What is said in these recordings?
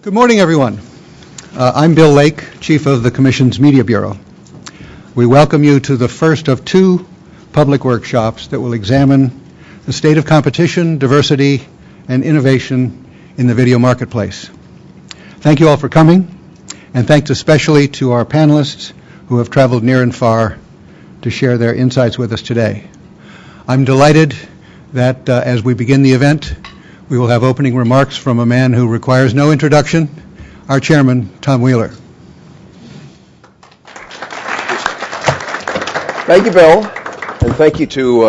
Good morning, everyone. I'm Bill Lake, Chief of the Commission's Media Bureau. We welcome you to the first of two public workshops that will examine the state of competition, diversity, and innovation in the video marketplace. Thank you all for coming, and thanks especially to our panelists who have traveled near and far to share their insights with us today. I'm delighted that as we begin the event, we will have opening remarks from a man who requires no introduction, our chairman, Tom Wheeler. Thank you, Bill, and thank you to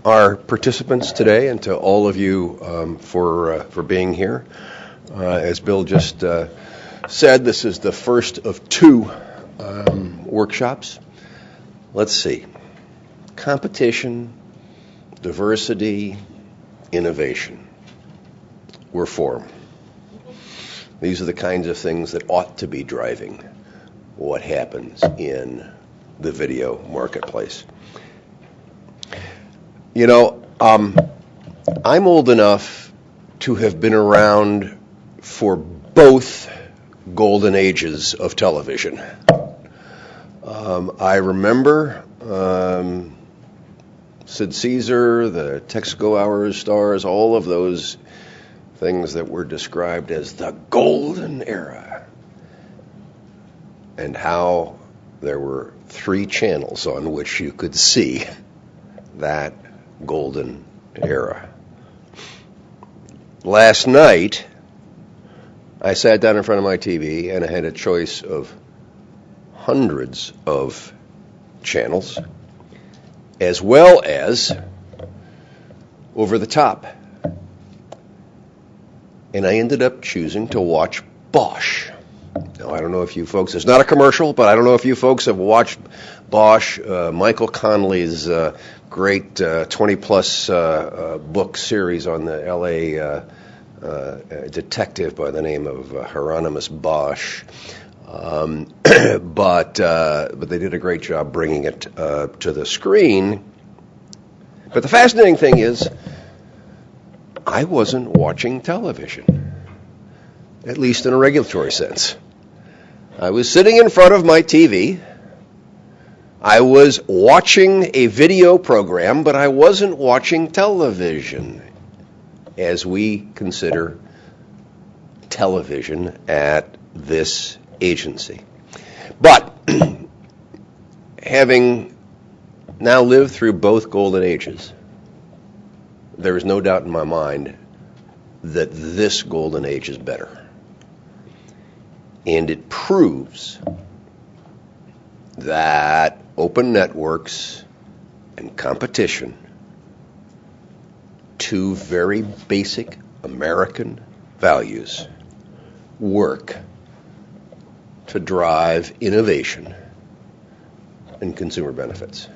our participants today and to all of you for being here. As Bill just said, this is the first of two workshops. Let's see. Competition, diversity, innovation. We're for 'em. These are the kinds of things that ought to be driving what happens in the video marketplace. You know, I'm old enough to have been around for both golden ages of television. I remember Sid Caesar, the Texaco Hours stars, all of those things that were described as the golden era, and how there were 3 channels on which you could see that golden era. Last night, I sat down in front of my TV and I had a choice of hundreds of channels, as well as over the top. And I ended up choosing to watch Bosch. Now, I don't know if you folks, it's not a commercial, but I don't know if you folks have watched Bosch, Michael Connelly's great 20-plus book series on the L.A. detective by the name of Hieronymus Bosch. But they did a great job bringing it to the screen. But the fascinating thing is, I wasn't watching television, at least in a regulatory sense. I was sitting in front of my TV. I was watching a video program, but I wasn't watching television, as we consider television at this agency. But having now lived through both golden ages, there is no doubt in my mind that this golden age is better. And it proves that open networks and competition, two very basic American values, work to drive innovation and consumer benefits.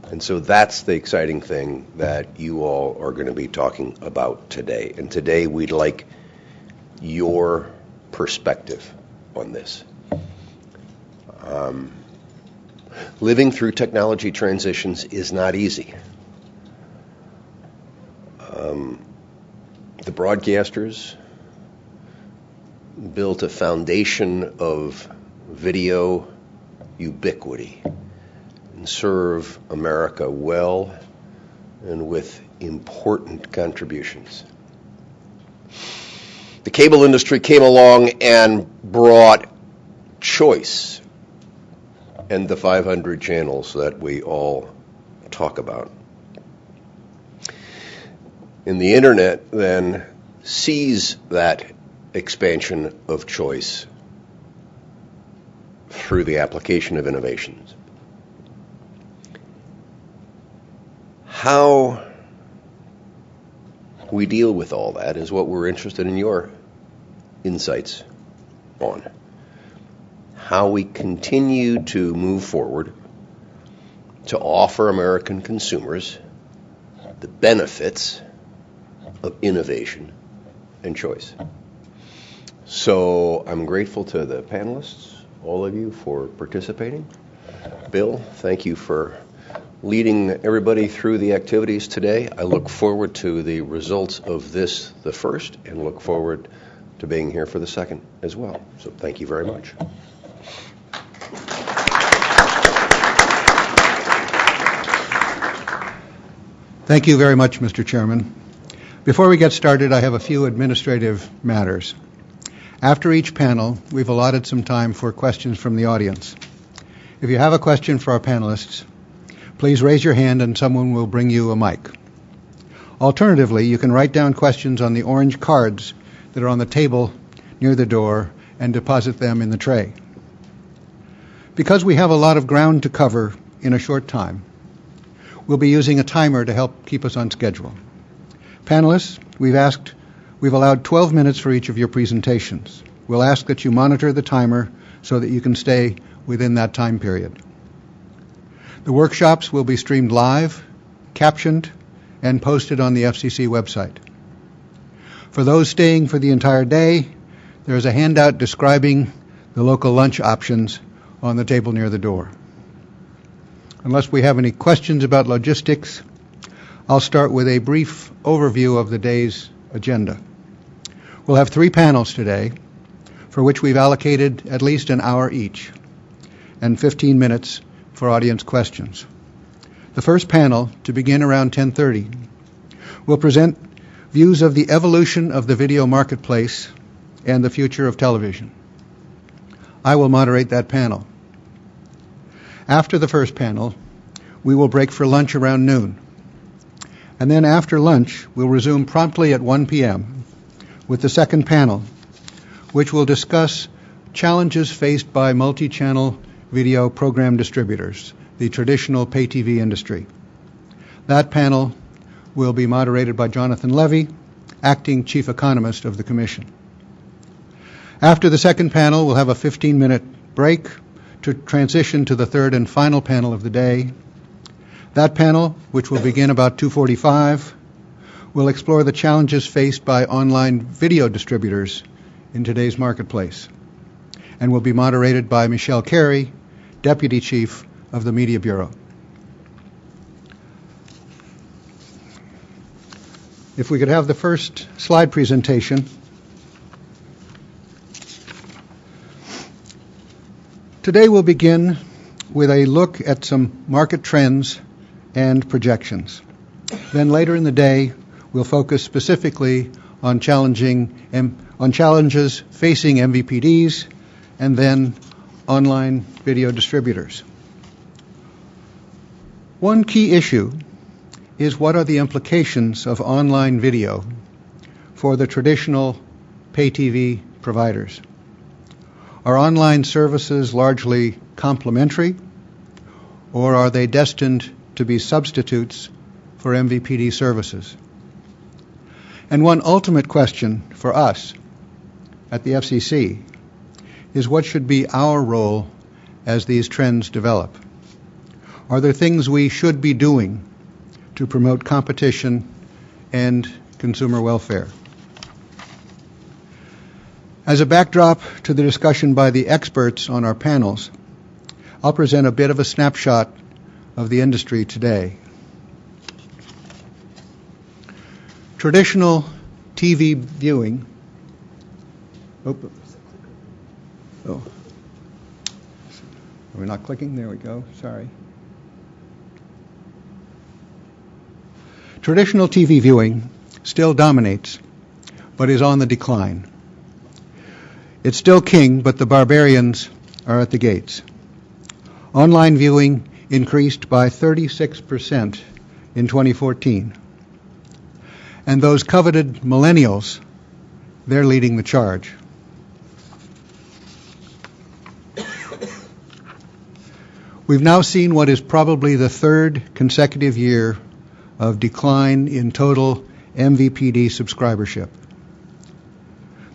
And so that's the exciting thing that you all are going to be talking about today. And today we'd like your perspective on this. Living through technology transitions is not easy. The broadcasters built a foundation of video ubiquity and serve America well and with important contributions. The cable industry came along and brought choice and the 500 channels that we all talk about. And the internet then sees that expansion of choice through the application of innovations. How we deal with all that is what we're interested in your insights on. How we continue to move forward to offer American consumers the benefits of innovation and choice. So I'm grateful to the panelists, all of you, for participating. Bill, thank you for leading everybody through the activities today. I look forward to the results of this, the first, and look forward to being here for the second as well. So thank you very much. Thank you very much, Mr. Chairman. Before we get started, I have a few administrative matters. After each panel, we've allotted some time for questions from the audience. If you have a question for our panelists, please raise your hand and someone will bring you a mic. Alternatively, you can write down questions on the orange cards that are on the table near the door and deposit them in the tray. Because we have a lot of ground to cover in a short time, we'll be using a timer to help keep us on schedule. Panelists, we've allowed 12 minutes for each of your presentations. We'll ask that you monitor the timer so that you can stay within that time period. The workshops will be streamed live, captioned, and posted on the FCC website. For those staying for the entire day, there is a handout describing the local lunch options on the table near the door. Unless we have any questions about logistics, I'll start with a brief overview of the day's agenda. We'll have 3 panels today, for which we've allocated at least an hour each, and 15 minutes for audience questions. The first panel, to begin around 10:30, will present views of the evolution of the video marketplace and the future of television. I will moderate that panel. After the first panel, we will break for lunch around noon. And then after lunch, we'll resume promptly at 1 p.m. with the second panel, which will discuss challenges faced by multi-channel video program distributors, the traditional pay TV industry. That panel will be moderated by Jonathan Levy, acting chief economist of the Commission. After the second panel, we'll have a 15-minute break to transition to the third and final panel of the day. That panel, which will begin about 2:45, will explore the challenges faced by online video distributors in today's marketplace, and will be moderated by Michelle Carey, Deputy Chief of the Media Bureau. If we could have the first slide presentation. Today we'll begin with a look at some market trends and projections. Then later in the day, we'll focus specifically on challenges facing MVPDs and then online video distributors. One key issue is what are the implications of online video for the traditional pay TV providers? Are online services largely complementary, or are they destined to be substitutes for MVPD services? And one ultimate question for us at the FCC is what should be our role as these trends develop? Are there things we should be doing to promote competition and consumer welfare? As a backdrop to the discussion by the experts on our panels, I'll present a bit of a snapshot of the industry today. Traditional TV viewing. Oh. Are we not clicking? There we go. Sorry. Traditional TV viewing still dominates, but is on the decline. It's still king, but the barbarians are at the gates. Online viewing increased by 36% in 2014. And those coveted millennials, they're leading the charge. We've now seen what is probably the third consecutive year of decline in total MVPD subscribership.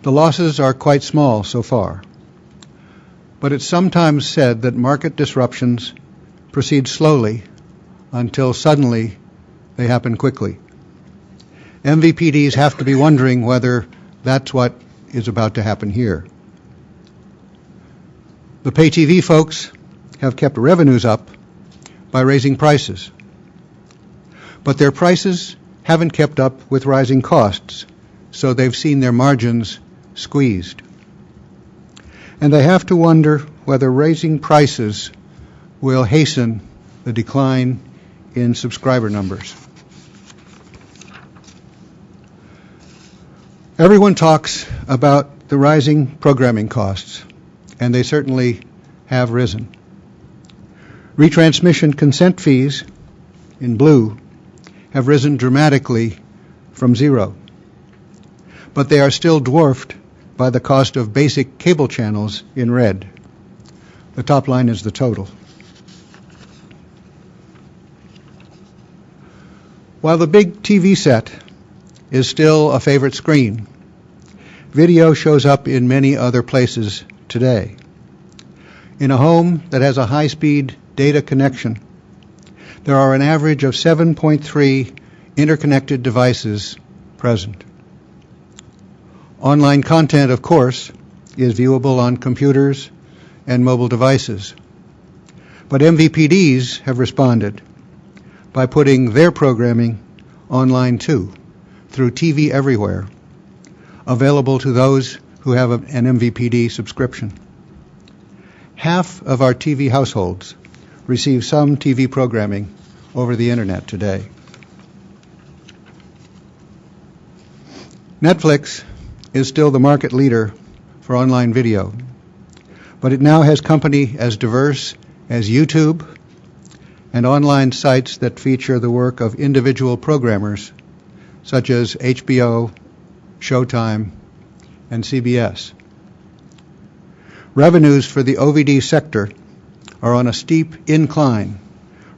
The losses are quite small so far, but it's sometimes said that market disruptions proceed slowly until suddenly they happen quickly. MVPDs have to be wondering whether that's what is about to happen here. The pay TV folks have kept revenues up by raising prices, but their prices haven't kept up with rising costs, so they've seen their margins squeezed. And they have to wonder whether raising prices will hasten the decline in subscriber numbers. Everyone talks about the rising programming costs, and they certainly have risen. Retransmission consent fees, in blue, have risen dramatically from zero, but they are still dwarfed by the cost of basic cable channels in red. The top line is the total. While the big TV set is still a favorite screen, video shows up in many other places today. In a home that has a high-speed data connection, there are an average of 7.3 interconnected devices present. Online content, of course, is viewable on computers and mobile devices. But MVPDs have responded by putting their programming online too, through TV Everywhere, available to those who have an MVPD subscription. Half of our TV households receive some TV programming over the internet today. Netflix is still the market leader for online video, but it now has company as diverse as YouTube and online sites that feature the work of individual programmers such as HBO, Showtime, and CBS. Revenues for the OVD sector are on a steep incline,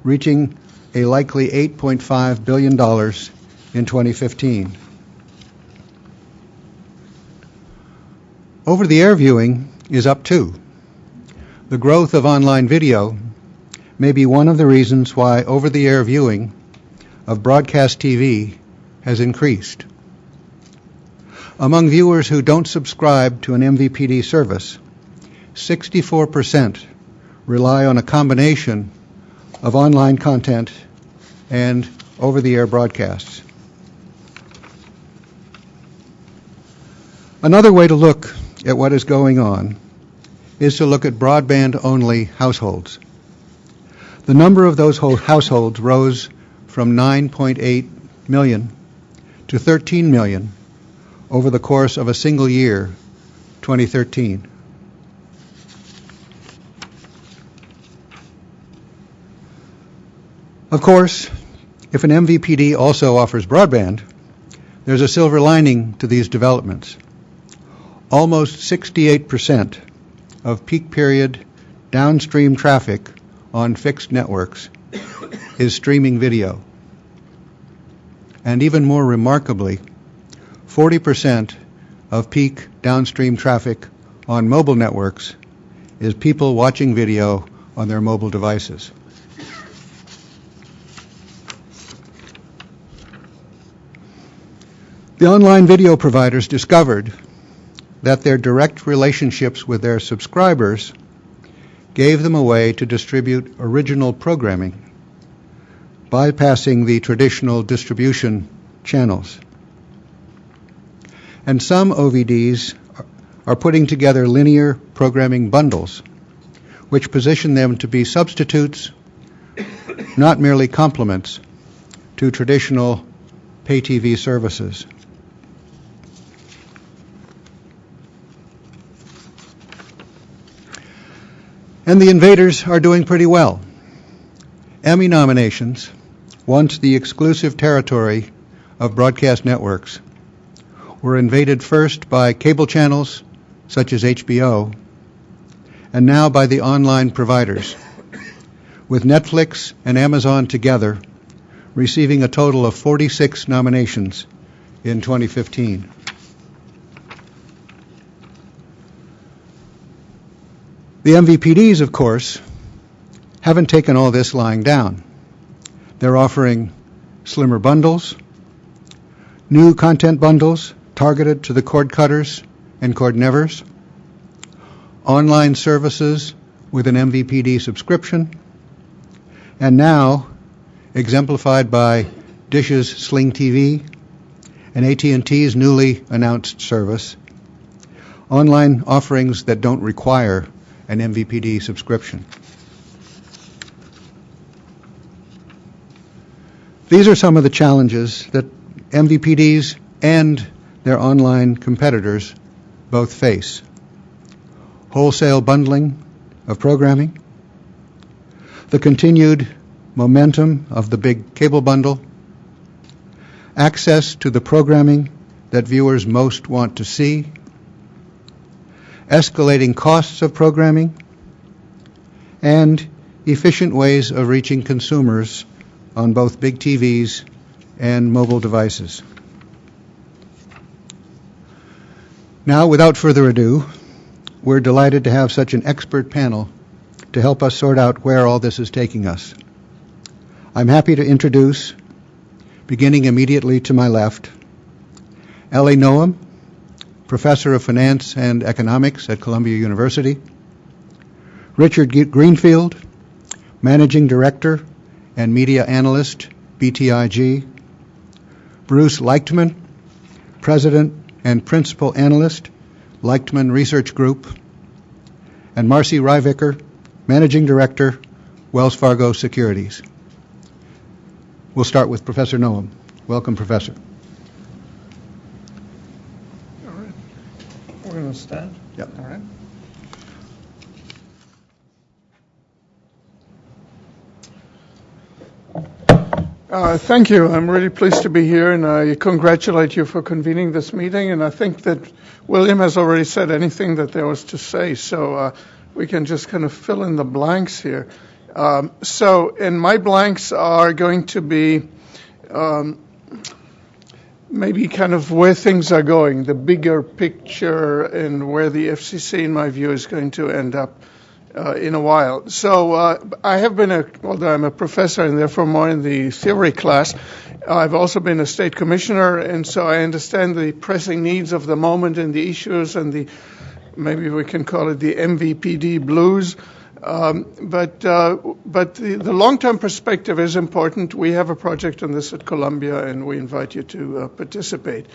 reaching a likely $8.5 billion in 2015. Over-the-air viewing is up too. The growth of online video may be one of the reasons why over-the-air viewing of broadcast TV has increased. Among viewers who don't subscribe to an MVPD service, 64% rely on a combination of online content and over-the-air broadcasts. Another way to look at what is going on is to look at broadband-only households. The number of those households rose from 9.8 million to 13 million over the course of a single year, 2013. Of course, if an MVPD also offers broadband, there's a silver lining to these developments. Almost 68% of peak period downstream traffic on fixed networks is streaming video. And even more remarkably, 40% of peak downstream traffic on mobile networks is people watching video on their mobile devices. The online video providers discovered that their direct relationships with their subscribers gave them a way to distribute original programming, bypassing the traditional distribution channels. And some OVDs are putting together linear programming bundles, which position them to be substitutes, not merely complements, to traditional pay TV services. And the invaders are doing pretty well. Emmy nominations, once the exclusive territory of broadcast networks, were invaded first by cable channels such as HBO, and now by the online providers, with Netflix and Amazon together receiving a total of 46 nominations in 2015. The MVPDs, of course, haven't taken all this lying down. They're offering slimmer bundles, new content bundles targeted to the cord cutters and cord nevers, online services with an MVPD subscription, and now, exemplified by Dish's Sling TV and AT&T's newly announced service, online offerings that don't require an MVPD subscription. These are some of the challenges that MVPDs and their online competitors both face. Wholesale bundling of programming, the continued momentum of the big cable bundle, access to the programming that viewers most want to see, escalating costs of programming, and efficient ways of reaching consumers on both big TVs and mobile devices. Now, without further ado, we're delighted to have such an expert panel to help us sort out where all this is taking us. I'm happy to introduce, beginning immediately to my left, Ellie Noam, Professor of Finance and Economics at Columbia University, Richard Greenfield, Managing Director and Media Analyst, BTIG, Bruce Leichtman, President and Principal Analyst, Leichtman Research Group, and Marcy Ryvicker, Managing Director, Wells Fargo Securities. We'll start with Professor Noam. Welcome, Professor. All right. We're going to stand? Yep. All right. Thank you. I'm really pleased to be here, and I congratulate you for convening this meeting. And I think that William has already said anything that there was to say, so we can just kind of fill in the blanks here. And my blanks are going to be maybe kind of where things are going, the bigger picture, and where the FCC, in my view, is going to end up in a while. So I have been, although I'm a professor and therefore more in the theory class, I've also been a state commissioner, and so I understand the pressing needs of the moment and the issues and maybe we can call it the MVPD blues. But the long-term perspective is important. We have a project on this at Columbia, and we invite you to participate.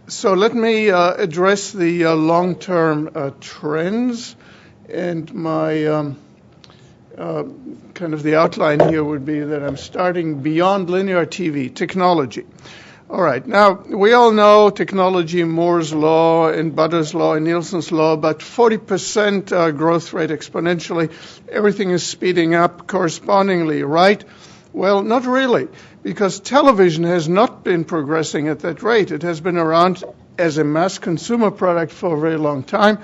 So let me address the long-term trends. And my kind of the outline here would be that I'm starting beyond linear TV, technology. All right. Now, we all know technology, Moore's Law and Butter's Law and Nielsen's Law, about 40% growth rate exponentially. Everything is speeding up correspondingly, right? Well, not really, because television has not been progressing at that rate. It has been around as a mass consumer product for a very long time.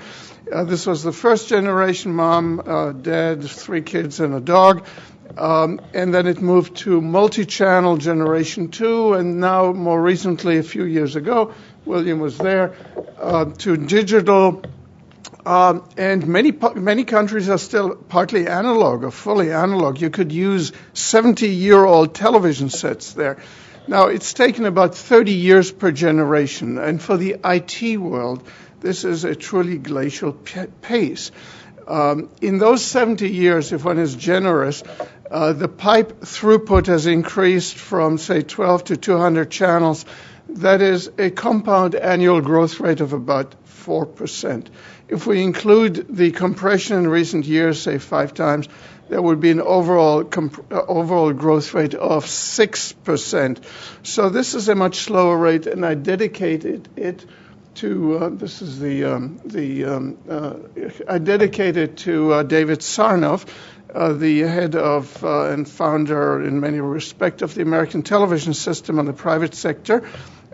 This was the first generation, mom, dad, 3 kids, and a dog. And then it moved to multi-channel generation 2, and now more recently, a few years ago, William was there, to digital. And many countries are still partly analog or fully analog. You could use 70-year-old television sets there. Now, it's taken about 30 years per generation, and for the IT world, this is a truly glacial pace. In those 70 years, if one is generous, the pipe throughput has increased from, say, 12 to 200 channels. That is a compound annual growth rate of about 4%. If we include the compression in recent years, say 5 times, there would be an overall growth rate of 6%. So this is a much slower rate, and I dedicated it to I dedicated to David Sarnoff, the head of and founder in many respects of the American television system and the private sector,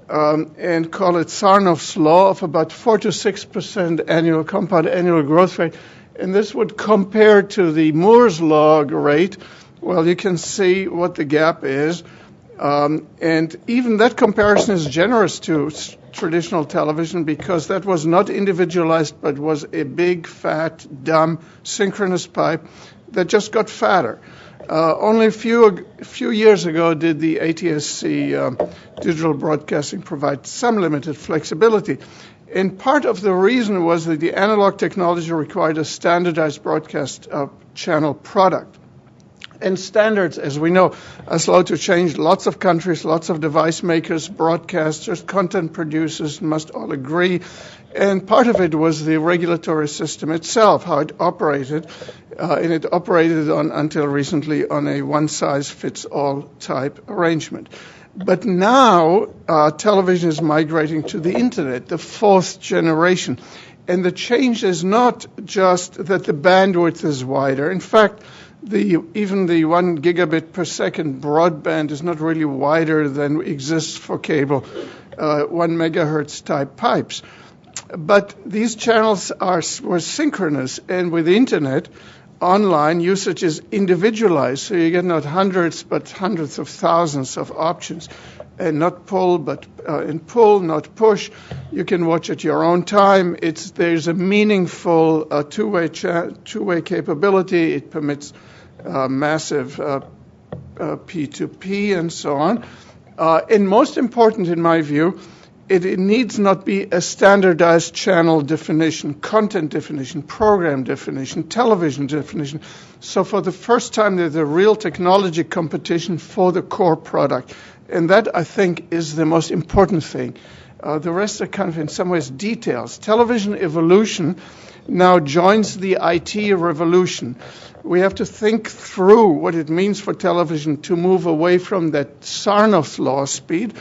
and call it Sarnoff's law of about 4 to 6% compound annual growth rate. And this would compare to the Moore's law rate. Well, you can see what the gap is. And even that comparison is generous to traditional television because that was not individualized but was a big, fat, dumb, synchronous pipe that just got fatter. Only a few years ago did the ATSC digital broadcasting provide some limited flexibility. And part of the reason was that the analog technology required a standardized broadcast channel product. And standards, as we know, are slow to change. Lots of countries, lots of device makers, broadcasters, content producers must all agree. And part of it was the regulatory system itself, how it operated. And it operated until recently on a one-size-fits-all type arrangement. But now television is migrating to the internet, the fourth generation. And the change is not just that the bandwidth is wider. In fact, even the 1 gigabit per second broadband is not really wider than exists for cable, 1 megahertz type pipes. But these channels were synchronous, and with the internet, online usage is individualized, so you get not hundreds but hundreds of thousands of options, and not pull, not push. You can watch at your own time. There's a meaningful two-way capability. It permits massive P2P and so on. And most important, in my view, it needs not be a standardized channel definition, content definition, program definition, television definition. So for the first time, there's a real technology competition for the core product. And that, I think, is the most important thing. The rest are kind of, in some ways, details. Television evolution now joins the IT revolution. We have to think through what it means for television to move away from that Sarnoff's law speed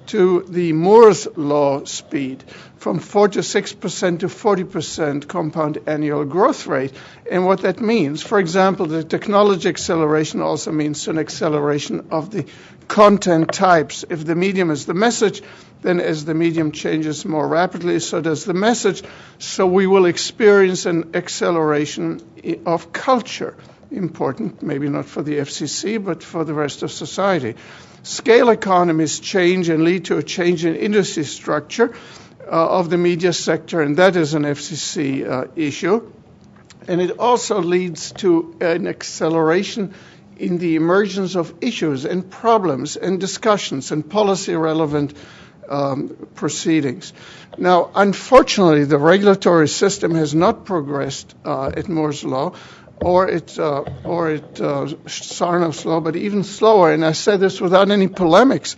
to the Moore's law speed, from 4 to 6% to 40% compound annual growth rate. And what that means, for example, the technology acceleration also means an acceleration of the content types. If the medium is the message, then as the medium changes more rapidly, so does the message. So we will experience an acceleration of culture. Important, maybe not for the FCC, but for the rest of society. Scale economies change and lead to a change in industry structure of the media sector, and that is an FCC issue. And it also leads to an acceleration in the emergence of issues and problems and discussions and policy-relevant proceedings. Now, unfortunately, the regulatory system has not progressed at Moore's law, or Sarnoff's law, but even slower. And I say this without any polemics.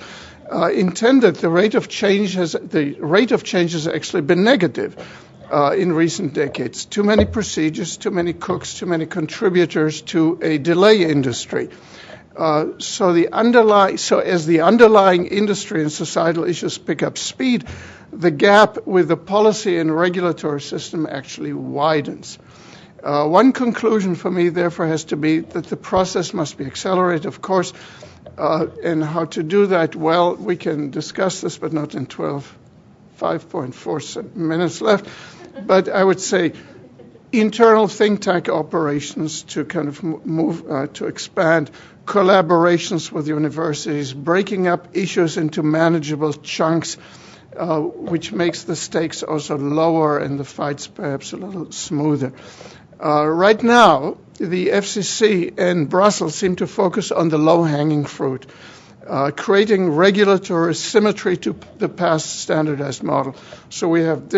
Intended, the rate of change has actually been negative in recent decades. Too many procedures, too many cooks, too many contributors to a delay industry. So as the underlying industry and societal issues pick up speed, the gap with the policy and regulatory system actually widens. One conclusion for me, therefore, has to be that the process must be accelerated, of course, and how to do that, well, we can discuss this, but not in 5.4 minutes left. But I would say internal think tank operations to kind of move, to expand collaborations with universities, breaking up issues into manageable chunks, which makes the stakes also lower and the fights perhaps a little smoother. Right now, the FCC and Brussels seem to focus on the low-hanging fruit, creating regulatory symmetry to the past standardized model. So we have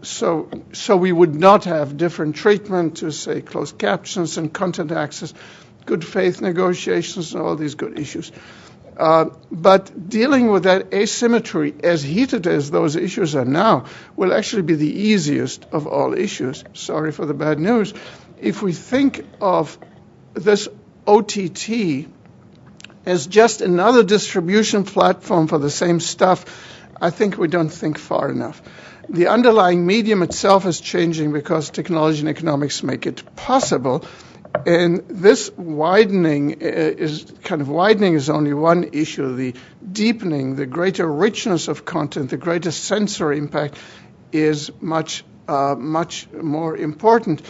so we would not have different treatment to, say, closed captions and content access, good faith negotiations, and all these good issues. But dealing with that asymmetry, as heated as those issues are now, will actually be the easiest of all issues. Sorry for the bad news. If we think of this OTT as just another distribution platform for the same stuff, I think we don't think far enough. The underlying medium itself is changing because technology and economics make it possible. And this widening is only one issue. The deepening, the greater richness of content, the greater sensory impact is much more important.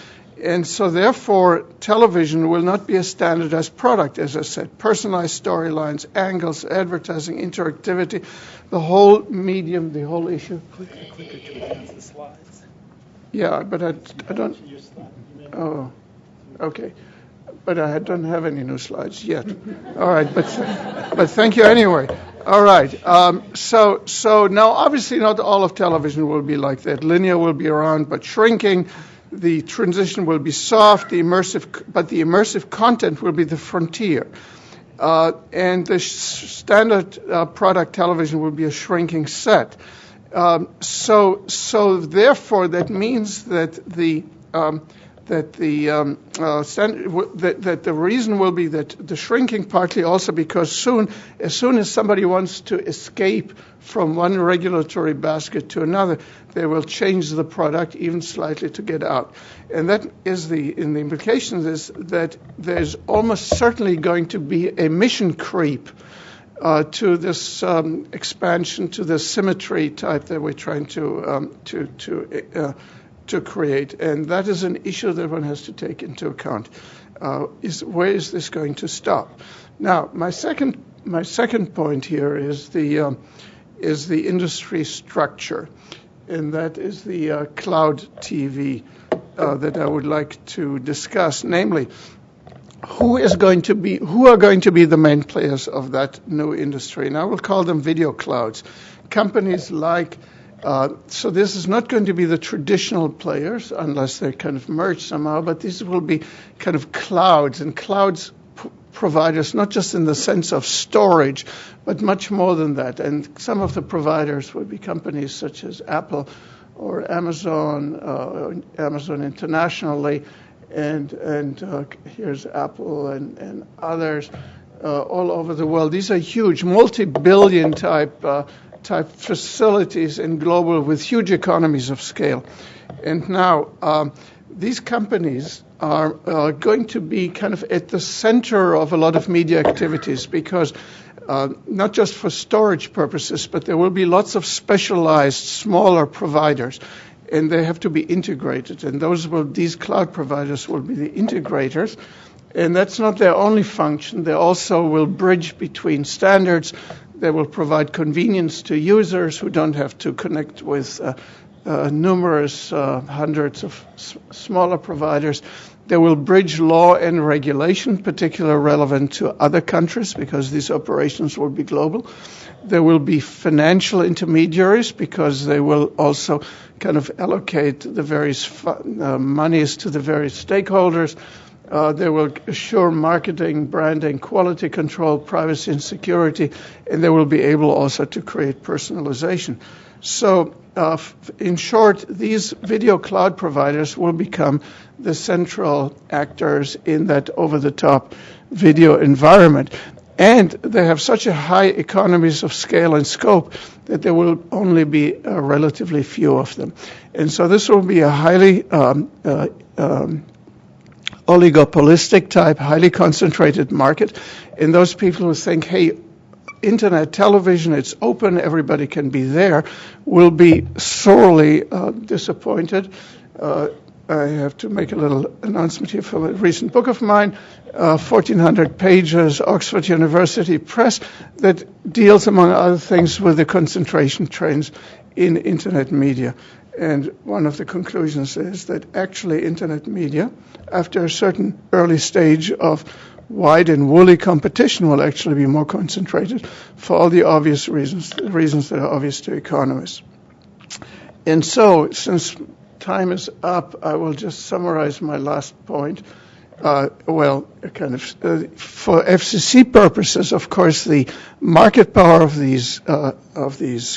And so therefore, television will not be a standardized product, as I said. Personalized storylines, angles, advertising, interactivity, the whole medium, the whole issue. Clicker to advance the slides. Yeah, but I don't. Oh, okay. But I don't have any new slides yet. All right, but thank you anyway. All right. So now, obviously, not all of television will be like that. Linear will be around, but shrinking. the transition will be soft, but the immersive content will be the frontier. And the standard product television will be a shrinking set. So therefore, that means that the reason will be that the shrinking partly also because as soon as somebody wants to escape from one regulatory basket to another, they will change the product even slightly to get out. And that is the implication is that there's almost certainly going to be a mission creep to this expansion, to the symmetry type that we're trying to create, and that is an issue that one has to take into account. Where is this going to stop? Now, my second point here is the industry structure, and that is the cloud TV that I would like to discuss. Namely, who are going to be the main players of that new industry? And I will call them video clouds. Companies like so this is not going to be the traditional players unless they're kind of merged somehow, but these will be kind of clouds, and clouds providers, not just in the sense of storage, but much more than that. And some of the providers will be companies such as Apple or Amazon internationally, and here's Apple and others all over the world. These are huge, multi-billion type facilities in global with huge economies of scale. And now these companies are going to be kind of at the center of a lot of media activities because not just for storage purposes, but there will be lots of specialized smaller providers, and they have to be integrated. And these cloud providers will be the integrators. And that's not their only function. They also will bridge between standards. They will provide convenience to users who don't have to connect with numerous hundreds of smaller providers. They will bridge law and regulation, particularly relevant to other countries because these operations will be global. There will be financial intermediaries because they will also kind of allocate the various monies to the various stakeholders. They will assure marketing, branding, quality control, privacy and security, and they will be able also to create personalization. So, in short, these video cloud providers will become the central actors in that over-the-top video environment. And they have such a high economies of scale and scope that there will only be relatively few of them. And so this will be a highly oligopolistic type, highly concentrated market. And those people who think, hey, internet television, it's open, everybody can be there, will be sorely disappointed. I have to make a little announcement here for a recent book of mine, 1,400 pages, Oxford University Press, that deals, among other things, with the concentration trends in internet media. And one of the conclusions is that actually internet media, after a certain early stage of wide and woolly competition, will actually be more concentrated for all the obvious reasons that are obvious to economists. And so, since time is up, I will just summarize my last point. For FCC purposes, of course, the market power of these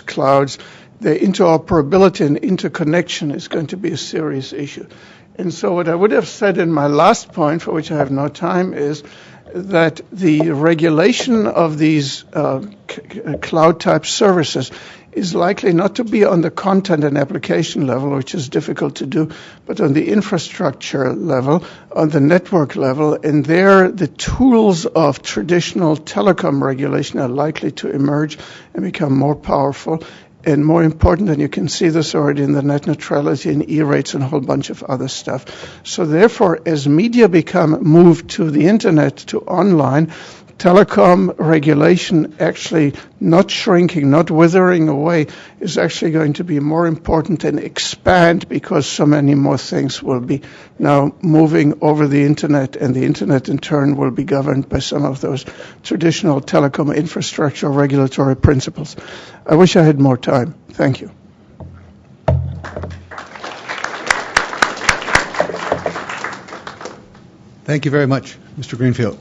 clouds, the interoperability and interconnection is going to be a serious issue. And so what I would have said in my last point, for which I have no time, is that the regulation of these cloud-type services is likely not to be on the content and application level, which is difficult to do, but on the infrastructure level, on the network level, and there the tools of traditional telecom regulation are likely to emerge and become more powerful and more important, and you can see this already in the net neutrality and E-rates and a whole bunch of other stuff. So therefore, as media become moved to the internet, to online, telecom regulation actually not shrinking, not withering away, is actually going to be more important and expand because so many more things will be now moving over the internet, and the internet in turn will be governed by some of those traditional telecom infrastructure regulatory principles. I wish I had more time. Thank you. Thank you very much, Mr. Greenfield.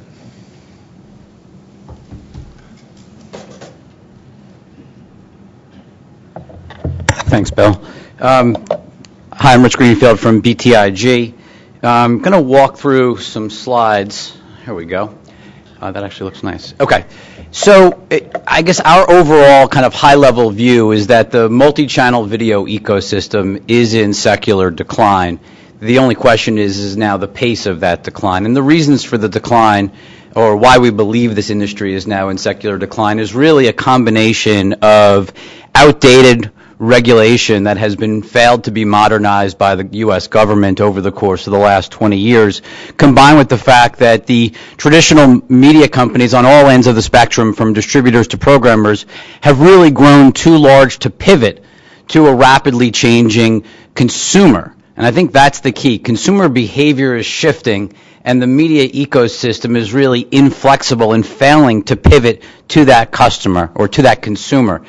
Thanks, Bill. Hi, I'm Rich Greenfield from BTIG. I'm going to walk through some slides. Here we go. That actually looks nice. Okay. So I guess our overall kind of high-level view is that the multi-channel video ecosystem is in secular decline. The only question is now the pace of that decline. And the reasons for the decline, or why we believe this industry is now in secular decline, is really a combination of outdated regulation that has been failed to be modernized by the U.S. government over the course of the last 20 years, combined with the fact that the traditional media companies on all ends of the spectrum, from distributors to programmers, have really grown too large to pivot to a rapidly changing consumer. And I think that's the key. Consumer behavior is shifting, and the media ecosystem is really inflexible and failing to pivot to that customer or to that consumer.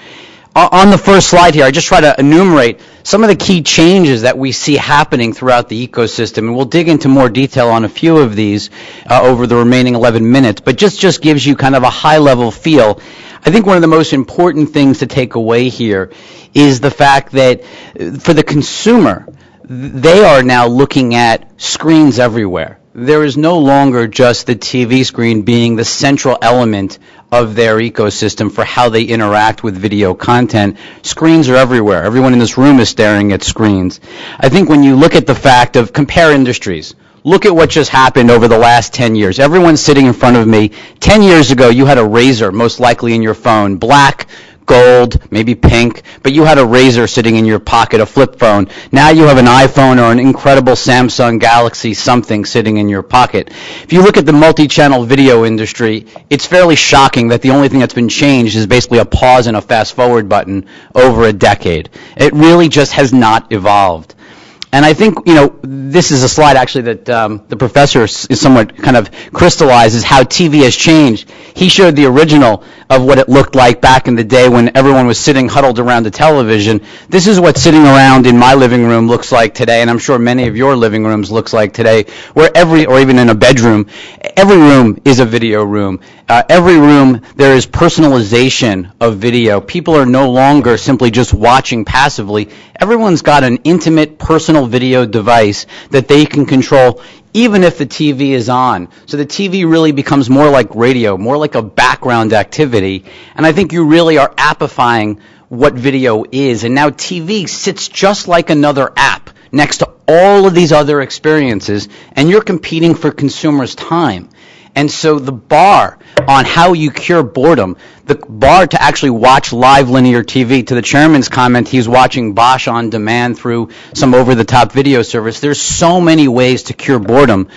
On the first slide here, I just try to enumerate some of the key changes that we see happening throughout the ecosystem, and we'll dig into more detail on a few of these over the remaining 11 minutes, but just gives you kind of a high-level feel. I think one of the most important things to take away here is the fact that for the consumer, they are now looking at screens everywhere. There is no longer just the TV screen being the central element of their ecosystem for how they interact with video content. Screens are everywhere. Everyone in this room is staring at screens. I think when you look at the fact of compare industries, look at what just happened over the last 10 years. Everyone sitting in front of me, 10 years ago you had a razor most likely in your phone, black, gold, maybe pink, but you had a razor sitting in your pocket, a flip phone. Now you have an iPhone or an incredible Samsung Galaxy something sitting in your pocket. If you look at the multi-channel video industry, it's fairly shocking that the only thing that's been changed is basically a pause and a fast-forward button over a decade. It really just has not evolved. And I think, this is a slide actually that the professor is somewhat kind of crystallizes how TV has changed. He showed the original of what it looked like back in the day when everyone was sitting huddled around the television. This is what sitting around in my living room looks like today, and I'm sure many of your living rooms looks like today, where or even in a bedroom, every room is a video room. Every room, there is personalization of video. People are no longer simply just watching passively. Everyone's got an intimate, personal video device that they can control even if the TV is on. So the TV really becomes more like radio, more like a background activity. And I think you really are appifying what video is. And now TV sits just like another app next to all of these other experiences, and you're competing for consumers' time. And so the bar on how you cure boredom, the bar to actually watch live linear TV, to the chairman's comment, he's watching Bosch on demand through some over-the-top video service. There's so many ways to cure boredom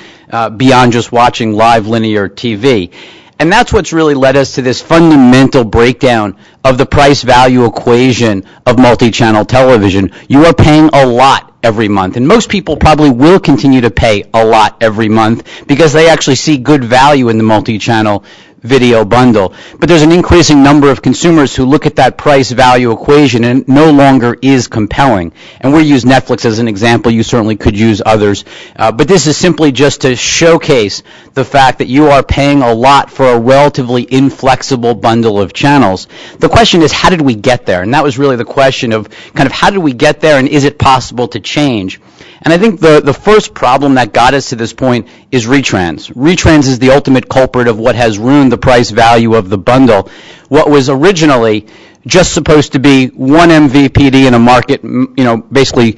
beyond just watching live linear TV. And that's what's really led us to this fundamental breakdown of the price-value equation of multi-channel television. You are paying a lot every month, and most people probably will continue to pay a lot every month because they actually see good value in the multi-channel video bundle. But there's an increasing number of consumers who look at that price-value equation and it no longer is compelling. And we use Netflix as an example. You certainly could use others. But this is simply just to showcase the fact that you are paying a lot for a relatively inflexible bundle of channels. The question is, how did we get there? And that was really the question of kind of how did we get there, and is it possible to change? And I think the first problem that got us to this point is retrans. Retrans is the ultimate culprit of what has ruined the price value of the bundle. What was originally just supposed to be one MVPD in a market, basically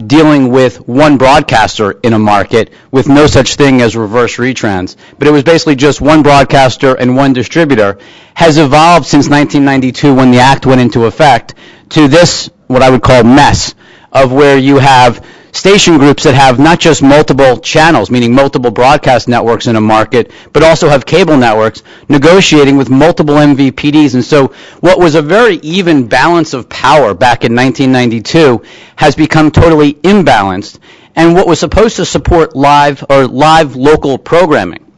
dealing with one broadcaster in a market with no such thing as reverse retrans. But it was basically just one broadcaster and one distributor, has evolved since 1992 when the act went into effect to this, what I would call mess, of where you have station groups that have not just multiple channels, meaning multiple broadcast networks in a market, but also have cable networks negotiating with multiple MVPDs. And so what was a very even balance of power back in 1992 has become totally imbalanced. And what was supposed to support live local programming,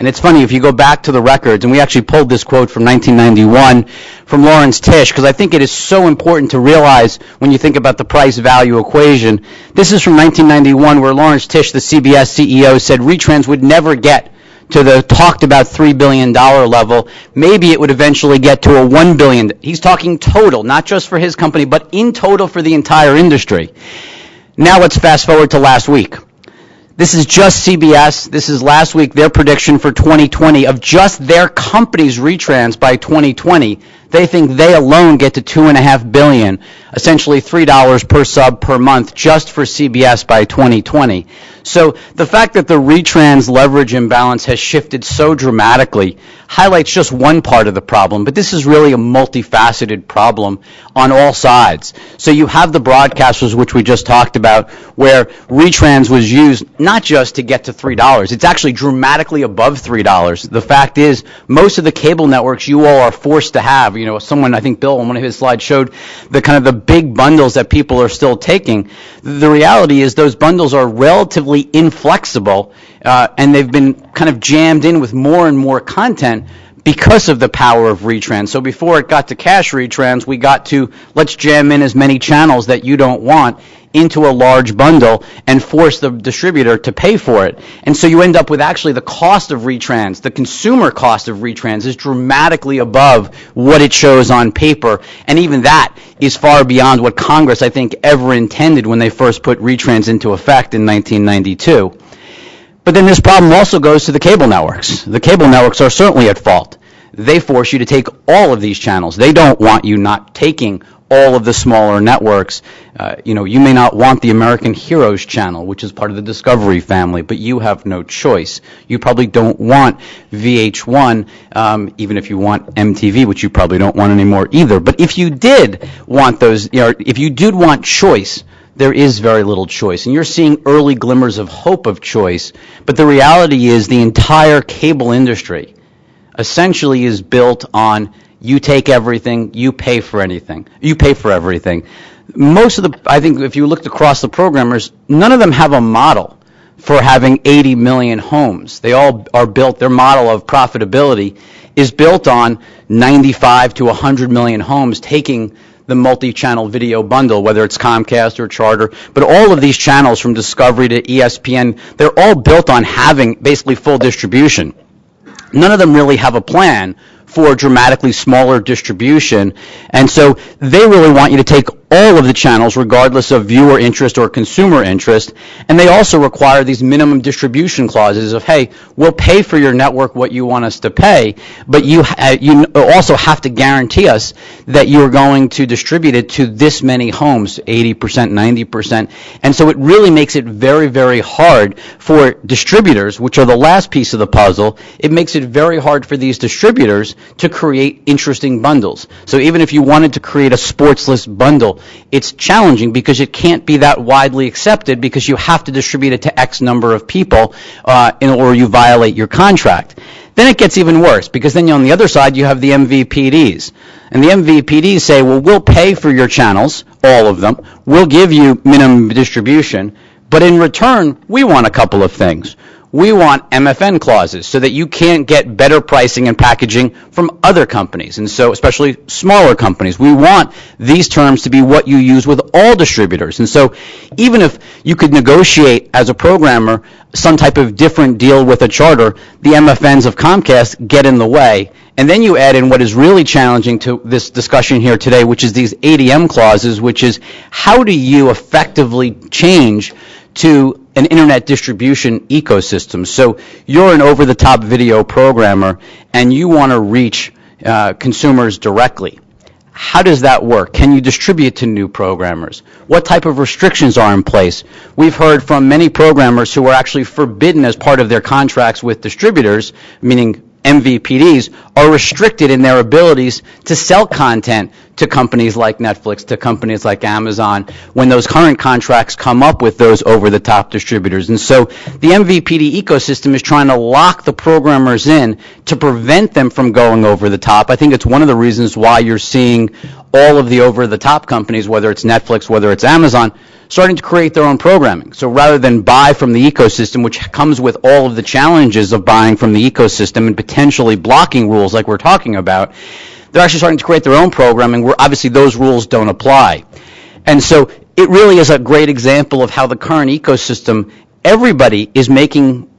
And it's funny, if you go back to the records, and we actually pulled this quote from 1991 from Lawrence Tish, because I think it is so important to realize when you think about the price-value equation. This is from 1991, where Lawrence Tish, the CBS CEO, said retrans would never get to the talked about $3 billion level. Maybe it would eventually get to a $1 billion. He's talking total, not just for his company, but in total for the entire industry. Now let's fast forward to last week. This is just CBS. This is last week, their prediction for 2020 of just their company's retrans by 2020. They think they alone get to $2.5 billion, essentially $3 per sub per month just for CBS by 2020. So the fact that the retrans leverage imbalance has shifted so dramatically highlights just one part of the problem, but this is really a multifaceted problem on all sides. So you have the broadcasters, which we just talked about, where retrans was used not just to get to $3. It's actually dramatically above $3. The fact is, most of the cable networks you all are forced to have, you know, someone, I think Bill, on one of his slides showed the kind of the big bundles that people are still taking. The reality is those bundles are relatively inflexible, and they've been kind of jammed in with more and more content because of the power of retrans. So before it got to cash retrans, we got to let's jam in as many channels that you don't want into a large bundle and force the distributor to pay for it. And so you end up with actually the cost of retrans, the consumer cost of retrans is dramatically above what it shows on paper. And even that is far beyond what Congress, I think, ever intended when they first put retrans into effect in 1992. But then this problem also goes to the cable networks. The cable networks are certainly at fault. They force you to take all of these channels. They don't want you not taking all of the smaller networks. You may not want the American Heroes channel, which is part of the Discovery family, but you have no choice. You probably don't want VH1, even if you want MTV, which you probably don't want anymore either. But if you did want those, if you did want choice, there is very little choice. And you're seeing early glimmers of hope of choice, but the reality is the entire cable industry essentially is built on you take everything, you pay for anything. You pay for everything. Most of I think if you looked across the programmers, none of them have a model for having 80 million homes. They all are built, their model of profitability is built on 95 to 100 million homes taking the multi-channel video bundle, whether it's Comcast or Charter. But all of these channels from Discovery to ESPN, they're all built on having basically full distribution. None of them really have a plan for dramatically smaller distribution, and so they really want you to take all of the channels regardless of viewer interest or consumer interest, and they also require these minimum distribution clauses of, hey, we'll pay for your network what you want us to pay, but you also have to guarantee us that you're going to distribute it to this many homes, 80%, 90%, and so it really makes it very, very hard for distributors, which are the last piece of the puzzle. It makes it very hard for these distributors to create interesting bundles. So even if you wanted to create a sportsless bundle, it's challenging because it can't be that widely accepted because you have to distribute it to X number of people or you violate your contract. Then it gets even worse because then on the other side you have the MVPDs. And the MVPDs say, well, we'll pay for your channels, all of them. We'll give you minimum distribution, but in return, we want a couple of things. We want MFN clauses so that you can't get better pricing and packaging from other companies, and so especially smaller companies. We want these terms to be what you use with all distributors. And so even if you could negotiate as a programmer some type of different deal with a Charter, the MFNs of Comcast get in the way. And then you add in what is really challenging to this discussion here today, which is these ADM clauses, which is how do you effectively change to an internet distribution ecosystem. So you're an over-the-top video programmer and you want to reach consumers directly. How does that work? Can you distribute to new programmers? What type of restrictions are in place? We've heard from many programmers who are actually forbidden as part of their contracts with distributors, meaning MVPDs, are restricted in their abilities to sell content to companies like Netflix, to companies like Amazon, when those current contracts come up with those over-the-top distributors. And so the MVPD ecosystem is trying to lock the programmers in to prevent them from going over the top. I think it's one of the reasons why you're seeing all of the over-the-top companies, whether it's Netflix, whether it's Amazon, starting to create their own programming. So rather than buy from the ecosystem, which comes with all of the challenges of buying from the ecosystem and potentially blocking rules like we're talking about, they're actually starting to create their own programming where obviously those rules don't apply. And so it really is a great example of how the current ecosystem, everybody is making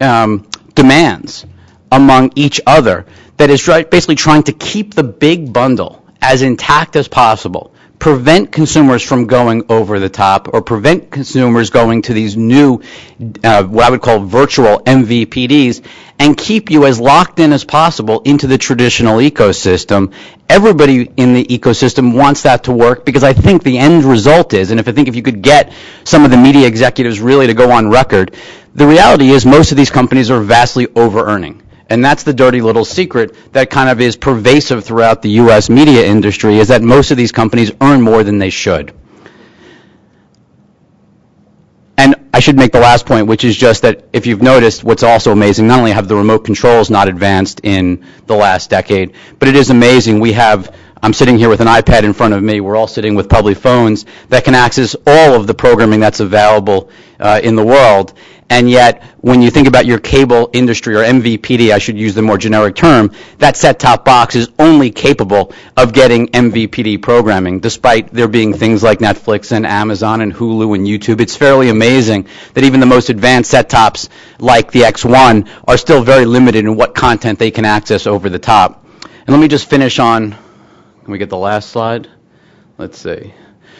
demands among each other that is basically trying to keep the big bundle as intact as possible, prevent consumers from going over the top, or prevent consumers going to these new, what I would call virtual MVPDs, and keep you as locked in as possible into the traditional ecosystem. Everybody in the ecosystem wants that to work, because I think the end result is, and if you could get some of the media executives really to go on record, the reality is most of these companies are vastly over-earning. And that's the dirty little secret that kind of is pervasive throughout the U.S. media industry, is that most of these companies earn more than they should. And I should make the last point, which is just that if you've noticed, what's also amazing, not only have the remote controls not advanced in the last decade, but it is amazing. I'm sitting here with an iPad in front of me. We're all sitting with public phones that can access all of the programming that's available in the world. And yet, when you think about your cable industry, or MVPD, I should use the more generic term, that set-top box is only capable of getting MVPD programming, despite there being things like Netflix and Amazon and Hulu and YouTube. It's fairly amazing that even the most advanced set-tops, like the X1, are still very limited in what content they can access over the top. And let me just finish on, can we get the last slide? Let's see.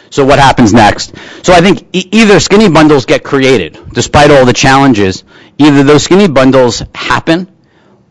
So what happens next? So I think either skinny bundles get created, despite all the challenges. Either those skinny bundles happen,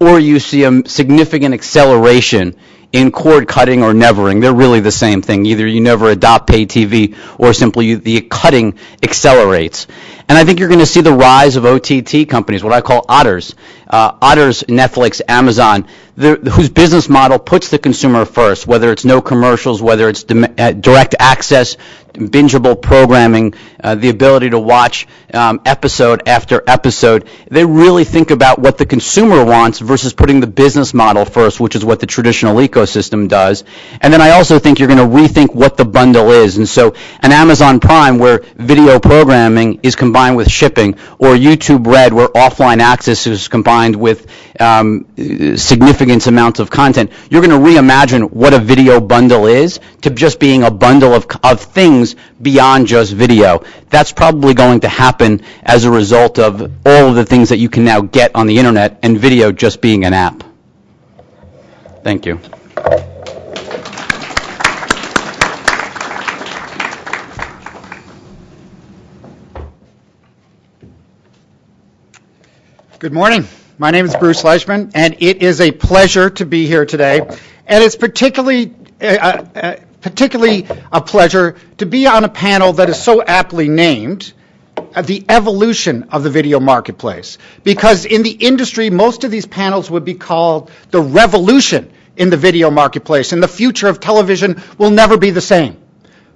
or you see a significant acceleration in cord cutting or nevering. They're really the same thing. Either you never adopt pay TV, or simply the cutting accelerates. And I think you're going to see the rise of OTT companies, what I call otters. Otters, Netflix, Amazon, whose business model puts the consumer first, whether it's no commercials, whether it's direct access, bingeable programming, the ability to watch episode after episode. They really think about what the consumer wants versus putting the business model first, which is what the traditional ecosystem does. And then I also think you're going to rethink what the bundle is. And so an Amazon Prime, where video programming is combined with shipping, or YouTube Red, where offline access is combined with significant amounts of content, you're going to reimagine what a video bundle is to just being a bundle of things beyond just video. That's probably going to happen as a result of all of the things that you can now get on the internet, and video just being an app. Thank you. Good morning. My name is Bruce Leishman, and it is a pleasure to be here today. And it's particularly a pleasure to be on a panel that is so aptly named the evolution of the video marketplace. Because in the industry, most of these panels would be called the revolution in the video marketplace, and the future of television will never be the same.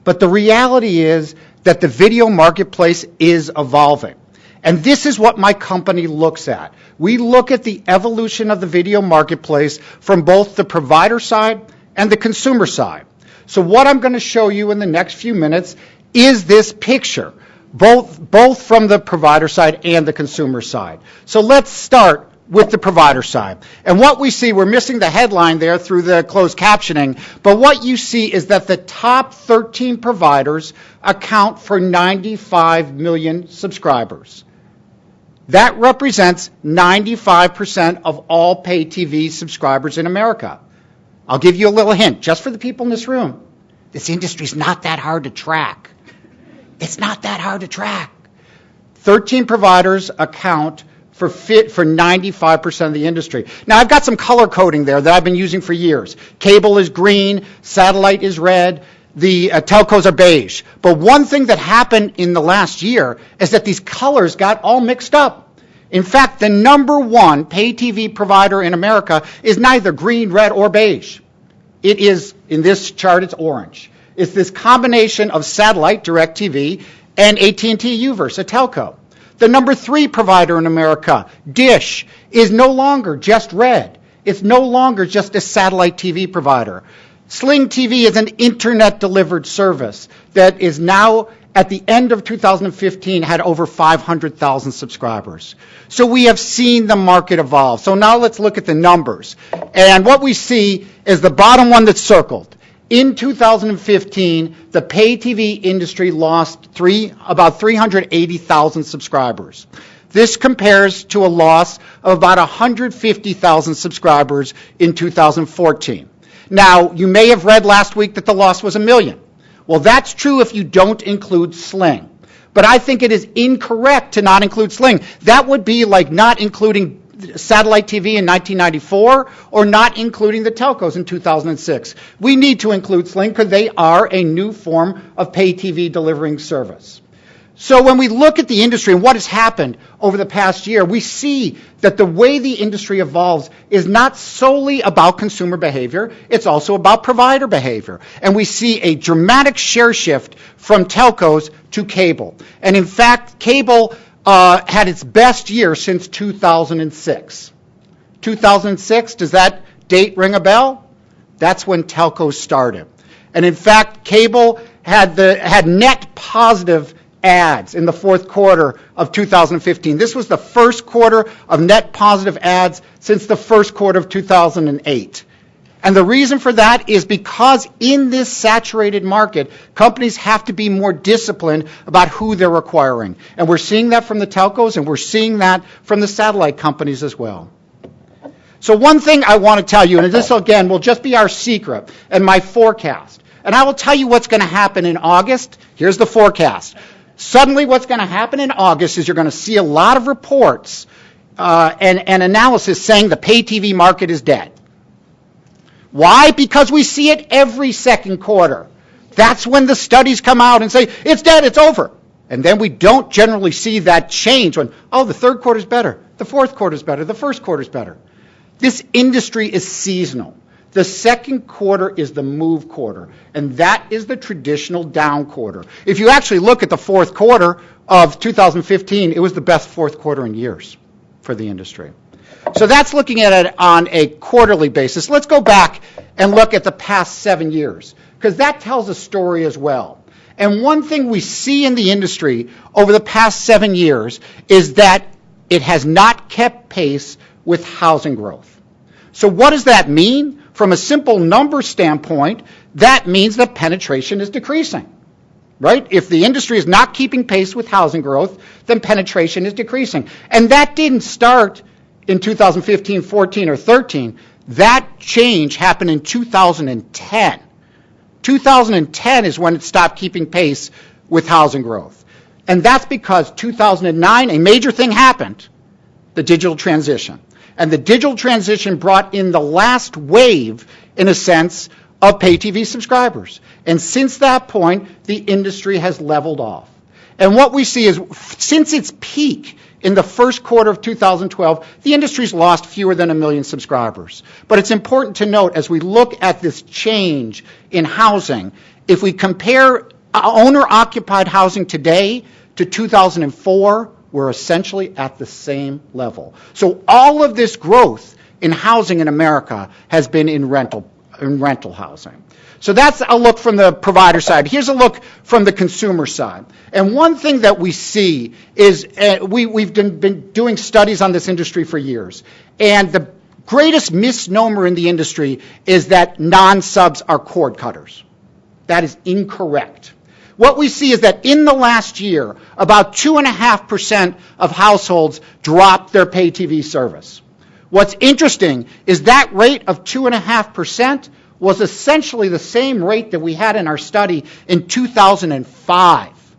But the reality is that the video marketplace is evolving. And this is what my company looks at. We look at the evolution of the video marketplace from both the provider side and the consumer side. So what I'm going to show you in the next few minutes is this picture, both from the provider side and the consumer side. So let's start with the provider side. And what we see, we're missing the headline there through the closed captioning, but what you see is that the top 13 providers account for 95 million subscribers. That represents 95% of all pay TV subscribers in America. I'll give you a little hint, just for the people in this room. This industry's not that hard to track. It's not that hard to track. 13 providers account for 95% of the industry. Now, I've got some color coding there that I've been using for years. Cable is green, satellite is red, the telcos are beige. But one thing that happened in the last year is that these colors got all mixed up. In fact, the number one pay TV provider in America is neither green, red, or beige. it is, in this chart, it's orange. It's this combination of satellite, DirecTV, and AT&T UVerse, a telco. The number 3 provider in America, Dish, is no longer just red. It's no longer just a satellite TV provider. Sling TV is an internet-delivered service that is now, at the end of 2015, had over 500,000 subscribers. So we have seen the market evolve. So now let's look at the numbers. And what we see is the bottom one that's circled. In 2015, the pay TV industry lost about 380,000 subscribers. This compares to a loss of about 150,000 subscribers in 2014. Now, you may have read last week that the loss was 1 million. Well, that's true if you don't include Sling. But I think it is incorrect to not include Sling. That would be like not including satellite TV in 1994 or not including the telcos in 2006. We need to include Sling because they are a new form of pay TV delivering service. So when we look at the industry and what has happened over the past year, we see that the way the industry evolves is not solely about consumer behavior, it's also about provider behavior. And we see a dramatic share shift from telcos to cable. And in fact, cable had its best year since 2006. 2006, does that date ring a bell? That's when telcos started. And in fact, cable had net positive ads in the fourth quarter of 2015. This was the first quarter of net positive ads since the first quarter of 2008. And the reason for that is because in this saturated market, companies have to be more disciplined about who they're acquiring. And we're seeing that from the telcos, and we're seeing that from the satellite companies as well. So one thing I want to tell you, and this again will just be our secret and my forecast. And I will tell you what's going to happen in August. Here's the forecast. Suddenly what's going to happen in August is you're going to see a lot of reports and analysis saying the pay TV market is dead. Why? Because we see it every second quarter. That's when the studies come out and say, it's dead, it's over. And then we don't generally see that change when, oh, the third quarter's better, the fourth quarter's better, the first quarter's better. This industry is seasonal. The second quarter is the move quarter, and that is the traditional down quarter. If you actually look at the fourth quarter of 2015, it was the best fourth quarter in years for the industry. So that's looking at it on a quarterly basis. Let's go back and look at the past 7 years, because that tells a story as well. And one thing we see in the industry over the past 7 years is that it has not kept pace with housing growth. So what does that mean? From a simple number standpoint, that means that penetration is decreasing, right? If the industry is not keeping pace with housing growth, then penetration is decreasing. And that didn't start in 2015, 14, or 13. That change happened in 2010. 2010 is when it stopped keeping pace with housing growth. And that's because 2009, a major thing happened, the digital transition. And the digital transition brought in the last wave, in a sense, of pay TV subscribers. And since that point, the industry has leveled off. And what we see is, since its peak in the first quarter of 2012, the industry's lost fewer than 1 million subscribers. But it's important to note, as we look at this change in housing, if we compare owner-occupied housing today to 2004, we're essentially at the same level. So all of this growth in housing in America has been in rental housing. So that's a look from the provider side. Here's a look from the consumer side. And one thing that we see is we've been doing studies on this industry for years. And the greatest misnomer in the industry is that non-subs are cord cutters. That is incorrect. What we see is that in the last year, about 2.5% of households dropped their pay TV service. What's interesting is that rate of 2.5% was essentially the same rate that we had in our study in 2005.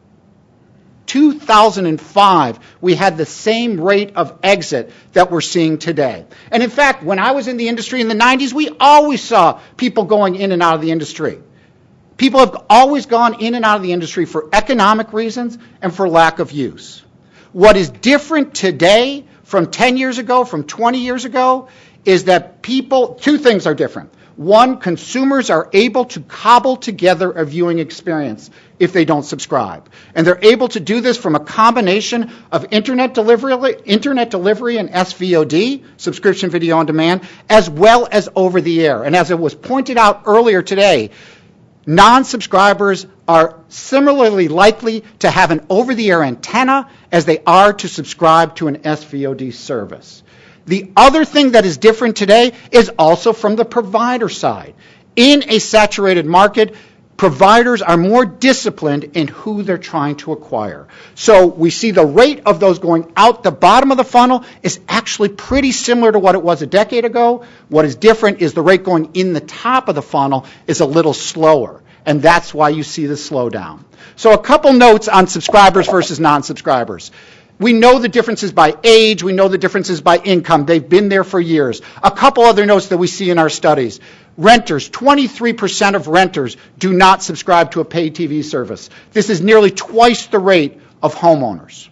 2005, we had the same rate of exit that we're seeing today. And in fact, when I was in the industry in the 90s, we always saw people going in and out of the industry. People have always gone in and out of the industry for economic reasons and for lack of use. What is different today from 10 years ago, from 20 years ago, is that two things are different. One, consumers are able to cobble together a viewing experience if they don't subscribe. And they're able to do this from a combination of internet delivery and SVOD, subscription video on demand, as well as over the air. And as it was pointed out earlier today, non-subscribers are similarly likely to have an over-the-air antenna as they are to subscribe to an SVOD service. The other thing that is different today is also from the provider side. In a saturated market, providers are more disciplined in who they're trying to acquire. So we see the rate of those going out the bottom of the funnel is actually pretty similar to what it was a decade ago. What is different is the rate going in the top of the funnel is a little slower, and that's why you see the slowdown. So a couple notes on subscribers versus non-subscribers. We know the differences by age. We know the differences by income. They've been there for years. A couple other notes that we see in our studies. Renters, 23% of renters do not subscribe to a paid TV service. This is nearly twice the rate of homeowners.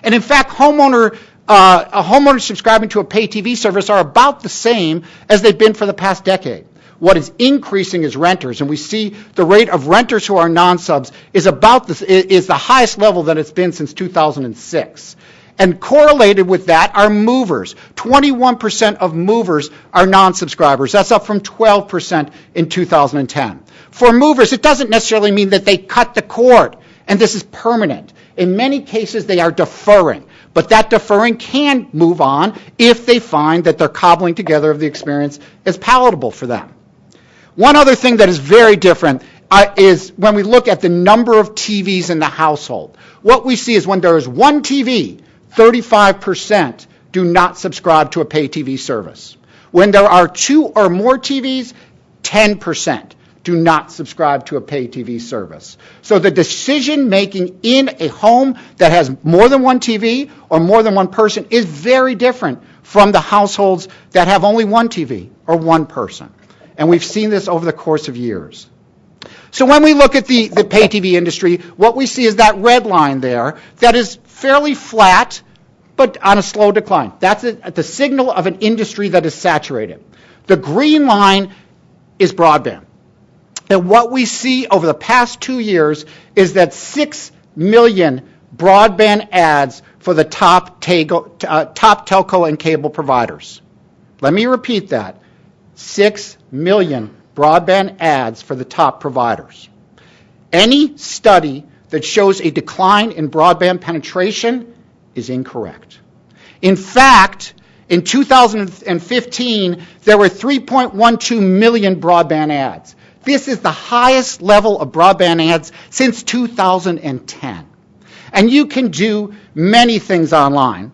And in fact, homeowners subscribing to a paid TV service are about the same as they've been for the past decade. What is increasing is renters, and we see the rate of renters who are non-subs is the highest level that it's been since 2006. And correlated with that are movers. 21% of movers are non-subscribers. That's up from 12% in 2010. For movers, it doesn't necessarily mean that they cut the cord, and this is permanent. In many cases, they are deferring. But that deferring can move on if they find that their cobbling together of the experience is palatable for them. One other thing that is very different is when we look at the number of TVs in the household. What we see is when there is one TV, 35% do not subscribe to a pay TV service. When there are two or more TVs, 10% do not subscribe to a pay TV service. So the decision making in a home that has more than one TV or more than one person is very different from the households that have only one TV or one person. And we've seen this over the course of years. So when we look at the pay TV industry, what we see is that red line there that is fairly flat, but on a slow decline. That's the signal of an industry that is saturated. The green line is broadband. And what we see over the past 2 years is that 6 million broadband ads for the top telco and cable providers. Let me repeat that. 6 million broadband ads for the top providers. Any study that shows a decline in broadband penetration is incorrect. In fact, in 2015, there were 3.12 million broadband ads. This is the highest level of broadband ads since 2010. And you can do many things online.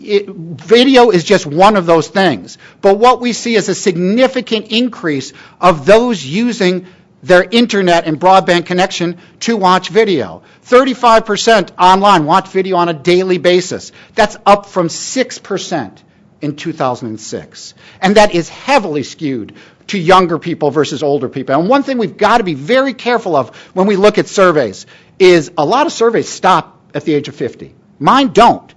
Video is just one of those things. But what we see is a significant increase of those using their internet and broadband connection to watch video. 35% online watch video on a daily basis. That's up from 6% in 2006. And that is heavily skewed to younger people versus older people. And one thing we've got to be very careful of when we look at surveys is a lot of surveys stop at the age of 50. Mine don't,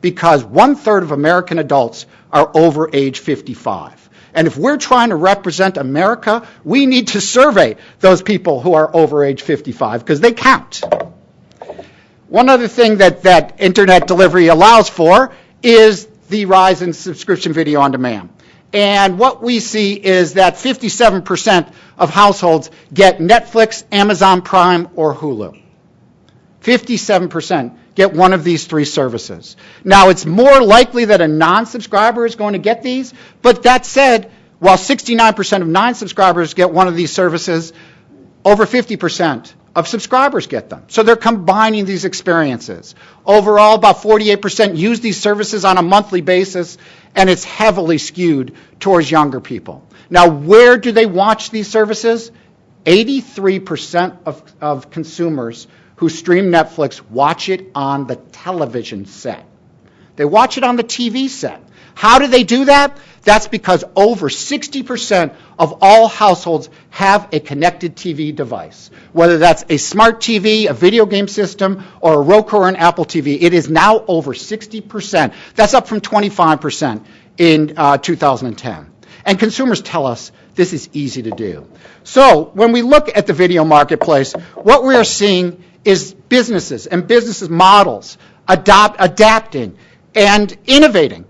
because 1/3 of American adults are over age 55. And if we're trying to represent America, we need to survey those people who are over age 55 because they count. One other thing that internet delivery allows for is the rise in subscription video on demand. And what we see is that 57% of households get Netflix, Amazon Prime, or Hulu. 57% get one of these three services. Now, it's more likely that a non-subscriber is going to get these, but that said, while 69% of non-subscribers get one of these services, over 50% of subscribers get them. So they're combining these experiences. Overall, about 48% use these services on a monthly basis, and it's heavily skewed towards younger people. Now, where do they watch these services? 83% of consumers who stream Netflix watch it on the television set. They watch it on the TV set. How do they do that? That's because over 60% of all households have a connected TV device. Whether that's a smart TV, a video game system, or a Roku or an Apple TV, it is now over 60%. That's up from 25% in 2010. And consumers tell us this is easy to do. So when we look at the video marketplace, what we are seeing is businesses and business models adapting and innovating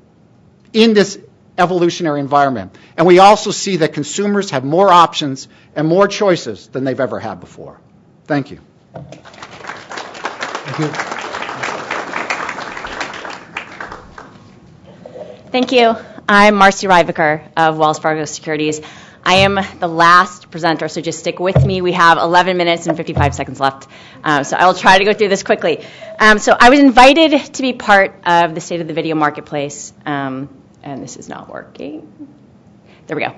in this evolutionary environment. And we also see that consumers have more options and more choices than they've ever had before. Thank you. Thank you. Thank you. I'm Marcy Ryvicker of Wells Fargo Securities. I am the last presenter, so just stick with me. We have 11 minutes and 55 seconds left, so I will try to go through this quickly. So I was invited to be part of the State of the Video Marketplace, and this is not working. There we go.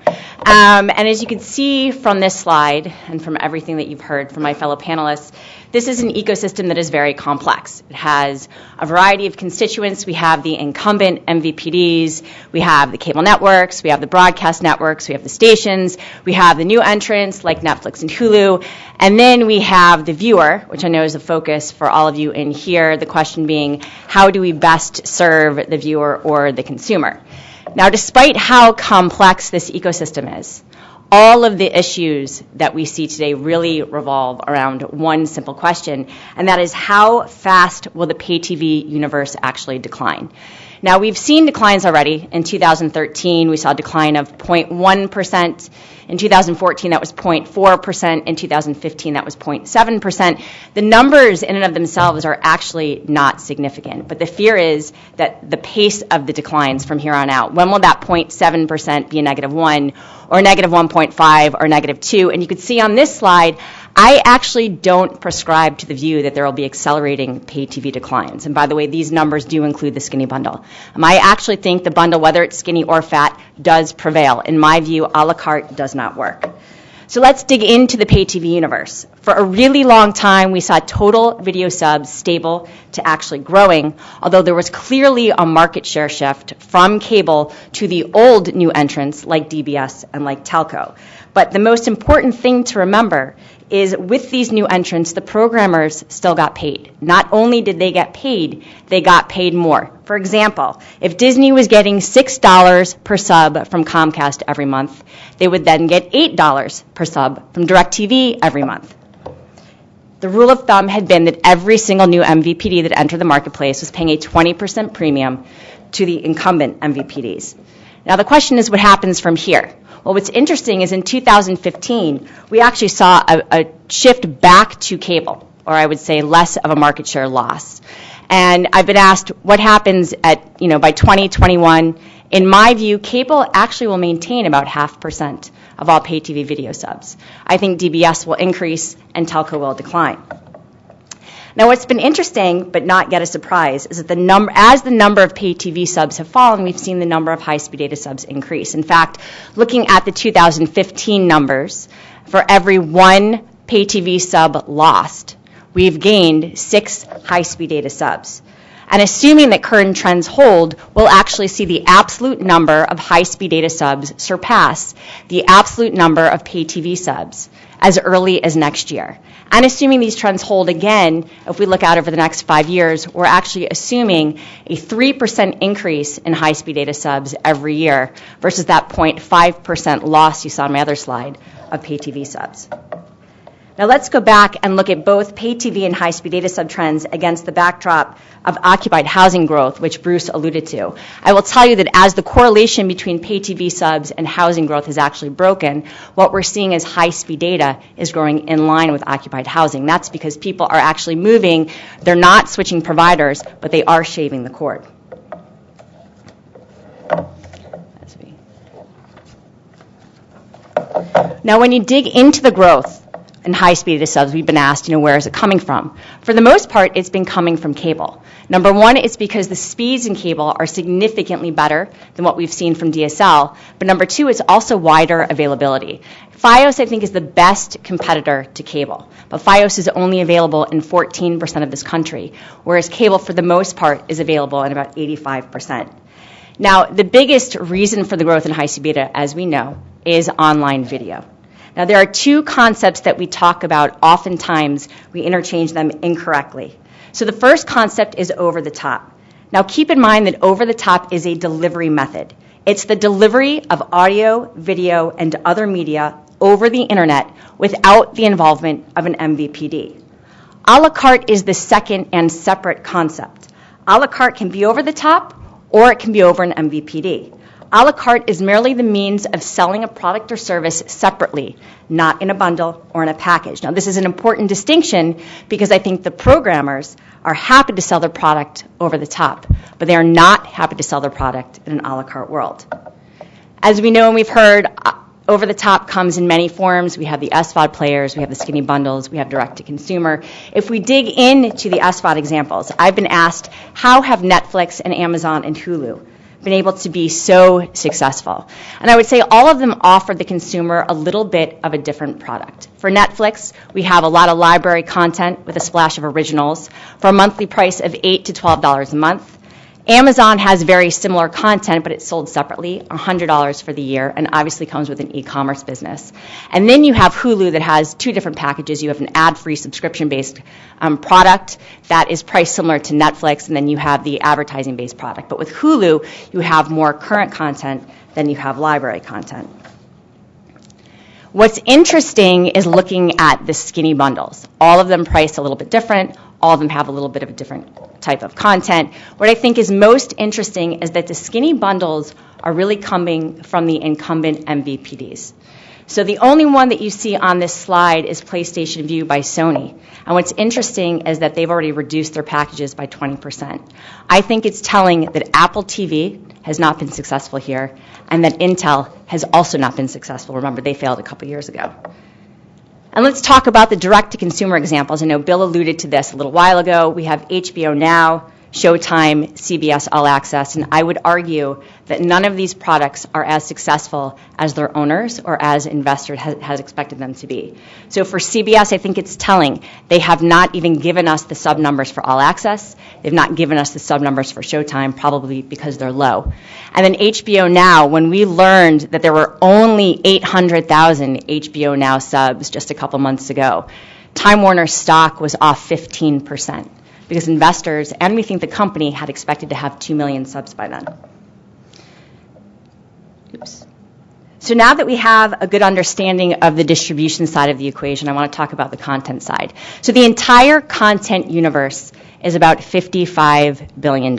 And as you can see from this slide and from everything that you've heard from my fellow panelists, this is an ecosystem that is very complex. It has a variety of constituents. We have the incumbent MVPDs, we have the cable networks, we have the broadcast networks, we have the stations, we have the new entrants like Netflix and Hulu, and then we have the viewer, which I know is a focus for all of you in here, the question being, how do we best serve the viewer or the consumer? Now, despite how complex this ecosystem is, all of the issues that we see today really revolve around one simple question, and that is how fast will the pay TV universe actually decline? Now, we've seen declines already. In 2013, we saw a decline of 0.1%. In 2014, that was 0.4%. In 2015, that was 0.7%. The numbers in and of themselves are actually not significant, but the fear is that the pace of the declines from here on out, when will that 0.7% be a -1 or -1.5 or -2? And you can see on this slide, I actually don't prescribe to the view that there will be accelerating pay TV declines. And by the way, these numbers do include the skinny bundle. I actually think the bundle, whether it's skinny or fat, does prevail. In my view, a la carte does not work. So let's dig into the pay TV universe. For a really long time, we saw total video subs stable to actually growing, although there was clearly a market share shift from cable to the old new entrants like DBS and like telco. But the most important thing to remember is with these new entrants, the programmers still got paid. Not only did they get paid, they got paid more. For example, if Disney was getting $6 per sub from Comcast every month, they would then get $8 per sub from DirecTV every month. The rule of thumb had been that every single new MVPD that entered the marketplace was paying a 20% premium to the incumbent MVPDs. Now the question is, what happens from here? Well, what's interesting is in 2015, we actually saw a shift back to cable, or I would say less of a market share loss. And I've been asked what happens by 2021. In my view, cable actually will maintain about 0.5% of all pay TV video subs. I think DBS will increase and telco will decline. Now, what's been interesting, but not yet a surprise, is that as the number of pay TV subs have fallen, we've seen the number of high-speed data subs increase. In fact, looking at the 2015 numbers, for every one pay TV sub lost, we've gained 6 high-speed data subs. And assuming that current trends hold, we'll actually see the absolute number of high-speed data subs surpass the absolute number of pay TV subs as early as next year. And assuming these trends hold again, if we look out over the next 5 years, we're actually assuming a 3% increase in high-speed data subs every year versus that 0.5% loss you saw on my other slide of pay TV subs. Now let's go back and look at both pay TV and high-speed data sub trends against the backdrop of occupied housing growth, which Bruce alluded to. I will tell you that as the correlation between pay TV subs and housing growth is actually broken, what we're seeing is high-speed data is growing in line with occupied housing. That's because people are actually moving. They're not switching providers, but they are shaving the cord. Now, when you dig into the growth in high-speed data subs, we've been asked, where is it coming from? For the most part, it's been coming from cable. Number one, it's because the speeds in cable are significantly better than what we've seen from DSL. But number two, it's also wider availability. Fios, I think, is the best competitor to cable. But Fios is only available in 14% of this country, whereas cable, for the most part, is available in about 85%. Now, the biggest reason for the growth in high-speed data, as we know, is online video. Now, there are two concepts that we talk about. Oftentimes, we interchange them incorrectly. So the first concept is over the top. Now, keep in mind that over the top is a delivery method. It's the delivery of audio, video, and other media over the internet without the involvement of an MVPD. A la carte is the second and separate concept. A la carte can be over the top, or it can be over an MVPD. A la carte is merely the means of selling a product or service separately, not in a bundle or in a package. Now, this is an important distinction because I think the programmers are happy to sell their product over the top, but they are not happy to sell their product in an a la carte world. As we know and we've heard, over the top comes in many forms. We have the SVOD players, we have the skinny bundles, we have direct to consumer. If we dig into the SVOD examples, I've been asked, how have Netflix and Amazon and Hulu been able to be so successful? And I would say all of them offer the consumer a little bit of a different product. For Netflix, we have a lot of library content with a splash of originals for a monthly price of $8 to $12 a month. Amazon has very similar content, but it's sold separately, $100 for the year, and obviously comes with an e-commerce business. And then you have Hulu that has two different packages. You have an ad-free subscription-based product that is priced similar to Netflix, and then you have the advertising-based product. But with Hulu, you have more current content than you have library content. What's interesting is looking at the skinny bundles. All of them priced a little bit different. All of them have a little bit of a different type of content. What I think is most interesting is that the skinny bundles are really coming from the incumbent MVPDs. So the only one that you see on this slide is PlayStation Vue by Sony. And what's interesting is that they've already reduced their packages by 20%. I think it's telling that Apple TV has not been successful here, and that Intel has also not been successful. Remember, they failed a couple years ago. And let's talk about the direct-to-consumer examples. I know Bill alluded to this a little while ago. We have HBO Now, Showtime, CBS All Access, and I would argue that none of these products are as successful as their owners or as investors has expected them to be. So for CBS, I think it's telling. They have not even given us the sub numbers for All Access. They've not given us the sub numbers for Showtime, probably because they're low. And then HBO Now, when we learned that there were only 800,000 HBO Now subs just a couple months ago, Time Warner stock was off 15%. Because investors, and we think the company, had expected to have 2 million subs by then. Oops. So now that we have a good understanding of the distribution side of the equation, I want to talk about the content side. So the entire content universe is about $55 billion.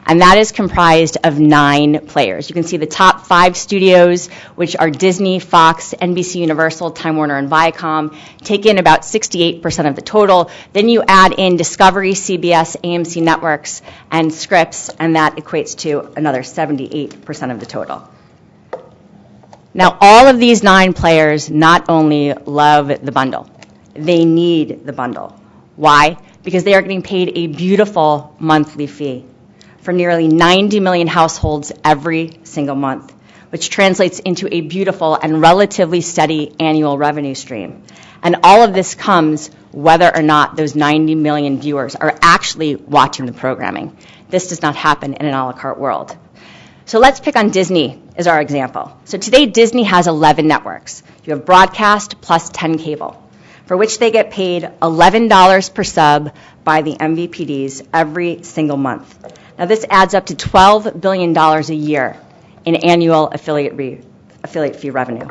And that is comprised of 9 players. You can see the top 5 studios, which are Disney, Fox, NBC Universal, Time Warner, and Viacom, take in about 68% of the total. Then you add in Discovery, CBS, AMC Networks, and Scripps, and that equates to another 78% of the total. Now, all of these 9 players not only love the bundle, they need the bundle. Why? Because they are getting paid a beautiful monthly fee for nearly 90 million households every single month, which translates into a beautiful and relatively steady annual revenue stream. And all of this comes whether or not those 90 million viewers are actually watching the programming. This does not happen in an a la carte world. So let's pick on Disney as our example. So today Disney has 11 networks. You have broadcast plus 10 cable, for which they get paid $11 per sub by the MVPDs every single month. Now, this adds up to $12 billion a year in annual affiliate fee revenue.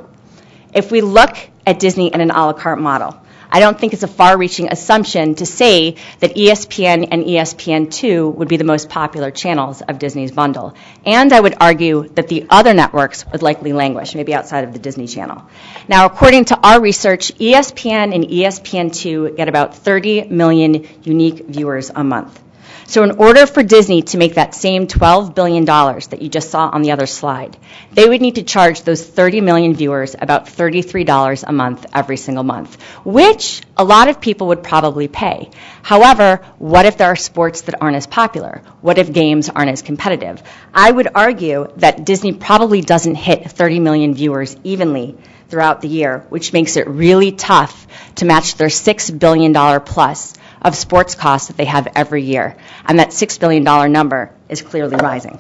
If we look at Disney in an a la carte model, I don't think it's a far-reaching assumption to say that ESPN and ESPN2 would be the most popular channels of Disney's bundle. And I would argue that the other networks would likely languish, maybe outside of the Disney Channel. Now, according to our research, ESPN and ESPN2 get about 30 million unique viewers a month. So in order for Disney to make that same $12 billion that you just saw on the other slide, they would need to charge those 30 million viewers about $33 a month every single month, which a lot of people would probably pay. However, what if there are sports that aren't as popular? What if games aren't as competitive? I would argue that Disney probably doesn't hit 30 million viewers evenly throughout the year, which makes it really tough to match their $6 billion plus of sports costs that they have every year. And that $6 billion number is clearly rising.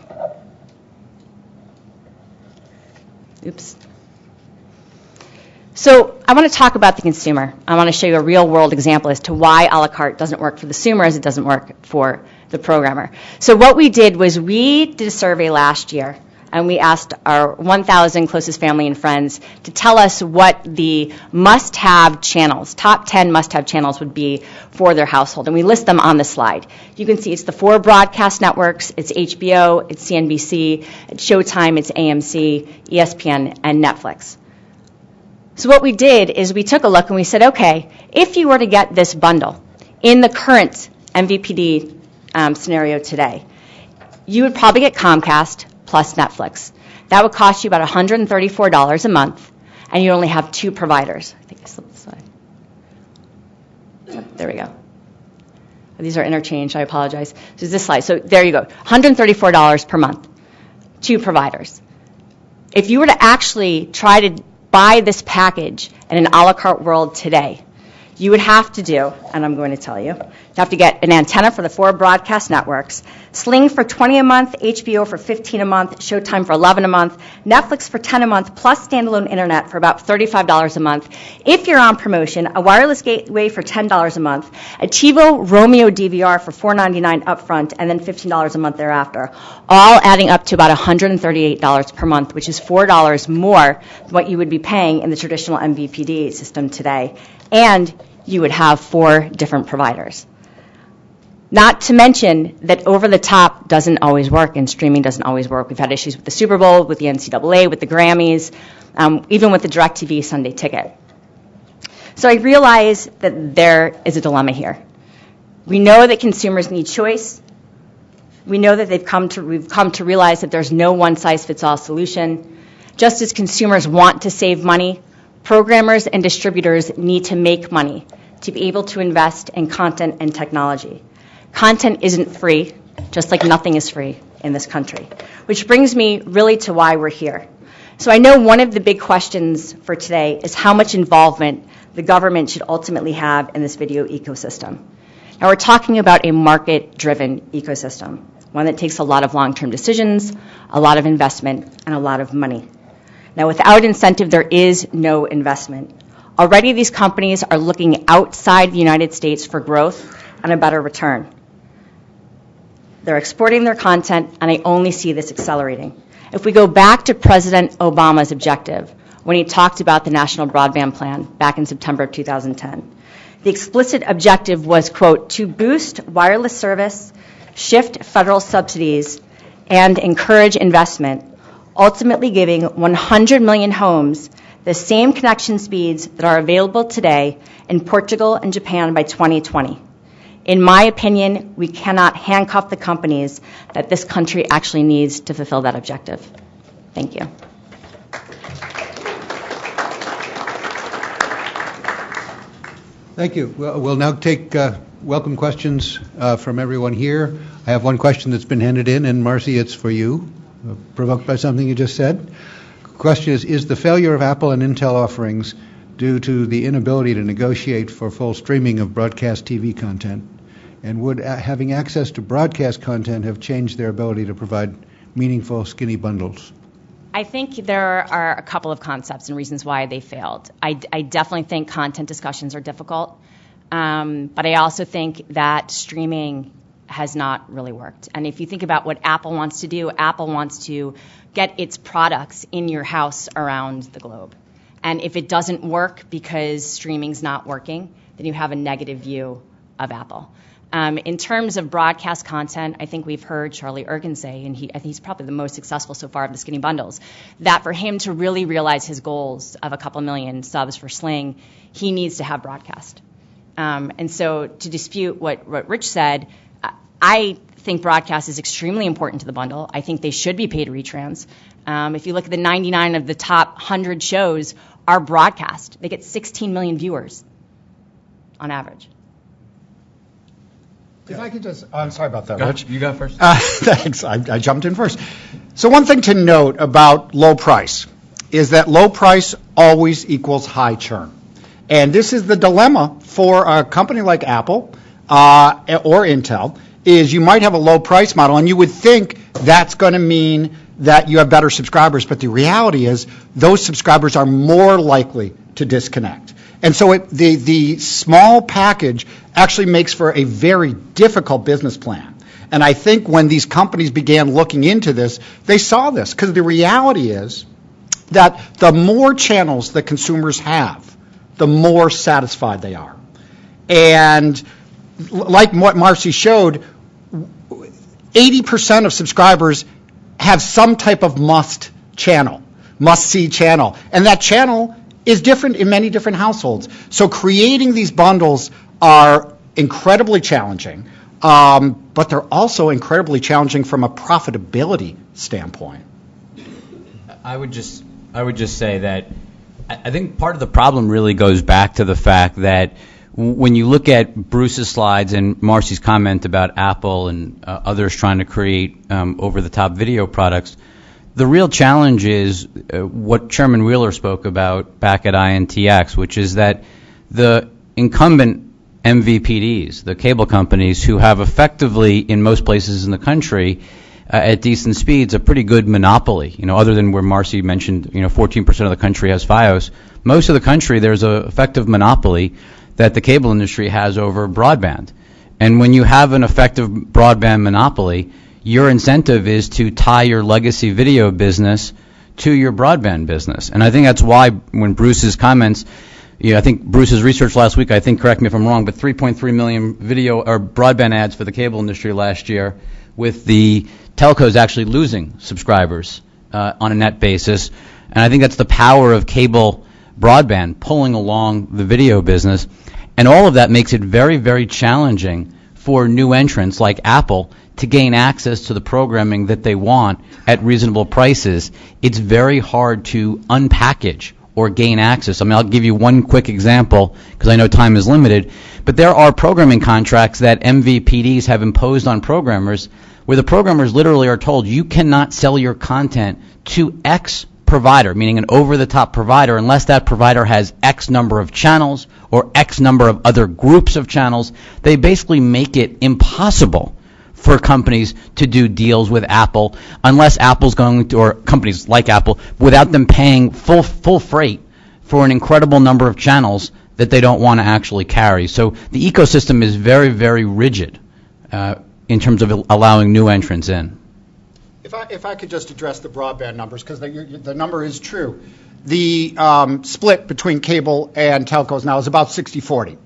Oops. So I want to talk about the consumer. I want to show you a real-world example as to why a la carte doesn't work for the consumer as it doesn't work for the programmer. So what we did was we did a survey last year and we asked our 1,000 closest family and friends to tell us what the must-have channels, top 10 must-have channels would be for their household. And we list them on the slide. You can see it's the 4 broadcast networks. It's HBO, it's CNBC, it's Showtime, it's AMC, ESPN, and Netflix. So what we did is we took a look and we said, okay, if you were to get this bundle in the current MVPD scenario today, you would probably get Comcast plus Netflix. That would cost you about $134 a month, and you only have 2 providers. I think I slipped the slide. Oh, there we go. These are interchanged. I apologize. So this slide. So there you go. $134 per month, 2 providers. If you were to actually try to buy this package in an a la carte world today, you would have to do, and I'm going to tell you, you have to get an antenna for the 4 broadcast networks, Sling for $20 a month, HBO for $15 a month, Showtime for $11 a month, Netflix for $10 a month, plus standalone internet for about $35 a month. If you're on promotion, a wireless gateway for $10 a month, a TiVo Romeo DVR for $4.99 upfront, and then $15 a month thereafter, all adding up to about $138 per month, which is $4 more than what you would be paying in the traditional MVPD system today. And you would have 4 different providers. Not to mention that over-the-top doesn't always work and streaming doesn't always work. We've had issues with the Super Bowl, with the NCAA, with the Grammys, even with the DirecTV Sunday Ticket. So I realize that there is a dilemma here. We know that consumers need choice. We know that we've come to realize that there's no one-size-fits-all solution. Just as consumers want to save money, programmers and distributors need to make money to be able to invest in content and technology. Content isn't free, just like nothing is free in this country, which brings me really to why we're here. So I know one of the big questions for today is how much involvement the government should ultimately have in this video ecosystem. Now we're talking about a market-driven ecosystem, one that takes a lot of long-term decisions, a lot of investment, and a lot of money. Now, without incentive, there is no investment. Already, these companies are looking outside the United States for growth and a better return. They're exporting their content, and I only see this accelerating. If we go back to President Obama's objective, when he talked about the National Broadband Plan back in September of 2010, the explicit objective was, quote, to boost wireless service, shift federal subsidies, and encourage investment, ultimately giving 100 million homes the same connection speeds that are available today in Portugal and Japan by 2020. In my opinion, we cannot handcuff the companies that this country actually needs to fulfill that objective. Thank you. Thank you. We'll now take welcome questions from everyone here. I have one question that's been handed in, and Marcy, it's for you, provoked by something you just said. The question is the failure of Apple and Intel offerings due to the inability to negotiate for full streaming of broadcast TV content? And would having access to broadcast content have changed their ability to provide meaningful skinny bundles? I think there are a couple of concepts and reasons why they failed. I definitely think content discussions are difficult, but I also think that streaming has not really worked. And if you think about what Apple wants to do, Apple wants to get its products in your house around the globe. And if it doesn't work because streaming's not working, then you have a negative view of Apple. In terms of broadcast content, I think we've heard Charlie Ergen say, and I think he's probably the most successful so far of the skinny bundles, that for him to really realize his goals of a couple million subs for Sling, he needs to have broadcast. And so to dispute what Rich said, I think broadcast is extremely important to the bundle. I think they should be paid retrans. If you look at the 99 of the top 100 shows are broadcast. They get 16 million viewers on average. If I could just, I'm sorry about that, Rich. You got first. Thanks. I jumped in first. So one thing to note about low price is that low price always equals high churn. And this is the dilemma for a company like Apple or Intel, is you might have a low price model, and you would think that's going to mean that you have better subscribers, but the reality is those subscribers are more likely to disconnect. And so the small package actually makes for a very difficult business plan. And I think when these companies began looking into this, they saw this, because the reality is that the more channels that consumers have, the more satisfied they are. And like what Marcy showed, 80% of subscribers have some type of must-see channel. And that channel is different in many different households. So creating these bundles are incredibly challenging, but they're also incredibly challenging from a profitability standpoint. I would just say that I think part of the problem really goes back to the fact that when you look at Bruce's slides and Marcy's comment about Apple and others trying to create over-the-top video products, the real challenge is what Chairman Wheeler spoke about back at INTX, which is that the incumbent MVPDs, the cable companies, who have effectively, in most places in the country, at decent speeds, a pretty good monopoly. Other than where Marcy mentioned, 14% of the country has FiOS. Most of the country, there's an effective monopoly that the cable industry has over broadband. And when you have an effective broadband monopoly, your incentive is to tie your legacy video business to your broadband business. And I think that's why when Bruce's comments, I think Bruce's research last week, correct me if I'm wrong, but 3.3 million video or broadband ads for the cable industry last year, with the telcos actually losing subscribers on a net basis. And I think that's the power of cable broadband pulling along the video business. And all of that makes it very, very challenging for new entrants like Apple to gain access to the programming that they want at reasonable prices. It's very hard to unpackage or gain access. I'll give you one quick example because I know time is limited, but there are programming contracts that MVPDs have imposed on programmers where the programmers literally are told you cannot sell your content to X provider, meaning an over-the-top provider, unless that provider has X number of channels or X number of other groups of channels. They basically make it impossible for companies to do deals with Apple unless Apple's going to, or companies like Apple, without them paying full freight for an incredible number of channels that they don't want to actually carry. So the ecosystem is very, very rigid in terms of allowing new entrants in. If I could just address the broadband numbers, because the number is true. The split between cable and telcos now is about 60-40.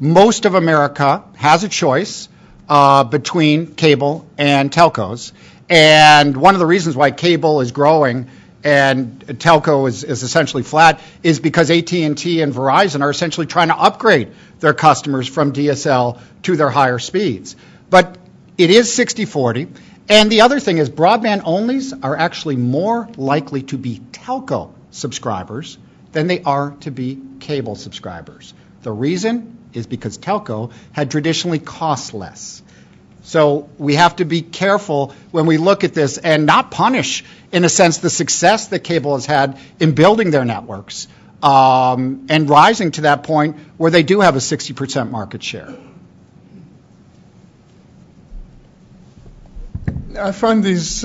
Most of America has a choice between cable and telcos. And one of the reasons why cable is growing and telco is essentially flat is because AT&T and Verizon are essentially trying to upgrade their customers from DSL to their higher speeds. But it is 60-40. And the other thing is broadband onlys are actually more likely to be telco subscribers than they are to be cable subscribers. The reason is because telco had traditionally cost less. So we have to be careful when we look at this and not punish, in a sense, the success that cable has had in building their networks and rising to that point where they do have a 60% market share. I find these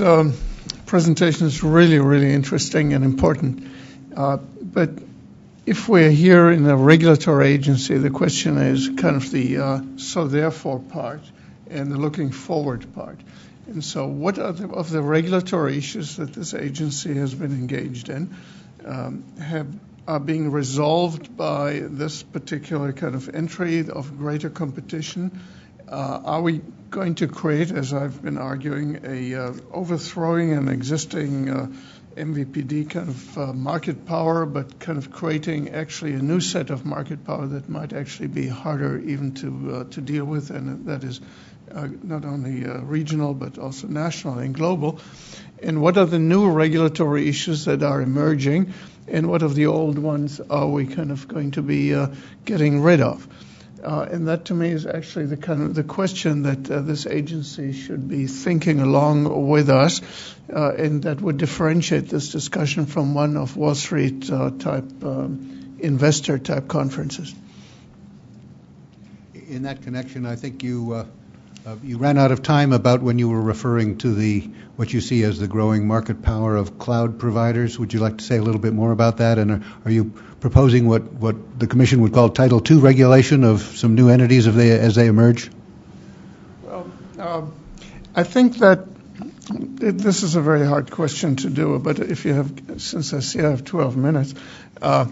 presentations really, really interesting and important. But if we're here in a regulatory agency, the question is kind of the so therefore part and the looking forward part. And so what are of the regulatory issues that this agency has been engaged in are being resolved by this particular kind of entry of greater competition? Are we going to create, as I've been arguing, overthrowing an existing MVPD kind of market power, but kind of creating actually a new set of market power that might actually be harder even to deal with, and that is not only regional but also national and global? And what are the new regulatory issues that are emerging, and what of the old ones are we kind of going to be getting rid of? And that, to me, is actually the question that this agency should be thinking along with us, and that would differentiate this discussion from one of Wall Street type investor type conferences. In that connection, I think you ran out of time about when you were referring to what you see as the growing market power of cloud providers. Would you like to say a little bit more about that? And are you proposing what the Commission would call Title II regulation of some new entities as they emerge? Well, I think that this is a very hard question to do, but if you have, since I see I have 12 minutes, I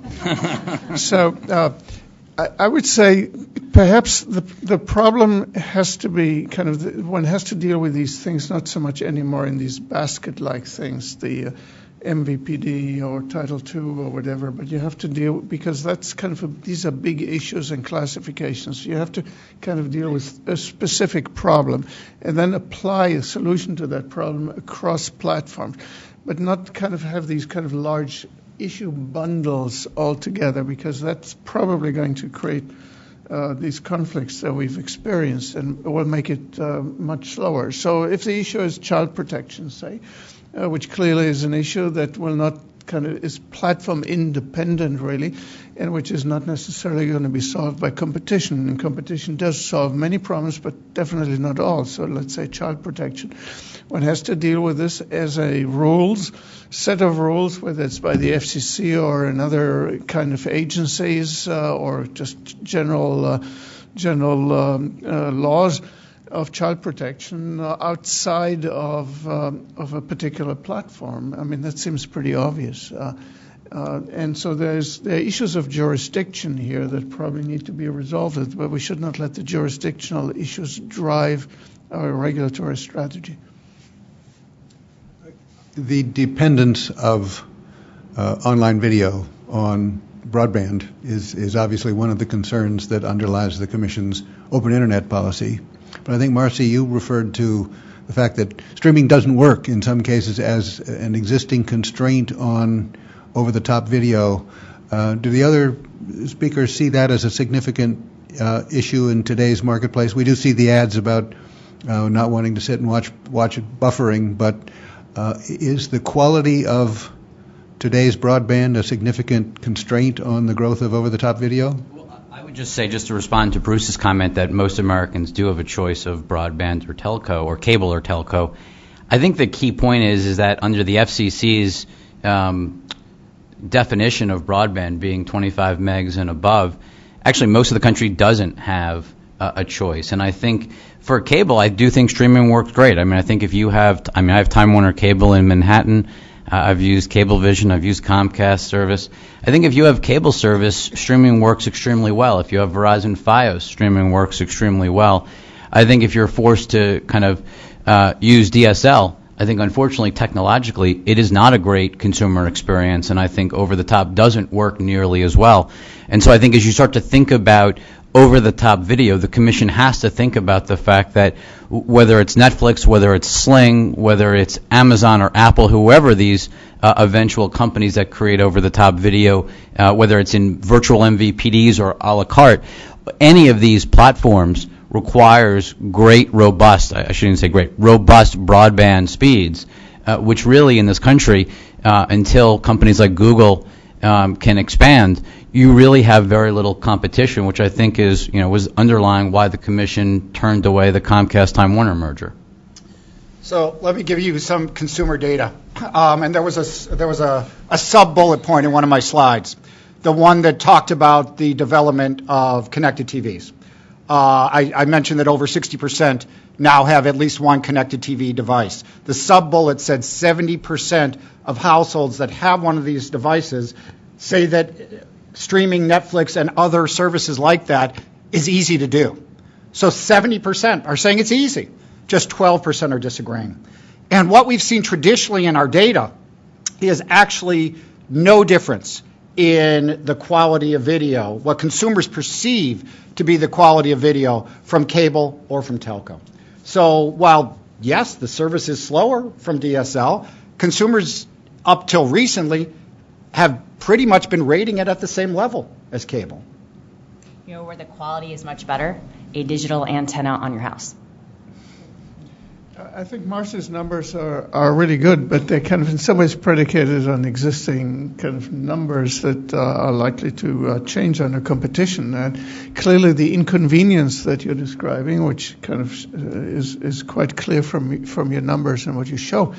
would say perhaps the problem has to be kind of, one has to deal with these things not so much anymore in these basket-like things, the MVPD or Title II or whatever, but you have to deal, because that's kind of, these are big issues and classifications. You have to kind of deal with a specific problem and then apply a solution to that problem across platforms, but not kind of have these kind of large issue bundles altogether, because that's probably going to create these conflicts that we've experienced and will make it much slower. So if the issue is child protection, say, which clearly is an issue that will not kind of is platform independent really, and which is not necessarily going to be solved by competition. And competition does solve many problems, but definitely not all. So let's say child protection. One has to deal with this as a set of rules, whether it's by the FCC or another kind of agencies or just general laws of child protection outside of a particular platform. I mean, that seems pretty obvious. And so there are issues of jurisdiction here that probably need to be resolved, but we should not let the jurisdictional issues drive our regulatory strategy. The dependence of online video on broadband is obviously one of the concerns that underlies the Commission's open internet policy. But I think, Marcy, you referred to the fact that streaming doesn't work in some cases as an existing constraint on over-the-top video. Do the other speakers see that as a significant issue in today's marketplace? We do see the ads about not wanting to sit and watch it buffering, but is the quality of today's broadband a significant constraint on the growth of over-the-top video? I would just say, just to respond to Bruce's comment that most Americans do have a choice of broadband or telco, or cable or telco. I think the key point is that under the FCC's definition of broadband being 25 megs and above, actually most of the country doesn't have a choice. And I think for cable, I do think streaming works great. I mean, I think if you have, I have Time Warner Cable in Manhattan. I've used Cablevision. I've used Comcast service. I think if you have cable service, streaming works extremely well. If you have Verizon Fios, streaming works extremely well. I think if you're forced to kind of use DSL, I think unfortunately technologically it is not a great consumer experience, and I think over-the-top doesn't work nearly as well. And so I think as you start to think about over-the-top video, the Commission has to think about the fact that whether it's Netflix, whether it's Sling, whether it's Amazon or Apple, whoever these eventual companies that create over-the-top video, whether it's in virtual MVPDs or a la carte, any of these platforms requires great, robust, I shouldn't say great, robust broadband speeds, which really in this country, until companies like Google can expand, you really have very little competition, which I think is, was underlying why the Commission turned away the Comcast-Time Warner merger. So let me give you some consumer data. And there was a sub-bullet point in one of my slides, the one that talked about the development of connected TVs. I mentioned that over 60% now have at least one connected TV device. The sub-bullet said 70% of households that have one of these devices say that streaming Netflix and other services like that is easy to do. So 70% are saying it's easy. Just 12% are disagreeing. And what we've seen traditionally in our data is actually no difference in the quality of video, what consumers perceive to be the quality of video from cable or from telco. So while, yes, the service is slower from DSL, consumers up till recently have pretty much been rating it at the same level as cable. You know where the quality is much better? A digital antenna on your house. I think Marcy's numbers are really good, but they're kind of in some ways predicated on existing kind of numbers that are likely to change under competition. And clearly the inconvenience that you're describing, which kind of is quite clear from your numbers and what you show,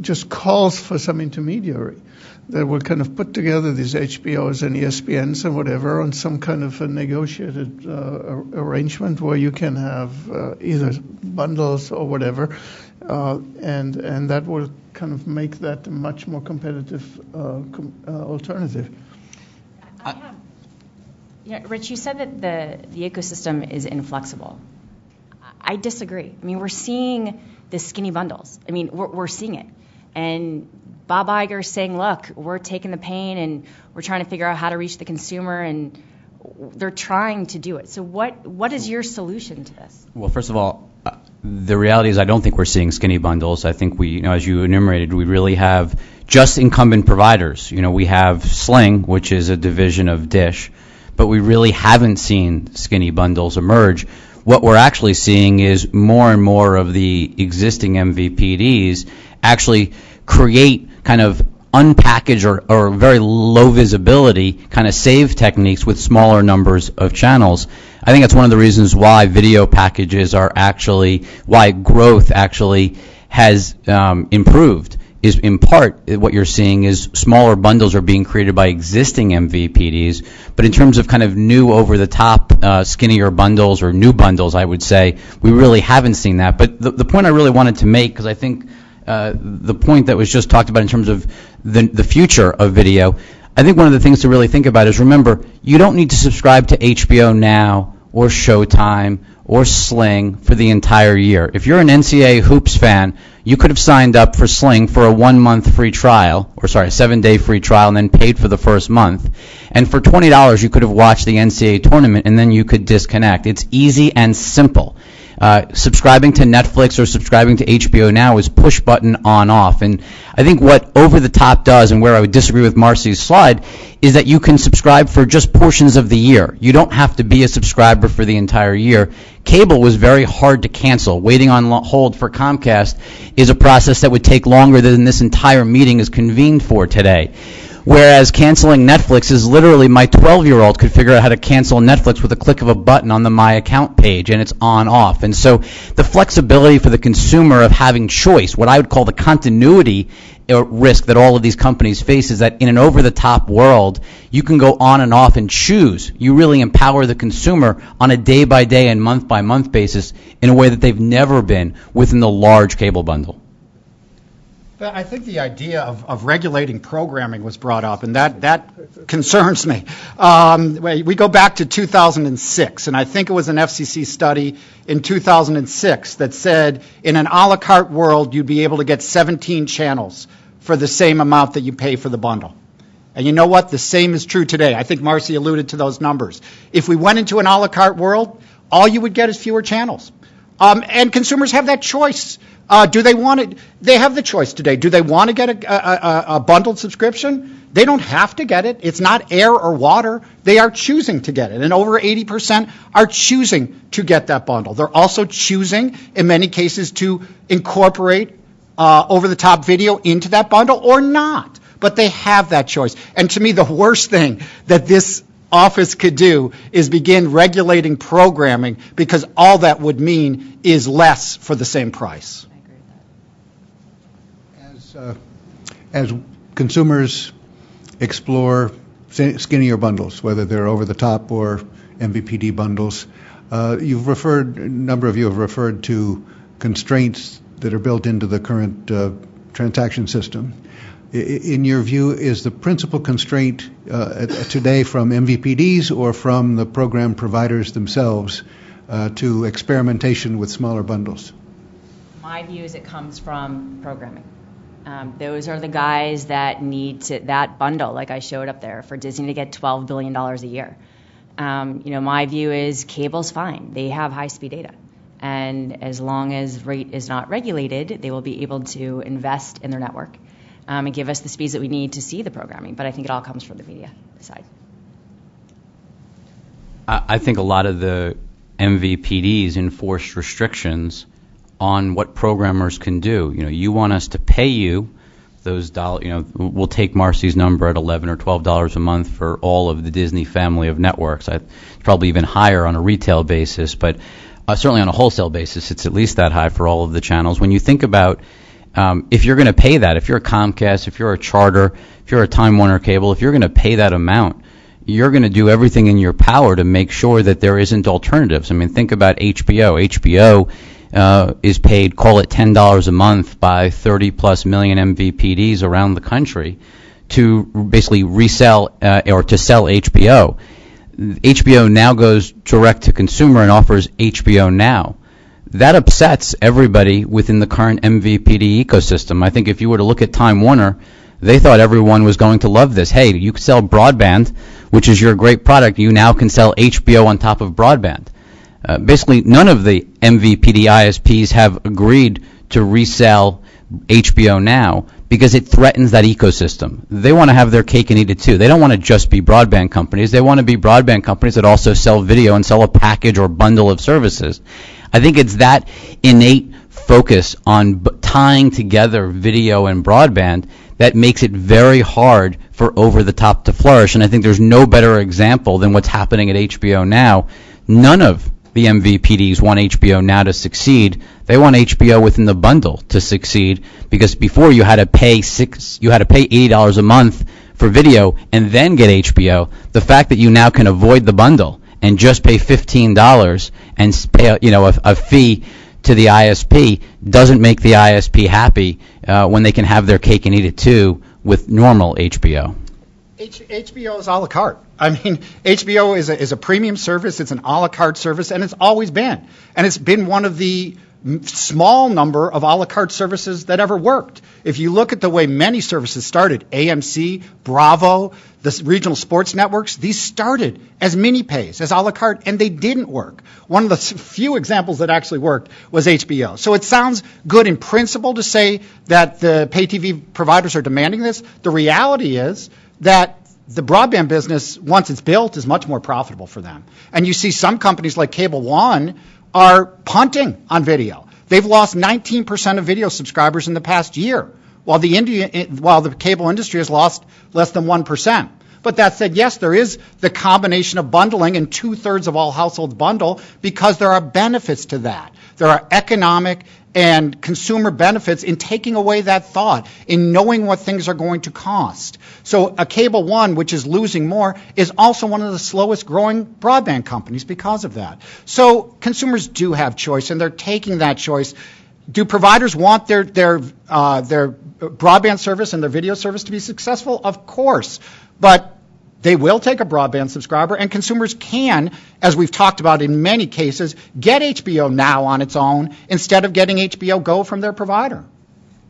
just calls for some intermediary that will kind of put together these HBOs and ESPNs and whatever on some kind of a negotiated arrangement where you can have either bundles or whatever, and that will kind of make that a much more competitive alternative. Rich, you said that the ecosystem is inflexible. I disagree. I mean, we're seeing the skinny bundles. I mean, we're seeing it. And Bob Iger's saying, look, we're taking the pain and we're trying to figure out how to reach the consumer, and they're trying to do it. So what is your solution to this? Well, first of all, the reality is I don't think we're seeing skinny bundles. I think we, as you enumerated, we really have just incumbent providers. We have Sling, which is a division of Dish, but we really haven't seen skinny bundles emerge. What we're actually seeing is more and more of the existing MVPDs actually create kind of unpackaged or very low visibility kind of save techniques with smaller numbers of channels. I think that's one of the reasons why video packages are actually, why growth actually has improved, is in part what you're seeing is smaller bundles are being created by existing MVPDs. But in terms of kind of new over-the-top skinnier bundles or new bundles, I would say, we really haven't seen that. But the point I really wanted to make, because I think the point that was just talked about in terms of the future of video, I think one of the things to really think about is, remember, you don't need to subscribe to HBO Now or Showtime or Sling for the entire year. If you're an NCAA Hoops fan, you could have signed up for Sling for a 1-month free trial, or sorry, a 7-day free trial, and then paid for the first month. And for $20, you could have watched the NCAA tournament, and then you could disconnect. It's easy and simple. Subscribing to Netflix or subscribing to HBO Now is push button on off. And I think what Over the Top does, and where I would disagree with Marcy's slide, is that you can subscribe for just portions of the year. You don't have to be a subscriber for the entire year. Cable was very hard to cancel. Waiting on hold for Comcast is a process that would take longer than this entire meeting is convened for today. Whereas canceling Netflix is literally, my 12-year-old could figure out how to cancel Netflix with a click of a button on the My Account page, and it's on off. And so the flexibility for the consumer of having choice, what I would call the continuity risk that all of these companies face, is that in an over-the-top world, you can go on and off and choose. You really empower the consumer on a day-by-day and month-by-month basis in a way that they've never been within the large cable bundle. But I think the idea of regulating programming was brought up, and that concerns me. We go back to 2006, and I think it was an FCC study in 2006 that said in an a la carte world, you'd be able to get 17 channels for the same amount that you pay for the bundle. And you know what? The same is true today. I think Marcy alluded to those numbers. If we went into an a la carte world, all you would get is fewer channels. And consumers have that choice. Do they want it? They have the choice today. Do they want to get a bundled subscription? They don't have to get it. It's not air or water. They are choosing to get it. And over 80% are choosing to get that bundle. They're also choosing, in many cases, to incorporate over-the-top video into that bundle or not. But they have that choice. And to me, the worst thing that this office could do is begin regulating programming, because all that would mean is less for the same price. I agree with that. As consumers explore skinnier bundles, whether they're over the top or MVPD bundles, a number of you have referred to constraints that are built into the current transaction system. In your view, is the principal constraint today from MVPDs or from the program providers themselves to experimentation with smaller bundles? My view is it comes from programming. Those are the guys that need that bundle, like I showed up there, for Disney to get $12 billion a year. My view is cable's fine. They have high-speed data. And as long as rate is not regulated, they will be able to invest in their network and give us the speeds that we need to see the programming. But I think it all comes from the media side. I think a lot of the MVPDs enforced restrictions on what programmers can do. You want us to pay you those dollars. We'll take Marcy's number at $11 or $12 a month for all of the Disney family of networks. It's probably even higher on a retail basis, but certainly on a wholesale basis, it's at least that high for all of the channels. When you think about If you're going to pay that, if you're a Comcast, if you're a Charter, if you're a Time Warner Cable, if you're going to pay that amount, you're going to do everything in your power to make sure that there isn't alternatives. I mean, think about HBO. HBO is paid, call it $10 a month by 30-plus million MVPDs around the country to basically resell or to sell HBO. HBO now goes direct to consumer and offers HBO Now. That upsets everybody within the current MVPD ecosystem. I think if you were to look at Time Warner, they thought everyone was going to love this. Hey, you can sell broadband, which is your great product. You now can sell HBO on top of broadband. Basically, none of the MVPD ISPs have agreed to resell HBO Now because it threatens that ecosystem. They want to have their cake and eat it too. They don't want to just be broadband companies. They want to be broadband companies that also sell video and sell a package or bundle of services. I think it's that innate focus on tying together video and broadband that makes it very hard for over-the-top to flourish. And I think there's no better example than what's happening at HBO Now. None of the MVPDs want HBO Now to succeed. They want HBO within the bundle to succeed, because before you had to pay $80 a month for video and then get HBO. The fact that you now can avoid the bundle and just pay $15 and pay a fee to the ISP doesn't make the ISP happy when they can have their cake and eat it too with normal HBO. HBO is a la carte. I mean, HBO is a premium service. It's an a la carte service, and it's always been. And it's been one of the small number of a la carte services that ever worked. If you look at the way many services started, AMC, Bravo, the regional sports networks, these started as mini pays, as a la carte, and they didn't work. One of the few examples that actually worked was HBO. So it sounds good in principle to say that the pay TV providers are demanding this. The reality is that the broadband business, once it's built, is much more profitable for them. And you see some companies like Cable One are punting on video. They've lost 19% of video subscribers in the past year, while the cable industry has lost less than 1%. But that said, yes, there is the combination of bundling, and 2/3 of all households bundle because there are benefits to that. There are economic and consumer benefits in taking away that thought, in knowing what things are going to cost. So a Cable One, which is losing more, is also one of the slowest growing broadband companies because of that. So consumers do have choice, and they're taking that choice. Do providers want their broadband service and their video service to be successful? Of course. But they will take a broadband subscriber, and consumers can, as we've talked about in many cases, get HBO Now on its own instead of getting HBO Go from their provider.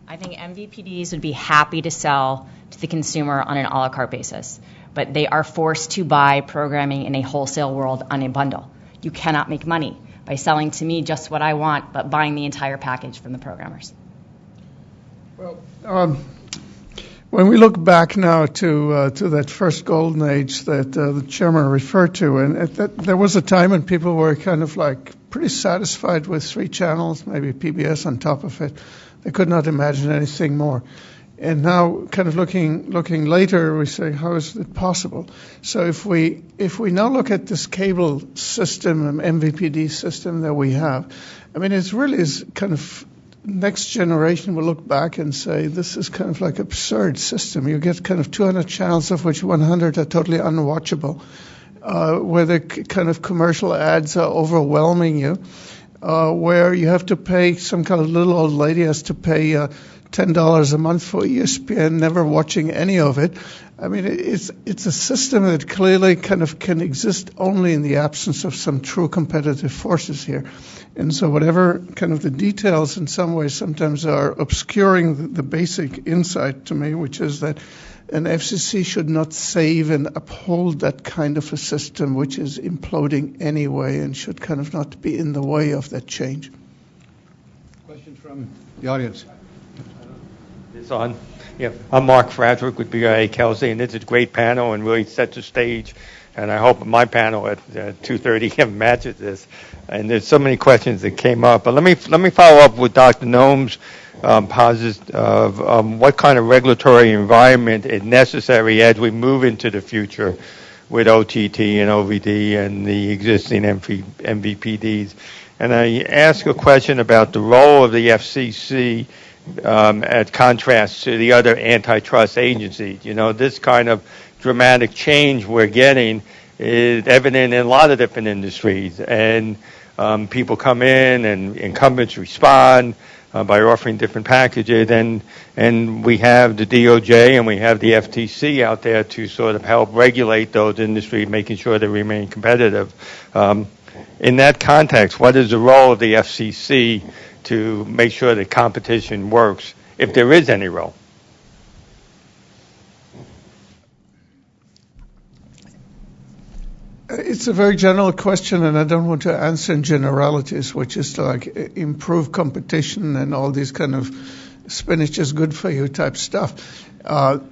I think MVPDs would be happy to sell to the consumer on an a la carte basis, but they are forced to buy programming in a wholesale world on a bundle. You cannot make money by selling to me just what I want, but buying the entire package from the programmers. Well, when we look back now to that first golden age that the chairman referred to, and there was a time when people were kind of like pretty satisfied with 3 channels, maybe PBS on top of it. They could not imagine anything more. And now, kind of looking later, we say, how is it possible? So if we now look at this cable system, MVPD system that we have, I mean, it really is kind of, next generation will look back and say, this is kind of like absurd system. You get kind of 200 channels, of which 100 are totally unwatchable, where the kind of commercial ads are overwhelming you, where you have to pay, some kind of little old lady has to pay $10 a month for ESPN, never watching any of it. I mean, it's a system that clearly kind of can exist only in the absence of some true competitive forces here. And so whatever kind of the details in some ways sometimes are obscuring the basic insight to me, which is that an FCC should not save and uphold that kind of a system which is imploding anyway and should kind of not be in the way of that change. Questions from the audience? It's on. Yeah, I'm Mark Fradrick with BIA Kelsey, and it's a great panel and really sets the stage. And I hope my panel at 2:30 matches this. And there's so many questions that came up. But let me follow up with Dr. Noem's posits of what kind of regulatory environment is necessary as we move into the future with OTT and OVD and the existing MVPDs. And I ask a question about the role of the FCC as contrast to the other antitrust agencies. This kind of dramatic change we're getting is evident in a lot of different industries, and people come in and incumbents respond by offering different packages, and we have the DOJ and we have the FTC out there to sort of help regulate those industries, making sure they remain competitive. In that context, what is the role of the FCC to make sure that competition works, if there is any role? It's a very general question, and I don't want to answer in generalities, which is like improve competition and all these kind of spinach is good for you type stuff.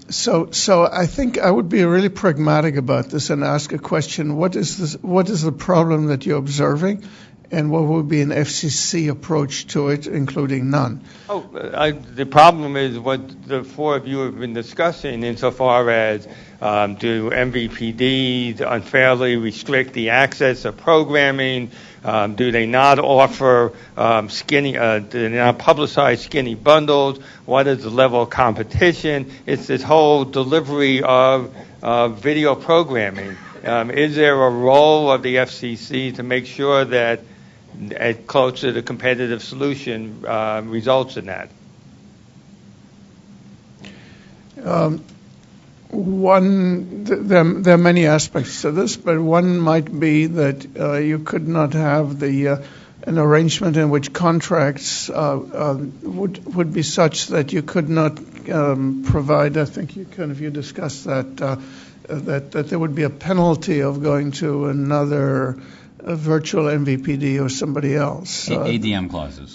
So I think I would be really pragmatic about this and ask a question: what is the problem that you're observing, and what would be an FCC approach to it, including none? The problem is what the four of you have been discussing insofar as do MVPDs unfairly restrict the access of programming? Do they not offer do they not publicize skinny bundles? What is the level of competition? It's this whole delivery of video programming. Is there a role of the FCC to make sure that close to the competitive solution results in that? There are many aspects to this, but one might be that you could not have an arrangement in which contracts would be such that you could not provide. I think you discussed that that there would be a penalty of going to another virtual MVPD or somebody else. ADM clauses.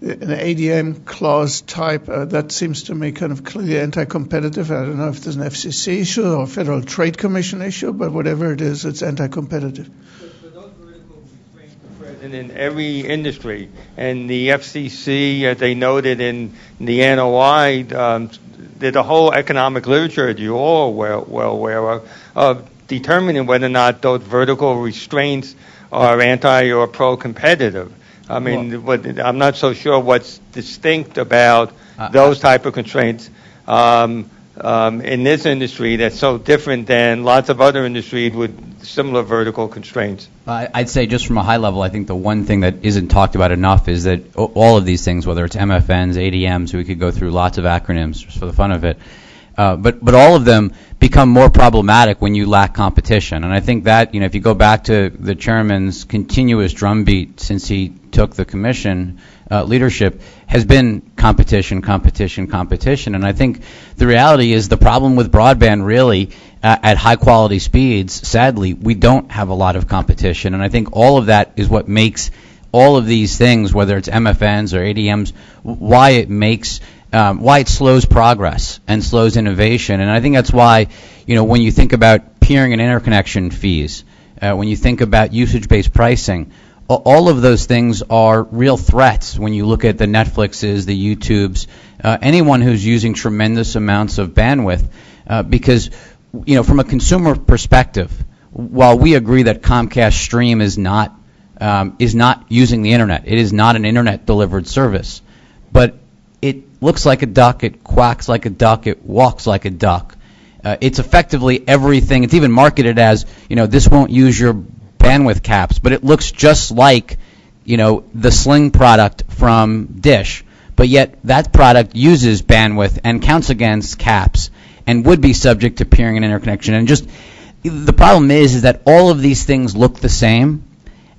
An ADM clause type, that seems to me kind of clearly anti-competitive. I don't know if there's an FCC issue or a Federal Trade Commission issue, but whatever it is, it's anti-competitive. But those vertical restraints are present in every industry, and the FCC, as they noted in the NOI, did a whole economic literature that you all well aware of determining whether or not those vertical restraints are anti or pro-competitive. I mean, I'm not so sure what's distinct about those type of constraints in this industry that's so different than lots of other industries with similar vertical constraints. I'd say just from a high level, I think the one thing that isn't talked about enough is that all of these things, whether it's MFNs, ADMs, we could go through lots of acronyms just for the fun of it, but all of them become more problematic when you lack competition. And I think that, if you go back to the chairman's continuous drumbeat since he took the commission leadership, has been competition. And I think the reality is the problem with broadband really at high quality speeds, sadly, we don't have a lot of competition. And I think all of that is what makes all of these things, whether it's MFNs or ADMs, why it slows progress and slows innovation. And I think that's why, when you think about peering and interconnection fees, when you think about usage-based pricing, all of those things are real threats when you look at the Netflixes, the YouTubes, anyone who's using tremendous amounts of bandwidth, because, from a consumer perspective, while we agree that Comcast Stream is not using the internet, it is not an internet-delivered service, but it looks like a duck, it quacks like a duck, it walks like a duck. It's effectively everything. It's even marketed as, this won't use your bandwidth caps, but it looks just like, the Sling product from Dish. But yet that product uses bandwidth and counts against caps and would be subject to peering and interconnection. And just the problem is that all of these things look the same,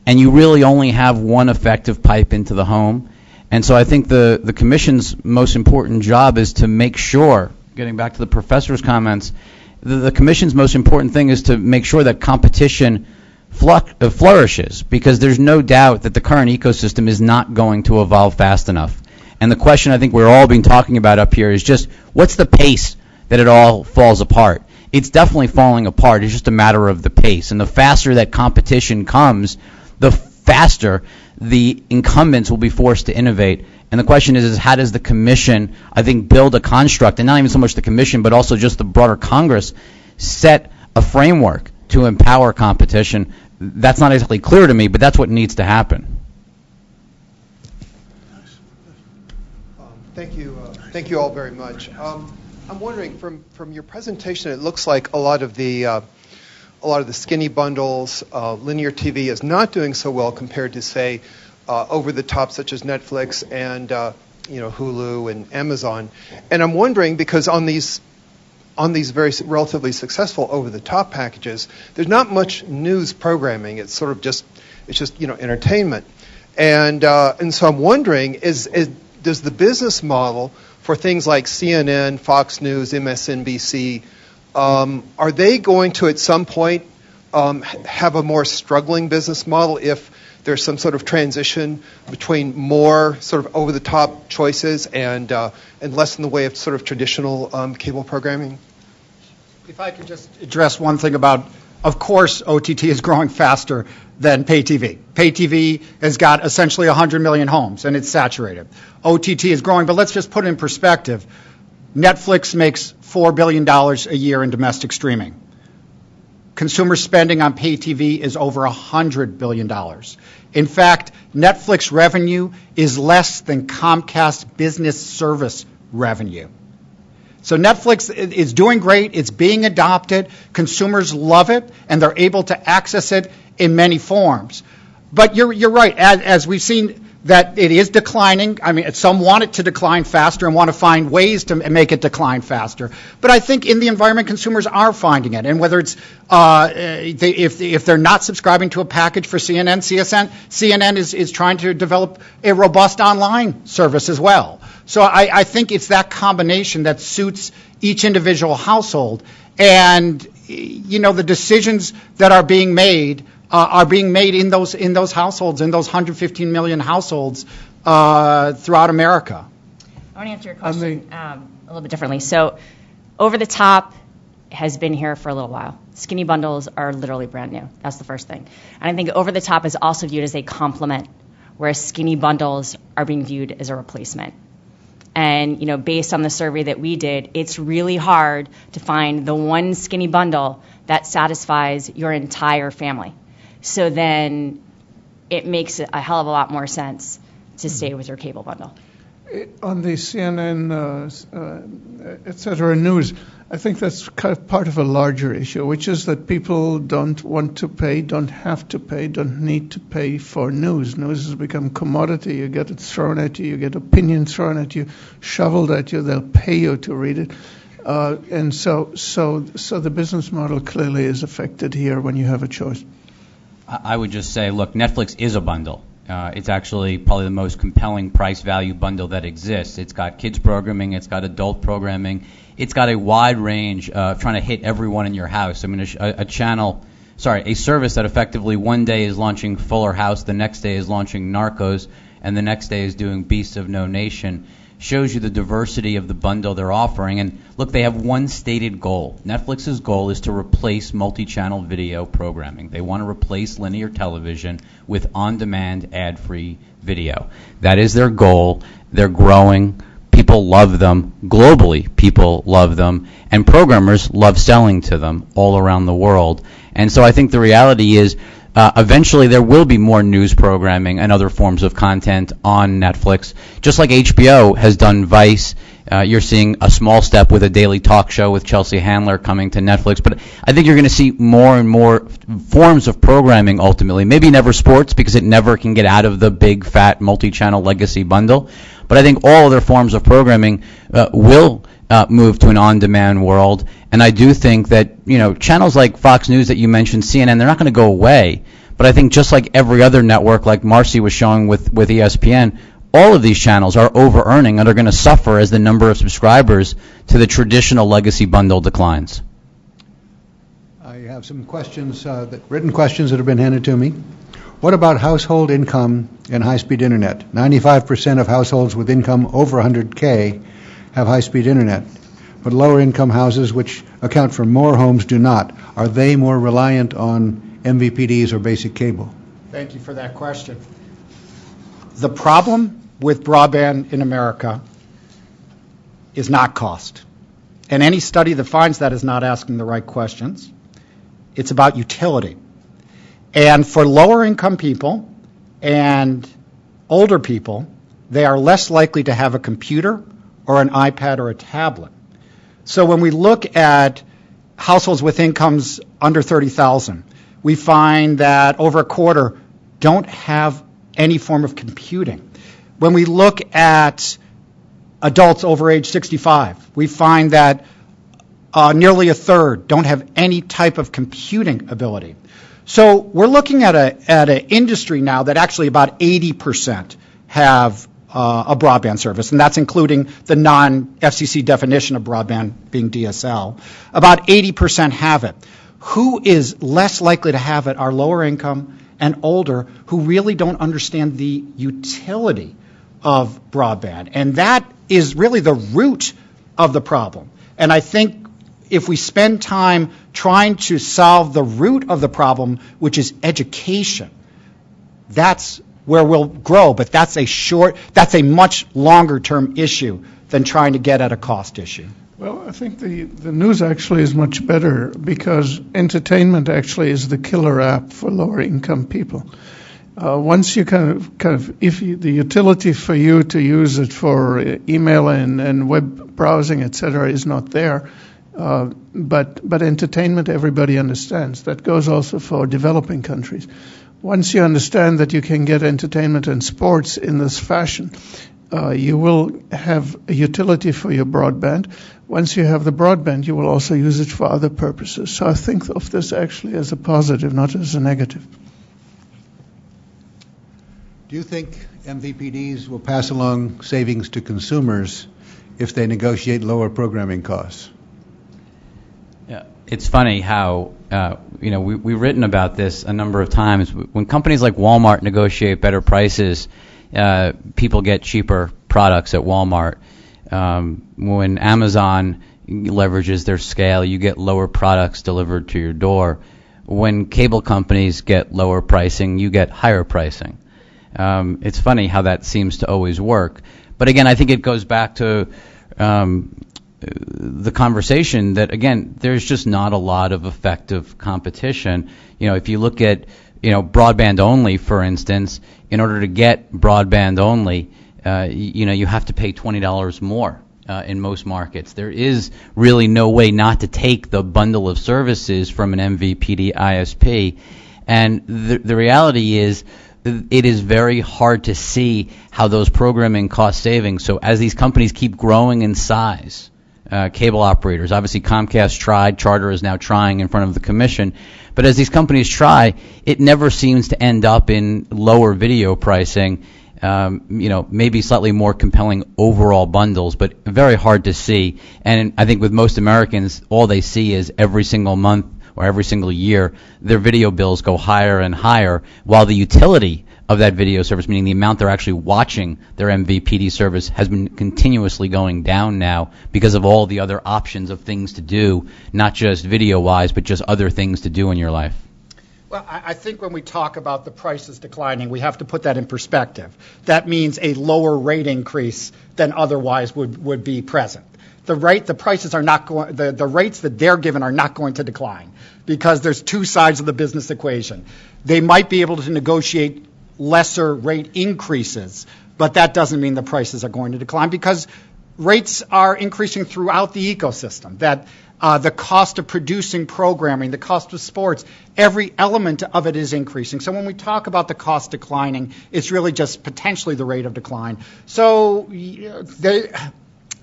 and you really only have one effective pipe into the home. And so I think the Commission's most important job is to make sure, getting back to the professor's comments, the Commission's most important thing is to make sure that competition flourishes, because there's no doubt that the current ecosystem is not going to evolve fast enough. And the question I think we're all been talking about up here is just what's the pace that it all falls apart? It's definitely falling apart. It's just a matter of the pace. And the faster that competition comes, the faster the incumbents will be forced to innovate. And the question is how does the Commission, I think, build a construct, and not even so much the Commission, but also just the broader Congress, set a framework to empower competition? That's not exactly clear to me, but that's what needs to happen. Thank you. Thank you all very much. I'm wondering, from your presentation, it looks like a lot of the skinny bundles, linear TV is not doing so well compared to, say, over the top such as Netflix and Hulu and Amazon. And I'm wondering, because on these very relatively successful over the top packages, there's not much news programming. It's sort of just entertainment. And so I'm wondering, does the business model for things like CNN, Fox News, MSNBC, are they going to at some point have a more struggling business model if there's some sort of transition between more sort of over-the-top choices and less in the way of sort of traditional cable programming? If I could just address one thing about, of course, OTT is growing faster than pay TV. Pay TV has got essentially 100 million homes, and it's saturated. OTT is growing, but let's just put it in perspective. Netflix makes $4 billion a year in domestic streaming. Consumer spending on pay TV is over $100 billion. In fact, Netflix revenue is less than Comcast business service revenue. So Netflix is doing great. It's being adopted. Consumers love it, and they're able to access it in many forms. But you're right. As we've seen that it is declining. I mean, some want it to decline faster and want to find ways to make it decline faster. But I think in the environment, consumers are finding it. And whether it's if they're not subscribing to a package for CNN is trying to develop a robust online service as well. So I think it's that combination that suits each individual household. And, the decisions that are being made in those households, in those 115 million households throughout America. I want to answer your question a little bit differently. So over the top has been here for a little while. Skinny bundles are literally brand new. That's the first thing. And I think over the top is also viewed as a complement, whereas skinny bundles are being viewed as a replacement. And, based on the survey that we did, it's really hard to find the one skinny bundle that satisfies your entire family. So then it makes a hell of a lot more sense to stay with your cable bundle. On the CNN, et cetera, news, I think that's kind of part of a larger issue, which is that people don't want to pay, don't have to pay, don't need to pay for news. News has become commodity. You get it thrown at you, you get opinions thrown at you, shoveled at you. They'll pay you to read it. And so the business model clearly is affected here when you have a choice. I would just say, look, Netflix is a bundle. It's actually probably the most compelling price-value bundle that exists. It's got kids programming. It's got adult programming. It's got a wide range of trying to hit everyone in your house. I mean, a service that effectively one day is launching Fuller House, the next day is launching Narcos, and the next day is doing Beasts of No Nation, shows you the diversity of the bundle they're offering. And look, they have one stated goal. Netflix's goal is to replace multi-channel video programming. They want to replace linear television with on-demand, ad-free video. That is their goal. They're growing. People love them. Globally, people love them. And programmers love selling to them all around the world. And so I think the reality is eventually there will be more news programming and other forms of content on Netflix. Just like HBO has done Vice, you're seeing a small step with a daily talk show with Chelsea Handler coming to Netflix. But I think you're going to see more and more forms of programming ultimately. Maybe never sports because it never can get out of the big, fat, multi-channel legacy bundle. But I think all other forms of programming will move to an on-demand world. And I do think that, channels like Fox News that you mentioned, CNN, they're not going to go away. But I think just like every other network, like Marcy was showing with ESPN, all of these channels are over-earning and are going to suffer as the number of subscribers to the traditional legacy bundle declines. I have some questions, written questions that have been handed to me. What about household income and high-speed internet? 95% of households with income over 100K have high-speed internet, but lower-income houses, which account for more homes, do not. Are they more reliant on MVPDs or basic cable? Thank you for that question. The problem with broadband in America is not cost. And any study that finds that is not asking the right questions. It's about utility. And for lower income people and older people, they are less likely to have a computer or an iPad or a tablet. So when we look at households with incomes under $30,000, we find that over a quarter don't have any form of computing. When we look at adults over age 65, we find that nearly a third don't have any type of computing ability. So we're looking at an industry now that actually about 80% have a broadband service, and that's including the non-FCC definition of broadband being DSL. About 80% have it. Who is less likely to have it are lower income and older who really don't understand the utility of broadband. And that is really the root of the problem. And I think if we spend time trying to solve the root of the problem, which is education, that's where we'll grow. But that's a much longer term issue than trying to get at a cost issue. Well, I think the news actually is much better because entertainment actually is the killer app for lower income people. Once you the utility for you to use it for email and web browsing, etc., is not there, but entertainment everybody understands. That goes also for developing countries. Once you understand that you can get entertainment and sports in this fashion, you will have a utility for your broadband. Once you have the broadband, you will also use it for other purposes. So I think of this actually as a positive, not as a negative. Do you think MVPDs will pass along savings to consumers if they negotiate lower programming costs? Yeah, it's funny how we've written about this a number of times. When companies like Walmart negotiate better prices, people get cheaper products at Walmart. When Amazon leverages their scale, you get lower products delivered to your door. When cable companies get lower pricing, you get higher pricing. It's funny how that seems to always work. But again, I think it goes back to the conversation that, again, there's just not a lot of effective competition. If you look at, broadband only, for instance, in order to get broadband only, you have to pay $20 more in most markets. There is really no way not to take the bundle of services from an MVPD ISP. And the reality is, it is very hard to see how those programming cost savings. So as these companies keep growing in size, cable operators, obviously Comcast tried, Charter is now trying in front of the commission, but as these companies try, it never seems to end up in lower video pricing, maybe slightly more compelling overall bundles, but very hard to see. And I think with most Americans, all they see is every single month or every single year, their video bills go higher and higher, while the utility of that video service, meaning the amount they're actually watching their MVPD service, has been continuously going down now because of all the other options of things to do, not just video-wise, but just other things to do in your life. Well, I think when we talk about the prices declining, we have to put that in perspective. That means a lower rate increase than otherwise would be present. The prices are not going. The rates that they're given are not going to decline because there's two sides of the business equation. They might be able to negotiate lesser rate increases, but that doesn't mean the prices are going to decline because rates are increasing throughout the ecosystem. That the cost of producing programming, the cost of sports, every element of it is increasing. So when we talk about the cost declining, it's really just potentially the rate of decline. So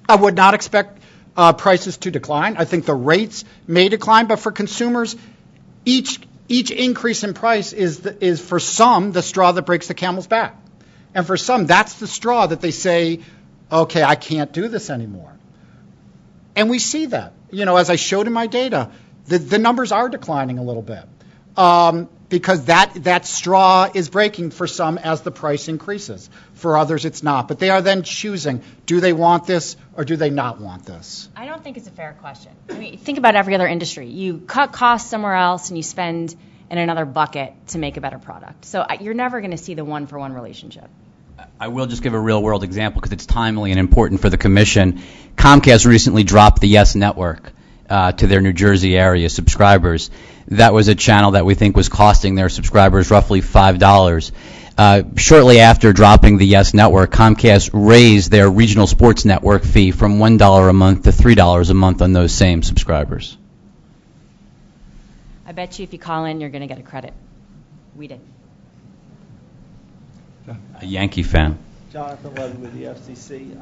I would not expect prices to decline. I think the rates may decline, but for consumers, each increase in price is for some the straw that breaks the camel's back. And for some, that's the straw that they say, okay, I can't do this anymore. And we see that. As I showed in my data, the numbers are declining a little bit because that straw is breaking for some as the price increases. For others, it's not. But they are then choosing, do they want this or do they not want this? I don't think it's a fair question. I mean, think about every other industry. You cut costs somewhere else and you spend in another bucket to make a better product. So you're never going to see the one-for-one relationship. I will just give a real-world example because it's timely and important for the commission. Comcast recently dropped the Yes Network to their New Jersey area subscribers. That was a channel that we think was costing their subscribers roughly $5. shortly after dropping the Yes Network, Comcast raised their regional sports network fee from $1 a month to $3 a month on those same subscribers. I bet you if you call in, you're going to get a credit. We did. A Yankee fan. Jonathan Levy with the FCC.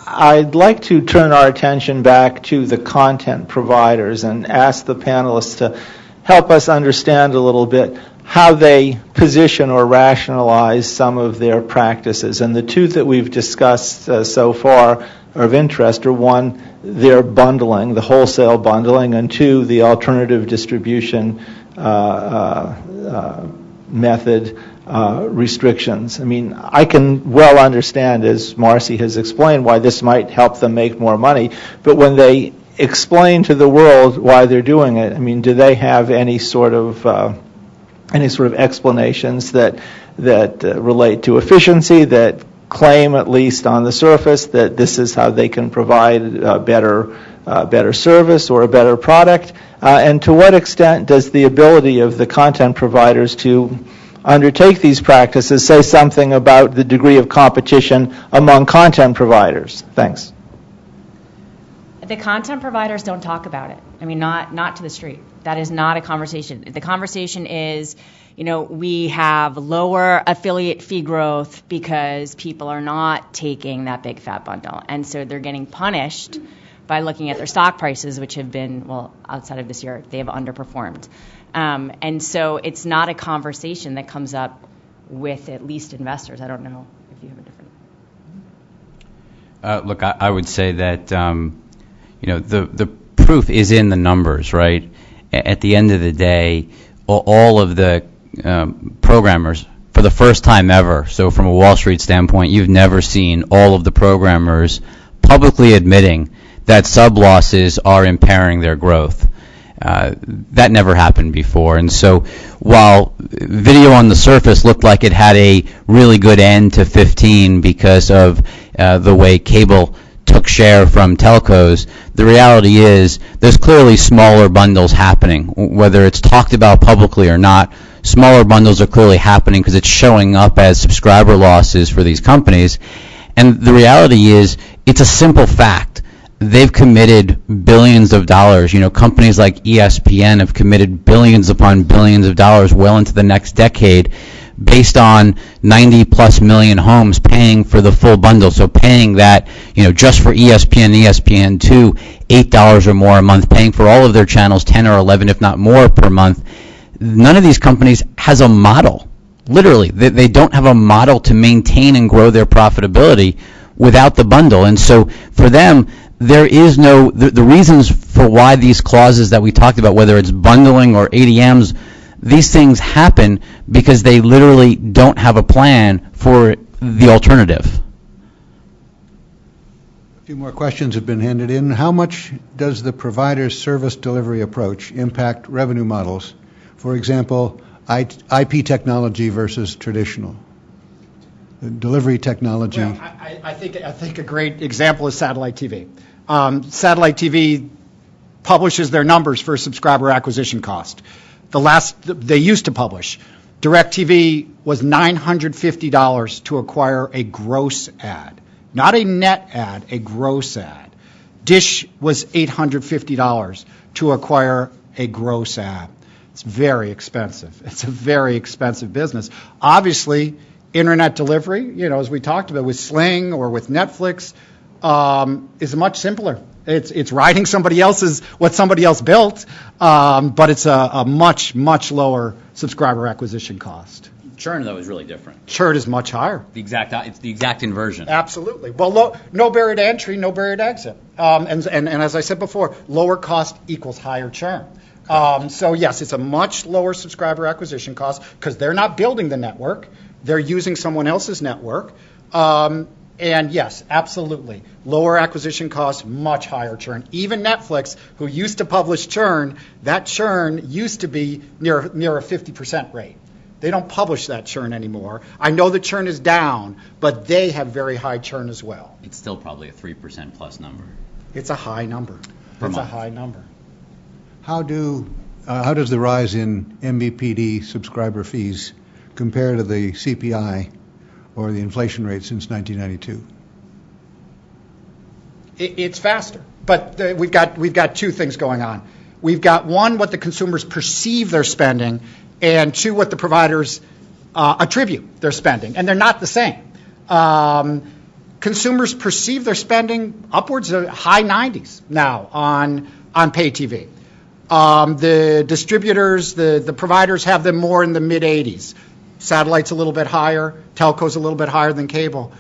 I'd like to turn our attention back to the content providers and ask the panelists to help us understand a little bit how they position or rationalize some of their practices. And the two that we've discussed so far are of interest are, one, their bundling, the wholesale bundling, and two, the alternative distribution method restrictions. I mean, I can well understand, as Marcy has explained, why this might help them make more money, but when they explain to the world why they're doing it, I mean, do they have any sort of explanations that relate to efficiency, that claim, at least on the surface, that this is how they can provide better service or a better product? And to what extent does the ability of the content providers to undertake these practices say something about the degree of competition among content providers? Thanks. The content providers don't talk about it. I mean, not to the street. That is not a conversation. The conversation is, we have lower affiliate fee growth because people are not taking that big fat bundle. And so they're getting punished by looking at their stock prices, which have been, outside of this year, they have underperformed. And so it's not a conversation that comes up with at least investors. I don't know if you have a different. Look, I would say that, the proof is in the numbers, right? At the end of the day, all of the programmers, for the first time ever, so from a Wall Street standpoint, you've never seen all of the programmers publicly admitting that sub-losses are impairing their growth. That never happened before. And so while video on the surface looked like it had a really good end to 15 because of the way cable took share from telcos, the reality is there's clearly smaller bundles happening. Whether it's talked about publicly or not, smaller bundles are clearly happening because it's showing up as subscriber losses for these companies. And the reality is it's a simple fact. They've committed billions of dollars. Companies like ESPN have committed billions upon billions of dollars well into the next decade based on 90-plus million homes paying for the full bundle. So paying that, just for ESPN, ESPN2, $8 or more a month, paying for all of their channels 10 or 11, if not more per month. None of these companies has a model. Literally, they don't have a model to maintain and grow their profitability without the bundle. And so for them, there is no, the reasons for why these clauses that we talked about, whether it's bundling or ADMs, these things happen because they literally don't have a plan for the alternative. A few more questions have been handed in. How much does the provider's service delivery approach impact revenue models? For example, IP technology versus traditional. The delivery technology. Well, I think a great example is satellite TV. Satellite TV publishes their numbers for subscriber acquisition cost. They used to publish. DirecTV was $950 to acquire a gross ad. Not a net ad, a gross ad. Dish was $850 to acquire a gross ad. It's very expensive. It's a very expensive business. Obviously, internet delivery, as we talked about with Sling or with Netflix, is much simpler. It's riding what somebody else built, but it's a much, much lower subscriber acquisition cost. Churn, though, is really different. Churn is much higher. It's the exact inversion. Absolutely. Well, no barrier to entry, no barrier to exit. And as I said before, lower cost equals higher churn. So yes, it's a much lower subscriber acquisition cost because they're not building the network. They're using someone else's network. And yes, absolutely. Lower acquisition costs, much higher churn. Even Netflix, who used to publish churn, that churn used to be near a 50% rate. They don't publish that churn anymore. I know the churn is down, but they have very high churn as well. It's still probably a 3% plus number. It's a high number. It's a high number. How does the rise in MVPD subscriber fees compare to the CPI or the inflation rate since 1992? It's faster, but we've got two things going on. We've got one, what the consumers perceive they're spending, and two, what the providers attribute their spending, and they're not the same. Consumers perceive they're spending upwards of high 90s now on pay TV. The distributors, the providers have them more in the mid 80s. Satellite's a little bit higher, telco's a little bit higher than cable.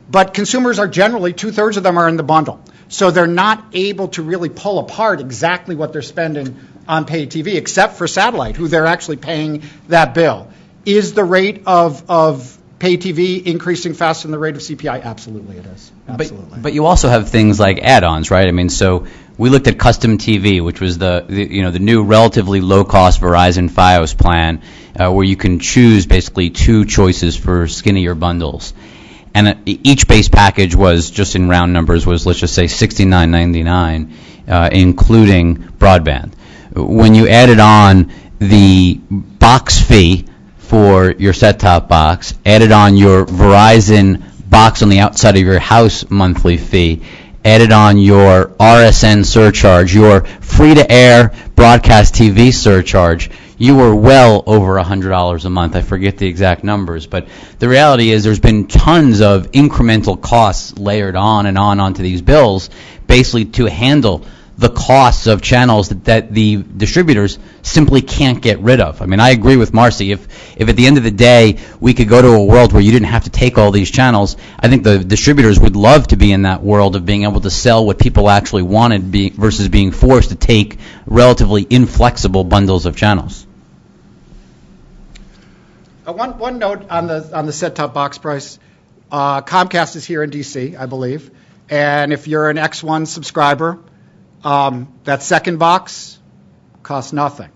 But consumers are generally, 2/3 of them are in the bundle. So they're not able to really pull apart exactly what they're spending on pay TV, except for satellite, who they're actually paying that bill. Is the rate of pay TV increasing faster than the rate of CPI? Absolutely it is. Absolutely. But you also have things like add-ons, right? I mean, so we looked at Custom TV, which was the new relatively low-cost Verizon Fios plan, where you can choose basically two choices for skinnier bundles. And each base package was, just in round numbers, was, let's just say, $69.99, including broadband. When you added on the box fee for your set-top box, added on your Verizon box on the outside of your house monthly fee, added on your RSN surcharge, your free-to-air broadcast TV surcharge, you were well over $100 a month. I forget the exact numbers, but the reality is there's been tons of incremental costs layered on and onto these bills, basically to handle the costs of channels that the distributors simply can't get rid of. I mean, I agree with Marcy. If at the end of the day we could go to a world where you didn't have to take all these channels, I think the distributors would love to be in that world of being able to sell what people actually wanted versus being forced to take relatively inflexible bundles of channels. One note on the set-top box price. Comcast is here in D.C., I believe, and if you're an X1 subscriber, that second box costs nothing.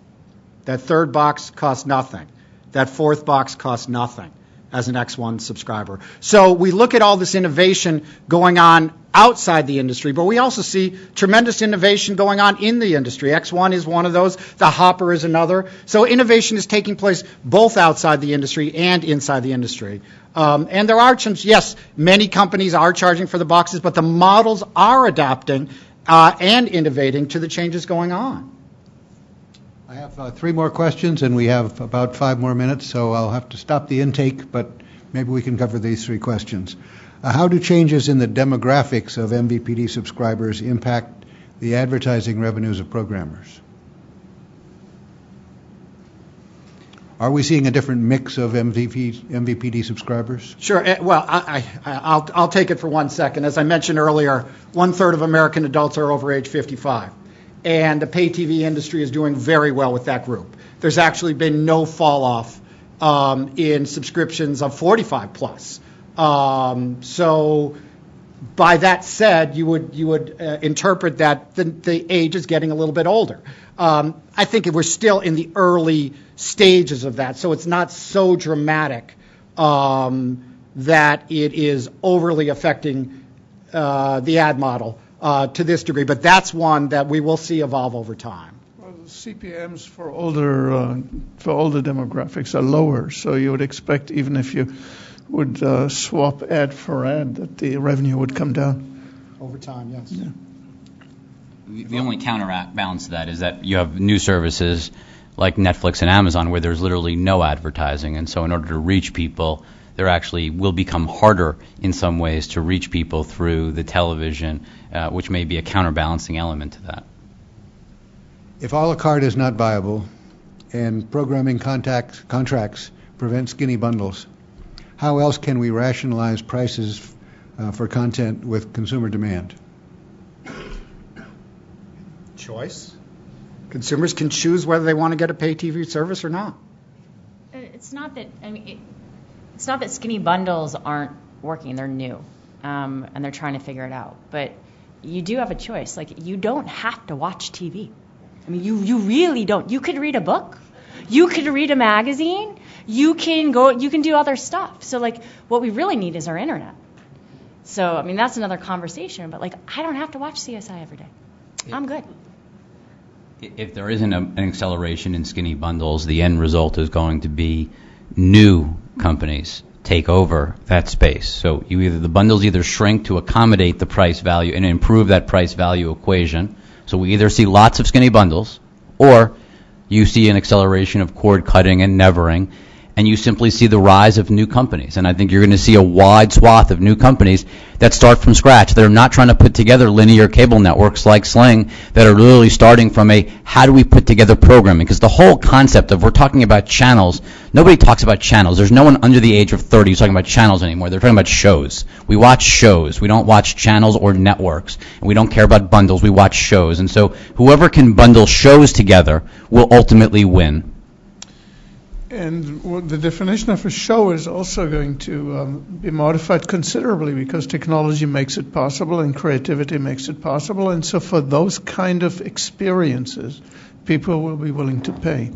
That third box costs nothing. That fourth box costs nothing as an X1 subscriber. So we look at all this innovation going on outside the industry, but we also see tremendous innovation going on in the industry. X1 is one of those. The Hopper is another. So innovation is taking place both outside the industry and inside the industry. And there are, yes, many companies are charging for the boxes, but the models are adapting and innovating to the changes going on. I have 3 more questions, and we have about 5 more minutes, so I'll have to stop the intake, but maybe we can cover these 3 questions. How do changes in the demographics of MVPD subscribers impact the advertising revenues of programmers? Are we seeing a different mix of MVPD subscribers? Sure. Well, I'll take it for 1 second. As I mentioned earlier, 1/3 of American adults are over age 55. And the pay TV industry is doing very well with that group. There's actually been no fall off in subscriptions of 45 plus. So by that said, you would interpret that the age is getting a little bit older. I think we're still in the early stages of that, so it's not so dramatic that it is overly affecting the ad model to this degree. But that's one that we will see evolve over time. Well, the CPMs for older demographics are lower, so you would expect even if you would swap ad for ad that the revenue would come down. Over time, yes. Yeah. The only counterbalance to that is that you have new services like Netflix and Amazon where there's literally no advertising, and so in order to reach people, there actually will become harder in some ways to reach people through the television, which may be a counterbalancing element to that. If a la carte is not viable and programming contracts prevent skinny bundles, how else can we rationalize prices for content with consumer demand? Choice. Consumers can choose whether they want to get a pay TV service or not. It's not that, it's not that skinny bundles aren't working. They're new, and they're trying to figure it out. But you do have a choice. Like, you don't have to watch TV. I mean, you really don't. You could read a book. You could read a magazine. You can do other stuff. So, like, what we really need is our internet. So, I mean, that's another conversation. But, like, I don't have to watch CSI every day. I'm good. If there isn't an acceleration in skinny bundles, the end result is going to be new companies take over that space. So the bundles either shrink to accommodate the price value and improve that price value equation. So we either see lots of skinny bundles, or you see an acceleration of cord cutting and nevering, and you simply see the rise of new companies. And I think you're going to see a wide swath of new companies that start from scratch. They're not trying to put together linear cable networks like Sling, that are literally starting from a how do we put together programming? Because the whole concept of we're talking about channels, nobody talks about channels. There's no one under the age of 30 who's talking about channels anymore. They're talking about shows. We watch shows. We don't watch channels or networks. And we don't care about bundles. We watch shows. And so whoever can bundle shows together will ultimately win. And the definition of a show is also going to be modified considerably, because technology makes it possible and creativity makes it possible. And so for those kind of experiences, people will be willing to pay.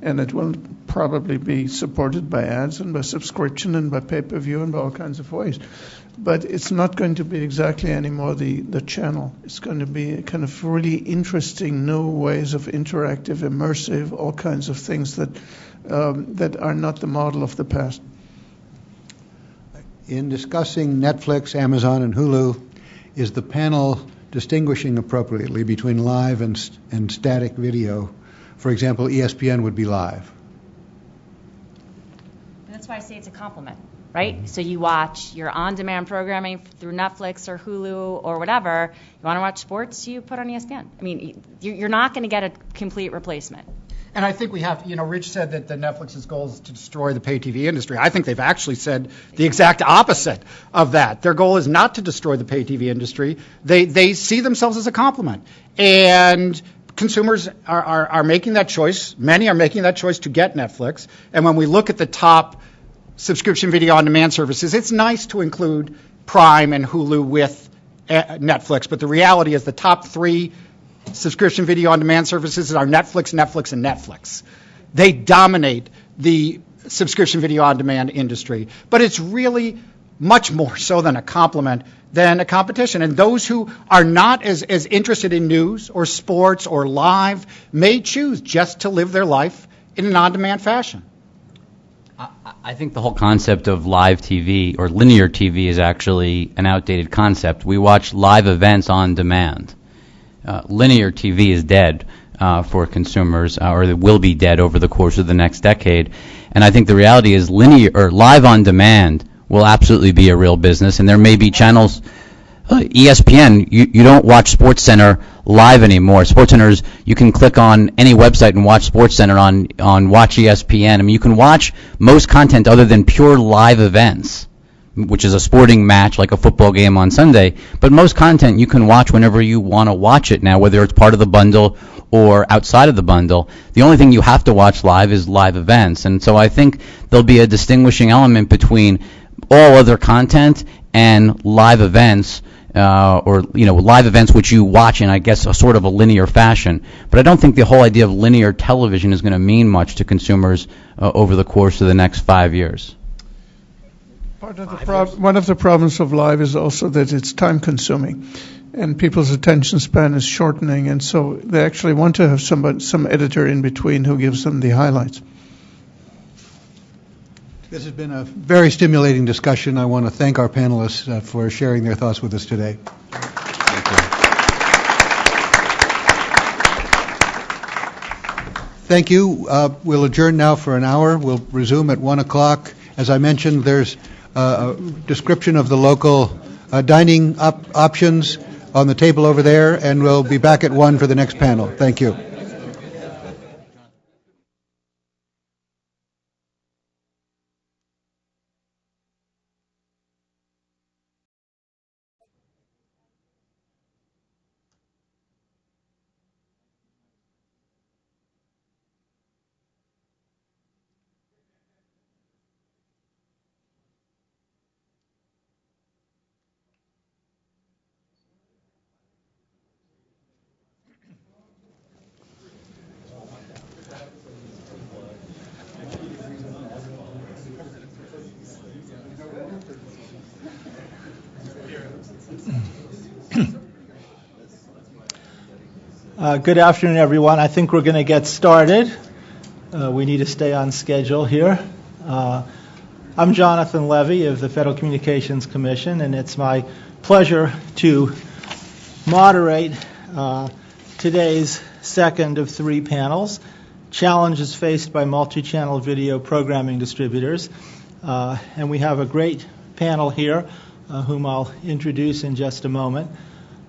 And it will probably be supported by ads and by subscription and by pay-per-view and by all kinds of ways. But it's not going to be exactly anymore the channel. It's going to be kind of really interesting new ways of interactive, immersive, all kinds of things that are not the model of the past. In discussing Netflix, Amazon, and Hulu, is the panel distinguishing appropriately between live and static video? For example, ESPN would be live. That's why I say it's a complement, right? So you watch your on-demand programming through Netflix or Hulu or whatever. You want to watch sports, you put on ESPN. I mean, you're not going to get a complete replacement. And I think we have, Rich said that the Netflix's goal is to destroy the pay TV industry. I think they've actually said the exact opposite of that. Their goal is not to destroy the pay TV industry. They see themselves as a complement. And consumers are making that choice. Many are making that choice to get Netflix. And when we look at the top subscription video on demand services, it's nice to include Prime and Hulu with Netflix. But the reality is the top three subscription video on demand services are Netflix, Netflix, and Netflix. They dominate the subscription video on demand industry. But it's really much more so than a complement than a competition. And those who are not as interested in news or sports or live may choose just to live their life in an on-demand fashion. I think the whole concept of live TV or linear TV is actually an outdated concept. We watch live events on demand. Linear TV is dead for consumers, or it will be dead over the course of the next decade. And I think the reality is linear or live on demand will absolutely be a real business. And there may be channels. ESPN, you don't watch SportsCenter live anymore. SportsCenters, you can click on any website and watch SportsCenter on Watch ESPN. I mean, you can watch most content other than pure live events, which is a sporting match like a football game on Sunday. But most content you can watch whenever you want to watch it now, whether it's part of the bundle or outside of the bundle. The only thing you have to watch live is live events. And so I think there'll be a distinguishing element between all other content and live events, live events which you watch in, I guess, a sort of a linear fashion. But I don't think the whole idea of linear television is going to mean much to consumers over the course of the next 5 years. One of the problems of live is also that it's time-consuming, and people's attention span is shortening, and so they actually want to have some editor in between who gives them the highlights. This has been a very stimulating discussion. I want to thank our panelists for sharing their thoughts with us today. Thank you. We'll adjourn now for an hour. We'll resume at 1 o'clock. As I mentioned, there's a description of the local dining options on the table over there, and we'll be back at 1 for the next panel. Thank you. Good afternoon, everyone. I think we're going to get started. We need to stay on schedule here. I'm Jonathan Levy of the Federal Communications Commission, and it's my pleasure to moderate today's second of three panels, Challenges Faced by Multi-Channel Video Programming Distributors. And we have a great panel here, whom I'll introduce in just a moment.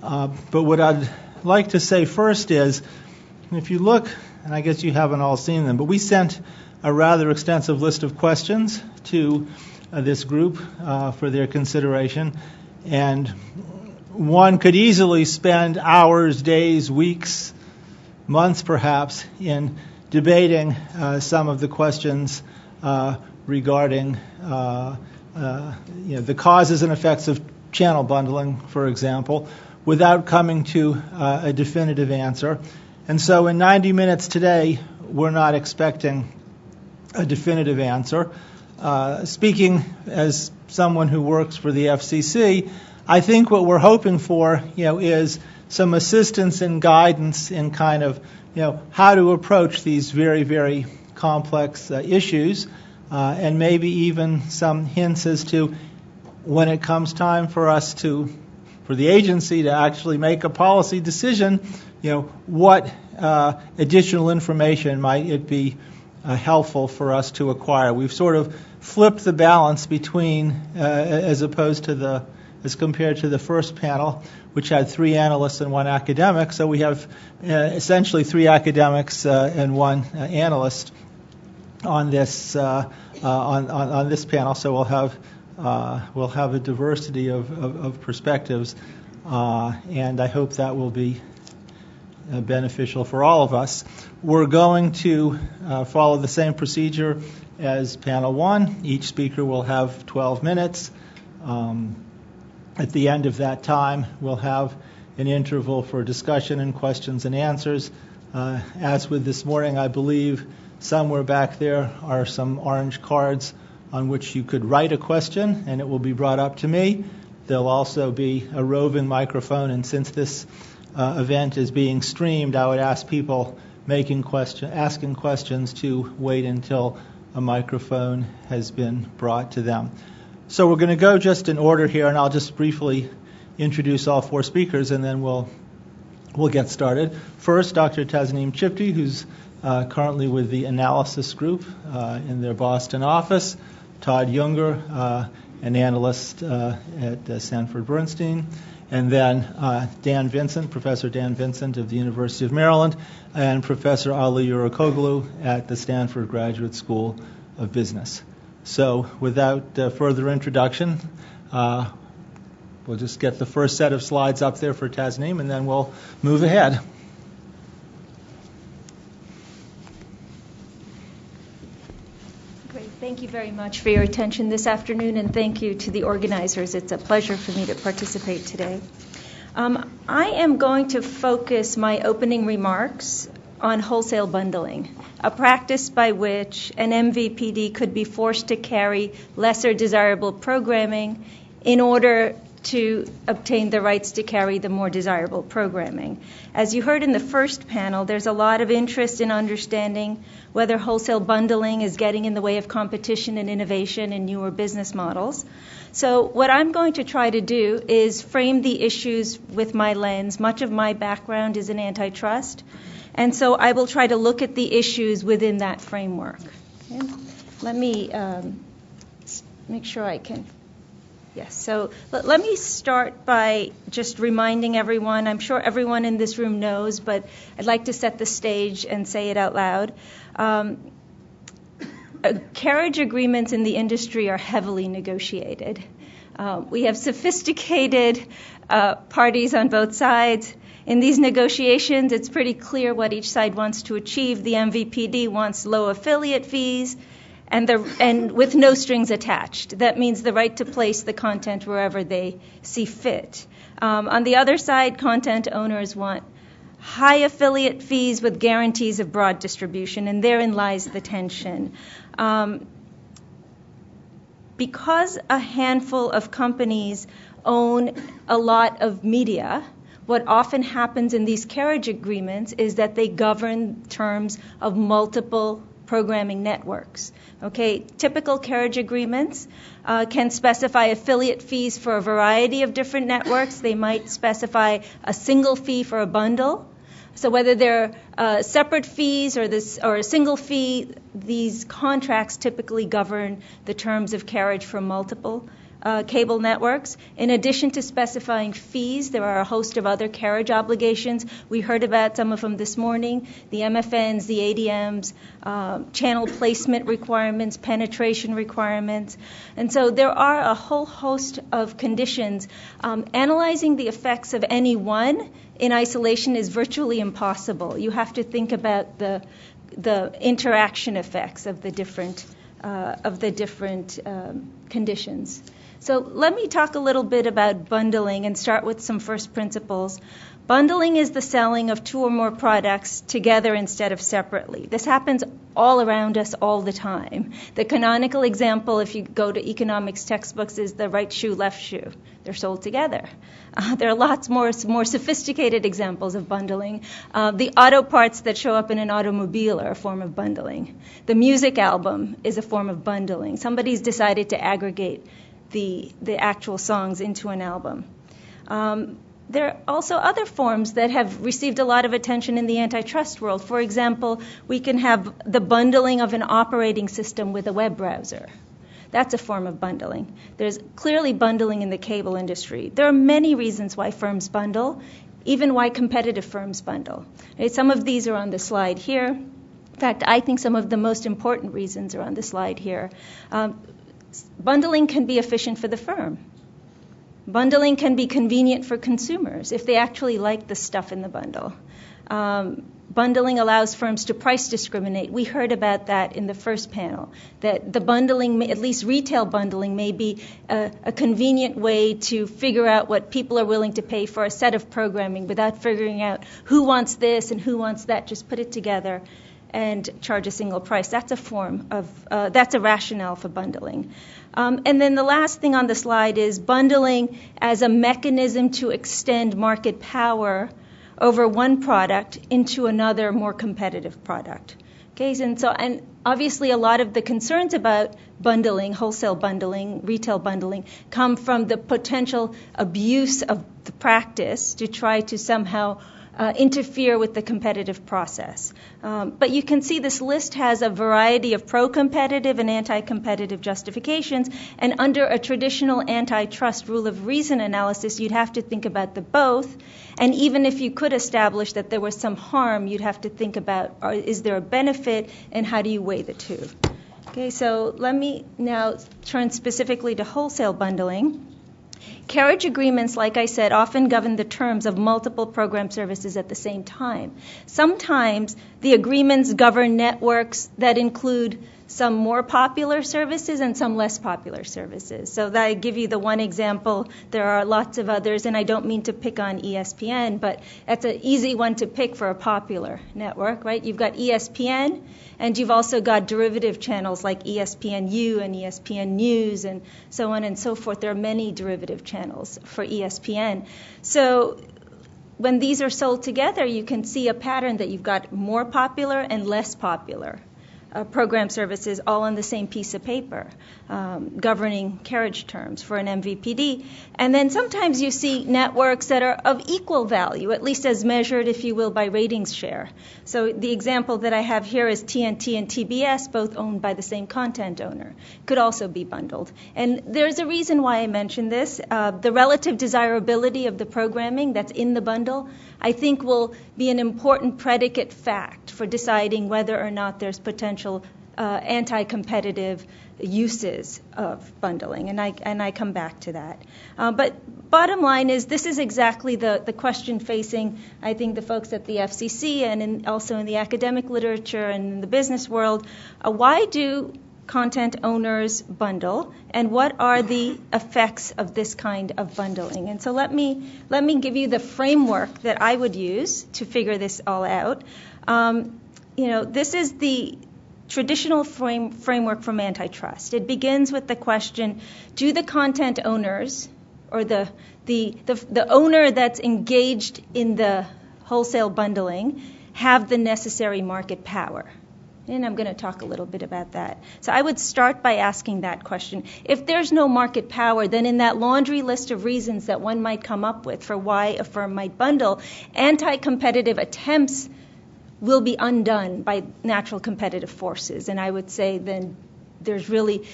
But what I'd like to say first is, if you look, and I guess you haven't all seen them, but we sent a rather extensive list of questions to this group for their consideration. And one could easily spend hours, days, weeks, months perhaps, in debating some of the questions regarding the causes and effects of channel bundling, for example, without coming to a definitive answer. And so in 90 minutes today, we're not expecting a definitive answer. Speaking as someone who works for the FCC, I think what we're hoping for, is some assistance and guidance in kind of, how to approach these very, very complex issues, and maybe even some hints as to when it comes time for us for the agency to actually make a policy decision, what additional information might it be helpful for us to acquire. We've sort of flipped the balance between, as compared to the first panel, which had three analysts and one academic. So we have essentially three academics and one analyst on this on this panel. So we'll have a diversity of perspectives, and I hope that will be beneficial for all of us. We're going to follow the same procedure as panel one. Each speaker will have 12 minutes. At the end of that time, we'll have an interval for discussion and questions and answers. As with this morning, I believe somewhere back there are some orange cards on which you could write a question, and it will be brought up to me. There'll also be a roving microphone, and since this event is being streamed, I would ask people asking questions to wait until a microphone has been brought to them. So we're going to go just in order here, and I'll just briefly introduce all four speakers, and then we'll get started. First, Dr. Tasneem Chipty, who's currently with the Analysis Group in their Boston office. Todd Junger, an analyst at Sanford Bernstein. And then Dan Vincent, Professor Dan Vincent of the University of Maryland, and Professor Ali Yurikoglu at the Stanford Graduate School of Business. So without further introduction, we'll just get the first set of slides up there for Tasneem, and then we'll move ahead. Great. Thank you very much for your attention this afternoon, and thank you to the organizers. It's a pleasure for me to participate today. I am going to focus my opening remarks on wholesale bundling, a practice by which an MVPD could be forced to carry lesser desirable programming in order to obtain the rights to carry the more desirable programming. As you heard in the first panel, there's a lot of interest in understanding whether wholesale bundling is getting in the way of competition and innovation in newer business models. So what I'm going to try to do is frame the issues with my lens. Much of my background is in antitrust, and so I will try to look at the issues within that framework. Okay? Let me make sure I can. Yes, so let me start by just reminding everyone, I'm sure everyone in this room knows, but I'd like to set the stage and say it out loud. Carriage agreements in the industry are heavily negotiated. We have sophisticated parties on both sides. In these negotiations, it's pretty clear what each side wants to achieve. The MVPD wants low affiliate fees, and with no strings attached. That means the right to place the content wherever they see fit. On the other side, content owners want high affiliate fees with guarantees of broad distribution, and therein lies the tension. Because a handful of companies own a lot of media, what often happens in these carriage agreements is that they govern terms of multiple programming networks. Okay, typical carriage agreements can specify affiliate fees for a variety of different networks. They might specify a single fee for a bundle. So whether they're separate fees or a single fee, these contracts typically govern the terms of carriage for multiple cable networks. In addition to specifying fees, there are a host of other carriage obligations. We heard about some of them this morning, the MFNs, the ADMs, channel placement requirements, penetration requirements. And so there are a whole host of conditions. Analyzing the effects of any one in isolation is virtually impossible. You have to think about the interaction effects of the different conditions. So let me talk a little bit about bundling and start with some first principles. Bundling is the selling of two or more products together instead of separately. This happens all around us all the time. The canonical example, if you go to economics textbooks, is the right shoe, left shoe. They're sold together. There are lots more sophisticated examples of bundling. The auto parts that show up in an automobile are a form of bundling. The music album is a form of bundling. Somebody's decided to aggregate the actual songs into an album. There are also other forms that have received a lot of attention in the antitrust world. For example, we can have the bundling of an operating system with a web browser. That's a form of bundling. There's clearly bundling in the cable industry. There are many reasons why firms bundle, even why competitive firms bundle. Some of these are on the slide here. In fact, I think some of the most important reasons are on the slide here. Bundling can be efficient for the firm. Bundling can be convenient for consumers if they actually like the stuff in the bundle. Bundling allows firms to price discriminate. We heard about that in the first panel, that the bundling, at least retail bundling, may be a convenient way to figure out what people are willing to pay for a set of programming without figuring out who wants this and who wants that. Just put it together and charge a single price. That's a form of, that's a rationale for bundling. And then the last thing on the slide is bundling as a mechanism to extend market power over one product into another more competitive product. Okay, and obviously a lot of the concerns about bundling, wholesale bundling, retail bundling, come from the potential abuse of the practice to try to somehow interfere with the competitive process. But you can see this list has a variety of pro-competitive and anti-competitive justifications, and under a traditional antitrust rule of reason analysis, you'd have to think about the both, and even if you could establish that there was some harm, you'd have to think about, is there a benefit, and how do you weigh the two? Okay, so let me now turn specifically to wholesale bundling. Carriage agreements, like I said, often govern the terms of multiple program services at the same time. Sometimes the agreements govern networks that include some more popular services and some less popular services. So that I give you the one example. There are lots of others, and I don't mean to pick on ESPN, but that's an easy one to pick for a popular network, right? You've got ESPN, and you've also got derivative channels like ESPNU and ESPN News and so on and so forth. There are many derivative channels for ESPN. So when these are sold together, you can see a pattern that you've got more popular and less popular program services all on the same piece of paper, governing carriage terms for an MVPD. And then sometimes you see networks that are of equal value, at least as measured, if you will, by ratings share. So the example that I have here is TNT and TBS, both owned by the same content owner. Could also be bundled. And there's a reason why I mentioned this. The relative desirability of the programming that's in the bundle, I think, will be an important predicate fact for deciding whether or not there's potential anti-competitive uses of bundling, and I come back to that. But bottom line is, this is exactly the question facing, I think, the folks at the FCC and also in the academic literature and in the business world. Why do content owners bundle, and what are the effects of this kind of bundling? And so let me give you the framework that I would use to figure this all out. This is the traditional framework from antitrust. It begins with the question: do the content owners, or the owner that's engaged in the wholesale bundling, have the necessary market power? And I'm going to talk a little bit about that. So I would start by asking that question. If there's no market power, then in that laundry list of reasons that one might come up with for why a firm might bundle, anti-competitive attempts will be undone by natural competitive forces. And I would say then there's really,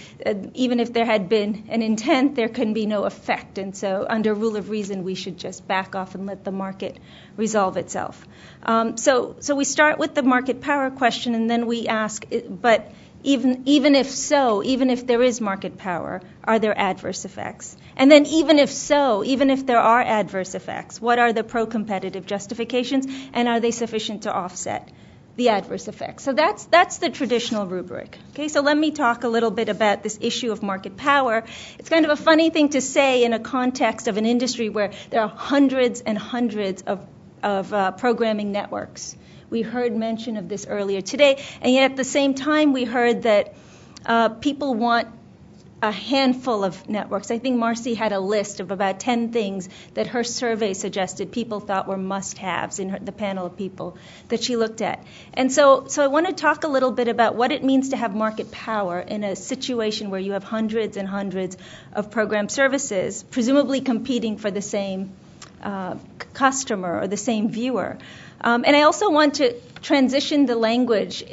even if there had been an intent, there can be no effect. And so under rule of reason, we should just back off and let the market resolve itself. So we start with the market power question, and then we ask, but even if so, even if there is market power, are there adverse effects? And then even if so, even if there are adverse effects, what are the pro-competitive justifications, and are they sufficient to offset the adverse effects? So that's the traditional rubric. Okay, so let me talk a little bit about this issue of market power. It's kind of a funny thing to say in a context of an industry where there are hundreds and hundreds of programming networks. We heard mention of this earlier today, and yet at the same time we heard that people want a handful of networks. I think Marcy had a list of about 10 things that her survey suggested people thought were must-haves in the panel of people that she looked at. And so I want to talk a little bit about what it means to have market power in a situation where you have hundreds and hundreds of program services, presumably competing for the same customer or the same viewer. And I also want to transition the language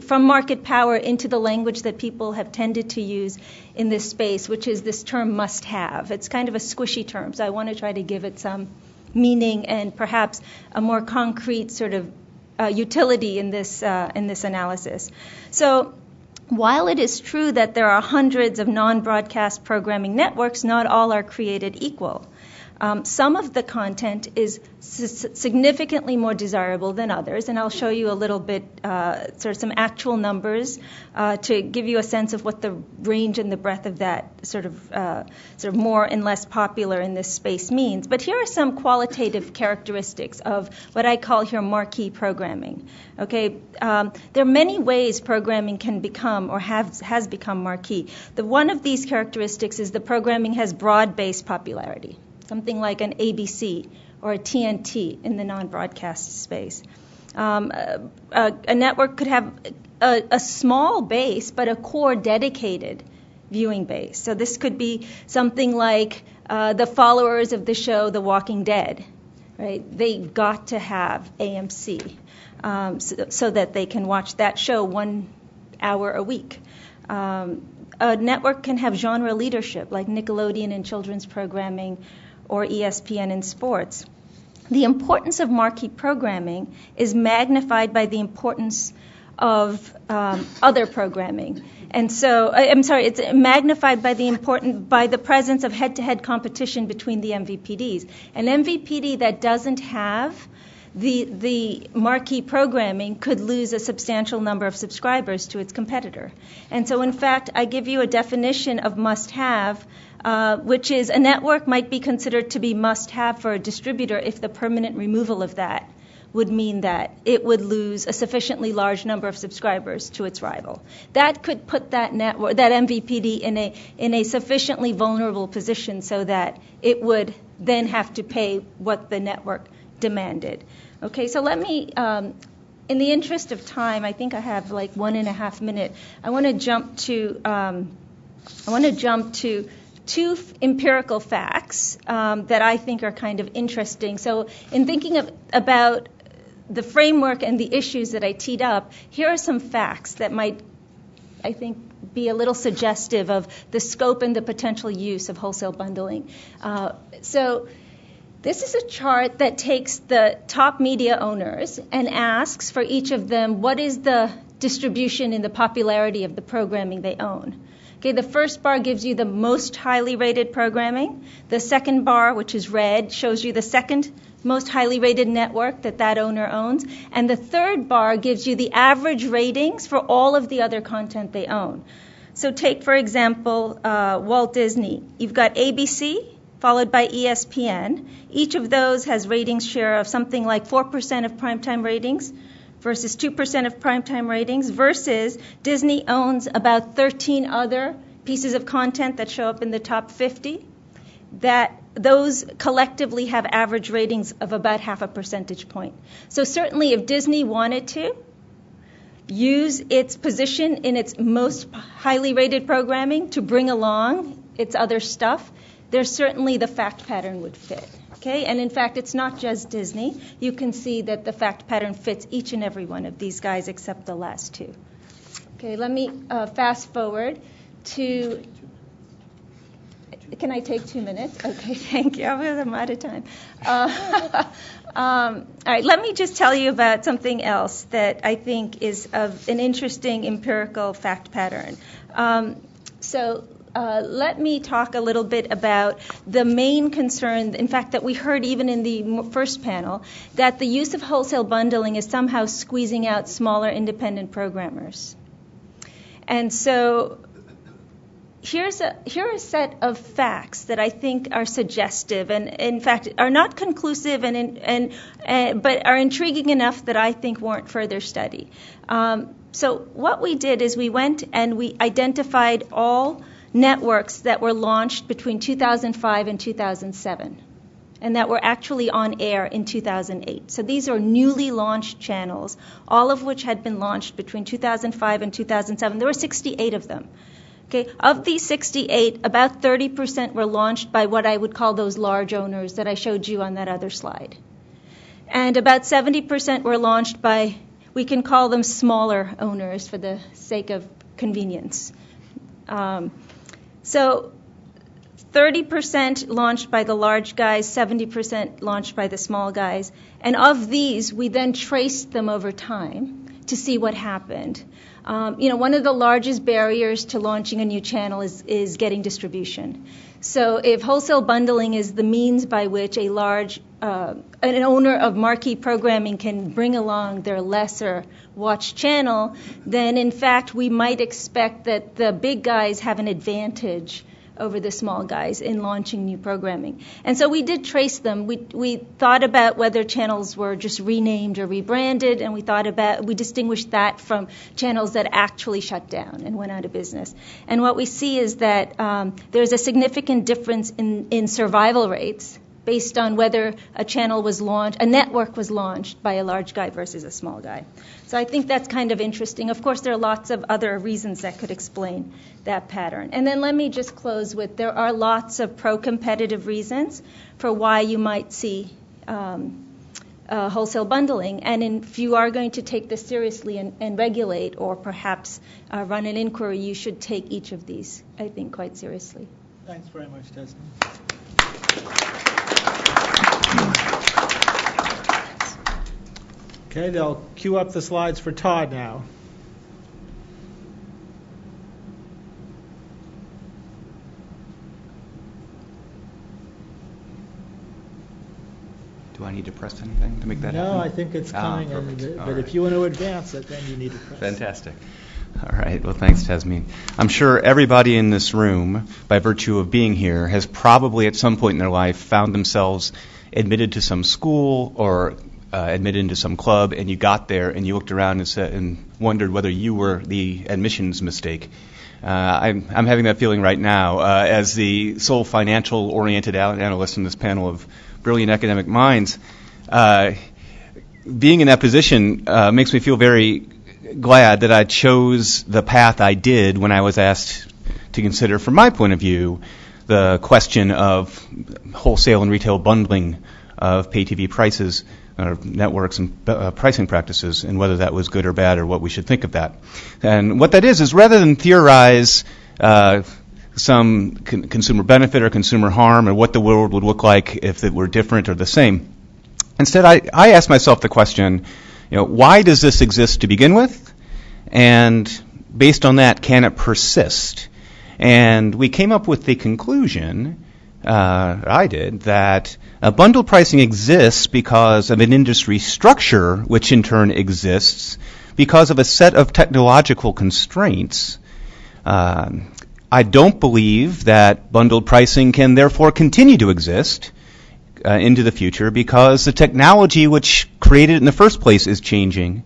from market power into the language that people have tended to use in this space, which is this term must have. It's kind of a squishy term, so I want to try to give it some meaning and perhaps a more concrete sort of utility in this analysis. So while it is true that there are hundreds of non-broadcast programming networks, not all are created equal. Some of the content is significantly more desirable than others, and I'll show you a little bit, sort of some actual numbers to give you a sense of what the range and the breadth of that sort of more and less popular in this space means. But here are some qualitative characteristics of what I call here marquee programming. Okay, there are many ways programming can become or has become marquee. One of these characteristics is the programming has broad-based popularity. Something like an ABC or a TNT in the non-broadcast space. A network could have a small base, but a core dedicated viewing base. So this could be something like the followers of the show The Walking Dead. Right? They got to have AMC so that they can watch that show 1 hour a week. A network can have genre leadership, like Nickelodeon in children's programming, or ESPN in sports. The importance of marquee programming is magnified by the importance of other programming. And so, it's magnified by the presence of head-to-head competition between the MVPDs. An MVPD that doesn't have the marquee programming could lose a substantial number of subscribers to its competitor. And so, in fact, I give you a definition of must-have, which is a network might be considered to be must-have for a distributor if the permanent removal of that would mean that it would lose a sufficiently large number of subscribers to its rival. That could put that network, that MVPD, in a sufficiently vulnerable position so that it would then have to pay what the network demanded. Okay, so let me, in the interest of time, I think I have like 1.5 minutes. I want to jump to two empirical facts that I think are kind of interesting. So in thinking about the framework and the issues that I teed up, here are some facts that might, I think, be a little suggestive of the scope and the potential use of wholesale bundling. So this is a chart that takes the top media owners and asks for each of them what is the distribution in the popularity of the programming they own. Okay, the first bar gives you the most highly rated programming. The second bar, which is red, shows you the second most highly rated network that owner owns. And the third bar gives you the average ratings for all of the other content they own. So take, for example, Walt Disney. You've got ABC, followed by ESPN. Each of those has ratings share of something like 4% of primetime ratings versus 2% of primetime ratings, versus Disney owns about 13 other pieces of content that show up in the top 50, that those collectively have average ratings of about 0.5 percentage point. So certainly if Disney wanted to, use its position in its most highly rated programming to bring along its other stuff, there's certainly the fact pattern would fit. Okay? And in fact, it's not just Disney. You can see that the fact pattern fits each and every one of these guys except the last two. Okay, let me fast forward to... Can I take 2 minutes? Okay, thank you. I'm out of time. All right, let me just tell you about something else that I think is of an interesting empirical fact pattern. Let me talk a little bit about the main concern, in fact, that we heard even in the first panel, that the use of wholesale bundling is somehow squeezing out smaller independent programmers. And so here are a set of facts that I think are suggestive and, in fact, are not conclusive but are intriguing enough that I think warrant further study. So what we did is we went and we identified all networks that were launched between 2005 and 2007 and that were actually on air in 2008. So these are newly launched channels, all of which had been launched between 2005 and 2007. There were 68 of them. Okay. Of these 68, about 30% were launched by what I would call those large owners that I showed you on that other slide. And about 70% were launched by, we can call them smaller owners for the sake of convenience. So 30% launched by the large guys, 70% launched by the small guys. And of these, we then traced them over time to see what happened. One of the largest barriers to launching a new channel is getting distribution. So if wholesale bundling is the means by which an owner of marquee programming can bring along their lesser watched channel, then in fact we might expect that the big guys have an advantage over the small guys in launching new programming. And so we did trace them. We thought about whether channels were just renamed or rebranded, and we distinguished that from channels that actually shut down and went out of business. And what we see is that there's a significant difference in survival rates based on whether a network was launched by a large guy versus a small guy. So I think that's kind of interesting. Of course, there are lots of other reasons that could explain that pattern. And then let me just close with, there are lots of pro-competitive reasons for why you might see wholesale bundling. And if you are going to take this seriously and regulate or perhaps run an inquiry, you should take each of these, I think, quite seriously. Thanks very much, Desmond. Okay, they'll queue up the slides for Todd now. Do I need to press anything to make that happen? No, I think it's coming. But if you want to advance it, then you need to press. Fantastic. All right. Well, thanks, Tasmin. I'm sure everybody in this room, by virtue of being here, has probably at some point in their life found themselves admitted to some school or admitted into some club, and you got there and you looked around and wondered whether you were the admissions mistake. I'm having that feeling right now as the sole financial-oriented analyst in this panel of brilliant academic minds. Being in that position makes me feel very glad that I chose the path I did when I was asked to consider, from my point of view, the question of wholesale and retail bundling of pay TV prices, or networks and pricing practices, and whether that was good or bad or what we should think of that. And what that is rather than theorize some consumer benefit or consumer harm or what the world would look like if it were different or the same, instead I asked myself the question, why does this exist to begin with? And based on that, can it persist? And we came up with the conclusion, I did, that bundled pricing exists because of an industry structure, which in turn exists because of a set of technological constraints. I don't believe that bundled pricing can therefore continue to exist into the future because the technology which created it in the first place is changing,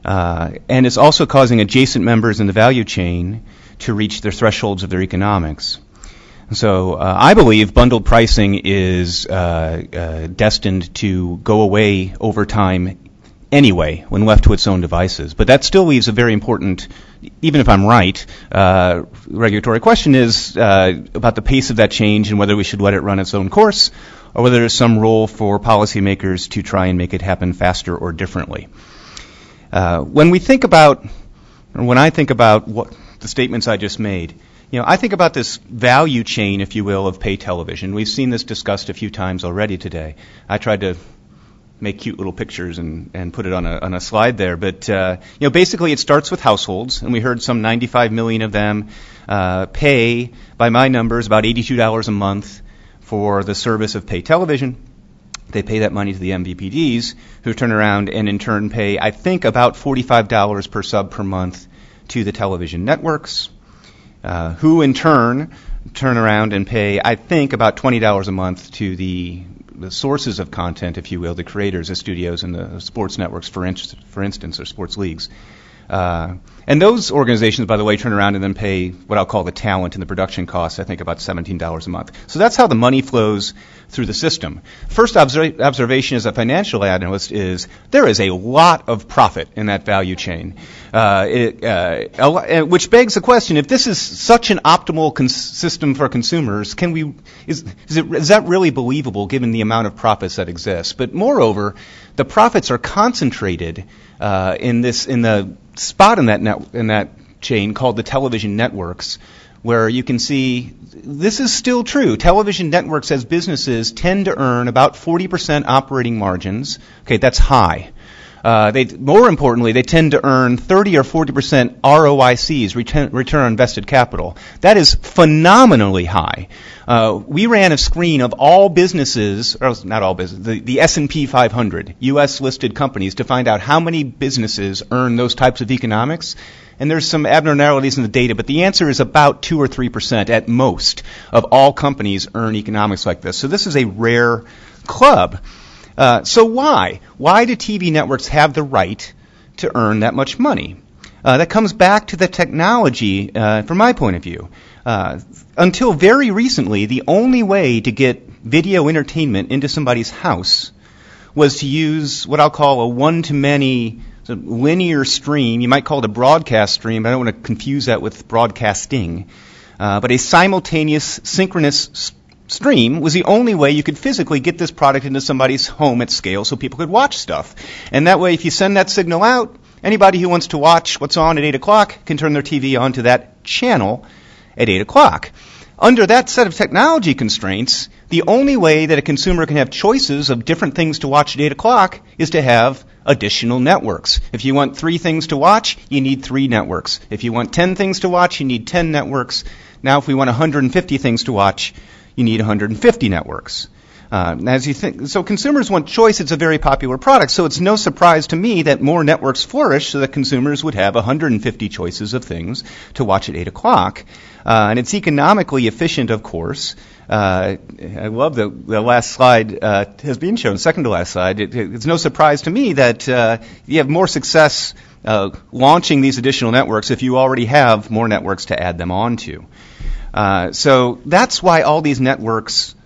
and it's also causing adjacent members in the value chain to reach their thresholds of their economics. So I believe bundled pricing is destined to go away over time anyway when left to its own devices. But that still leaves a very important, even if I'm right, regulatory question is about the pace of that change and whether we should let it run its own course or whether there's some role for policymakers to try and make it happen faster or differently. When I think about what the statements I just made, I think about this value chain, if you will, of pay television. We've seen this discussed a few times already today. I tried to make cute little pictures and put it on a slide there. But basically it starts with households, and we heard some 95 million of them pay, by my numbers, about $82 a month for the service of pay television. They pay that money to the MVPDs, who turn around and in turn pay, I think, about $45 per sub per month to the television networks, who in turn around and pay, I think, about $20 a month to the sources of content, if you will, the creators, the studios, and the sports networks, for instance, or sports leagues. And those organizations, by the way, turn around and then pay what I'll call the talent and the production costs, I think about $17 a month. So that's how the money flows through the system. First observation as a financial analyst is there is a lot of profit in that value chain, which begs the question, if this is such an optimal system for consumers, is that really believable given the amount of profits that exist? But moreover, the profits are concentrated in the spot in that chain called the television networks, where you can see this is still true. Television networks as businesses tend to earn about 40% operating margins. Okay, that's high. More importantly, they tend to earn 30 or 40% ROICs, return on invested capital. That is phenomenally high. We ran a screen of all businesses, or not all businesses, the S&P 500, U.S. listed companies, to find out how many businesses earn those types of economics. And there's some abnormalities in the data, but the answer is about 2 or 3% at most of all companies earn economics like this. So this is a rare club. So why? Why do TV networks have the right to earn that much money? That comes back to the technology, from my point of view. Until very recently, the only way to get video entertainment into somebody's house was to use what I'll call a one-to-many linear stream. You might call it a broadcast stream, but I don't want to confuse that with broadcasting. But a simultaneous, synchronous stream was the only way you could physically get this product into somebody's home at scale so people could watch stuff. And that way, if you send that signal out, anybody who wants to watch what's on at 8 o'clock can turn their TV on to that channel at 8 o'clock. Under that set of technology constraints, the only way that a consumer can have choices of different things to watch at 8 o'clock is to have additional networks. If you want 3 things to watch, you need 3 networks. If you want 10 things to watch, you need 10 networks. Now, if we want 150 things to watch, you need 150 networks. As you think, so consumers want choice. It's a very popular product. So it's no surprise to me that more networks flourish so that consumers would have 150 choices of things to watch at 8 o'clock. And it's economically efficient, of course. I love the last slide has been shown, second to last slide. It's no surprise to me that you have more success launching these additional networks if you already have more networks to add them onto. So that's why all these networks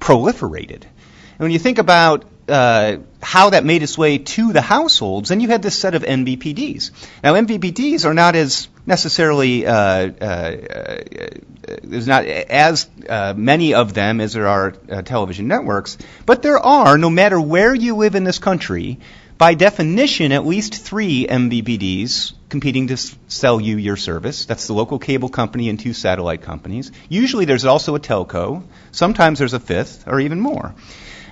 proliferated. And when you think about how that made its way to the households, then you had this set of MVPDs. Now, MVPDs are not as necessarily, there's not as many of them as there are television networks, but there are, no matter where you live in this country, by definition, at least 3 MVPDs competing to sell you your service. That's the local cable company and 2 satellite companies. Usually there's also a telco. Sometimes there's a 5th or even more.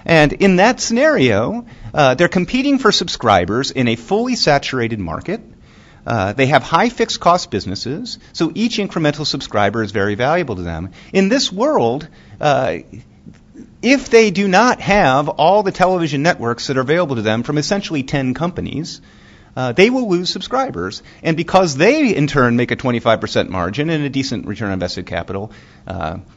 And in that scenario, they're competing for subscribers in a fully saturated market. They have high fixed cost businesses, so each incremental subscriber is very valuable to them. In this world, if they do not have all the television networks that are available to them from essentially 10 companies, they will lose subscribers. And because they, in turn, make a 25% margin and a decent return on invested capital,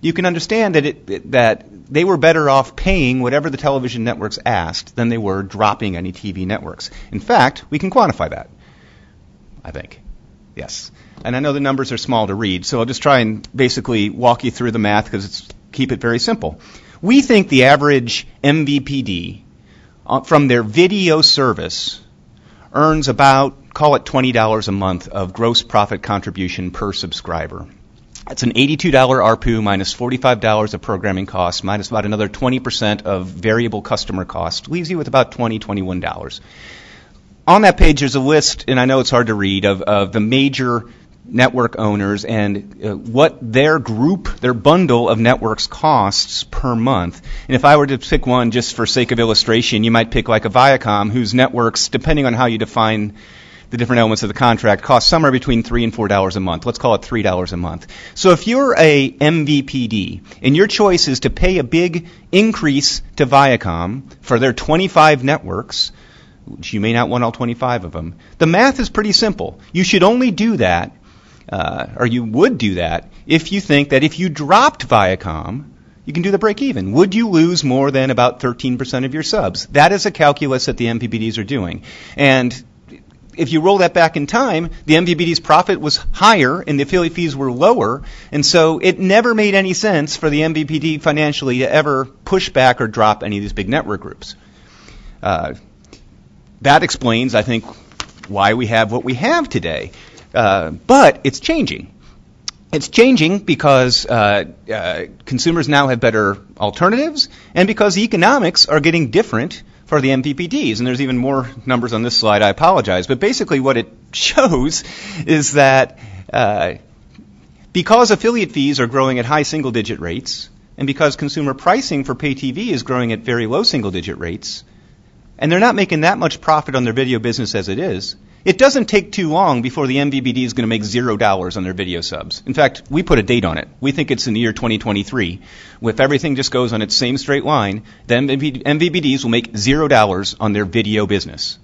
you can understand that they were better off paying whatever the television networks asked than they were dropping any TV networks. In fact, we can quantify that, I think. Yes. And I know the numbers are small to read, so I'll just try and basically walk you through the math because keep it very simple. We think the average MVPD from their video service earns about, call it $20 a month of gross profit contribution per subscriber. That's an $82 ARPU minus $45 of programming costs minus about another 20% of variable customer cost. Leaves you with about $20, $21. On that page, there's a list, and I know it's hard to read, of the major network owners and what their bundle of networks costs per month. And if I were to pick one just for sake of illustration, you might pick like a Viacom, whose networks, depending on how you define the different elements of the contract, cost somewhere between $3 and $4 a month. Let's call it $3 a month. So if you're a MVPD and your choice is to pay a big increase to Viacom for their 25 networks, which you may not want all 25 of them, the math is pretty simple. You should only do that, or you would do that, if you think that if you dropped Viacom, you can do the break even. Would you lose more than about 13% of your subs? That is a calculus that the MVPDs are doing. And if you roll that back in time, the MVPD's profit was higher and the affiliate fees were lower, and so it never made any sense for the MVPD financially to ever push back or drop any of these big network groups. That explains, I think, why we have what we have today. But it's changing. It's changing because consumers now have better alternatives and because the economics are getting different for the MVPDs. And there's even more numbers on this slide. I apologize. But basically what it shows is that because affiliate fees are growing at high single-digit rates and because consumer pricing for pay TV is growing at very low single-digit rates, and they're not making that much profit on their video business as it is, it doesn't take too long before the MVPD is going to make $0 on their video subs. In fact, we put a date on it. We think it's in the year 2023. If everything just goes on its same straight line, then MVPDs will make $0 on their video business.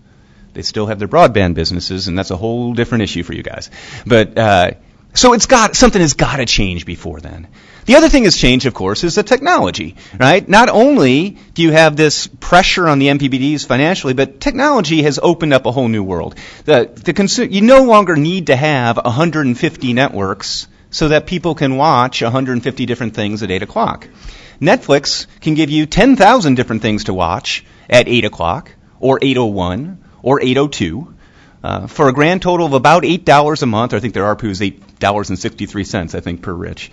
They still have their broadband businesses, and that's a whole different issue for you guys. But so something has got to change before then. The other thing that's changed, of course, is the technology, right? Not only do you have this pressure on the MVPDs financially, but technology has opened up a whole new world. You no longer need to have 150 networks so that people can watch 150 different things at 8 o'clock. Netflix can give you 10,000 different things to watch at 8 o'clock, or 8:01, or 8:02. For a grand total of about $8 a month. I think their ARPU is $8.63, I think, per rich,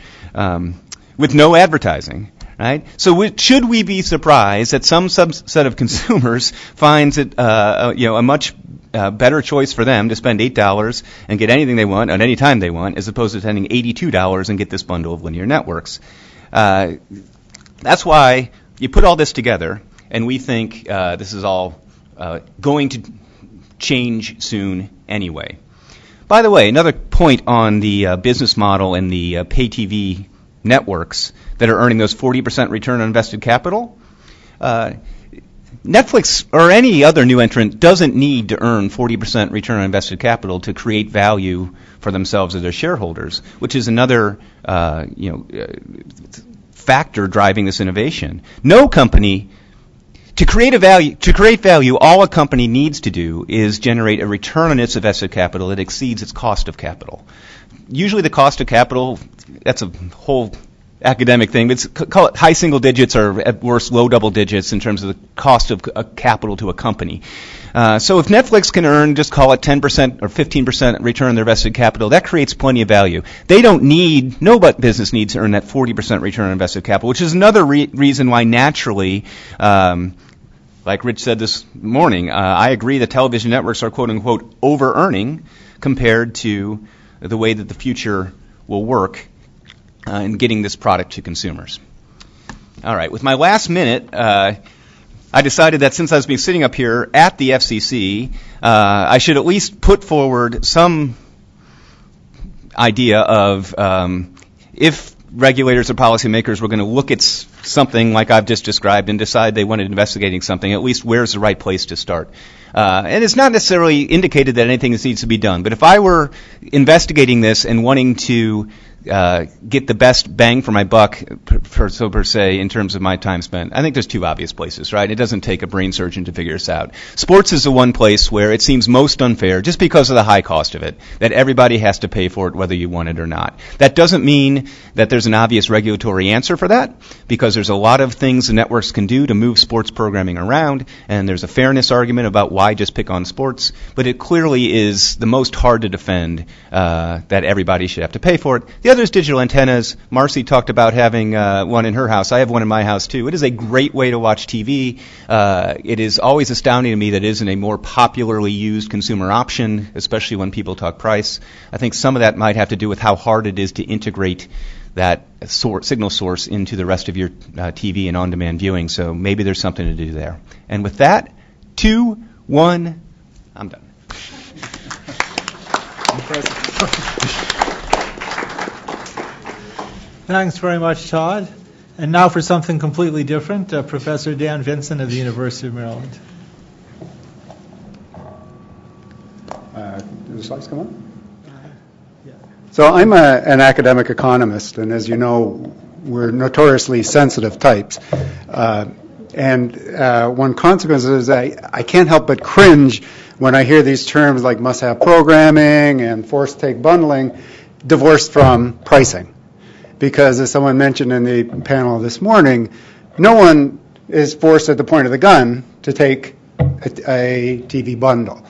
with no advertising. Right? So should we be surprised that some subset of consumers finds it a much better choice for them to spend $8 and get anything they want at any time they want, as opposed to spending $82 and get this bundle of linear networks? That's why you put all this together, and we think this is all going to change soon anyway. By the way, another point on the business model and the pay TV networks that are earning those 40% return on invested capital, Netflix or any other new entrant doesn't need to earn 40% return on invested capital to create value for themselves or their shareholders, which is another factor driving this innovation. No company To create value, all a company needs to do is generate a return on its invested capital that exceeds its cost of capital. Usually the cost of capital, that's a whole academic thing, but call it high single digits or at worst low double digits in terms of the cost of capital to a company. So if Netflix can earn, just call it 10% or 15% return on their invested capital, that creates plenty of value. No business needs to earn that 40% return on invested capital, which is another reason why naturally, like Rich said this morning, I agree that television networks are quote-unquote over-earning compared to the way that the future will work in getting this product to consumers. All right, with my last minute, I decided that since I was sitting up here at the FCC, I should at least put forward some idea of if regulators or policymakers were going to look at something like I've just described and decide they wanted investigating something, at least where's the right place to start. And it's not necessarily indicated that anything needs to be done. But if I were investigating this and wanting to get the best bang for my buck, per se, in terms of my time spent, I think there's two obvious places, right? It doesn't take a brain surgeon to figure this out. Sports is the one place where it seems most unfair, just because of the high cost of it, that everybody has to pay for it whether you want it or not. That doesn't mean that there's an obvious regulatory answer for that, because there's a lot of things the networks can do to move sports programming around, and there's a fairness argument about why just pick on sports, but it clearly is the most hard to defend that everybody should have to pay for it. The other is digital antennas. Marcy talked about having one in her house. I have one in my house, too. It is a great way to watch TV. It is always astounding to me that it isn't a more popularly used consumer option, especially when people talk price. I think some of that might have to do with how hard it is to integrate that signal source into the rest of your TV and on-demand viewing, so maybe there's something to do there. And with that, 2, 1, I'm done. Thanks very much, Todd. And now for something completely different, Professor Dan Vinson of the University of Maryland. Do the slides come on? So I'm an academic economist, and as you know, we're notoriously sensitive types. And one consequence is I can't help but cringe when I hear these terms like must-have programming and forced-take bundling divorced from pricing. Because as someone mentioned in the panel this morning, no one is forced at the point of the gun to take a TV bundle.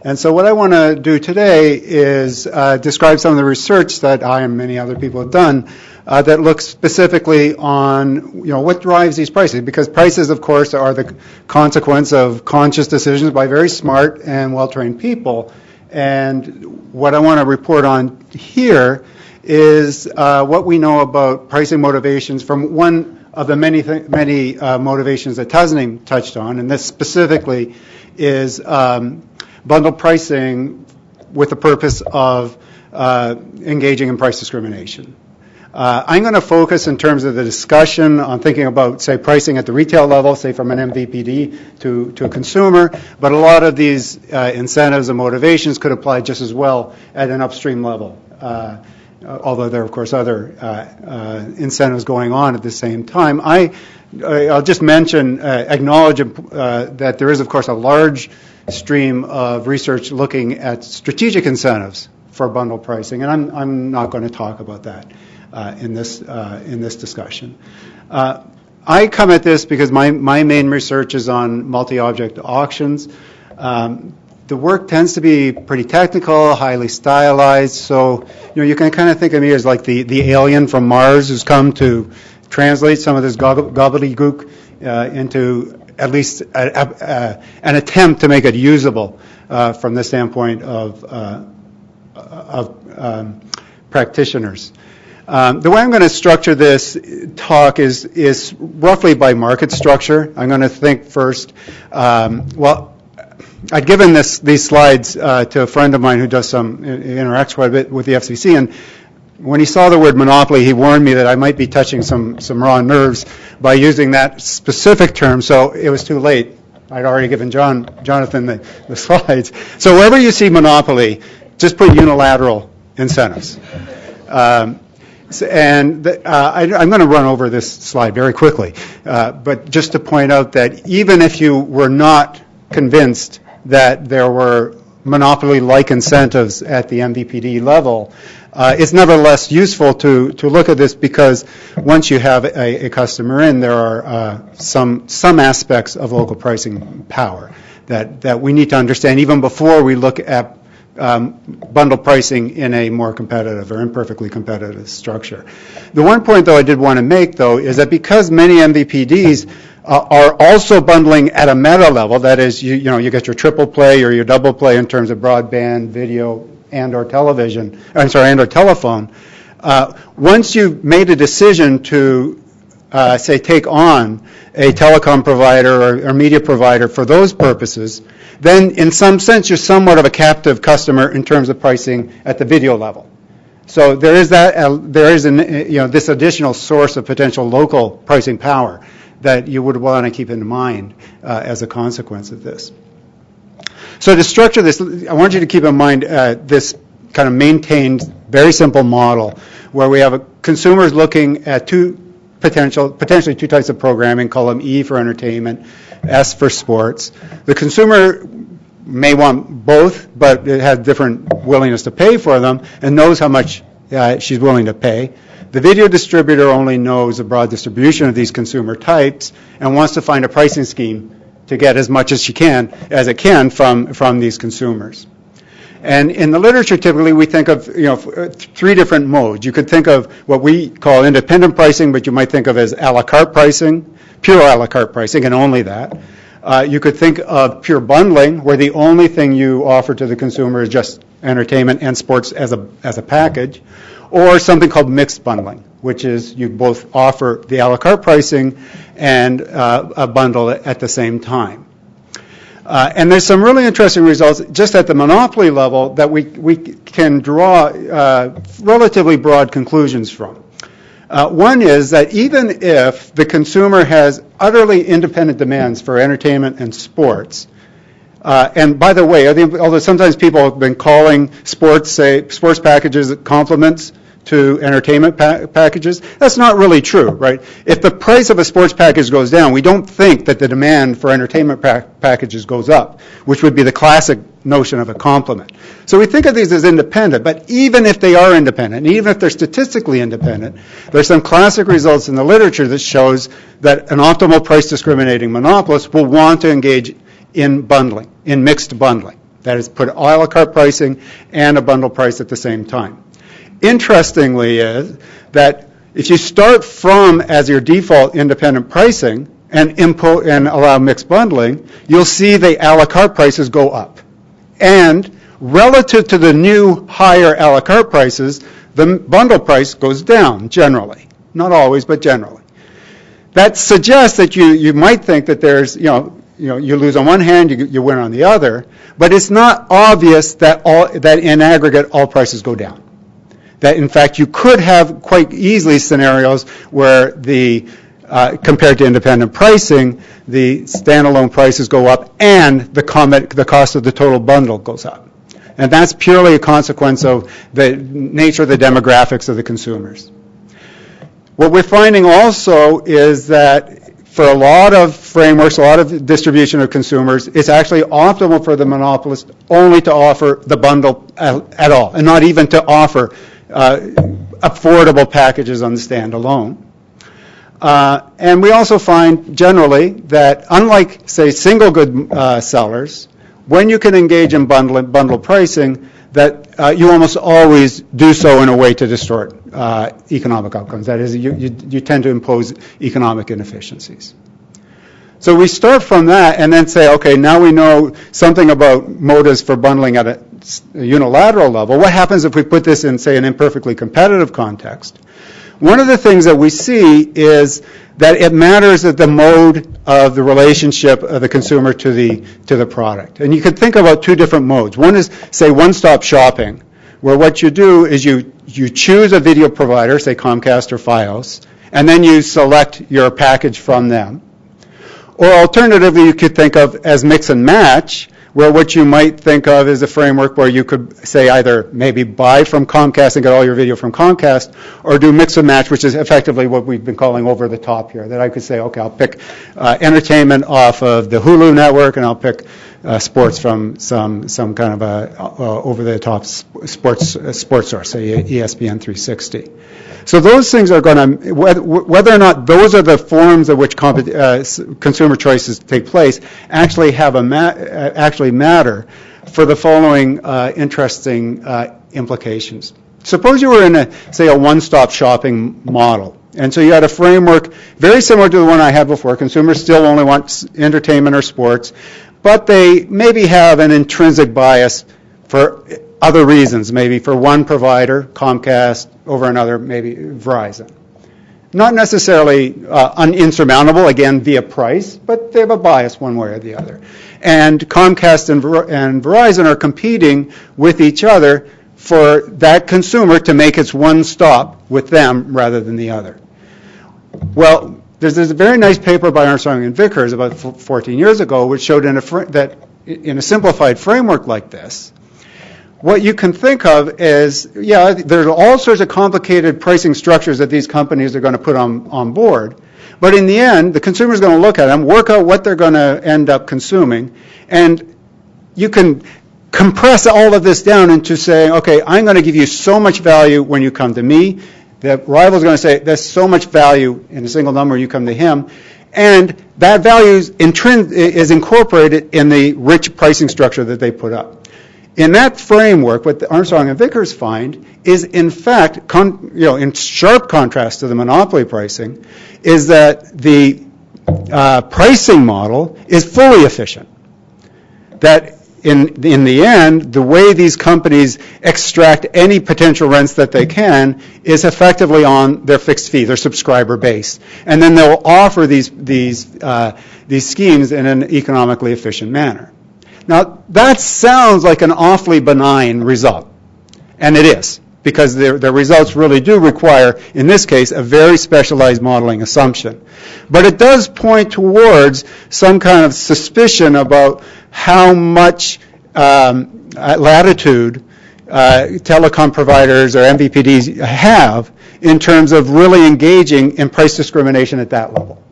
And so what I want to do today is describe some of the research that I and many other people have done that looks specifically on, what drives these prices. Because prices, of course, are the consequence of conscious decisions by very smart and well-trained people. And what I want to report on here is what we know about pricing motivations from one of the many motivations that Tasneem touched on, and this specifically is bundle pricing with the purpose of engaging in price discrimination. I'm going to focus in terms of the discussion on thinking about, say, pricing at the retail level, say from an MVPD to a consumer, but a lot of these incentives and motivations could apply just as well at an upstream level. Although there are, of course, other incentives going on at the same time. I'll just acknowledge that there is, of course, a large stream of research looking at strategic incentives for bundle pricing, and I'm not going to talk about that in this discussion. I come at this because my main research is on multi-object auctions. The work tends to be pretty technical, highly stylized, so you can kind of think of me as like the alien from Mars who's come to translate some of this gobbledygook into at least an attempt to make it usable from the standpoint of practitioners. The way I'm going to structure this talk is roughly by market structure. I'm going to think first, I'd given these slides to a friend of mine who interacts quite a bit with the FCC, and when he saw the word monopoly, he warned me that I might be touching some raw nerves by using that specific term, so it was too late. I'd already given Jonathan the slides. So wherever you see monopoly, just put unilateral incentives. I'm going to run over this slide very quickly, but just to point out that even if you were not convinced that there were monopoly-like incentives at the MVPD level, it's nevertheless useful to look at this because once you have a customer in, there are some aspects of local pricing power that we need to understand even before we look at bundle pricing in a more competitive or imperfectly competitive structure. The one point, though, I did want to make, though, is that because many MVPDs are also bundling at a meta level, that is, you get your triple play or your double play in terms of broadband, video, and/or telephone. Once you've made a decision to, say, take on a telecom provider or media provider for those purposes, then in some sense you're somewhat of a captive customer in terms of pricing at the video level. So there is this additional source of potential local pricing power that you would want to keep in mind as a consequence of this. So to structure this, I want you to keep in mind this kind of maintained, very simple model where we have consumers looking at potentially two types of programming, column E for entertainment, S for sports. The consumer may want both, but it has different willingness to pay for them and knows how much she's willing to pay. The video distributor only knows a broad distribution of these consumer types and wants to find a pricing scheme to get as much as it can from these consumers. And in the literature, typically we think of three different modes. You could think of what we call independent pricing, but you might think of as a la carte pricing, pure a la carte pricing, and only that. You could think of pure bundling, where the only thing you offer to the consumer is just entertainment and sports as a package, or something called mixed bundling, which is you both offer the a la carte pricing and a bundle at the same time. And there's some really interesting results just at the monopoly level that we can draw relatively broad conclusions from. One is that even if the consumer has utterly independent demands for entertainment and sports, and by the way, although sometimes people have been calling sports packages complements to entertainment packages, that's not really true, right? If the price of a sports package goes down, we don't think that the demand for entertainment packages goes up, which would be the classic notion of a complement. So we think of these as independent, but even if they are independent, and even if they're statistically independent, there's some classic results in the literature that shows that an optimal price discriminating monopolist will want to engage in bundling, in mixed bundling. That is, put a la carte pricing and a bundle price at the same time. Interestingly is that if you start from as your default independent pricing and allow mixed bundling, you'll see the a la carte prices go up. And relative to the new higher a la carte prices, the bundle price goes down generally. Not always, but generally. That suggests that you might think that there's, you lose on one hand, you win on the other, but it's not obvious that in aggregate all prices go down. That in fact you could have quite easily scenarios where compared to independent pricing, the standalone prices go up and the cost of the total bundle goes up. And that's purely a consequence of the nature of the demographics of the consumers. What we're finding also is that for a lot of frameworks, a lot of distribution of consumers, it's actually optimal for the monopolist only to offer the bundle at all, and not even to offer affordable packages on the standalone. And we also find generally that unlike, say, single good sellers, when you can engage in bundle pricing, that you almost always do so in a way to distort economic outcomes. That is, you tend to impose economic inefficiencies. So we start from that and then say, okay, now we know something about motives for bundling at a unilateral level. What happens if we put this in, say, an imperfectly competitive context? One of the things that we see is that it matters at the mode of the relationship of the consumer to the product. And you can think about two different modes. One is, say, one-stop shopping, where what you do is you choose a video provider, say Comcast or Fios, and then you select your package from them. Or alternatively, you could think of as mix and match, where what you might think of is a framework where you could, say, either maybe buy from Comcast and get all your video from Comcast, or do mix and match, which is effectively what we've been calling over the top here, that I could say, okay, I'll pick entertainment off of the Hulu network, and I'll pick sports from some kind of a over-the-top sports source, say ESPN 360. So those things are going to, whether or not those are the forms in which consumer choices take place, actually matter for the following interesting implications. Suppose you were in a one-stop shopping model. And so you had a framework very similar to the one I had before. Consumers still only want entertainment or sports, but they maybe have an intrinsic bias for other reasons, maybe for one provider, Comcast, over another, maybe Verizon. Not necessarily insurmountable, again, via price, but they have a bias one way or the other. And Comcast and Verizon are competing with each other for that consumer to make its one stop with them rather than the other. Well, there's a very nice paper by Armstrong and Vickers about 14 years ago which showed that in a simplified framework like this, what you can think of is, yeah, there's all sorts of complicated pricing structures that these companies are going to put on board. But in the end, the consumer is going to look at them, work out what they're going to end up consuming, and you can compress all of this down into saying, okay, I'm going to give you so much value when you come to me. The rival is going to say, there's so much value in a single number, you come to him. And that value is incorporated in the rich pricing structure that they put up. In that framework, what Armstrong and Vickers find is, in fact, in sharp contrast to the monopoly pricing, is that the pricing model is fully efficient. That in the end, the way these companies extract any potential rents that they can is effectively on their fixed fee, their subscriber base, and then they'll offer these schemes in an economically efficient manner. Now, that sounds like an awfully benign result, and it is, because the results really do require, in this case, a very specialized modeling assumption. But it does point towards some kind of suspicion about how much latitude telecom providers or MVPDs have in terms of really engaging in price discrimination at that level.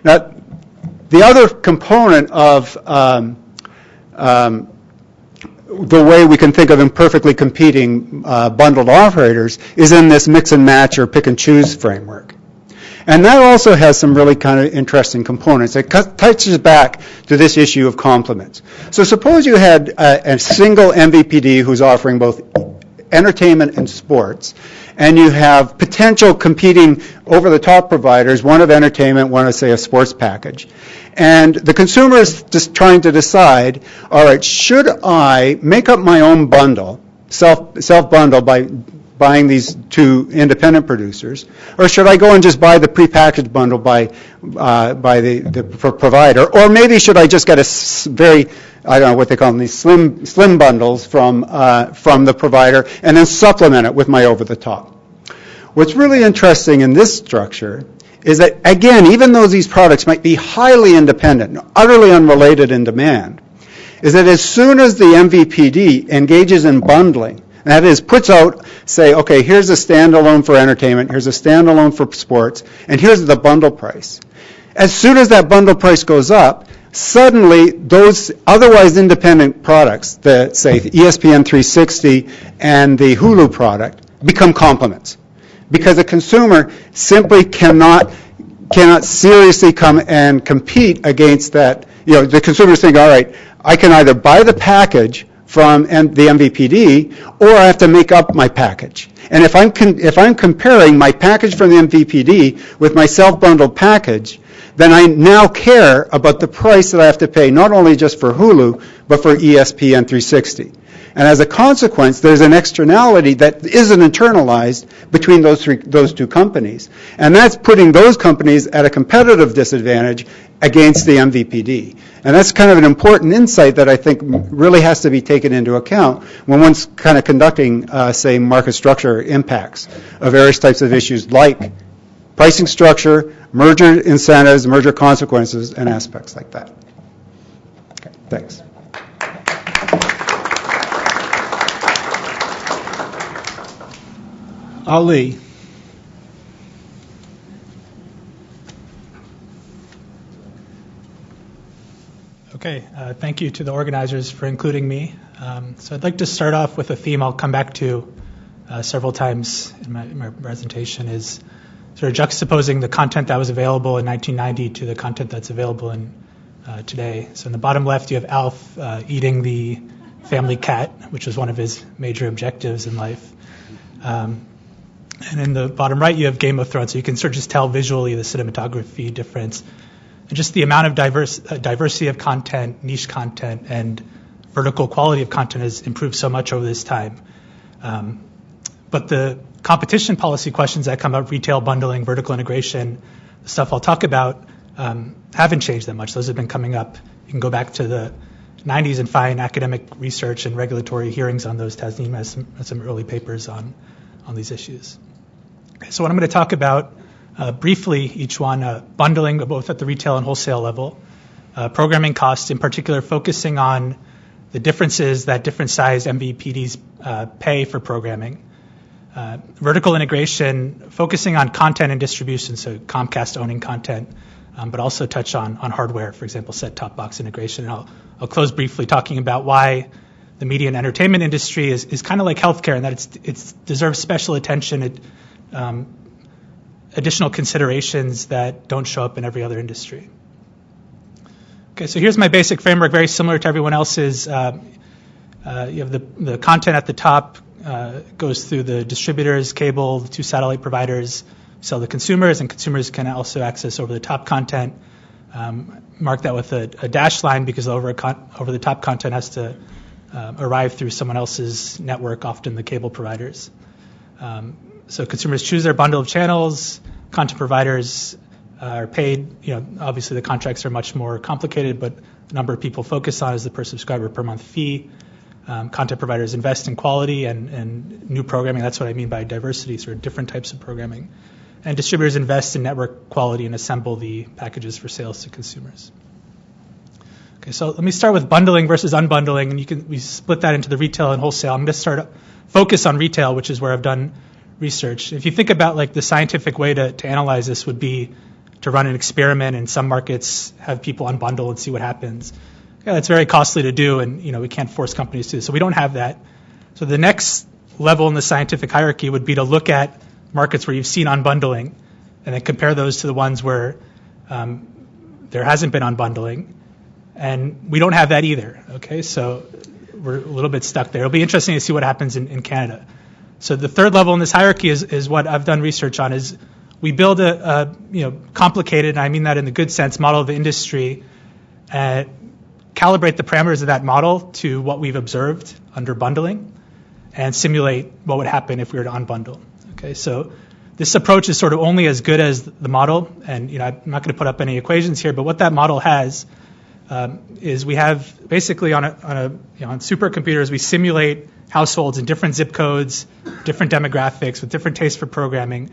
Now, the other component of the way we can think of imperfectly competing bundled operators is in this mix and match or pick and choose framework. And that also has some really kind of interesting components. It touches back to this issue of complements. So suppose you had a single MVPD who's offering both entertainment and sports, and you have potential competing over-the-top providers, one of entertainment, one of, say, a sports package. And the consumer is just trying to decide, all right, should I make up my own bundle, self-bundle by buying these two independent producers, or should I go and just buy the prepackaged bundle by the provider, or maybe should I just get a very, I don't know what they call them, these slim bundles from the provider, and then supplement it with my over-the-top. What's really interesting in this structure is that, again, even though these products might be highly independent, utterly unrelated in demand, is that as soon as the MVPD engages in bundling, that is, puts out, say, okay, here's a standalone for entertainment, here's a standalone for sports, and here's the bundle price. As soon as that bundle price goes up, suddenly those otherwise independent products, say, the ESPN 360 and the Hulu product, become complements. Because a consumer simply cannot seriously come and compete against that. You know, the consumers think, all right, I can either buy the package from the MVPD, or I have to make up my package. And if I'm comparing my package from the MVPD with my self-bundled package, then I now care about the price that I have to pay, not only just for Hulu, but for ESPN 360. And as a consequence, there's an externality that isn't internalized between those two companies. And that's putting those companies at a competitive disadvantage against the MVPD. And that's kind of an important insight that I think really has to be taken into account when one's kind of conducting, say, market structure impacts of various types of issues like pricing structure, merger incentives, merger consequences, and aspects like that. Okay, thanks. Ali. Okay, thank you to the organizers for including me. So I'd like to start off with a theme I'll come back to several times in my presentation, is sort of juxtaposing the content that was available in 1990 to the content that's available in today. So in the bottom left, you have Alf eating the family cat, which was one of his major objectives in life. And in the bottom right, you have Game of Thrones. So you can sort of just tell visually the cinematography difference. And just the amount of diversity of content, niche content, and vertical quality of content has improved so much over this time. But the competition policy questions that come up, retail bundling, vertical integration, the stuff I'll talk about, haven't changed that much. Those have been coming up. You can go back to the 90s and find academic research and regulatory hearings on those. Tasneem has some early papers on these issues. So what I'm going to talk about briefly, each one, bundling both at the retail and wholesale level, programming costs, in particular focusing on the differences that different sized MVPDs pay for programming. Vertical integration, focusing on content and distribution, so Comcast owning content, but also touch on hardware, for example, set-top box integration. And I'll close briefly talking about why the media and entertainment industry is kind of like healthcare, in that it deserves special attention, additional considerations that don't show up in every other industry. Okay, so here's my basic framework, very similar to everyone else's. You have the content at the top goes through the distributors, cable, the two satellite providers, sell to consumers, and consumers can also access over-the-top content. Mark that with a dash line because over-the-top content has to arrive through someone else's network, often the cable providers. So consumers choose their bundle of channels. Content providers are paid. Obviously the contracts are much more complicated, but the number of people focused on is the per subscriber per month fee. Content providers invest in quality and new programming. That's what I mean by diversity, sort of different types of programming. And distributors invest in network quality and assemble the packages for sales to consumers. Okay, so let me start with bundling versus unbundling, and we split that into the retail and wholesale. I'm going to focus on retail, which is where I've done research. If you think about like the scientific way to analyze this would be to run an experiment in some markets, have people unbundle and see what happens. Yeah, that's very costly to do, and we can't force companies to. So we don't have that. So the next level in the scientific hierarchy would be to look at markets where you've seen unbundling, and then compare those to the ones where there hasn't been unbundling, and we don't have that either. Okay, so we're a little bit stuck there. It'll be interesting to see what happens in Canada. So the third level in this hierarchy is what I've done research on. Is we build a complicated, and I mean that in the good sense, model of the industry. Calibrate the parameters of that model to what we've observed under bundling and simulate what would happen if we were to unbundle. Okay, so this approach is sort of only as good as the model, and I'm not going to put up any equations here, but what that model has is we have basically on supercomputers we simulate households in different zip codes, different demographics with different tastes for programming.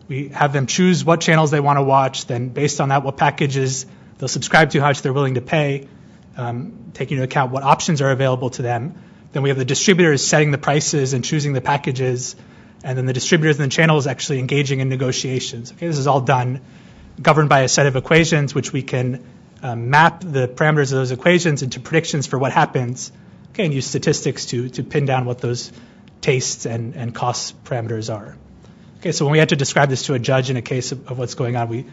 We have them choose what channels they want to watch, then based on that what packages they'll subscribe to, how much they're willing to pay. Taking into account what options are available to them. Then we have the distributors setting the prices and choosing the packages, and then the distributors and the channels actually engaging in negotiations. Okay, this is all done, governed by a set of equations, which we can map the parameters of those equations into predictions for what happens, okay, and use statistics to pin down what those tastes and cost parameters are. Okay, so when we had to describe this to a judge in a case of what's going on,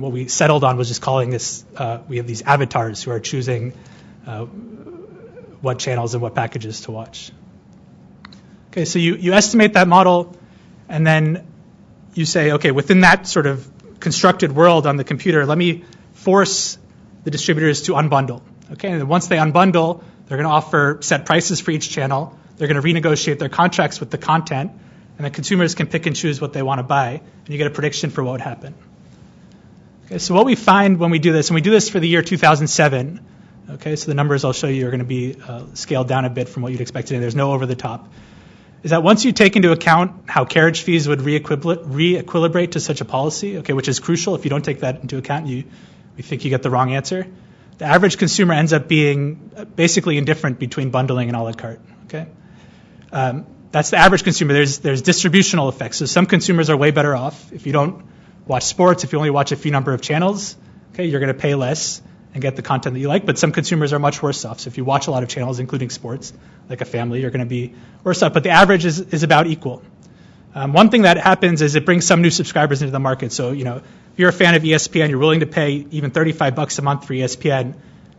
what we settled on was just calling this, we have these avatars who are choosing what channels and what packages to watch. Okay, so you estimate that model, and then you say, okay, within that sort of constructed world on the computer, let me force the distributors to unbundle. Okay, and then once they unbundle, they're going to offer set prices for each channel. They're going to renegotiate their contracts with the content, and the consumers can pick and choose what they want to buy, and you get a prediction for what would happen. Okay, so what we find when we do this, and we do this for the year 2007, okay, so the numbers I'll show you are going to be scaled down a bit from what you'd expect today. There's no over the top. Is that once you take into account how carriage fees would re-equilibrate to such a policy, okay, which is crucial. If you don't take that into account, we think you get the wrong answer. The average consumer ends up being basically indifferent between bundling and a la carte. Okay, that's the average consumer. There's distributional effects. So some consumers are way better off if you don't watch sports. If you only watch a few number of channels, okay, you're going to pay less and get the content that you like. But some consumers are much worse off. So if you watch a lot of channels, including sports, like a family, you're going to be worse off. But the average is about equal. One thing that happens is it brings some new subscribers into the market. So if you're a fan of ESPN, you're willing to pay even $35 a month for ESPN.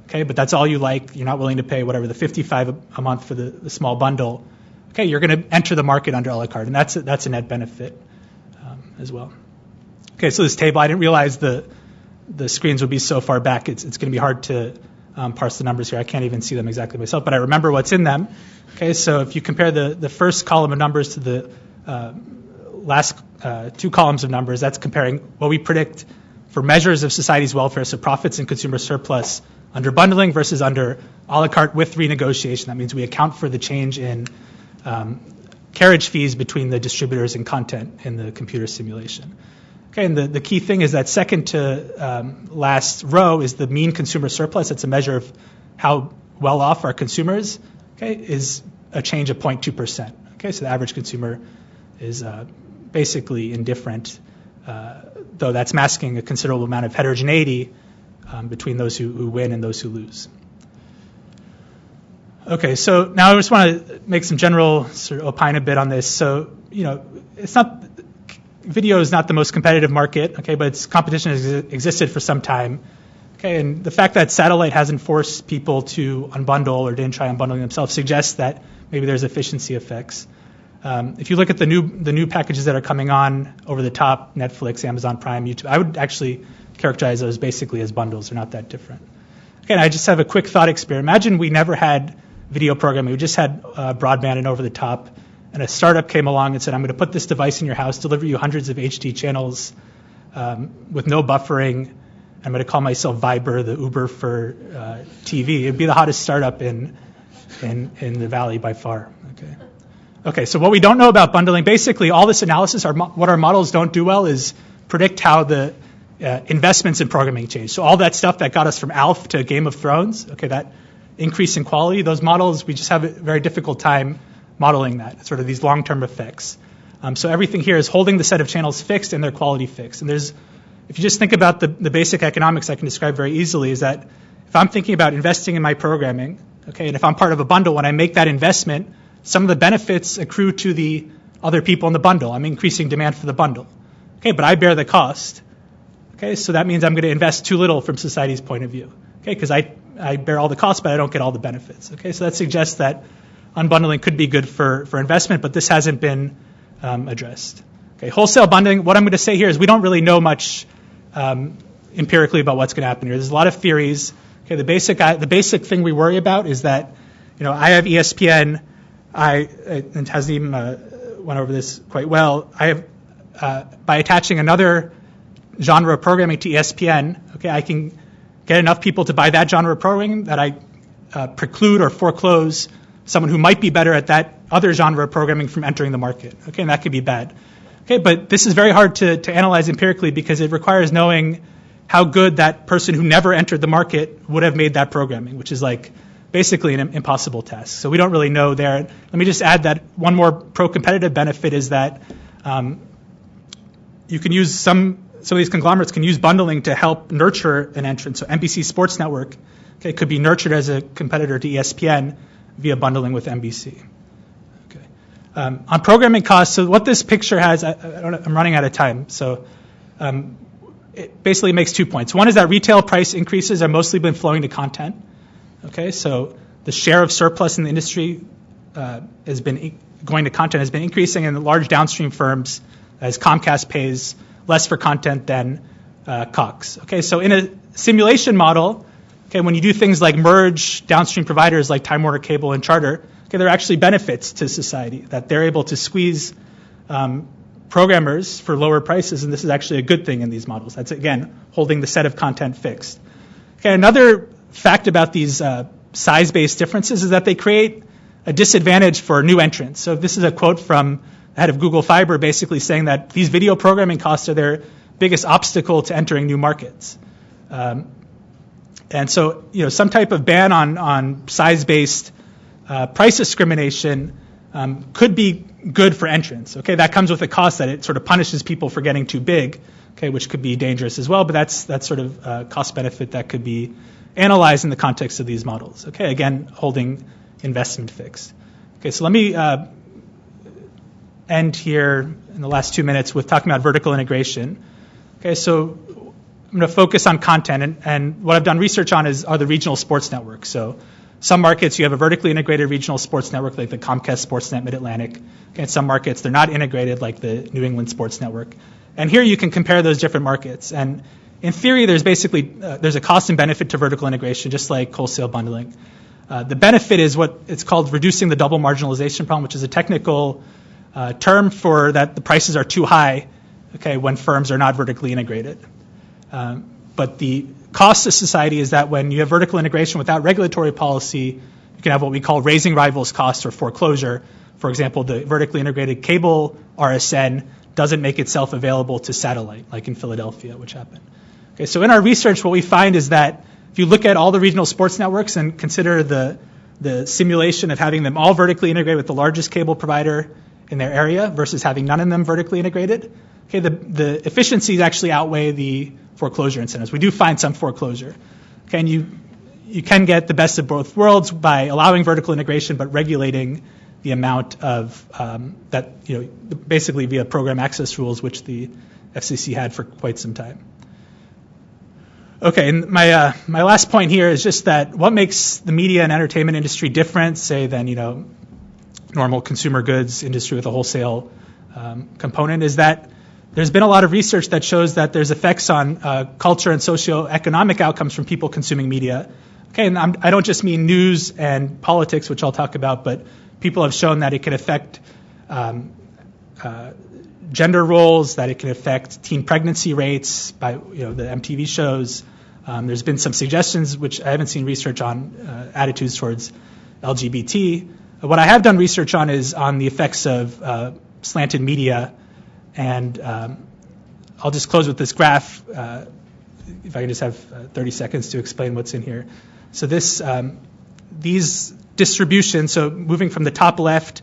Okay, but that's all you like. You're not willing to pay whatever the $55 a month for the small bundle. Okay, you're going to enter the market under a la carte, and that's a net benefit as well. Okay, so this table, I didn't realize the screens would be so far back. It's going to be hard to parse the numbers here. I can't even see them exactly myself, but I remember what's in them. Okay, so if you compare the first column of numbers to the last two columns of numbers, that's comparing what we predict for measures of society's welfare, so profits and consumer surplus under bundling versus under a la carte with renegotiation. That means we account for the change in carriage fees between the distributors and content in the computer simulation. Okay, and the key thing is that second to last row is the mean consumer surplus. It's a measure of how well off our consumers, okay, is a change of 0.2%. Okay, so the average consumer is basically indifferent, though that's masking a considerable amount of heterogeneity between those who win and those who lose. Okay, so now I just want to make some general sort of opine a bit on this. So, video is not the most competitive market, okay, but its competition has existed for some time. Okay, and the fact that satellite hasn't forced people to unbundle or didn't try unbundling themselves suggests that maybe there's efficiency effects. If you look at the new packages that are coming on over the top, Netflix, Amazon Prime, YouTube, I would actually characterize those basically as bundles. They're not that different. Okay, and I just have a quick thought experiment. Imagine we never had video programming. We just had broadband and over the top, and a startup came along and said, I'm going to put this device in your house, deliver you hundreds of HD channels with no buffering. I'm going to call myself Viber, the Uber for TV. It'd be the hottest startup in the Valley by far. Okay, so what we don't know about bundling, basically all this analysis, what our models don't do well is predict how the investments in programming change. So all that stuff that got us from ALF to Game of Thrones, okay, that increase in quality, those models, we just have a very difficult time modeling that, sort of these long-term effects. So everything here is holding the set of channels fixed and their quality fixed. And if you just think about the basic economics I can describe very easily, is that if I'm thinking about investing in my programming, okay, and if I'm part of a bundle, when I make that investment, some of the benefits accrue to the other people in the bundle. I'm increasing demand for the bundle. Okay, but I bear the cost. Okay, so that means I'm going to invest too little from society's point of view. Okay, because I bear all the costs, but I don't get all the benefits. Okay, so that suggests that unbundling could be good for investment, but this hasn't been addressed. Okay, wholesale bundling, what I'm going to say here is we don't really know much empirically about what's going to happen here. There's a lot of theories. Okay, the basic thing we worry about is that, I have ESPN, and Tasneem went over this quite well. I have, by attaching another genre of programming to ESPN, okay, I can get enough people to buy that genre of programming that I preclude or foreclose someone who might be better at that other genre of programming from entering the market. Okay, and that could be bad. Okay, but this is very hard to analyze empirically because it requires knowing how good that person who never entered the market would have made that programming, which is like basically an impossible task. So we don't really know there. Let me just add that one more pro-competitive benefit is that you can use some of these conglomerates can use bundling to help nurture an entrant. So NBC Sports Network, okay, could be nurtured as a competitor to ESPN via bundling with NBC. Okay. On programming costs, so what this picture has, I'm running out of time, so it basically makes 2 points. One is that retail price increases have mostly been flowing to content. Okay, so the share of surplus in the industry has been going to content has been increasing, and the large downstream firms, as Comcast pays less for content than Cox. Okay, so in a simulation model, okay, when you do things like merge downstream providers like Time Warner Cable and Charter, okay, there are actually benefits to society that they're able to squeeze programmers for lower prices, and this is actually a good thing in these models. That's, again, holding the set of content fixed. Okay, another fact about these size-based differences is that they create a disadvantage for new entrants. So this is a quote from the head of Google Fiber basically saying that these video programming costs are their biggest obstacle to entering new markets. And so, some type of ban on size-based price discrimination could be good for entrants. Okay, that comes with a cost that it sort of punishes people for getting too big, okay, which could be dangerous as well, but that's sort of a cost benefit that could be analyzed in the context of these models. Okay, again, holding investment fixed. Okay, so let me end here in the last 2 minutes with talking about vertical integration. Okay, so I'm going to focus on content, and what I've done research on are the regional sports networks. So some markets you have a vertically integrated regional sports network like the Comcast Sportsnet Mid-Atlantic. Okay, in some markets they're not integrated like the New England Sports Network. And here you can compare those different markets. And in theory, there's basically there's a cost and benefit to vertical integration, just like wholesale bundling. The benefit is what it's called reducing the double marginalization problem, which is a technical term for that the prices are too high, okay, when firms are not vertically integrated. But the cost to society is that when you have vertical integration without regulatory policy, you can have what we call raising rivals costs or foreclosure. For example, the vertically integrated cable RSN doesn't make itself available to satellite, like in Philadelphia, which happened. Okay, so in our research, what we find is that if you look at all the regional sports networks and consider the simulation of having them all vertically integrated with the largest cable provider in their area versus having none of them vertically integrated, okay, the efficiencies actually outweigh the foreclosure incentives. We do find some foreclosure. Okay, and you can get the best of both worlds by allowing vertical integration but regulating the amount of that, basically via program access rules, which the FCC had for quite some time. Okay, and my last point here is just that what makes the media and entertainment industry different, say, than normal consumer goods industry with a wholesale component, is that there's been a lot of research that shows that there's effects on culture and socioeconomic outcomes from people consuming media. Okay, and I don't just mean news and politics, which I'll talk about, but people have shown that it can affect gender roles, that it can affect teen pregnancy rates by the MTV shows. There's been some suggestions, which I haven't seen research on, attitudes towards LGBT. What I have done research on is on the effects of slanted media, and I'll just close with this graph, if I can just have 30 seconds to explain what's in here. So these distributions, so moving from the top left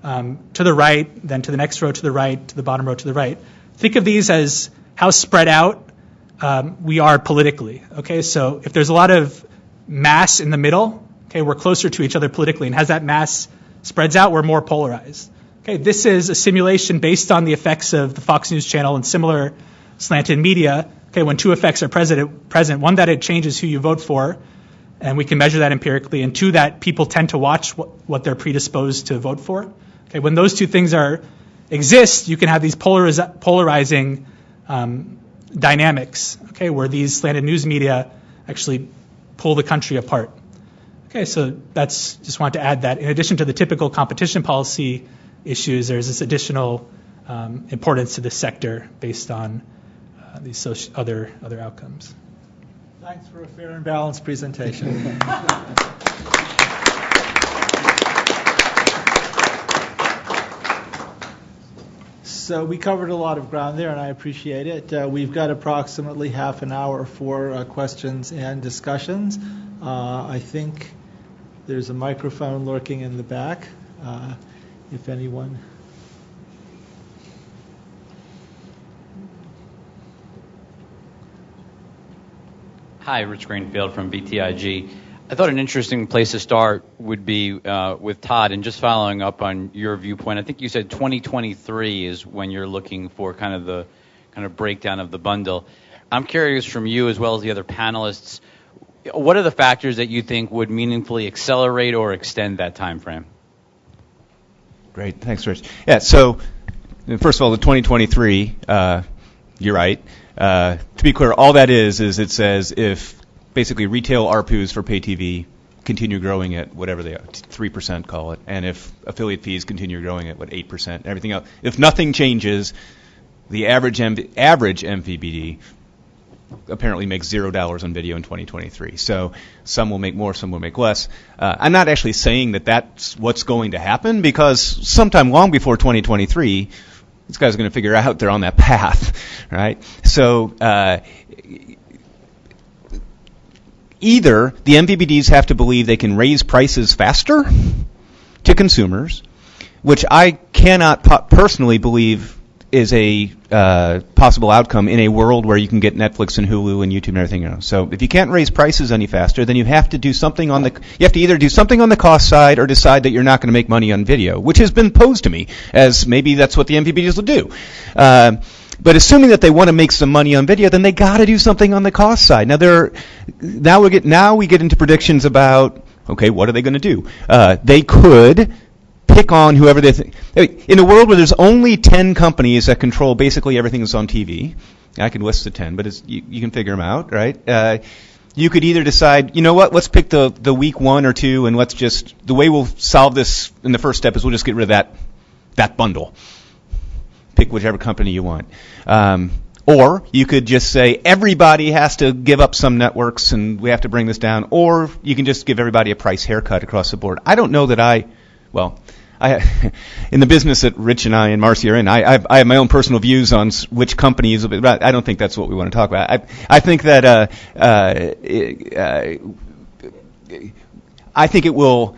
to the right, then to the next row to the right, to the bottom row to the right. Think of these as how spread out we are politically. Okay, so if there's a lot of mass in the middle, okay, we're closer to each other politically, and as that mass spreads out, we're more polarized. Okay, this is a simulation based on the effects of the Fox News channel and similar slanted media. Okay, when two effects are present, one, that it changes who you vote for, and we can measure that empirically, and two, that people tend to watch what they're predisposed to vote for. Okay, when those two things exist, you can have these polarizing dynamics, okay, where these slanted news media actually pull the country apart. Okay, so that's just wanted to add that in addition to the typical competition policy issues, there's this additional importance to this sector based on these other outcomes. Thanks for a fair and balanced presentation. So we covered a lot of ground there, and I appreciate it. We've got approximately half an hour for questions and discussions. I think there's a microphone lurking in the back, if anyone. Hi, Rich Greenfield from BTIG. I thought an interesting place to start would be with Todd, and just following up on your viewpoint. I think you said 2023 is when you're looking for kind of the breakdown of the bundle. I'm curious from you as well as the other panelists, what are the factors that you think would meaningfully accelerate or extend that time frame? Great, thanks, Rich. Yeah, so first of all, the 2023, you're right. To be clear, all that is it says if basically retail ARPUs for pay TV continue growing at whatever they are, 3% call it, and if affiliate fees continue growing at 8%, everything else, if nothing changes, the average MVPD apparently makes $0 on video in 2023. So some will make more, some will make less. I'm not actually saying that that's what's going to happen, because sometime long before 2023, these guys are going to figure out they're on that path, right? So either the MVPDs have to believe they can raise prices faster to consumers, which I cannot personally believe is a possible outcome in a world where you can get Netflix and Hulu and YouTube and everything else. So if you can't raise prices any faster, then you have to do something on you have to either do something on the cost side or decide that you're not going to make money on video, which has been posed to me as maybe that's what the MVPDs will do. But assuming that they want to make some money on video, then they got to do something on the cost side. Now we get into predictions about, okay, what are they going to do? They could pick on whoever they think. In a world where there's only 10 companies that control basically everything that's on TV, I can list the 10, but you can figure them out, right? You could either decide, you know what, let's pick the week 1 or 2, and let's just, the way we'll solve this in the first step is we'll just get rid of that bundle. Pick whichever company you want. Or you could just say everybody has to give up some networks and we have to bring this down, or you can just give everybody a price haircut across the board. I don't know that in the business that Rich and I and Marcy are in, I have my own personal views on which companies, but I don't think that's what we want to talk about. I think that I think it will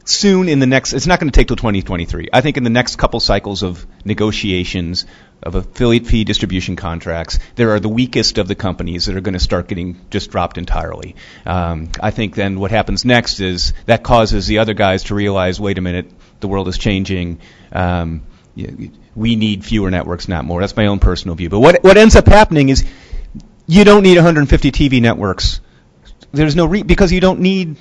soon in the next, it's not going to take till 2023. I think in the next couple cycles of negotiations of affiliate fee distribution contracts, there are the weakest of the companies that are going to start getting just dropped entirely. I think then what happens next is that causes the other guys to realize, wait a minute, the world is changing. We need fewer networks, not more. That's my own personal view. But what ends up happening is you don't need 150 TV networks. There's no because you don't need.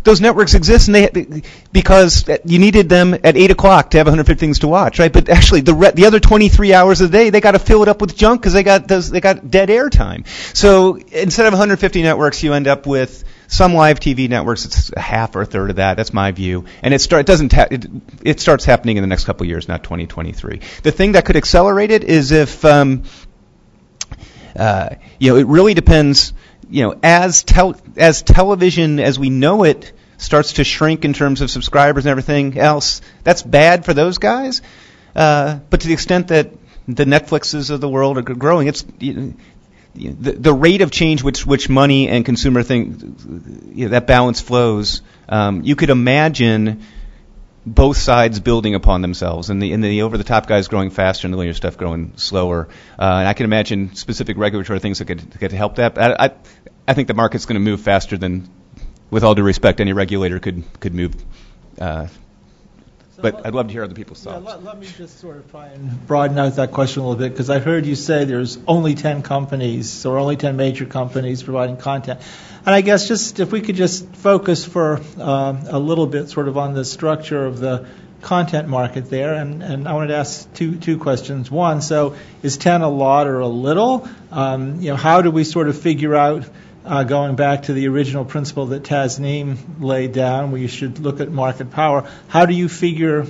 Those networks exist, and because you needed them at 8 o'clock to have 150 things to watch, right? But actually, the other 23 hours of the day, they got to fill it up with junk because they got dead air time. So instead of 150 networks, you end up with some live TV networks. It's a half or a third of that. That's my view, and it starts happening in the next couple of years, not 2023. The thing that could accelerate it is if it really depends. As television as we know it starts to shrink in terms of subscribers and everything else, that's bad for those guys. But to the extent that the Netflixes of the world are growing, it's the rate of change which money and consumer that balance flows. You could imagine both sides building upon themselves, and the over-the-top guys growing faster and the linear stuff growing slower. And I can imagine specific regulatory things that could help that. I think the market's going to move faster than, with all due respect, any regulator could move. But I'd love to hear other people's thoughts. Let me just sort of try and broaden out that question a little bit, because I heard you say there's only 10 companies, or only 10 major companies providing content. And I guess just if we could just focus for a little bit sort of on the structure of the content market there, and I wanted to ask two questions. One, so is 10 a lot or a little? How do we sort of figure out, going back to the original principle that Tasneem laid down, where you should look at market power, how do you figure,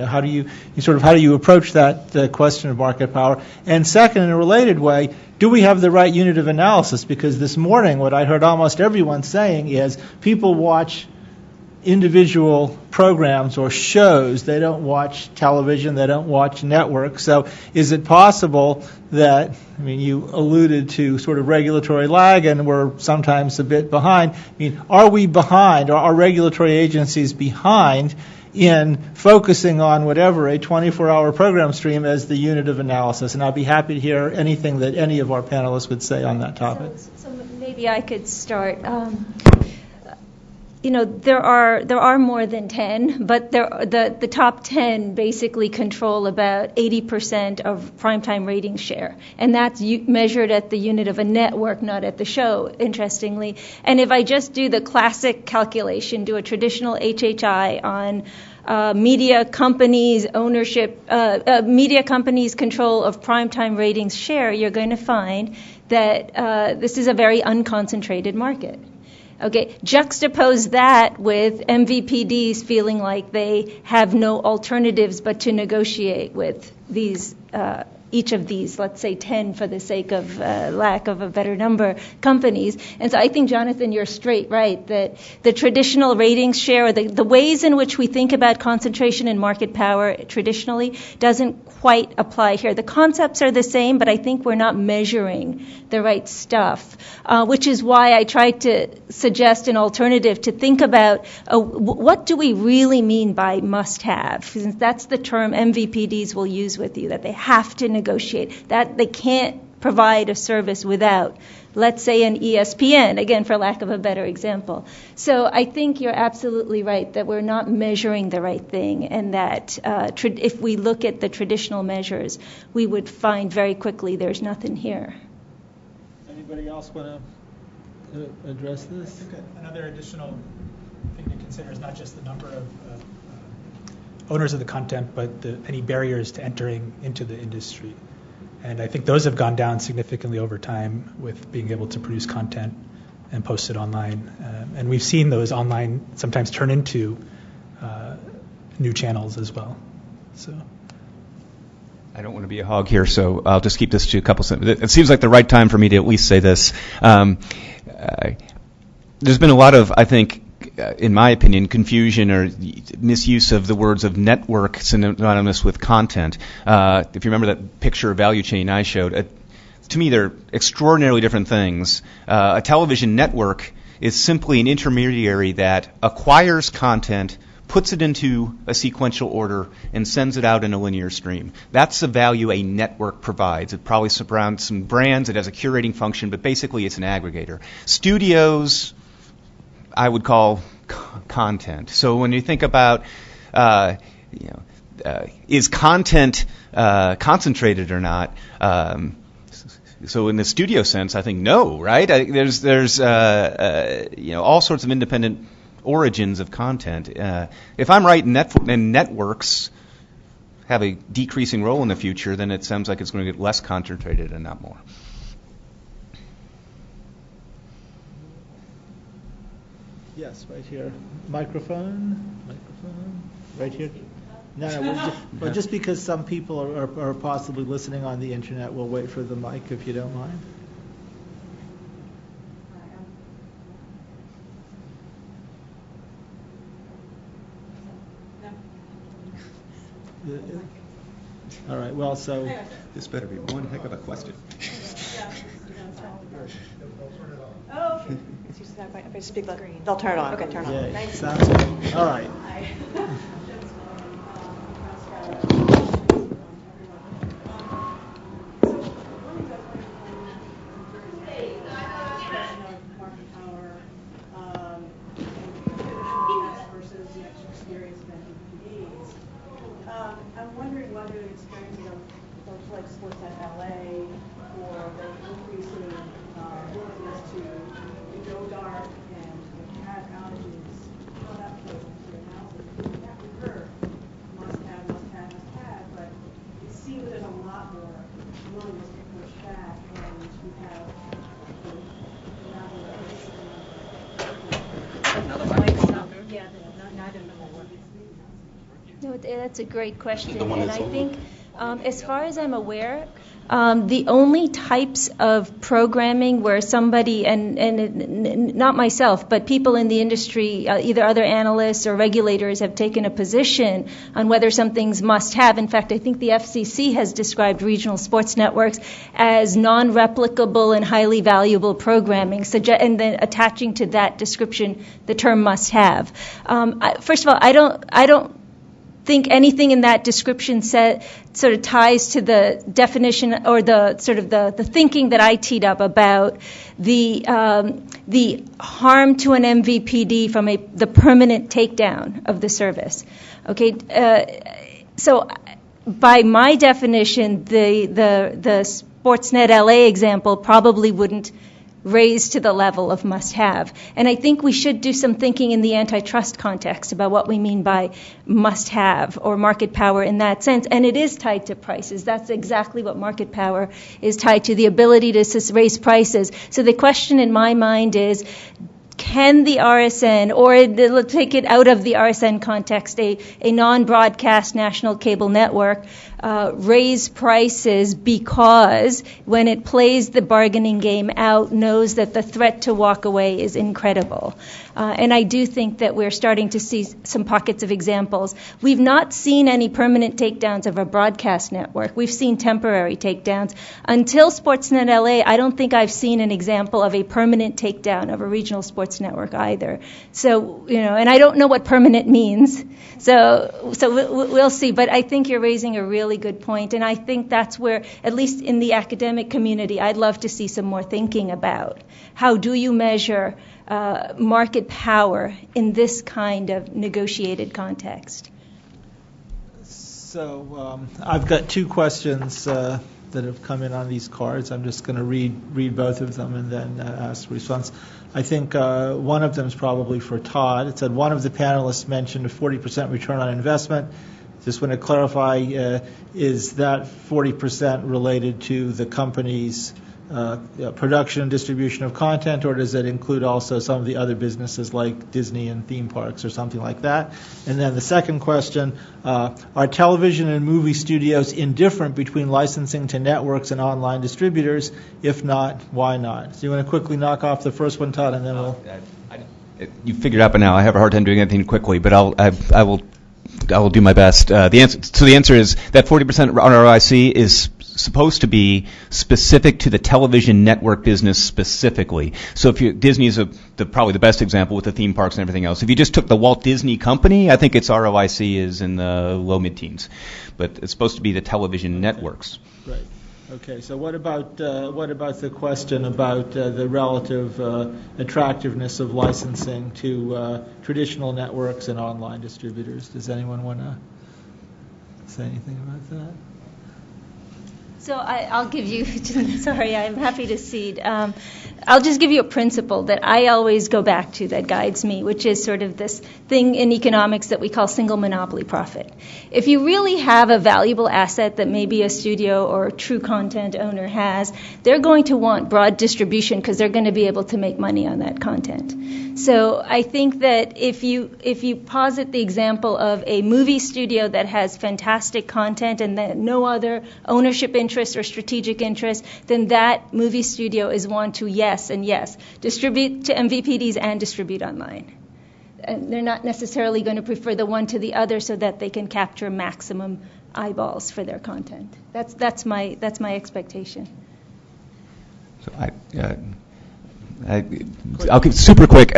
how do you approach that question of market power? And second, in a related way, do we have the right unit of analysis? Because this morning what I heard almost everyone saying is people watch individual programs or shows. They don't watch television. They don't watch networks. So is it possible that, you alluded to sort of regulatory lag, and we're sometimes a bit behind. Are we behind? Are regulatory agencies behind in focusing on whatever a 24-hour program stream as the unit of analysis? And I'd be happy to hear anything that any of our panelists would say on that topic. So maybe I could start. There are more than 10, but the top 10 basically control about 80% of primetime rating share, and that's measured at the unit of a network, not at the show, interestingly. And if I just do the classic calculation, do a traditional HHI on media companies' ownership, media companies' control of primetime ratings share, you're going to find that this is a very unconcentrated market. Okay, juxtapose that with MVPDs feeling like they have no alternatives but to negotiate with these, each of these, let's say 10 for the sake of lack of a better number, companies. And so I think, Jonathan, you're straight right that the traditional ratings share, or the ways in which we think about concentration and market power traditionally doesn't quite apply here. The concepts are the same, but I think we're not measuring the right stuff, which is why I tried to suggest an alternative to think about what do we really mean by must-have, since that's the term MVPDs will use with you, that they have to negotiate, that they can't provide a service without, let's say, an ESPN, again, for lack of a better example. So I think you're absolutely right that we're not measuring the right thing, and that if we look at the traditional measures, we would find very quickly there's nothing here. Anybody else want to address this? I think another additional thing to consider is not just the number of owners of the content, but any barriers to entering into the industry. And I think those have gone down significantly over time with being able to produce content and post it online. And we've seen those online sometimes turn into new channels as well. So I don't want to be a hog here, so I'll just keep this to a couple sentences. It seems like the right time for me to at least say this. There's been a lot of, I think, in my opinion, confusion or misuse of the words of network synonymous with content. If you remember that picture of value chain I showed, to me they're extraordinarily different things. A television network is simply an intermediary that acquires content, puts it into a sequential order, and sends it out in a linear stream. That's the value a network provides. It probably surrounds some brands, it has a curating function, but basically it's an aggregator. Studios, I would call content. So when you think about, is content concentrated or not? So in the studio sense, I think no, right? There's all sorts of independent origins of content. If I'm right, and networks have a decreasing role in the future, then it sounds like it's going to get less concentrated and not more. Yes, right here. Microphone. Right here. No, just because some people are possibly listening on the internet, we'll wait for the mic if you don't mind. All right, well, so... This better be one heck of a question. Oh, if I speak, they'll turn it on. Okay, turn it on. Yeah, sounds good. All right. I'm wondering whether the experience of folks like Sportsnet LA or the increasing willingness to go dark and have outages, how that plays into your analysis. We've heard must have, but it seems there's a lot more willingness to push back, and we have No, that's a great question, and I think, as far as I'm aware, the only types of programming where somebody, and not myself, but people in the industry, either other analysts or regulators, have taken a position on whether something's must-have. In fact, I think the FCC has described regional sports networks as non-replicable and highly valuable programming, and then attaching to that description the term must-have. First of all, I don't think anything in that description sort of ties to the definition or the sort of the thinking that I teed up about the harm to an MVPD from the permanent takedown of the service. Okay, so by my definition, the Sportsnet LA example probably wouldn't raise to the level of must-have. And I think we should do some thinking in the antitrust context about what we mean by must-have or market power in that sense. And it is tied to prices. That's exactly what market power is tied to, the ability to raise prices. So the question in my mind is, can the RSN, or let's take it out of the RSN context, a non-broadcast national cable network, raise prices because when it plays the bargaining game out, knows that the threat to walk away is incredible. And I do think that we're starting to see some pockets of examples. We've not seen any permanent takedowns of a broadcast network. We've seen temporary takedowns. Until Sportsnet LA, I don't think I've seen an example of a permanent takedown of a regional sports network either. So, and I don't know what permanent means. So we'll see. But I think you're raising a really good point, and I think that's where, at least in the academic community, I'd love to see some more thinking about how do you measure market power in this kind of negotiated context. So I've got two questions that have come in on these cards. I'm just going to read both of them and then ask response. I think one of them is probably for Todd. It said one of the panelists mentioned a 40% return on investment. Just want to clarify, is that 40% related to the company's production and distribution of content, or does it include also some of the other businesses like Disney and theme parks or something like that? And then the second question, are television and movie studios indifferent between licensing to networks and online distributors? If not, why not? So you want to quickly knock off the first one, Todd, and then we'll... you figured out by now I have a hard time doing anything quickly, but I will do my best. The answer is that 40% ROIC is supposed to be specific to the television network business specifically. So if Disney is probably the best example with the theme parks and everything else. If you just took the Walt Disney Company, I think its ROIC is in the low mid-teens, but it's supposed to be the television networks. Right. Okay. So what about the question about the relative attractiveness of licensing to traditional networks and online distributors? Does anyone want to say anything about that? So I'll give you, sorry, I'm happy to cede. I'll just give you a principle that I always go back to that guides me, which is sort of this thing in economics that we call single monopoly profit. If you really have a valuable asset that maybe a studio or a true content owner has, they're going to want broad distribution because they're going to be able to make money on that content. So I think that if you posit the example of a movie studio that has fantastic content and that no other ownership interest or strategic interest, then that movie studio is one to distribute to MVPDs and distribute online. And they're not necessarily going to prefer the one to the other so that they can capture maximum eyeballs for their content. That's my expectation. So I'll keep it super quick.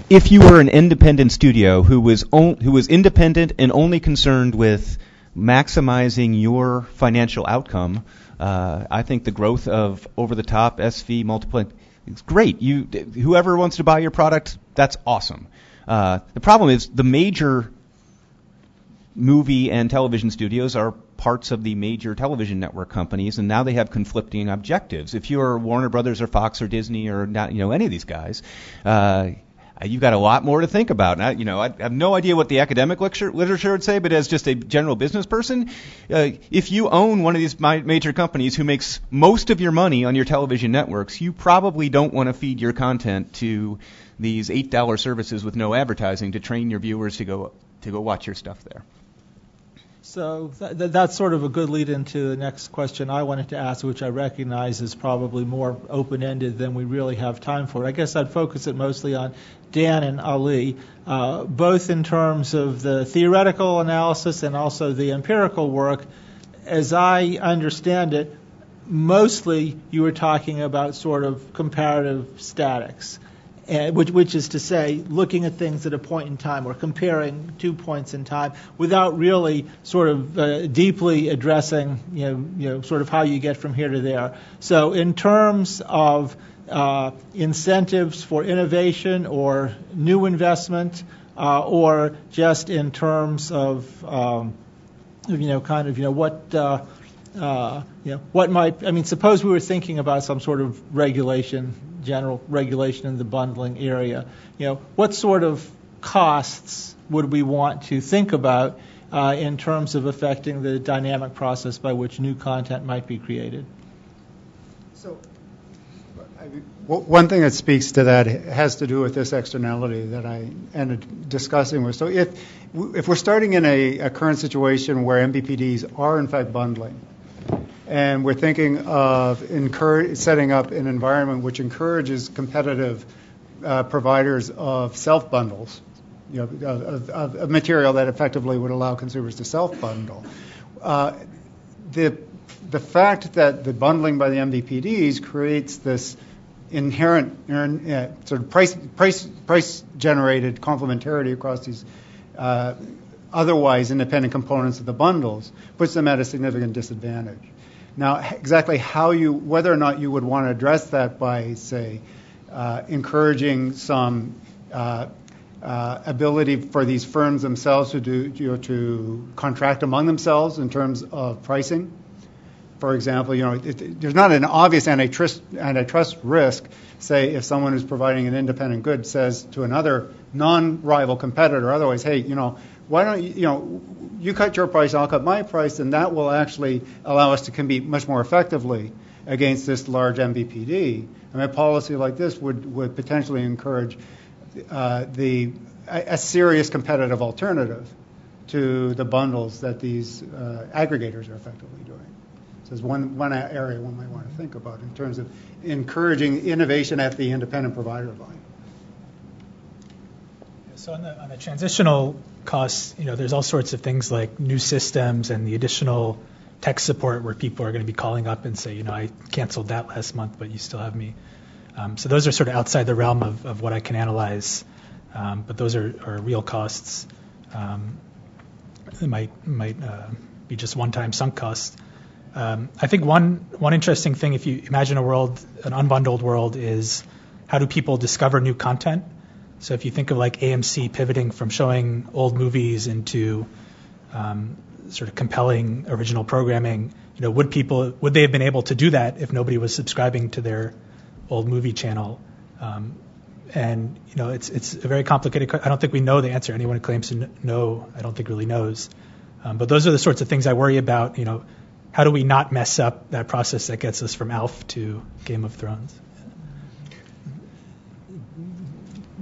If you were an independent studio who was independent and only concerned with maximizing your financial outcome, I think the growth of over-the-top SV multiply is great. Whoever wants to buy your product, that's awesome. The problem is the major movie and television studios are parts of the major television network companies, and now they have conflicting objectives. If you're Warner Brothers or Fox or Disney or not, any of these guys, you've got a lot more to think about. And I have no idea what the academic literature would say, but as just a general business person, if you own one of these major companies who makes most of your money on your television networks, you probably don't want to feed your content to these $8 services with no advertising to train your viewers to go watch your stuff there. So that's sort of a good lead into the next question I wanted to ask, which I recognize is probably more open-ended than we really have time for. I guess I'd focus it mostly on Dan and Ali, both in terms of the theoretical analysis and also the empirical work. As I understand it, mostly you were talking about sort of comparative statics. Which is to say, looking at things at a point in time or comparing 2 points in time without really sort of deeply addressing, sort of how you get from here to there. So in terms of incentives for innovation or new investment, or just in terms of, what might, suppose we were thinking about some sort of general regulation in the bundling area. What sort of costs would we want to think about in terms of affecting the dynamic process by which new content might be created? So, one thing that speaks to that has to do with this externality that I ended discussing with. So if we're starting in a current situation where MVPDs are in fact bundling, and we're thinking of setting up an environment which encourages competitive providers of self-bundles, of material that effectively would allow consumers to self-bundle. The fact that the bundling by the MVPDs creates this inherent sort of price-generated complementarity across these otherwise independent components of the bundles puts them at a significant disadvantage. Now, exactly whether or not you would want to address that by, say, encouraging some ability for these firms themselves to contract among themselves in terms of pricing. For example, there's not an obvious antitrust risk. Say, if someone who's providing an independent good says to another non-rival competitor, otherwise, hey, why don't you cut your price, I'll cut my price, and that will actually allow us to compete much more effectively against this large MVPD. A policy like this would potentially encourage a serious competitive alternative to the bundles that these aggregators are effectively doing. So there's one area one might want to think about in terms of encouraging innovation at the independent provider line. So on the transitional costs, there's all sorts of things like new systems and the additional tech support where people are going to be calling up and say, I canceled that last month, but you still have me. So those are sort of outside the realm of what I can analyze, but those are real costs. It might be just one-time sunk costs. I think one interesting thing, if you imagine an unbundled world, is how do people discover new content? So if you think of like AMC pivoting from showing old movies into sort of compelling original programming, would they have been able to do that if nobody was subscribing to their old movie channel? And it's a very complicated. I don't think we know the answer. Anyone who claims to know, I don't think really knows. But those are the sorts of things I worry about. How do we not mess up that process that gets us from ALF to Game of Thrones?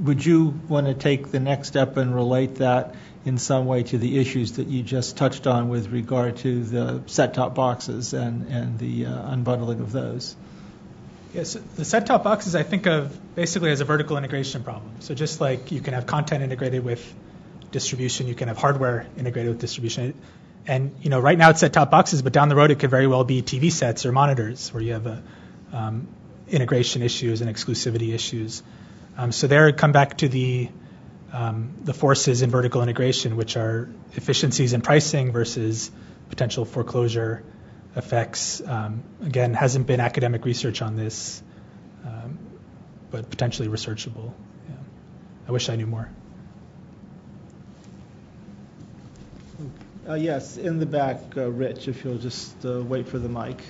Would you want to take the next step and relate that in some way to the issues that you just touched on with regard to the set-top boxes and the unbundling of those? Yes, the set-top boxes I think of basically as a vertical integration problem. So just like you can have content integrated with distribution, you can have hardware integrated with distribution. And right now it's set-top boxes, but down the road it could very well be TV sets or monitors where you have integration issues and exclusivity issues. So there, come back to the forces in vertical integration, which are efficiencies in pricing versus potential foreclosure effects. Again, hasn't been academic research on this, but potentially researchable. Yeah. I wish I knew more. Yes, in the back, Rich, if you'll just wait for the mic.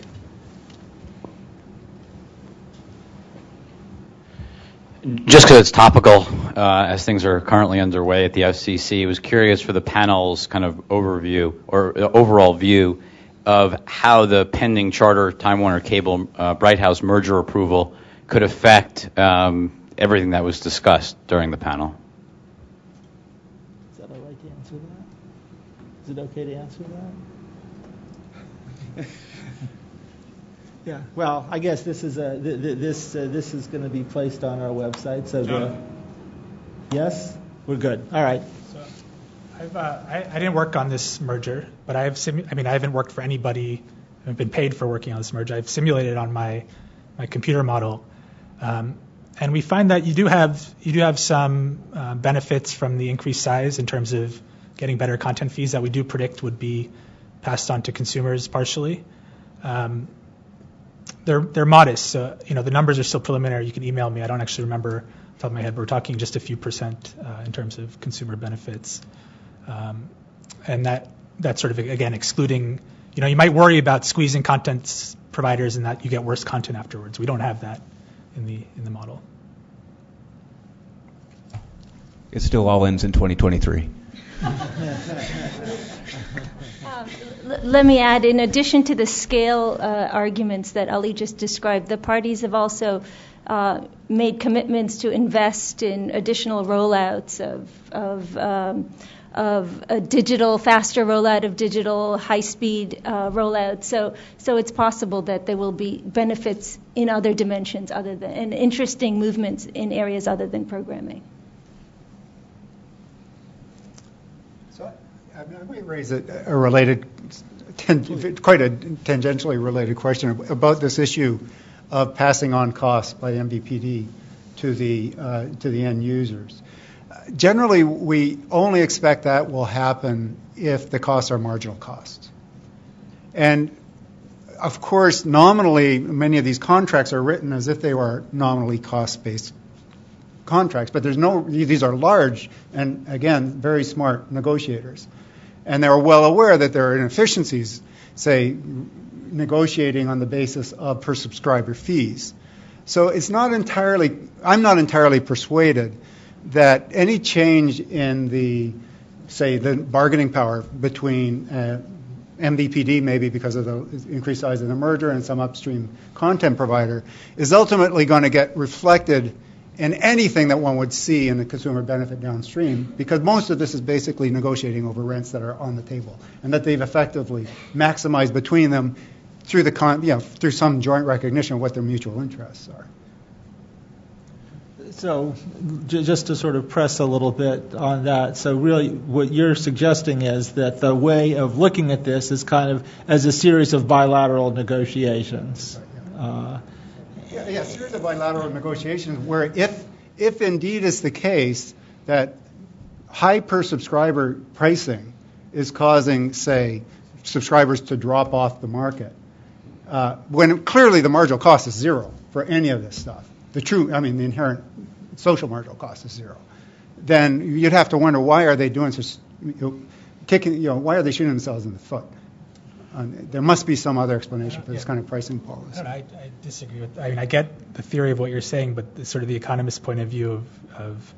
Just because it's topical, as things are currently underway at the FCC, I was curious for the panel's kind of overview or overall view of how the pending Charter Time Warner Cable Bright House merger approval could affect everything that was discussed during the panel. Is that all right to answer that? Is it okay to answer that? Yeah. Well, I guess this is this is going to be placed on our website. So, yes, we're good. All right. So, I didn't work on this merger, but I haven't worked for anybody. I haven't been paid for working on this merger. I've simulated on my computer model, and we find that you do have some benefits from the increased size in terms of getting better content fees that we do predict would be passed on to consumers partially. They're modest, so the numbers are still preliminary. You can email me. I don't actually remember off the top of my head, but we're talking just a few percent in terms of consumer benefits, and that sort of again excluding. You might worry about squeezing content providers and that you get worse content afterwards. We don't have that in the model. It still all ends in 2023. Let me add, in addition to the scale arguments that Ali just described, the parties have also made commitments to invest in additional rollouts of a digital, faster rollout of digital, high-speed rollout. So it's possible that there will be benefits in other dimensions and interesting movements in areas other than programming. I might raise a related, quite a tangentially related question about this issue of passing on costs by MVPD to the end users. Generally, we only expect that will happen if the costs are marginal costs. And of course, nominally, many of these contracts are written as if they were nominally cost-based contracts, but these are large and, again, very smart negotiators. And they're well aware that there are inefficiencies, say, negotiating on the basis of per subscriber fees. So I'm not entirely persuaded that any change in the bargaining power between MVPD, maybe because of the increased size of the merger, and some upstream content provider, is ultimately going to get reflected in anything that one would see in the consumer benefit downstream, because most of this is basically negotiating over rents that are on the table, and that they've effectively maximized between them through through some joint recognition of what their mutual interests are. So just to sort of press a little bit on that, so really what you're suggesting is that the way of looking at this is kind of as a series of bilateral negotiations. Yeah, series of bilateral negotiations where if indeed it's the case that high per subscriber pricing is causing, say, subscribers to drop off the market, when clearly the marginal cost is zero for any of this stuff. The inherent social marginal cost is zero. Then you'd have to wonder, why are they doing such, why are they shooting themselves in the foot? There must be some other explanation for this kind of pricing policy. I disagree with. I mean, I get the theory of what you're saying, but sort of the economist's point of view of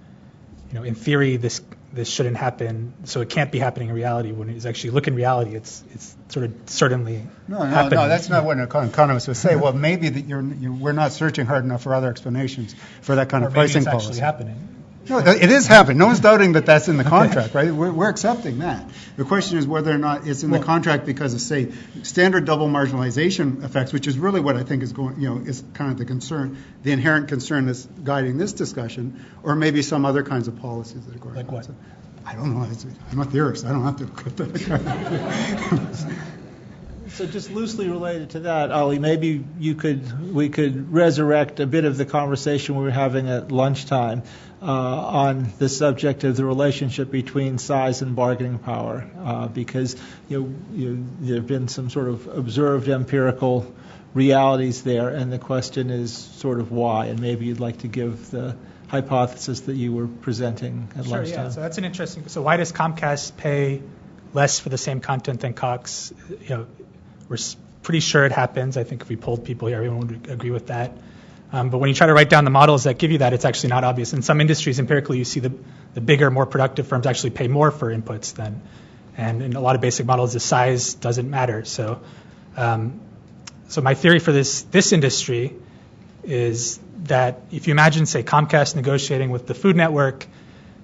in theory, this shouldn't happen, so it can't be happening in reality. When it's actually look in reality, it's sort of certainly happening. No, that's not what an economist would say. Well, maybe that we're not searching hard enough for other explanations for that kind of pricing policy. Maybe it's actually happening. No, it is happening. No one's doubting that that's in the contract, right? We're accepting that. The question is whether or not it's in the contract because of, say, standard double marginalization effects, which is really what I think is going, is kind of the concern, the inherent concern that's guiding this discussion, or maybe some other kinds of policies that are going on. Like what? I don't know. I'm a theorist. I don't have to. So just loosely related to that, Ali, maybe we could resurrect a bit of the conversation we were having at lunchtime on the subject of the relationship between size and bargaining power, because there have been some sort of observed empirical realities there, and the question is sort of why, and maybe you'd like to give the hypothesis that you were presenting at lunchtime. Sure, yeah. So that's an interesting. So why does Comcast pay less for the same content than Cox? We're pretty sure it happens. I think if we polled people here, everyone would agree with that. But when you try to write down the models that give you that, it's actually not obvious. In some industries, empirically, you see the bigger, more productive firms actually pay more for inputs than, and in a lot of basic models, the size doesn't matter. So my theory for this industry is that if you imagine, say, Comcast negotiating with the Food Network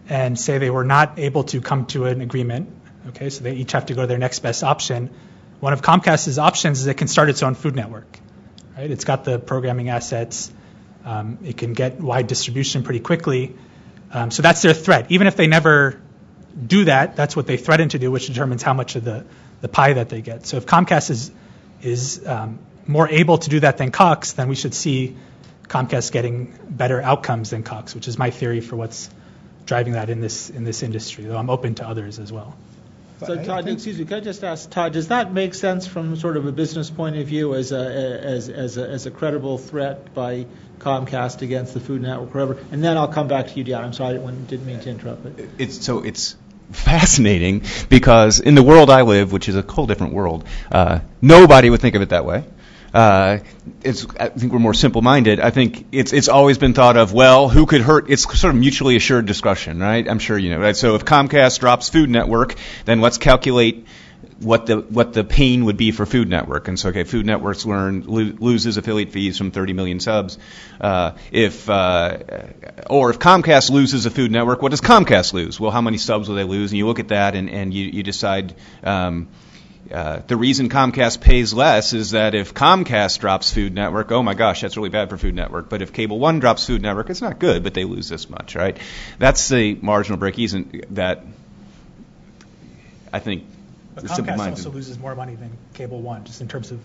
and say they were not able to come to an agreement, okay, so they each have to go to their next best option. One of Comcast's options is it can start its own Food Network. Right? It's got the programming assets. It can get wide distribution pretty quickly. So that's their threat. Even if they never do that, that's what they threaten to do, which determines how much of the pie that they get. So if Comcast is more able to do that than Cox, then we should see Comcast getting better outcomes than Cox, which is my theory for what's driving that in this industry, though I'm open to others as well. So, Todd, excuse me, could I just ask, Todd, does that make sense from sort of a business point of view as a credible threat by Comcast against the Food Network, whatever? And then I'll come back to you, Dion. I'm sorry, I didn't mean to interrupt. But It's fascinating because in the world I live, which is a whole different world, nobody would think of it that way. I think we're more simple-minded. I think it's always been thought of, well, who could hurt? It's sort of mutually assured discussion, right? I'm sure you know, right? So if Comcast drops Food Network, then let's calculate what the pain would be for Food Network. And so, okay, Food Network loses affiliate fees from 30 million subs. Or if Comcast loses a Food Network, what does Comcast lose? Well, how many subs will they lose? And you look at that and you decide. The reason Comcast pays less is that if Comcast drops Food Network, oh my gosh, that's really bad for Food Network. But if Cable One drops Food Network, it's not good, but they lose this much, right? That's the marginal break-even that I think But the Comcast simple-minded. also loses more money than Cable One, just in terms of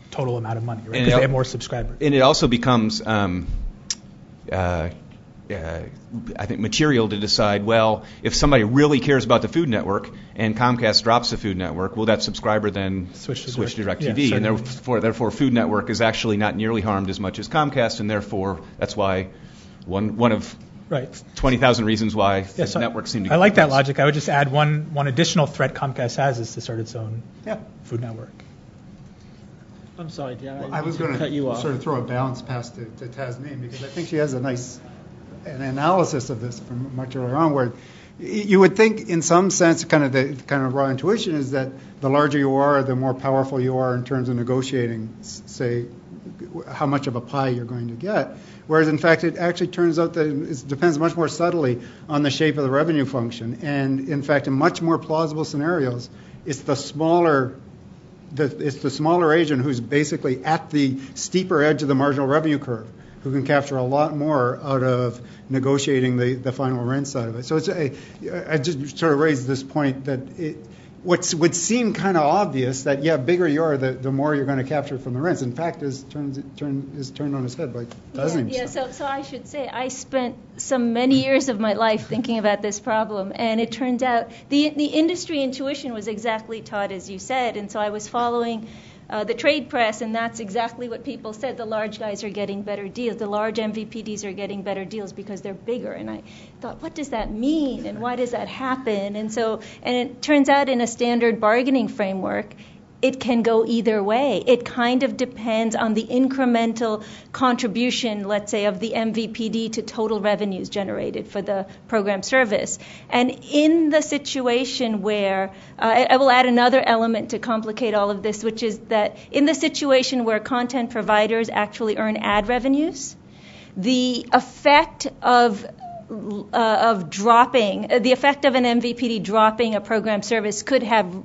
total amount of money, right? Because they have more subscribers. And it also becomes I think material to decide, well, if somebody really cares about the Food Network and Comcast drops the Food Network, will that subscriber then switch to DirecTV? Yeah, and therefore Food Network is actually not nearly harmed as much as Comcast, and therefore that's why one of 20,000 reasons why the networks seem to get I like that less. logic. I would just add one additional threat Comcast has is to start its own Food Network. I'm sorry, Dan. I was going to sort of throw a balance pass to Tasneem because I think she has an analysis of this from much earlier on, where you would think, in some sense, kind of raw intuition is that the larger you are, the more powerful you are in terms of negotiating, say, how much of a pie you're going to get. Whereas, in fact, it actually turns out that it depends much more subtly on the shape of the revenue function. And, in fact, in much more plausible scenarios, it's the smaller agent who's basically at the steeper edge of the marginal revenue curve who can capture a lot more out of negotiating the final rent side of it. So I just sort of raised this point that what would seem kind of obvious that, bigger you are, the more you're going to capture from the rents. In fact, is turned on its head by dozens. So I should say I spent many years of my life thinking about this problem, and it turns out the industry intuition was exactly, Todd, as you said, and so I was following the trade press, and that's exactly what people said. The large guys are getting better deals. The large MVPDs are getting better deals because they're bigger. And I thought, what does that mean, and why does that happen? And it turns out in a standard bargaining framework, it can go either way. It kind of depends on the incremental contribution, let's say, of the MVPD to total revenues generated for the program service. And in the situation where, I will add another element to complicate all of this, which is that in the situation where content providers actually earn ad revenues, the effect of dropping, the effect of an MVPD dropping a program service could have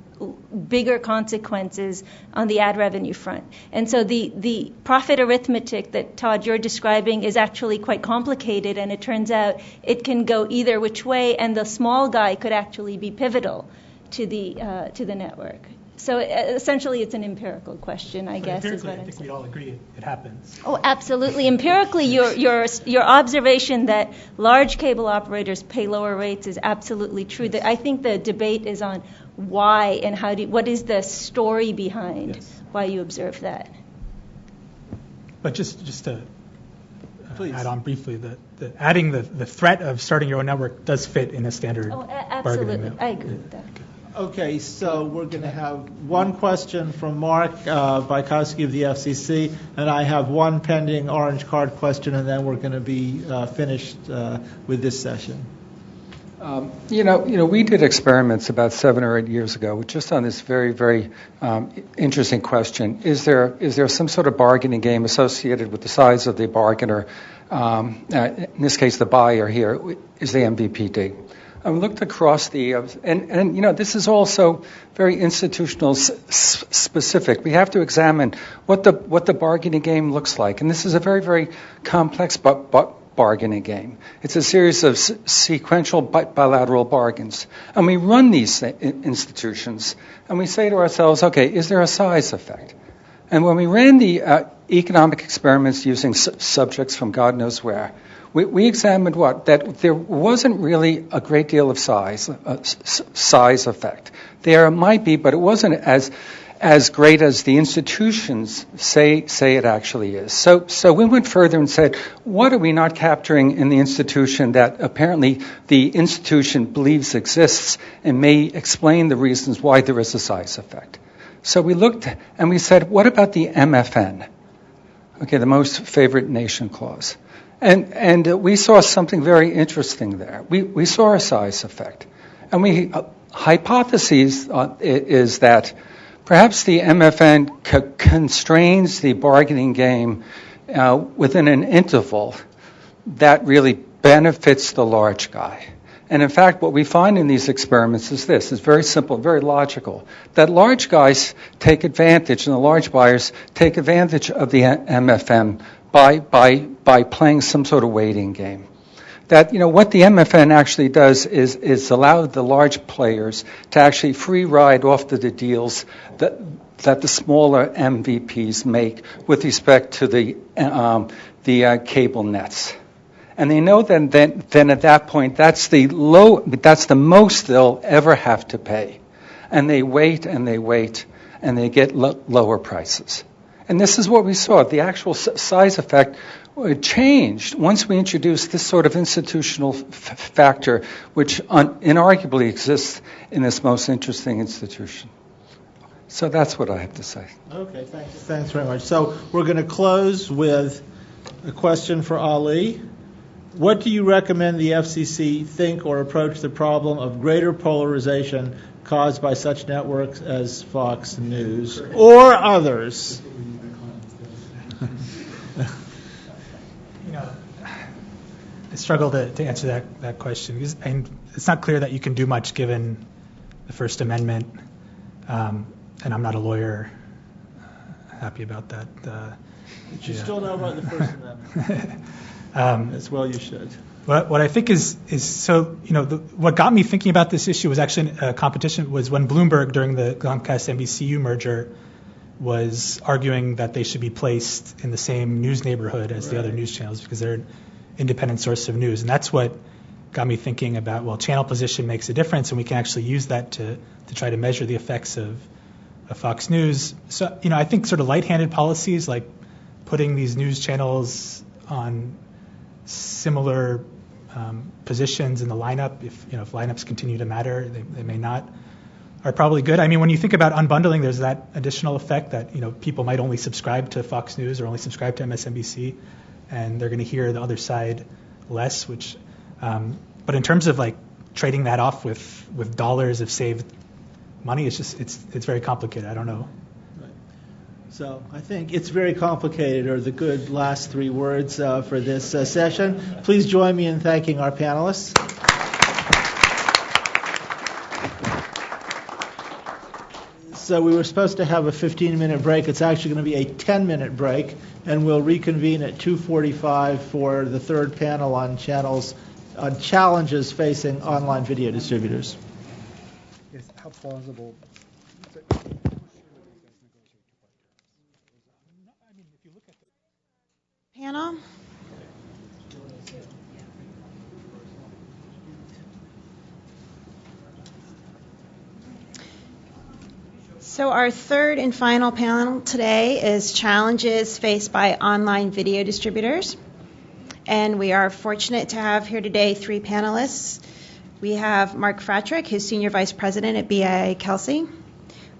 bigger consequences on the ad revenue front. And so the profit arithmetic that, Todd, you're describing is actually quite complicated, and it turns out it can go either which way, and the small guy could actually be pivotal to the network. So essentially, it's an empirical question, I guess, is what I'm saying. I think we all agree it happens. Oh, absolutely. Empirically, your observation that large cable operators pay lower rates is absolutely true. Yes. I think the debate is on why and what is the story behind why you observe that. But just to add on briefly, adding the threat of starting your own network does fit in a standard absolutely. bargaining. I agree with that. Okay, so we're going to have one question from Mark Bykowski of the FCC, and I have one pending orange card question, and then we're going to be finished with this session. We did experiments about 7 or 8 years ago just on this very, very interesting question. Is there some sort of bargaining game associated with the size of the bargainer? In this case, the buyer here is the MVPD. I looked across and this is also very institutional specific. We have to examine what the bargaining game looks like, and this is a very, very complex bargaining game. It's a series of sequential bilateral bargains, and we run these institutions, and we say to ourselves, okay, is there a size effect? And when we ran the economic experiments using subjects from God knows where, we examined that there wasn't really a great deal of size effect. There might be, but it wasn't as great as the institutions say it actually is. So we went further and said, what are we not capturing in the institution that apparently the institution believes exists and may explain the reasons why there is a size effect? So we looked and we said, what about the MFN? Okay, the most favored nation clause. And we saw something very interesting there. We saw a size effect. And we hypothesis is that perhaps the MFN constrains the bargaining game within an interval that really benefits the large guy. And in fact, what we find in these experiments is this. It's very simple, very logical. That large guys take advantage, and the large buyers take advantage of the MFN by playing some sort of waiting game. That, what the MFN actually does is allow the large players to actually free ride off to the deals that the smaller MVPs make with respect to the cable nets. And they know then at that point that's the most they'll ever have to pay. And they wait and they wait and they get lower prices. And this is what we saw. The actual size effect changed once we introduced this sort of institutional factor, which inarguably exists in this most interesting institution. So that's what I have to say. Okay, thanks very much. So we're going to close with a question for Ali. What do you recommend the FCC think or approach the problem of greater polarization caused by such networks as Fox News or others? I struggle to answer that question because it's not clear that you can do much given the First Amendment, and I'm not a lawyer. Happy about that. But you still don't write the First Amendment. As well you should. What I think is so, what got me thinking about this issue was actually a competition, was when Bloomberg, during the Comcast-NBCU merger, was arguing that they should be placed in the same news neighborhood as the other news channels because they're an independent source of news. And that's what got me thinking about, well, channel position makes a difference, and we can actually use that to try to measure the effects of Fox News. So, I think sort of light-handed policies like putting these news channels on similar positions in the lineup, if lineups continue to matter, they may not, are probably good. I mean, when you think about unbundling, there's that additional effect that people might only subscribe to Fox News or only subscribe to MSNBC, and they're going to hear the other side less. Which, but in terms of like trading that off with dollars of saved money, it's very complicated. I don't know. So I think it's very complicated are the good last three words for this session. Please join me in thanking our panelists. So we were supposed to have a 15-minute break. It's actually going to be a 10-minute break, and we'll reconvene at 2:45 for the third panel on challenges facing online video distributors. Yes, how plausible? Panel. So our third and final panel today is challenges faced by online video distributors. And we are fortunate to have here today three panelists. We have Mark Fratrick, who's Senior Vice President at BIA Kelsey.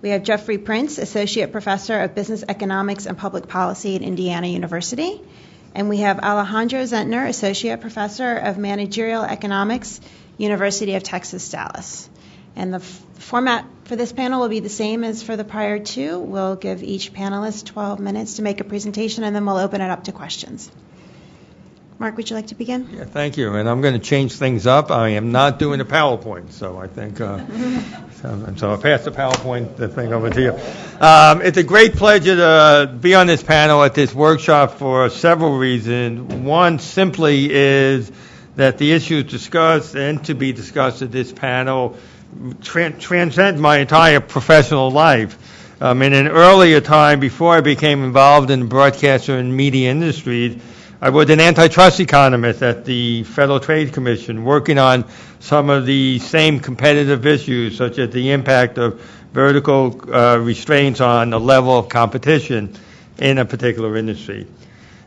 We have Jeffrey Prince, Associate Professor of Business Economics and Public Policy at Indiana University. And we have Alejandro Zentner, Associate Professor of Managerial Economics, University of Texas, Dallas. And the format for this panel will be the same as for the prior two. We'll give each panelist 12 minutes to make a presentation, and then we'll open it up to questions. Mark, would you like to begin? Yeah, thank you. And I'm going to change things up. I am not doing a PowerPoint, so I think so I'll pass the PowerPoint thing over to you. It's a great pleasure to be on this panel at this workshop for several reasons. One simply is that the issues discussed and to be discussed at this panel transcend my entire professional life. In an earlier time, before I became involved in the broadcaster and media industry, I was an antitrust economist at the Federal Trade Commission, working on some of the same competitive issues, such as the impact of vertical restraints on the level of competition in a particular industry.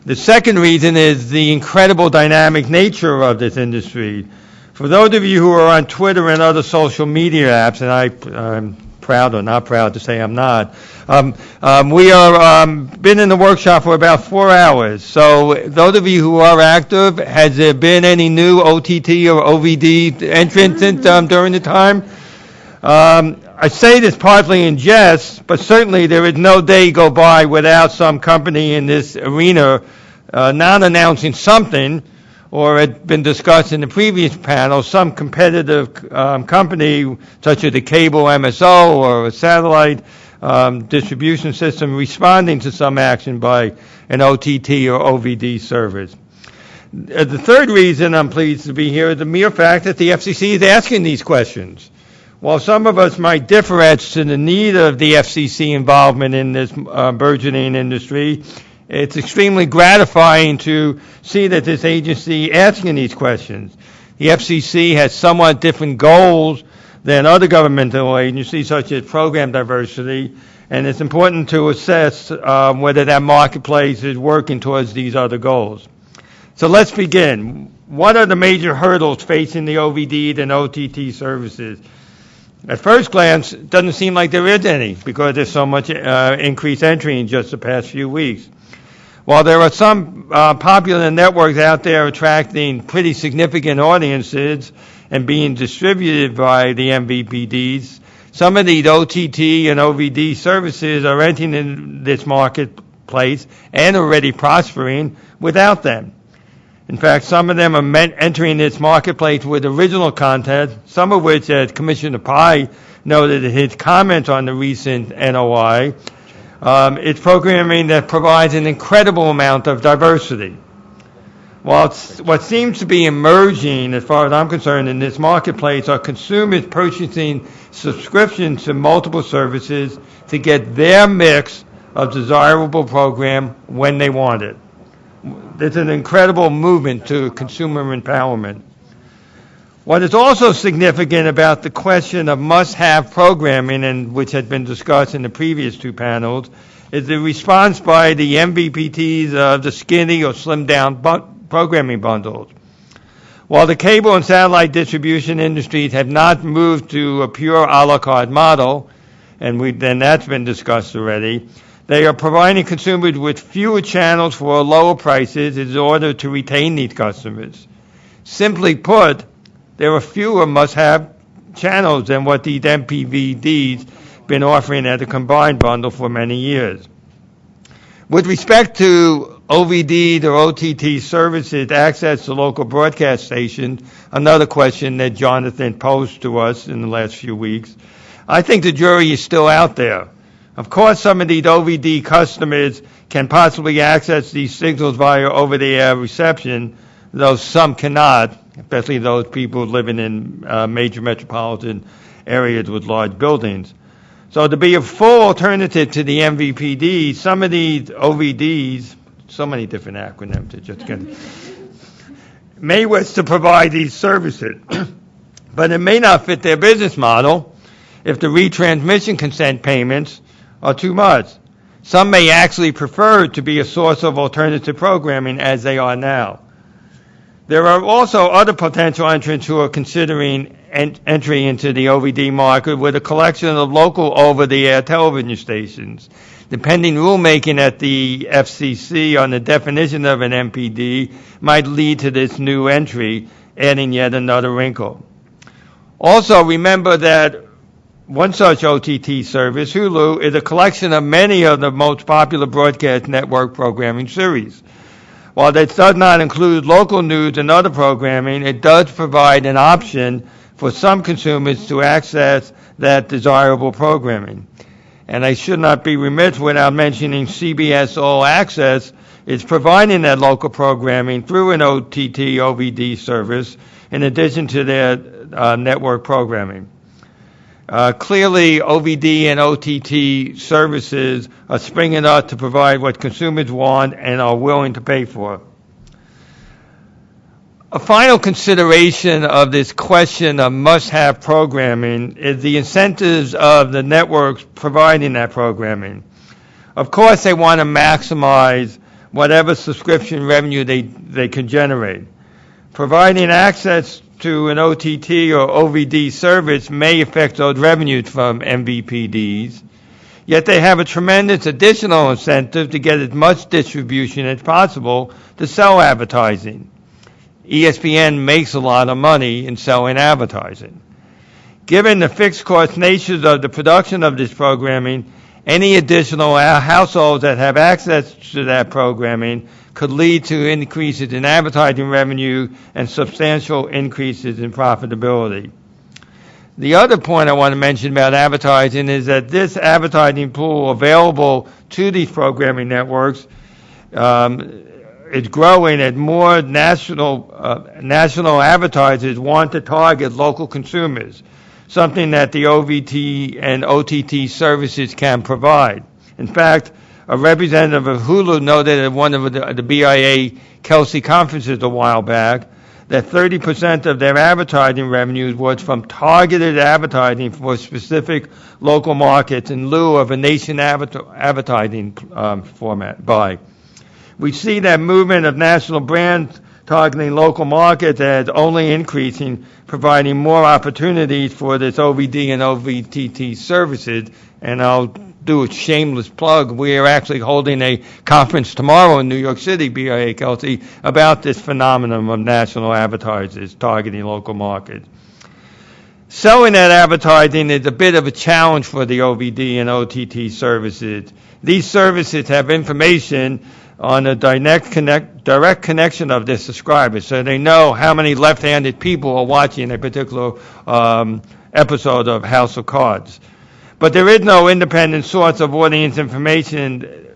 The second reason is the incredible dynamic nature of this industry. For those of you who are on Twitter and other social media apps, and I'm proud or not proud to say I'm not, we are been in the workshop for about 4 hours. So those of you who are active, has there been any new OTT or OVD entrants during the time? I say this partly in jest, but certainly there is no day go by without some company in this arena not announcing something, or had been discussed in the previous panel, some competitive company, such as a cable MSO or a satellite distribution system, responding to some action by an OTT or OVD service. The third reason I'm pleased to be here is the mere fact that the FCC is asking these questions. While some of us might differ as to the need of the FCC involvement in this burgeoning industry, it's extremely gratifying to see that this agency asking these questions. The FCC has somewhat different goals than other governmental agencies, such as program diversity, and it's important to assess whether that marketplace is working towards these other goals. So let's begin. What are the major hurdles facing the OVD and OTT services? At first glance, it doesn't seem like there is any, because there's so much increased entry in just the past few weeks. While there are some popular networks out there attracting pretty significant audiences and being distributed by the MVPDs, some of these OTT and OVD services are entering in this marketplace and already prospering without them. In fact, some of them are entering this marketplace with original content, some of which, as Commissioner Pai noted in his comments on the recent NOI, It's programming that provides an incredible amount of diversity. What seems to be emerging, as far as I'm concerned, in this marketplace are consumers purchasing subscriptions to multiple services to get their mix of desirable program when they want it. It's an incredible movement to consumer empowerment. What is also significant about the question of must-have programming, and which had been discussed in the previous two panels, is the response by the MVPTs of the skinny or slimmed-down programming bundles. While the cable and satellite distribution industries have not moved to a pure a la carte model, and that's been discussed already, they are providing consumers with fewer channels for lower prices in order to retain these customers. Simply put, there are fewer must-have channels than what these MVPDs been offering at a combined bundle for many years. With respect to OVD or OTT services access to local broadcast stations, another question that Jonathan posed to us in the last few weeks, I think the jury is still out there. Of course, some of these OVD customers can possibly access these signals via over-the-air reception, though some cannot, especially those people living in major metropolitan areas with large buildings. So to be a full alternative to the MVPD, some of these OVDs, so many different acronyms, it just can, may wish to provide these services, but it may not fit their business model if the retransmission consent payments are too much. Some may actually prefer to be a source of alternative programming as they are now. There are also other potential entrants who are considering entry into the OVD market with a collection of local over-the-air television stations. The pending rulemaking at the FCC on the definition of an MPD might lead to this new entry, adding yet another wrinkle. Also, remember that one such OTT service, Hulu, is a collection of many of the most popular broadcast network programming series. While this does not include local news and other programming, it does provide an option for some consumers to access that desirable programming. And I should not be remiss without mentioning CBS All Access is providing that local programming through an OTT OVD service in addition to their network programming. Clearly, OVD and OTT services are springing up to provide what consumers want and are willing to pay for. A final consideration of this question of must-have programming is the incentives of the networks providing that programming. Of course, they want to maximize whatever subscription revenue they can generate. Providing access to an OTT or OVD service may affect those revenues from MVPDs, yet they have a tremendous additional incentive to get as much distribution as possible to sell advertising. ESPN makes a lot of money in selling advertising. Given the fixed cost nature of the production of this programming, any additional households that have access to that programming could lead to increases in advertising revenue and substantial increases in profitability. The other point I want to mention about advertising is that this advertising pool available to these programming networks is growing as more national advertisers want to target local consumers, something that the OVT and OTT services can provide. In fact, a representative of Hulu noted at one of the BIA Kelsey conferences a while back that 30% of their advertising revenues was from targeted advertising for specific local markets in lieu of a nation advertising format buy. We see that movement of national brands targeting local markets as only increasing, providing more opportunities for this OVD and OVTT services, and I'll do a shameless plug. We are actually holding a conference tomorrow in New York City, BIA Kelsey, about this phenomenon of national advertisers targeting local markets. Selling that advertising is a bit of a challenge for the OVD and OTT services. These services have information on a direct connection of their subscribers, so they know how many left-handed people are watching a particular episode of House of Cards. But there is no independent source of audience information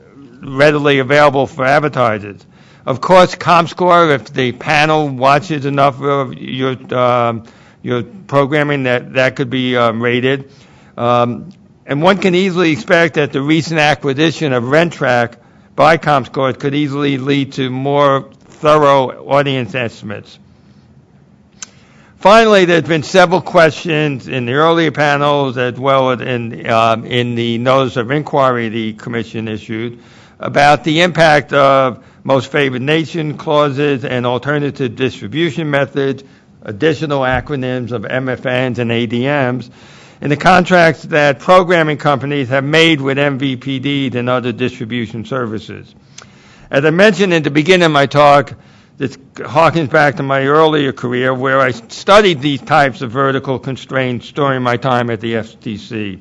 readily available for advertisers. Of course, ComScore, if the panel watches enough of your programming, that could be rated. And one can easily expect that the recent acquisition of RentTrack by ComScore could easily lead to more thorough audience estimates. Finally, there's been several questions in the earlier panels as well as in the notice of inquiry the Commission issued about the impact of most favored nation clauses and alternative distribution methods, additional acronyms of MFNs and ADMs, in the contracts that programming companies have made with MVPDs and other distribution services. As I mentioned at the beginning of my talk, this harkens back to my earlier career where I studied these types of vertical constraints during my time at the FTC.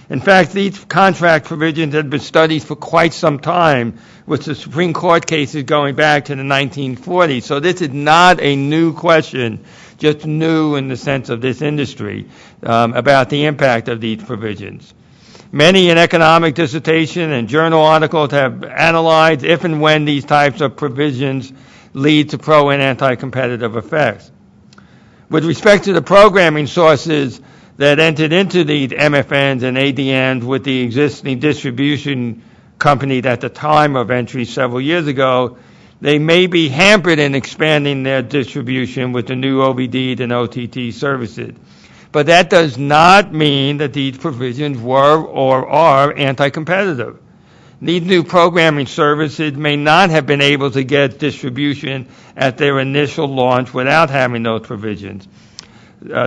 In fact, these contract provisions had been studied for quite some time, with the Supreme Court cases going back to the 1940s. So this is not a new question, just new in the sense of this industry, about the impact of these provisions. Many in economic dissertation and journal articles have analyzed if and when these types of provisions lead to pro and anti-competitive effects. With respect to the programming sources that entered into the MFNs and ADNs with the existing distribution company at the time of entry several years ago, they may be hampered in expanding their distribution with the new OVD and OTT services. But that does not mean that these provisions were or are anti-competitive. These new programming services may not have been able to get distribution at their initial launch without having those provisions.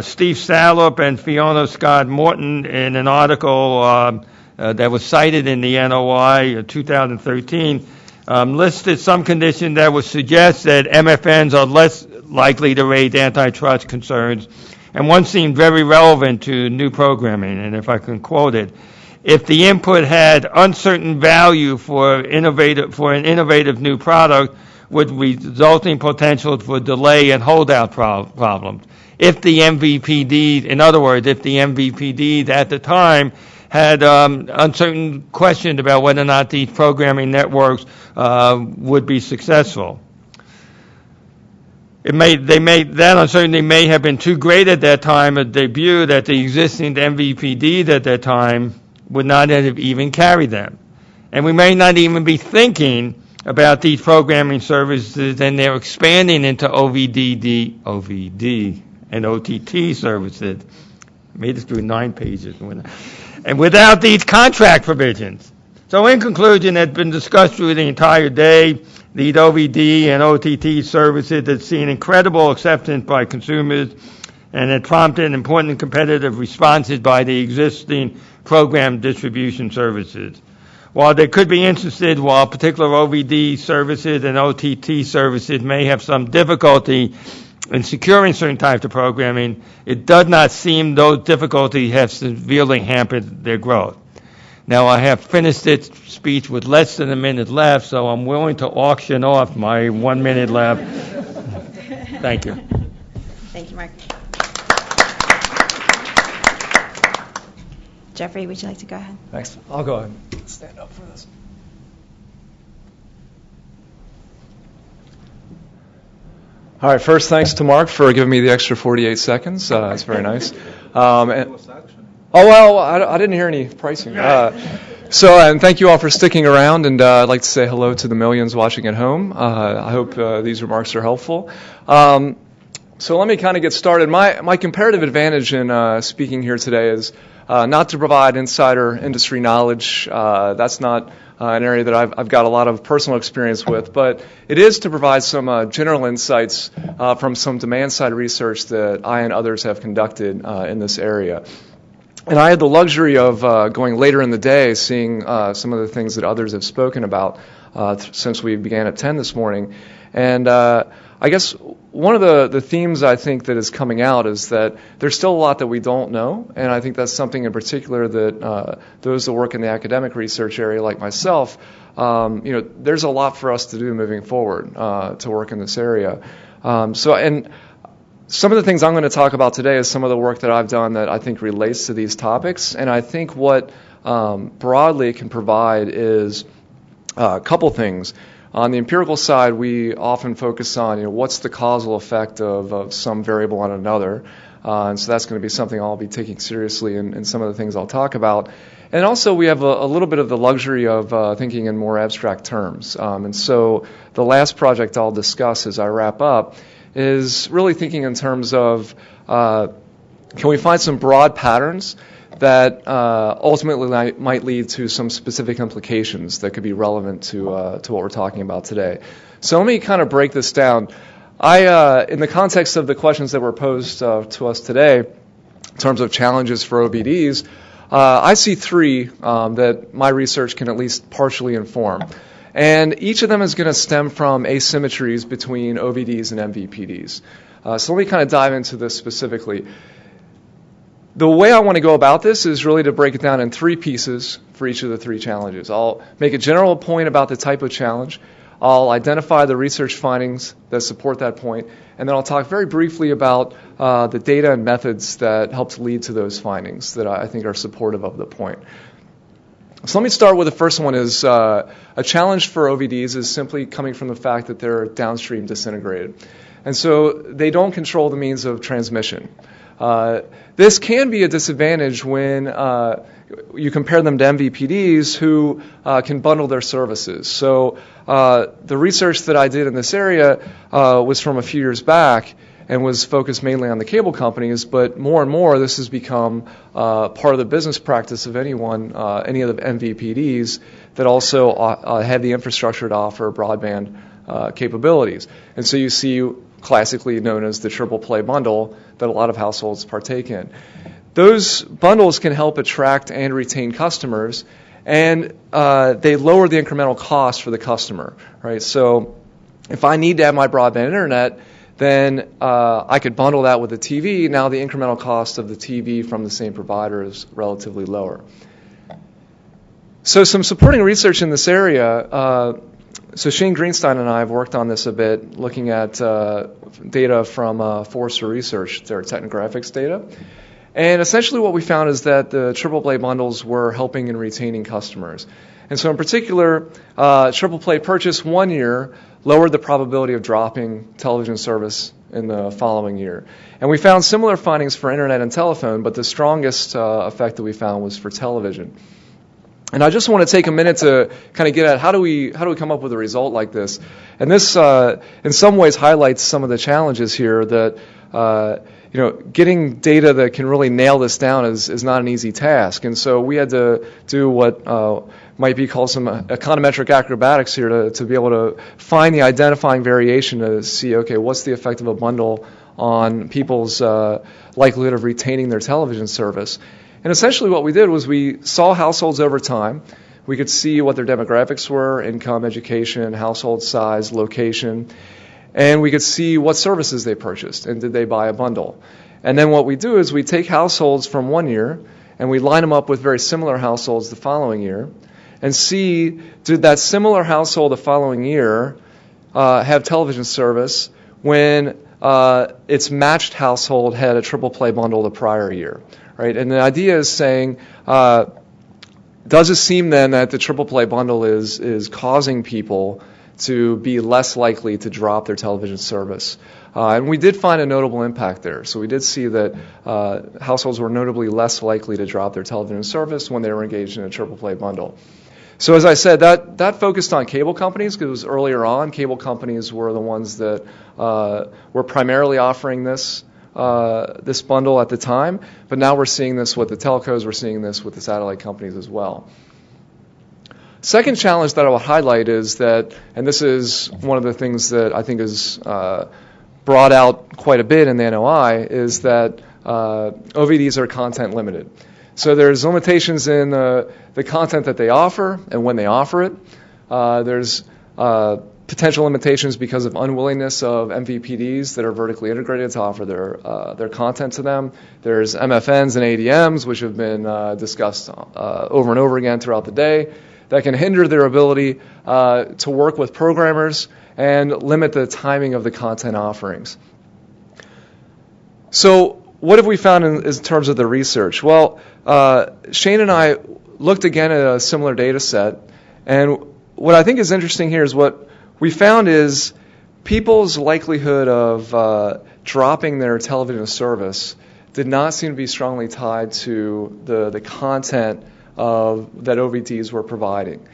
Steve Salop and Fiona Scott Morton, in an article that was cited in the NOI 2013, listed some conditions that would suggest that MFNs are less likely to raise antitrust concerns, and one seemed very relevant to new programming, and if I can quote it, if the input had uncertain value for an innovative new product with resulting potential for delay and holdout problems. If the MVPD, in other words, if the MVPD at the time had uncertain questions about whether or not these programming networks would be successful. That uncertainty may have been too great at that time of debut that the existing MVPDs at that time would not have even carried them. And we may not even be thinking about these programming services, and they're expanding into OVD and OTT services. I made it through 9 pages. And without these contract provisions. So in conclusion, it's been discussed through the entire day. These OVD and OTT services have seen incredible acceptance by consumers, and it prompted important competitive responses by the existing program distribution services. While they could be interested, while particular OVD services and OTT services may have some difficulty in securing certain types of programming, it does not seem those difficulties have severely hampered their growth. Now, I have finished this speech with less than a minute left, so I'm willing to auction off my 1 minute left. Thank you. Thank you, Mark. Jeffrey, would you like to go ahead? Thanks. I'll go ahead and stand up for this. All right, first, thanks to Mark for giving me the extra 48 seconds. That's very nice. I didn't hear any pricing. And thank you all for sticking around, and I'd like to say hello to the millions watching at home. I hope these remarks are helpful. So let me kind of get started. My comparative advantage in speaking here today is not to provide insider industry knowledge. That's not an area that I've got a lot of personal experience with, but it is to provide some general insights from some demand-side research that I and others have conducted in this area. And I had the luxury of going later in the day, seeing some of the things that others have spoken about since we began at 10 this morning. And I guess one of the themes I think that is coming out is that there's still a lot that we don't know, and I think that's something in particular that those that work in the academic research area like myself, there's a lot for us to do moving forward to work in this area. some of the things I'm going to talk about today is some of the work that I've done that I think relates to these topics, and I think what broadly it can provide is a couple things. On the empirical side, we often focus on what's the causal effect of some variable on another, and so that's going to be something I'll be taking seriously in some of the things I'll talk about. And also we have a little bit of the luxury of thinking in more abstract terms, and so the last project I'll discuss as I wrap up is really thinking in terms of can we find some broad patterns that ultimately might lead to some specific implications that could be relevant to what we're talking about today. So let me kind of break this down. In the context of the questions that were posed to us today, in terms of challenges for OVDs, I see three that my research can at least partially inform. And each of them is going to stem from asymmetries between OVDs and MVPDs. So let me kind of dive into this specifically. The way I want to go about this is really to break it down in three pieces for each of the three challenges. I'll make a general point about the type of challenge. I'll identify the research findings that support that point, and then I'll talk very briefly about the data and methods that helped lead to those findings that I think are supportive of the point. So let me start with the first one is a challenge for OVDs is simply coming from the fact that they're downstream disintegrated. And so they don't control the means of transmission. This can be a disadvantage when you compare them to MVPDs who can bundle their services. So the research that I did in this area was from a few years back and was focused mainly on the cable companies, but more and more this has become part of the business practice of any of the MVPDs that also have the infrastructure to offer broadband capabilities. And so you see classically known as the triple play bundle that a lot of households partake in. Those bundles can help attract and retain customers, and they lower the incremental cost for the customer, right? So if I need to have my broadband internet, then I could bundle that with the TV. Now the incremental cost of the TV from the same provider is relatively lower. So some supporting research in this area, so Shane Greenstein and I have worked on this a bit, looking at data from Forrester Research, their technographics data. And essentially what we found is that the triple play bundles were helping in retaining customers. And so in particular, triple play purchase 1 year lowered the probability of dropping television service in the following year. And we found similar findings for internet and telephone, but the strongest effect that we found was for television. And I just want to take a minute to kind of get at how do we come up with a result like this? And this, in some ways, highlights some of the challenges here that getting data that can really nail this down is not an easy task. And so we had to do what might be called some econometric acrobatics here to be able to find the identifying variation to see, okay, what's the effect of a bundle on people's likelihood of retaining their television service. And essentially what we did was we saw households over time. We could see what their demographics were, income, education, household size, location, and we could see what services they purchased and did they buy a bundle. And then what we do is we take households from 1 year and we line them up with very similar households the following year and see, did that similar household the following year have television service when its matched household had a triple play bundle the prior year. Right? And the idea is saying, does it seem then that the triple play bundle is causing people to be less likely to drop their television service? And we did find a notable impact there. So we did see that households were notably less likely to drop their television service when they were engaged in a triple play bundle. So as I said, that focused on cable companies because earlier on, cable companies were the ones that were primarily offering this bundle at the time, but now we're seeing this with the telcos, we're seeing this with the satellite companies as well. Second challenge that I will highlight is that, and this is one of the things that I think is brought out quite a bit in the NOI, is that OVDs are content limited. So there's limitations in the content that they offer and when they offer it. There's potential limitations because of unwillingness of MVPDs that are vertically integrated to offer their content to them. There's MFNs and ADMs, which have been discussed over and over again throughout the day, that can hinder their ability to work with programmers and limit the timing of the content offerings. So what have we found in terms of the research? Well, Shane and I looked again at a similar data set, and what I think is interesting here is what we found is people's likelihood of dropping their television service did not seem to be strongly tied to the content that OVDs were providing.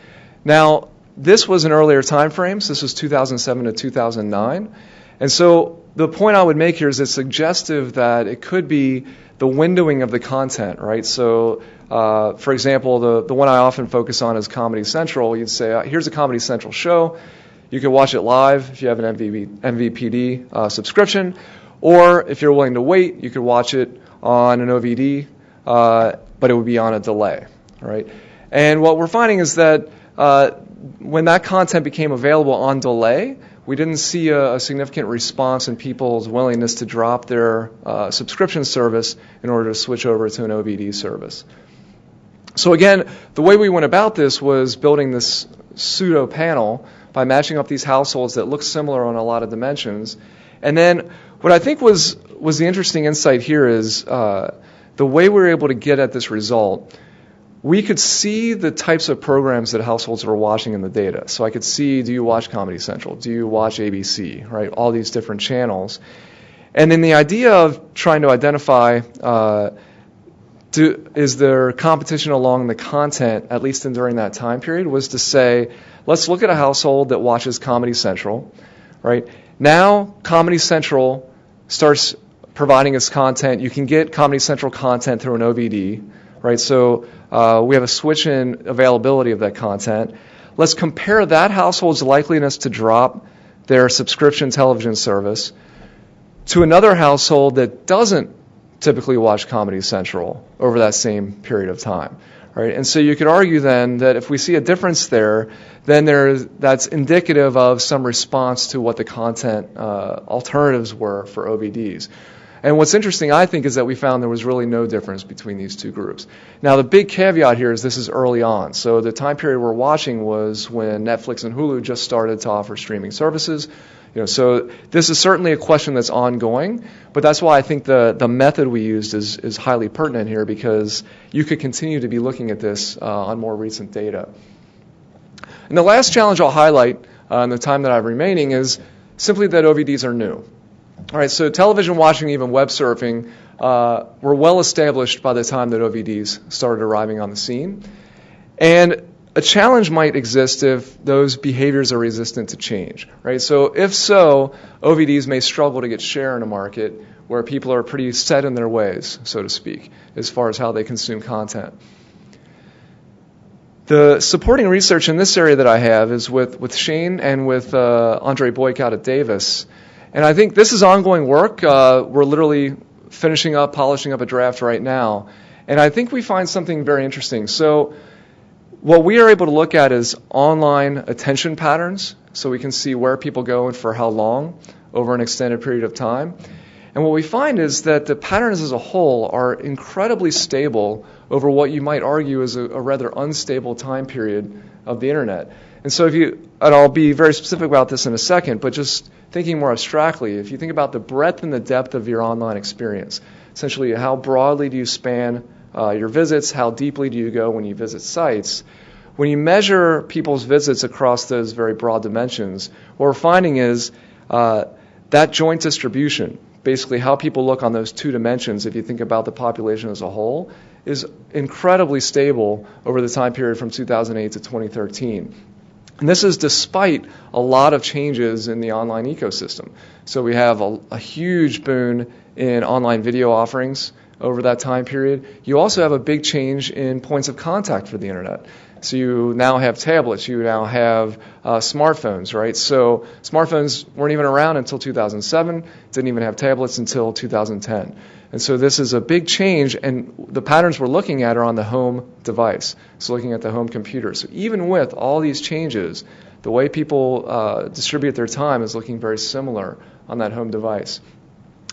Now, this was in earlier time frames. This was 2007 to 2009. And so the point I would make here is it's suggestive that it could be the windowing of the content, right? So, for example, the one I often focus on is Comedy Central. You'd say, here's a Comedy Central show. You can watch it live if you have an MVPD subscription, or if you're willing to wait, you could watch it on an OVD, but it would be on a delay, right? And what we're finding is that when that content became available on delay, we didn't see a significant response in people's willingness to drop their subscription service in order to switch over to an OVD service. So again, the way we went about this was building this pseudo panel by matching up these households that look similar on a lot of dimensions. And then what I think was the interesting insight here is the way we were able to get at this result. We could see the types of programs that households were watching in the data. So I could see, do you watch Comedy Central? Do you watch ABC? Right? All these different channels. And then the idea of trying to identify, is there competition along the content, at least during that time period, was to say, let's look at a household that watches Comedy Central. Right? Now, Comedy Central starts providing its content. You can get Comedy Central content through an OVD. Right? So we have a switch in availability of that content. Let's compare that household's likeliness to drop their subscription television service to another household that doesn't typically watch Comedy Central over that same period of time. Right? And so you could argue then that if we see a difference there, then that's indicative of some response to what the content alternatives were for OVDs. And what's interesting, I think, is that we found there was really no difference between these two groups. Now, the big caveat here is this is early on. So the time period we're watching was when Netflix and Hulu just started to offer streaming services. So this is certainly a question that's ongoing, but that's why I think the method we used is highly pertinent here, because you could continue to be looking at this on more recent data. And the last challenge I'll highlight in the time that I have remaining is simply that OVDs are new. All right, so television watching, even web surfing, were well established by the time that OVDs started arriving on the scene. And a challenge might exist if those behaviors are resistant to change, right? So if so, OVDs may struggle to get share in a market where people are pretty set in their ways, so to speak, as far as how they consume content. The supporting research in this area that I have is with Shane and with Andre Boyk out at Davis. And I think this is ongoing work. We're literally finishing up, polishing up a draft right now. And I think we find something very interesting. So what we are able to look at is online attention patterns, so we can see where people go and for how long over an extended period of time. And what we find is that the patterns as a whole are incredibly stable over what you might argue is a rather unstable time period of the Internet. And so and I'll be very specific about this in a second, but just thinking more abstractly, if you think about the breadth and the depth of your online experience, essentially how broadly do you span your visits, how deeply do you go when you visit sites, when you measure people's visits across those very broad dimensions, what we're finding is that joint distribution, basically how people look on those two dimensions, if you think about the population as a whole, is incredibly stable over the time period from 2008 to 2013. And this is despite a lot of changes in the online ecosystem. So we have a huge boom in online video offerings over that time period. You also have a big change in points of contact for the Internet. So you now have tablets, you now have smartphones, right? So smartphones weren't even around until 2007, didn't even have tablets until 2010. And so this is a big change, and the patterns we're looking at are on the home device, so looking at the home computer. So even with all these changes, the way people distribute their time is looking very similar on that home device.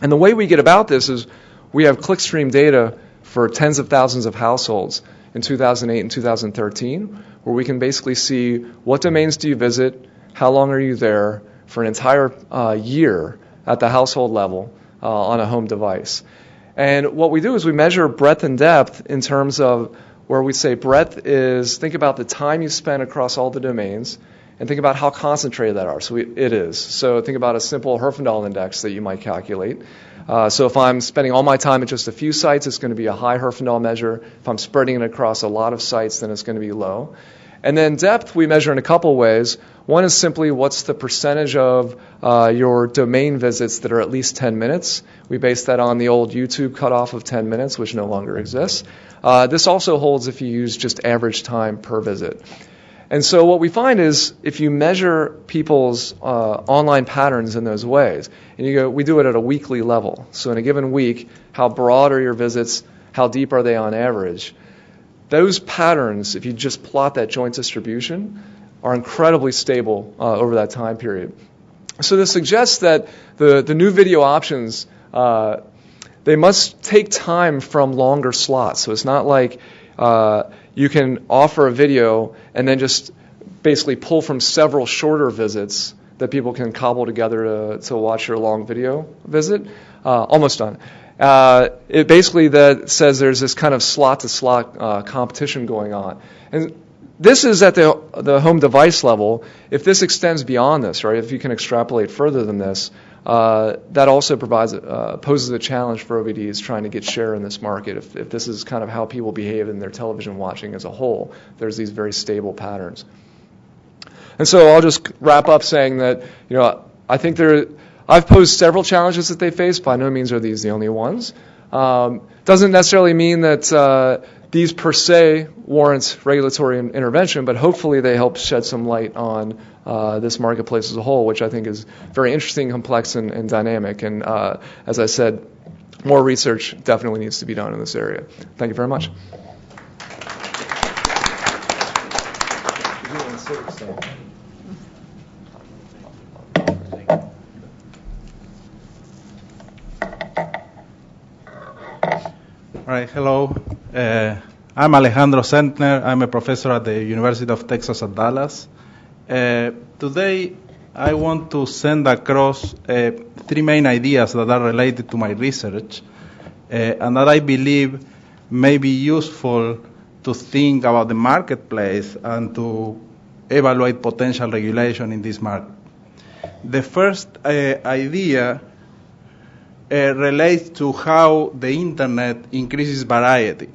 And the way we get about this is we have clickstream data for tens of thousands of households in 2008 and 2013, where we can basically see what domains do you visit, how long are you there for an entire year at the household level, on a home device. And what we do is we measure breadth and depth in terms of where we say breadth is, think about the time you spend across all the domains, and think about how concentrated that are. So it is. So think about a simple Herfindahl index that you might calculate. So if I'm spending all my time at just a few sites, it's going to be a high Herfindahl measure. If I'm spreading it across a lot of sites, then it's going to be low. And then depth we measure in a couple ways. One is simply what's the percentage of your domain visits that are at least 10 minutes. We base that on the old YouTube cutoff of 10 minutes, which no longer exists. This also holds if you use just average time per visit. And so what we find is if you measure people's online patterns in those ways, and we do it at a weekly level. So in a given week, how broad are your visits? How deep are they on average? Those patterns, if you just plot that joint distribution, are incredibly stable over that time period. So this suggests that the new video options, they must take time from longer slots. So it's not like you can offer a video and then just basically pull from several shorter visits that people can cobble together to watch your long video visit. Almost done. It basically that says there's this kind of slot-to-slot competition going on. And this is at the home device level. If this extends beyond this, right, if you can extrapolate further than this, that also poses a challenge for OVDs trying to get share in this market. If this is kind of how people behave in their television watching as a whole, there's these very stable patterns. And so I'll just wrap up saying that, I think I've posed several challenges that they face. By no means are these the only ones. Doesn't necessarily mean that these per se warrants regulatory intervention, but hopefully they help shed some light on this marketplace as a whole, which I think is very interesting, complex, and dynamic. And as I said, more research definitely needs to be done in this area. Thank you very much. All right, hello. I'm Alejandro Sentner. I'm a professor at the University of Texas at Dallas. Today, I want to send across three main ideas that are related to my research and that I believe may be useful to think about the marketplace and to evaluate potential regulation in this market. The first idea relates to how the internet increases variety.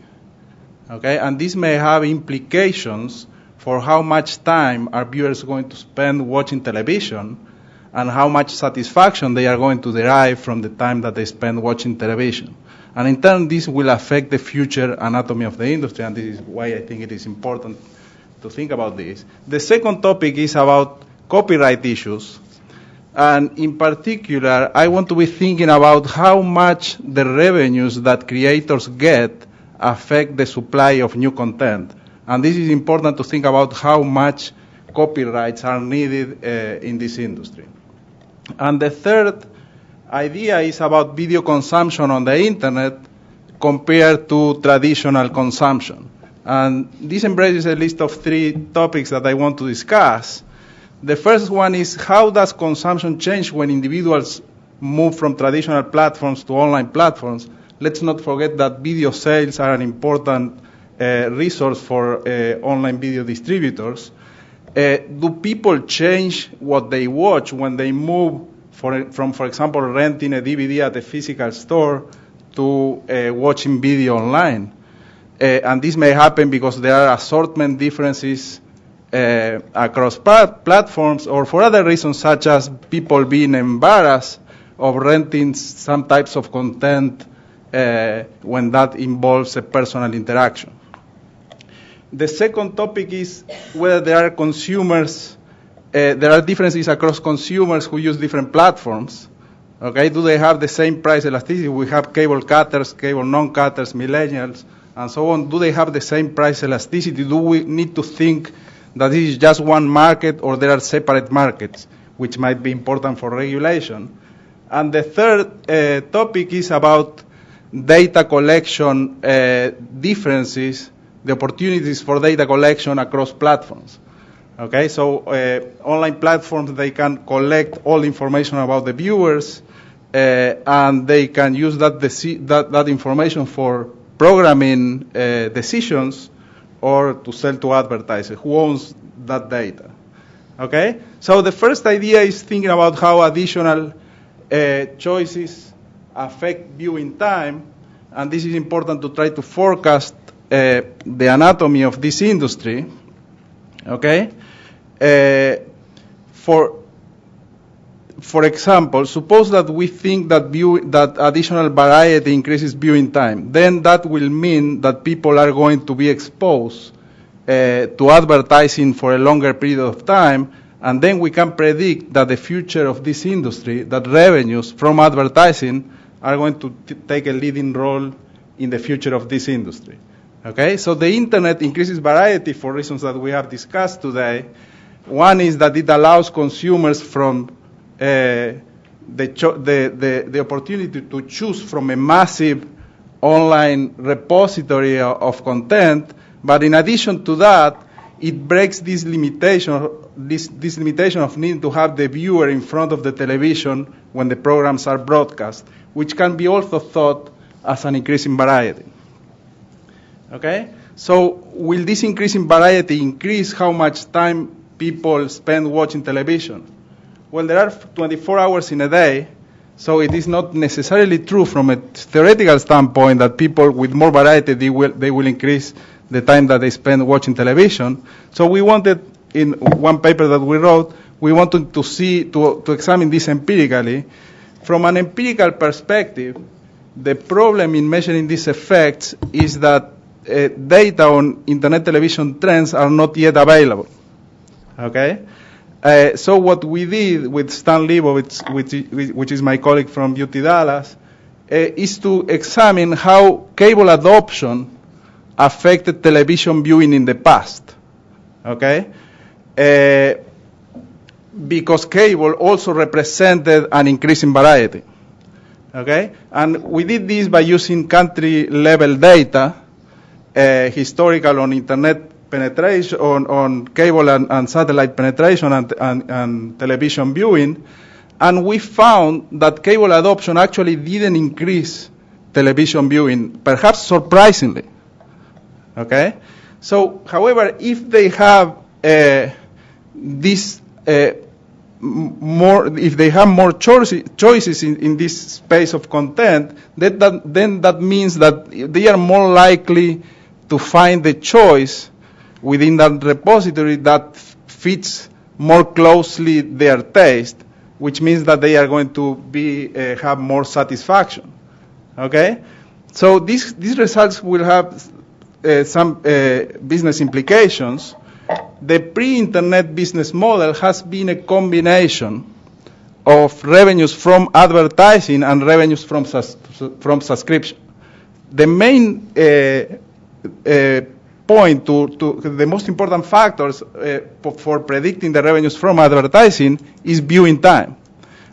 Okay, and this may have implications for how much time are viewers going to spend watching television and how much satisfaction they are going to derive from the time that they spend watching television. And in turn, this will affect the future anatomy of the industry, and this is why I think it is important to think about this. The second topic is about copyright issues. And in particular, I want to be thinking about how much the revenues that creators get affect the supply of new content. And this is important to think about how much copyrights are needed in this industry. And the third idea is about video consumption on the internet compared to traditional consumption. And this embraces a list of three topics that I want to discuss. The first one is how does consumption change when individuals move from traditional platforms to online platforms? Let's not forget that video sales are an important resource for online video distributors. Do people change what they watch when they move from, for example, renting a DVD at a physical store to watching video online? And this may happen because there are assortment differences across platforms, or for other reasons such as people being embarrassed of renting some types of content when that involves a personal interaction. The second topic is whether there are consumers, there are differences across consumers who use different platforms. Okay, do they have the same price elasticity? We have cable cutters, cable non-cutters, millennials, and so on. Do they have the same price elasticity? Do we need to think that this is just one market or there are separate markets, which might be important for regulation? And the third topic is about data collection differences, the opportunities for data collection across platforms. Okay, so online platforms, they can collect all information about the viewers, and they can use that information for programming decisions or to sell to advertisers. Who owns that data? Okay? So the first idea is thinking about how additional choices affect viewing time, and this is important to try to forecast the anatomy of this industry. Okay? For example, suppose that we think that additional variety increases viewing time. Then that will mean that people are going to be exposed to advertising for a longer period of time, and then we can predict that the future of this industry, that revenues from advertising are going to take a leading role in the future of this industry. Okay? So the internet increases variety for reasons that we have discussed today. One is that it allows consumers from the opportunity to choose from a massive online repository of content, but in addition to that, it breaks this limitation of needing to have the viewer in front of the television when the programs are broadcast, which can be also thought as an increase in variety. Okay? So will this increase in variety increase how much time people spend watching television? Well, there are 24 hours in a day, so it is not necessarily true from a theoretical standpoint that people with more variety, they will increase the time that they spend watching television. So we wanted, in one paper that we wrote, we wanted to examine this empirically. From an empirical perspective, the problem in measuring these effects is that data on internet television trends are not yet available. Okay? So what we did with Stan Leibowitz, which is my colleague from UT Dallas, is to examine how cable adoption affected television viewing in the past. Okay? Because cable also represented an increase in variety. Okay? And we did this by using country-level data, historical on internet penetration, on cable and satellite penetration and television viewing, and we found that cable adoption actually didn't increase television viewing, perhaps surprisingly. Okay? So, however, if they have more choices in this space of content, then that means that they are more likely to find the choice within that repository that fits more closely their taste, which means that they are going to have more satisfaction. Okay? So these results will have some business implications. The pre-internet business model has been a combination of revenues from advertising and revenues from subscription. The main point to the most important factors for predicting the revenues from advertising is viewing time.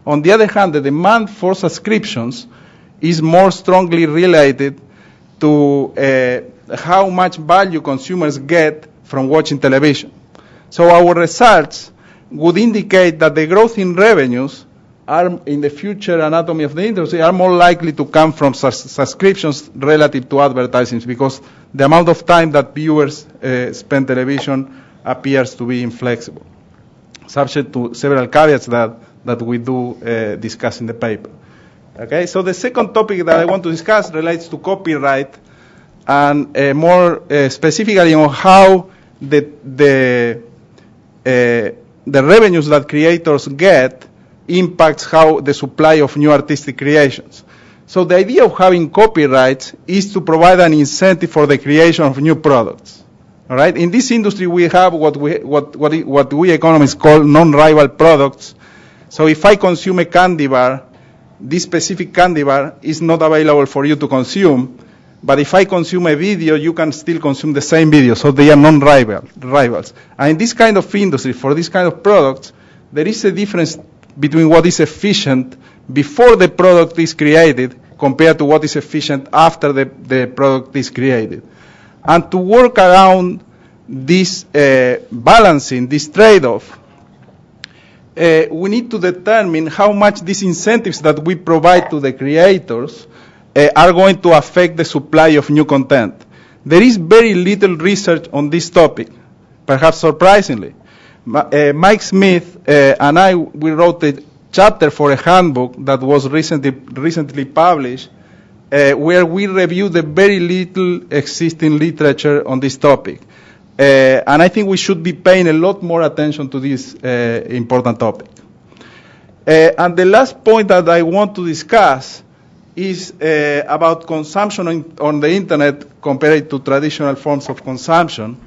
On the other hand, the demand for subscriptions is more strongly related to how much value consumers get from watching television. So our results would indicate that the growth in revenues are in the future anatomy of the industry are more likely to come from subscriptions relative to advertising, because the amount of time that viewers spend television appears to be inflexible, subject to several caveats that we do discuss in the paper. Okay, so the second topic that I want to discuss relates to copyright, and more specifically on how the revenues that creators get impacts how the supply of new artistic creations. So the idea of having copyrights is to provide an incentive for the creation of new products. All right? In this industry, we have what we economists call non-rival products. So if I consume a candy bar, this specific candy bar is not available for you to consume. But if I consume a video, you can still consume the same video. So they are non-rivals. And in this kind of industry, for this kind of products, there is a difference between what is efficient before the product is created compared to what is efficient after the product is created. And to work around this balancing, this trade-off, we need to determine how much these incentives that we provide to the creators are going to affect the supply of new content. There is very little research on this topic, perhaps surprisingly. Mike Smith and I, we wrote a chapter for a handbook that was recently published where we reviewed the very little existing literature on this topic. And I think we should be paying a lot more attention to this important topic. And the last point that I want to discuss is about consumption on the internet compared to traditional forms of consumption.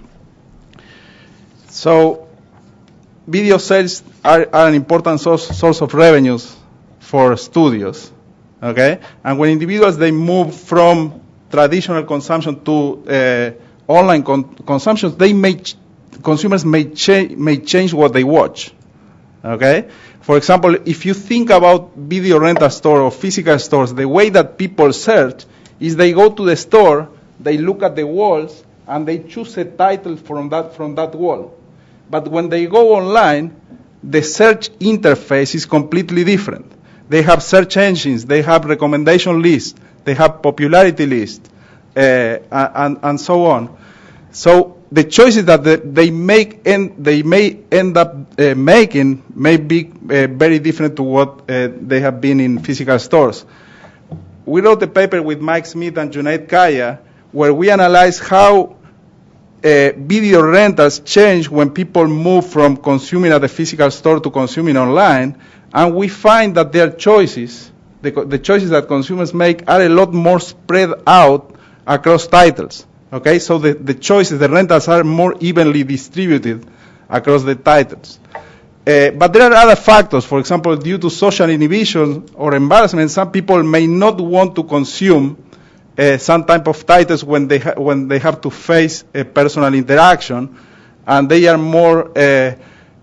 So video sales are an important source of revenues for studios, okay? And when individuals, they move from traditional consumption to online consumption, consumers may change what they watch, okay? For example, if you think about video rental store or physical stores, the way that people search is they go to the store, they look at the walls, and they choose a title from that wall. But when they go online, the search interface is completely different. They have search engines, they have recommendation lists, they have popularity lists, and so on. So the choices that they make and they may end up making may be very different to what they have been in physical stores. We wrote a paper with Mike Smith and Junaid Kaya where we analyzed how video rentals change when people move from consuming at a physical store to consuming online, and we find that their choices, the choices that consumers make, are a lot more spread out across titles. Okay, so the choices, the rentals are more evenly distributed across the titles. But there are other factors. For example, due to social inhibition or embarrassment, some people may not want to consume some type of titles when they have to face a personal interaction, and they are more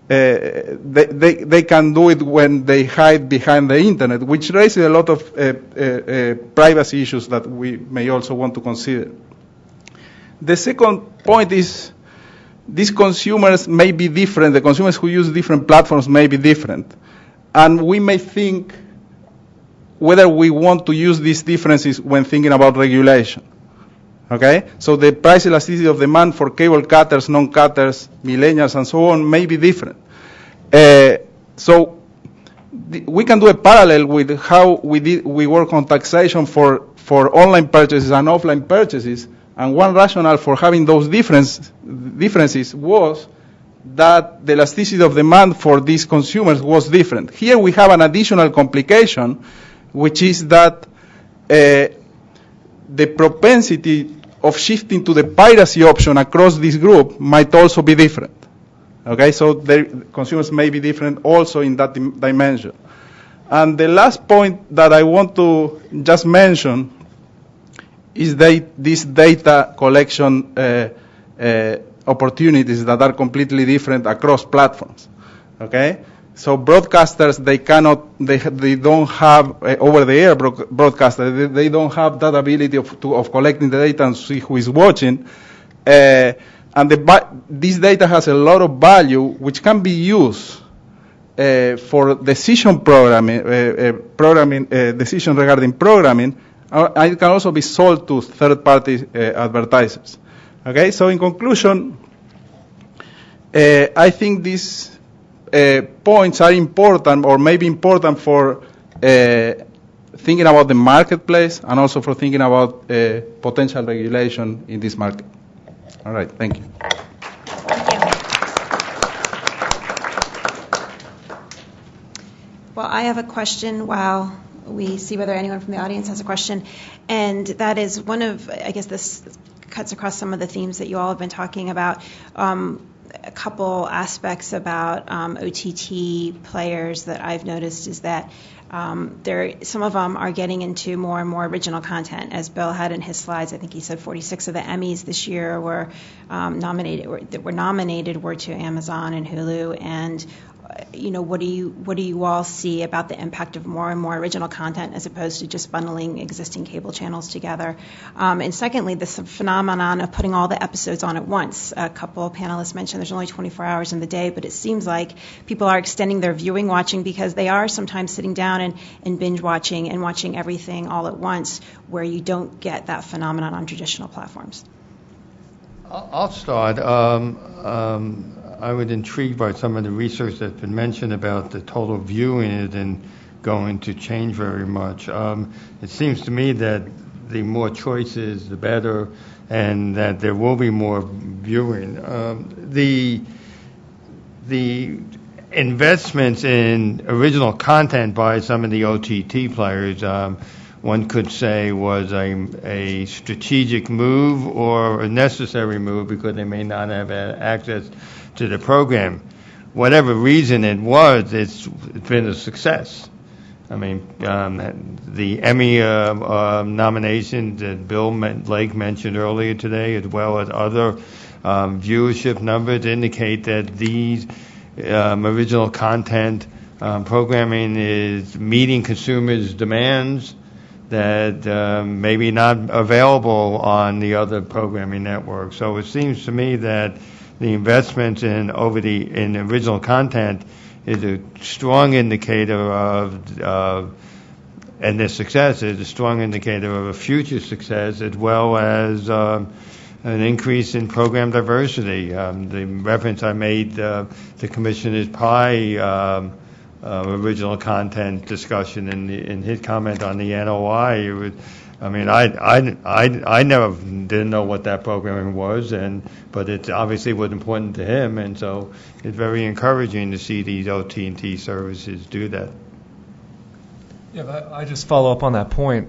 they can do it when they hide behind the internet, which raises a lot of privacy issues that we may also want to consider. The second point is these consumers may be different. The consumers who use different platforms may be different. And we may think whether we want to use these differences when thinking about regulation. Okay? So the price elasticity of demand for cable cutters, non-cutters, millennials, and so on may be different. So we can do a parallel with how we work on taxation for online purchases and offline purchases. And one rationale for having those differences was that the elasticity of demand for these consumers was different. Here we have an additional complication, which is that the propensity of shifting to the piracy option across this group might also be different. Okay, so consumers may be different also in that dimension. And the last point that I want to just mention is these data collection opportunities that are completely different across platforms. Okay, so broadcasters, they don't have over-the-air broadcasters. They don't have that ability of collecting the data and see who is watching. And this data has a lot of value, which can be used for decision programming, decision regarding programming. And it can also be sold to third-party advertisers. Okay, so in conclusion, I think these points are important, or maybe important for thinking about the marketplace and also for thinking about potential regulation in this market. All right, thank you. Well, I have a question while we see whether anyone from the audience has a question, and that is one of, I guess this cuts across some of the themes that you all have been talking about. A couple aspects about OTT players that I've noticed is that some of them are getting into more and more original content. As Bill had in his slides, I think he said 46 of the Emmys this year were nominated were to Amazon and Hulu, and what do you all see about the impact of more and more original content as opposed to just bundling existing cable channels together? And secondly, this phenomenon of putting all the episodes on at once. A couple of panelists mentioned there's only 24 hours in the day, but it seems like people are extending their viewing watching because they are sometimes sitting down and binge watching and watching everything all at once, where you don't get that phenomenon on traditional platforms. I'll start. I was intrigued by some of the research that's been mentioned about the total viewing isn't going to change very much. It seems to me that the more choices, the better, and that there will be more viewing. The investments in original content by some of the OTT players, one could say, was a strategic move or a necessary move because they may not have access to the program. Whatever reason it was, it's been a success. I mean, the Emmy nominations that Bill Lake mentioned earlier today, as well as other viewership numbers, indicate that these original content programming is meeting consumers' demands that maybe not available on the other programming networks. So it seems to me that the investments in original content is a strong indicator of and their success is a strong indicator of a future success, as well as an increase in program diversity. The reference I made to Commissioner Pai original content discussion in his comment on the NOI. It was, I mean, I never didn't know what that programming was, but it obviously was important to him, and so it's very encouraging to see these OT&T services do that. Yeah, I just follow up on that point.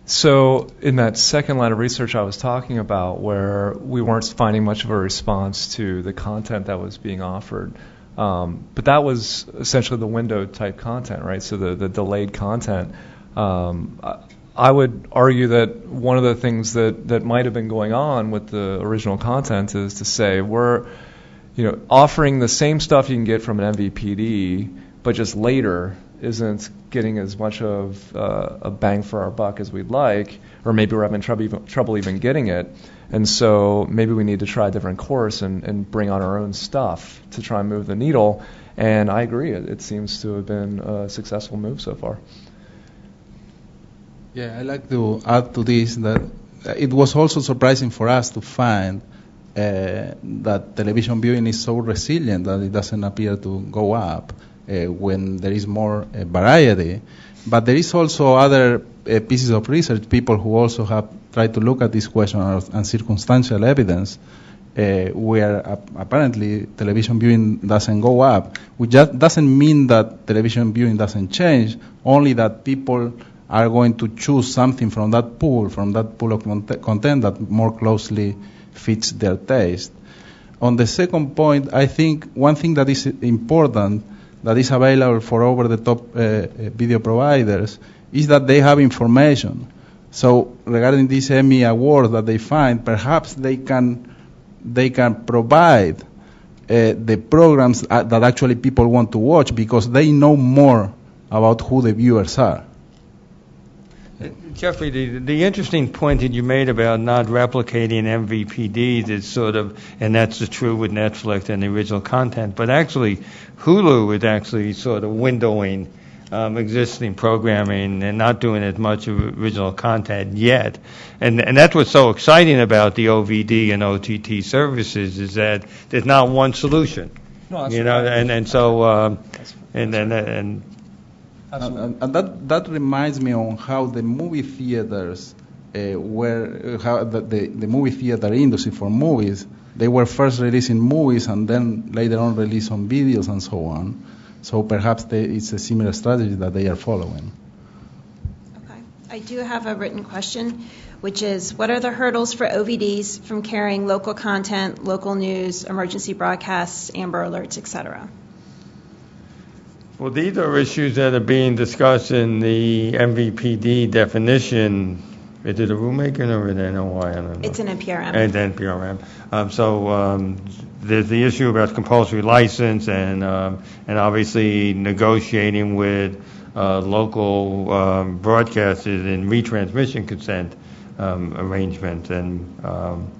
So in that second line of research I was talking about, where we weren't finding much of a response to the content that was being offered, but that was essentially the window type content, right? So the delayed content. I would argue that one of the things that might have been going on with the original content is to say we're offering the same stuff you can get from an MVPD, but just later isn't getting as much of a bang for our buck as we'd like, or maybe we're having trouble even getting it. And so maybe we need to try a different course and bring on our own stuff to try and move the needle. And I agree, it seems to have been a successful move so far. Yeah, I'd like to add to this that it was also surprising for us to find that television viewing is so resilient that it doesn't appear to go up when there is more variety. But there is also other pieces of research, people who also have tried to look at this question and circumstantial evidence, where apparently television viewing doesn't go up, which just doesn't mean that television viewing doesn't change, only that people are going to choose something from that pool of content that more closely fits their taste. On the second point, I think one thing that is important that is available for over-the-top video providers is that they have information. So regarding this Emmy award that they find, perhaps they can provide the programs that actually people want to watch because they know more about who the viewers are. Jeffrey, the interesting point that you made about not replicating MVPDs is sort of, and that's true with Netflix and the original content, but actually Hulu is actually sort of windowing existing programming and not doing as much original content yet. And that's what's so exciting about the OVD and OTT services is that there's not one solution. No, that's and so And that reminds me on how the movie theaters the movie theater industry for movies, they were first releasing movies and then later on released on videos and so on. So perhaps it's a similar strategy that they are following. Okay. I do have a written question, which is, what are the hurdles for OVDs from carrying local content, local news, emergency broadcasts, Amber Alerts, etc.? Well, these are issues that are being discussed in the MVPD definition Is it a rulemaking or an NOI? I don't know. It's an NPRM. And NPRM. So there's the issue about compulsory license and obviously negotiating with local broadcasters and retransmission consent arrangements. And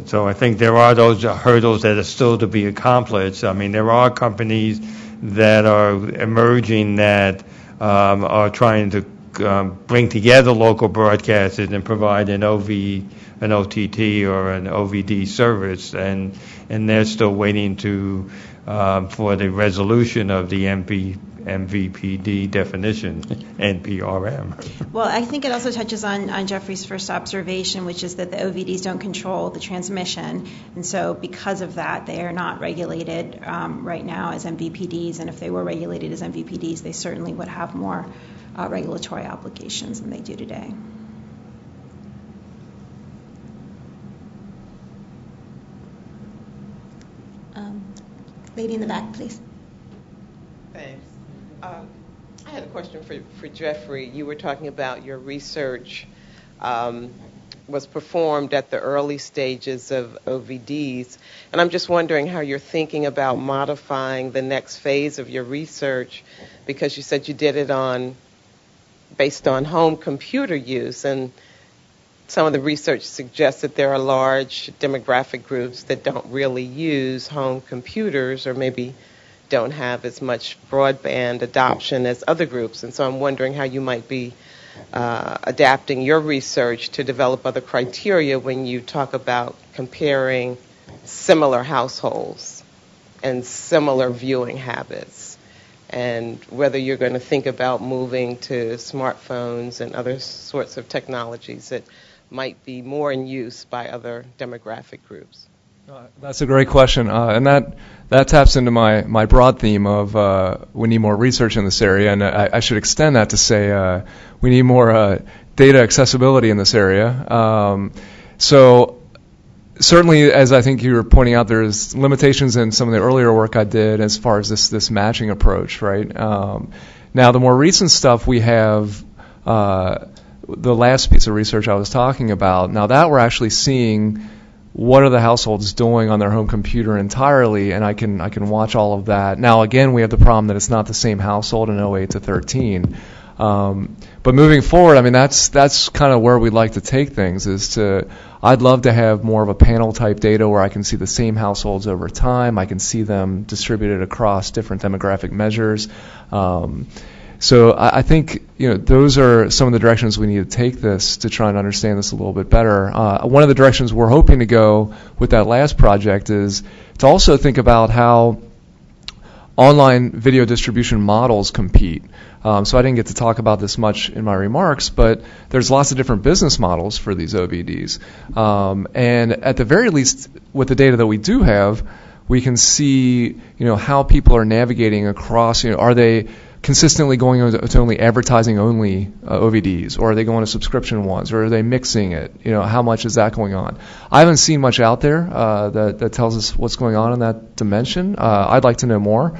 so I think there are those hurdles that are still to be accomplished. I mean, there are companies that are emerging that are trying to bring together local broadcasters and provide an OTT or an OVD service, and they're still waiting for the resolution of the MVPD definition, NPRM. Well, I think it also touches on Jeffrey's first observation, which is that the OVDs don't control the transmission, and so because of that, they are not regulated right now as MVPDs, and if they were regulated as MVPDs, they certainly would have more regulatory obligations than they do today. Lady in the back, please. Thanks. I had a question for Jeffrey. You were talking about your research was performed at the early stages of OVDs, and I'm just wondering how you're thinking about modifying the next phase of your research, because you said you did it based on home computer use, and some of the research suggests that there are large demographic groups that don't really use home computers or maybe don't have as much broadband adoption as other groups. And so I'm wondering how you might be adapting your research to develop other criteria when you talk about comparing similar households and similar viewing habits, and whether you're going to think about moving to smartphones and other sorts of technologies that might be more in use by other demographic groups. That's a great question, and that taps into my broad theme of we need more research in this area, and I should extend that to say we need more data accessibility in this area. So certainly, as I think you were pointing out, there's limitations in some of the earlier work I did as far as this matching approach, right? Now, the more recent stuff we have, the last piece of research I was talking about, now that we're actually seeing what are the households doing on their home computer entirely, and I can watch all of that. Now, again, we have the problem that it's not the same household in 08 to 13. But moving forward, I mean, that's kind of where we'd like to take things, I'd love to have more of a panel type data where I can see the same households over time. I can see them distributed across different demographic measures. So I think those are some of the directions we need to take this to try and understand this a little bit better. One of the directions we're hoping to go with that last project is to also think about how online video distribution models compete. So I didn't get to talk about this much in my remarks, but there's lots of different business models for these OVDs. And at the very least, with the data that we do have, we can see how people are navigating across. Are they consistently going to only advertising only OVDs, or are they going to subscription ones, or are they mixing it? How much is that going on? I haven't seen much out there that tells us what's going on in that dimension. I'd like to know more.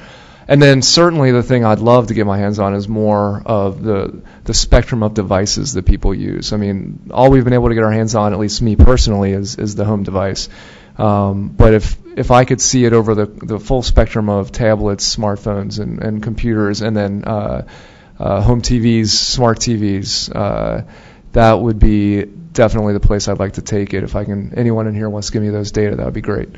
And then certainly the thing I'd love to get my hands on is more of the spectrum of devices that people use. I mean, all we've been able to get our hands on, at least me personally, is the home device. But if I could see it over the full spectrum of tablets, smartphones, and computers, and then home TVs, smart TVs, that would be definitely the place I'd like to take it. If anyone in here wants to give me those data, that would be great.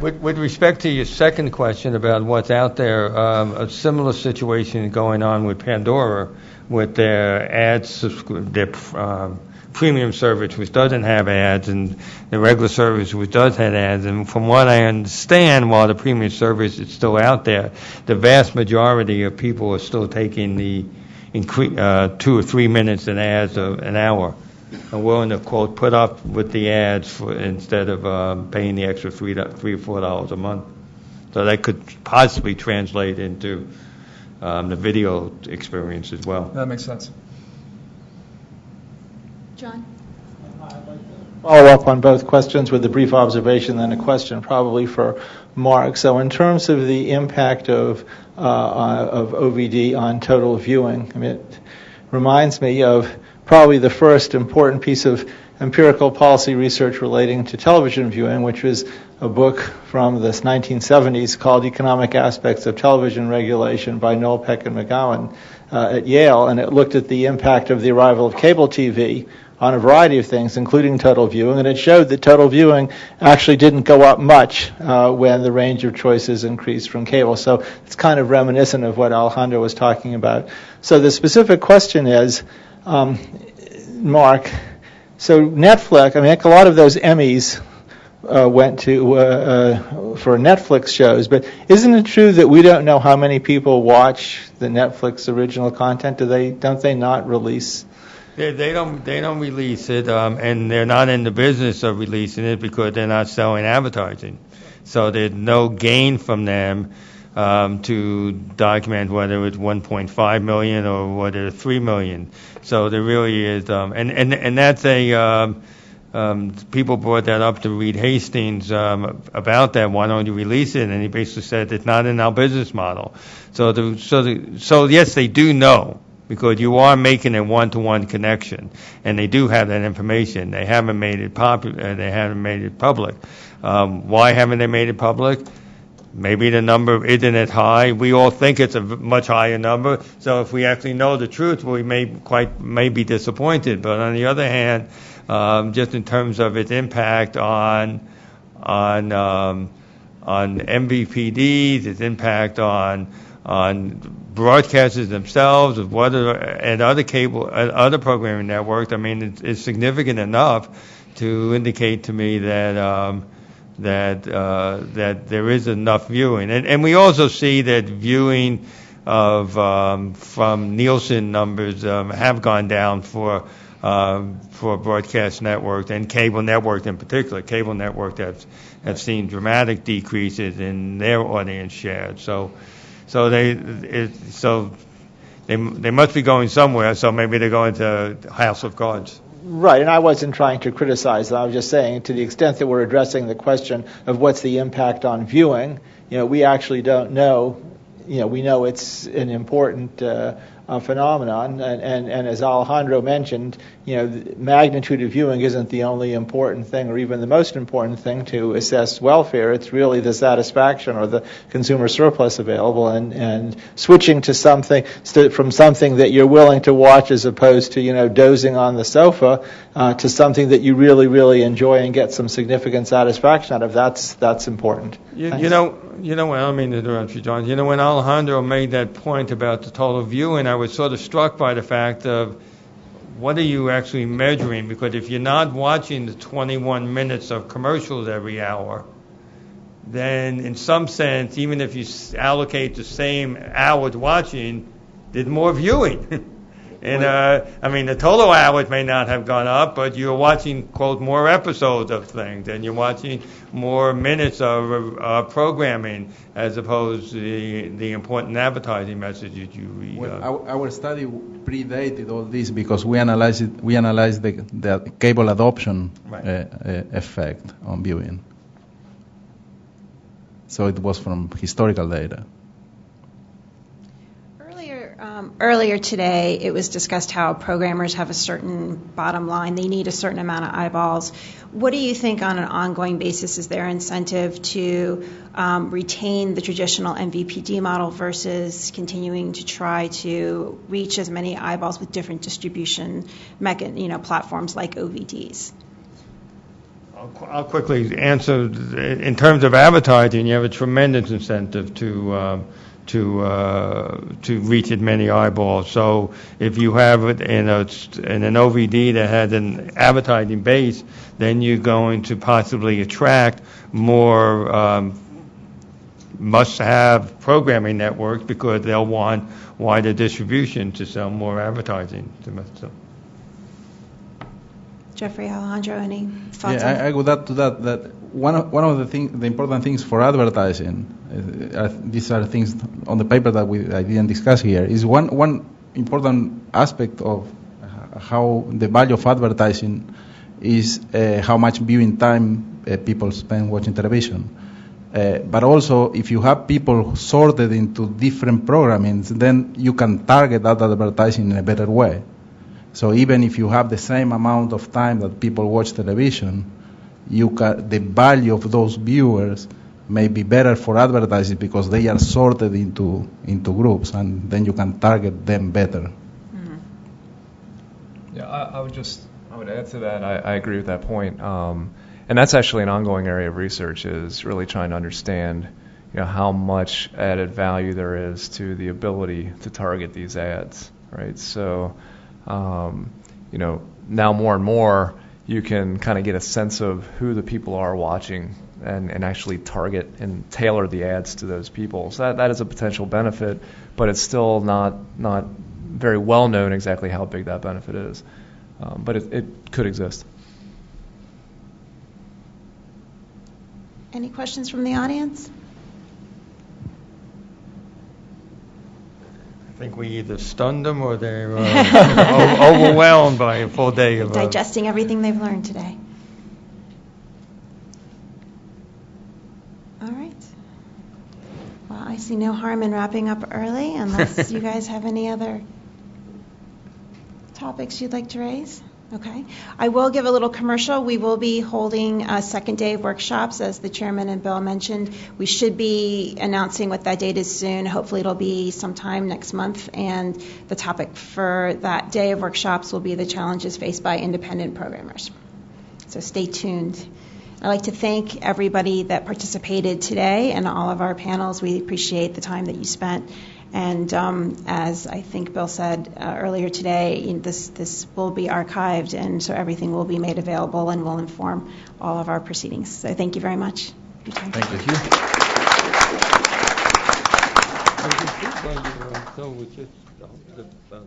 With respect to your second question about what's out there, a similar situation going on with Pandora, with their premium service, which doesn't have ads, and the regular service, which does have ads. And from what I understand, while the premium service is still out there, the vast majority of people are still taking the 2 or 3 minutes in ads an hour, and willing to, quote, put up with the ads instead of paying the extra $3 or $4 a month. So that could possibly translate into the video experience as well. That makes sense. John? Follow up on both questions with a brief observation, then a question probably for Mark. So in terms of the impact of OVD on total viewing, I mean, it reminds me of probably the first important piece of empirical policy research relating to television viewing, which was a book from the 1970s called Economic Aspects of Television Regulation by Noel Peck and McGowan at Yale, and it looked at the impact of the arrival of cable TV on a variety of things, including total viewing, and it showed that total viewing actually didn't go up much when the range of choices increased from cable. So it's kind of reminiscent of what Alejandro was talking about. So the specific question is, Mark, so Netflix, I mean, a lot of those Emmys went to for Netflix shows, but isn't it true that we don't know how many people watch the Netflix original content? Don't they not release? They don't release it, and they're not in the business of releasing it because they're not selling advertising. So there's no gain from them to document whether it's 1.5 million or whether it's 3 million. So there really is, and that's a people brought that up to Reed Hastings about that. Why don't you release it? And he basically said it's not in our business model. So yes, they do know, because you are making a one-to-one connection, and they do have that information. They haven't made it popular. They haven't made it public. Why haven't they made it public? Maybe the number isn't as high. We all think it's a much higher number. So if we actually know the truth, we may be disappointed. But on the other hand, just in terms of its impact on MVPDs, its impact on broadcasters themselves, and other programming networks, I mean, it's significant enough to indicate to me that there is enough viewing, and we also see that viewing of from Nielsen numbers have gone down for broadcast networks and cable networks in particular. Cable networks have seen dramatic decreases in their audience share. So they must be going somewhere. So maybe they're going to House of Cards. Right, and I wasn't trying to criticize them. I was just saying, to the extent that we're addressing the question of what's the impact on viewing, we actually don't know. We know it's an important phenomenon, and as Alejandro mentioned, the magnitude of viewing isn't the only important thing, or even the most important thing to assess welfare. It's really the satisfaction or the consumer surplus available, and switching to from something that you're willing to watch as opposed to dozing on the sofa to something that you really, really enjoy and get some significant satisfaction out of. That's important. I don't mean to interrupt you, John. When Alejandro made that point about the total viewing, I was sort of struck by the fact of what are you actually measuring? Because if you're not watching the 21 minutes of commercials every hour, then in some sense, even if you allocate the same hours watching, there's more viewing. And the total hours may not have gone up, but you're watching, quote, more episodes of things, and you're watching more minutes of programming as opposed to the important advertising messages you read. Well, our study predated all this because we analyzed the cable adoption effect on viewing. So it was from historical data. Earlier today, it was discussed how programmers have a certain bottom line. They need a certain amount of eyeballs. What do you think on an ongoing basis is their incentive to retain the traditional MVPD model versus continuing to try to reach as many eyeballs with different distribution platforms like OVDs? I'll quickly answer. In terms of advertising, you have a tremendous incentive to reach as many eyeballs. So if you have it in an OVD that has an advertising base, then you're going to possibly attract more must-have programming networks because they'll want wider distribution to sell more advertising. Jeffrey, Alejandro, any thoughts? Yeah, I would add to that one of the important things for advertising, these are things on the paper that I didn't discuss here, is one important aspect of how the value of advertising is how much viewing time people spend watching television. But also, if you have people sorted into different programmings, then you can target that advertising in a better way. So even if you have the same amount of time that people watch television, the value of those viewers may be better for advertising because they are sorted into groups, and then you can target them better. Yeah, I would add to that. I agree with that point. And that's actually an ongoing area of research, is really trying to understand, how much added value there is to the ability to target these ads, right? So, now more and more you can kind of get a sense of who the people are watching and actually target and tailor the ads to those people. So that is a potential benefit, but it's still not very well known exactly how big that benefit is. But it could exist. Any questions from the audience? I think we either stunned them or they're overwhelmed by a full day of Digesting everything they've learned today. All right. Well, I see no harm in wrapping up early unless you guys have any other topics you'd like to raise. Okay. I will give a little commercial. We will be holding a second day of workshops, as the chairman and Bill mentioned. We should be announcing what that date is soon. Hopefully it'll be sometime next month. And the topic for that day of workshops will be the challenges faced by independent programmers. So stay tuned. I'd like to thank everybody that participated today and all of our panels. We appreciate the time that you spent. And as I think Bill said earlier today, this will be archived, and so everything will be made available and will inform all of our proceedings. So thank you very much. Thank you.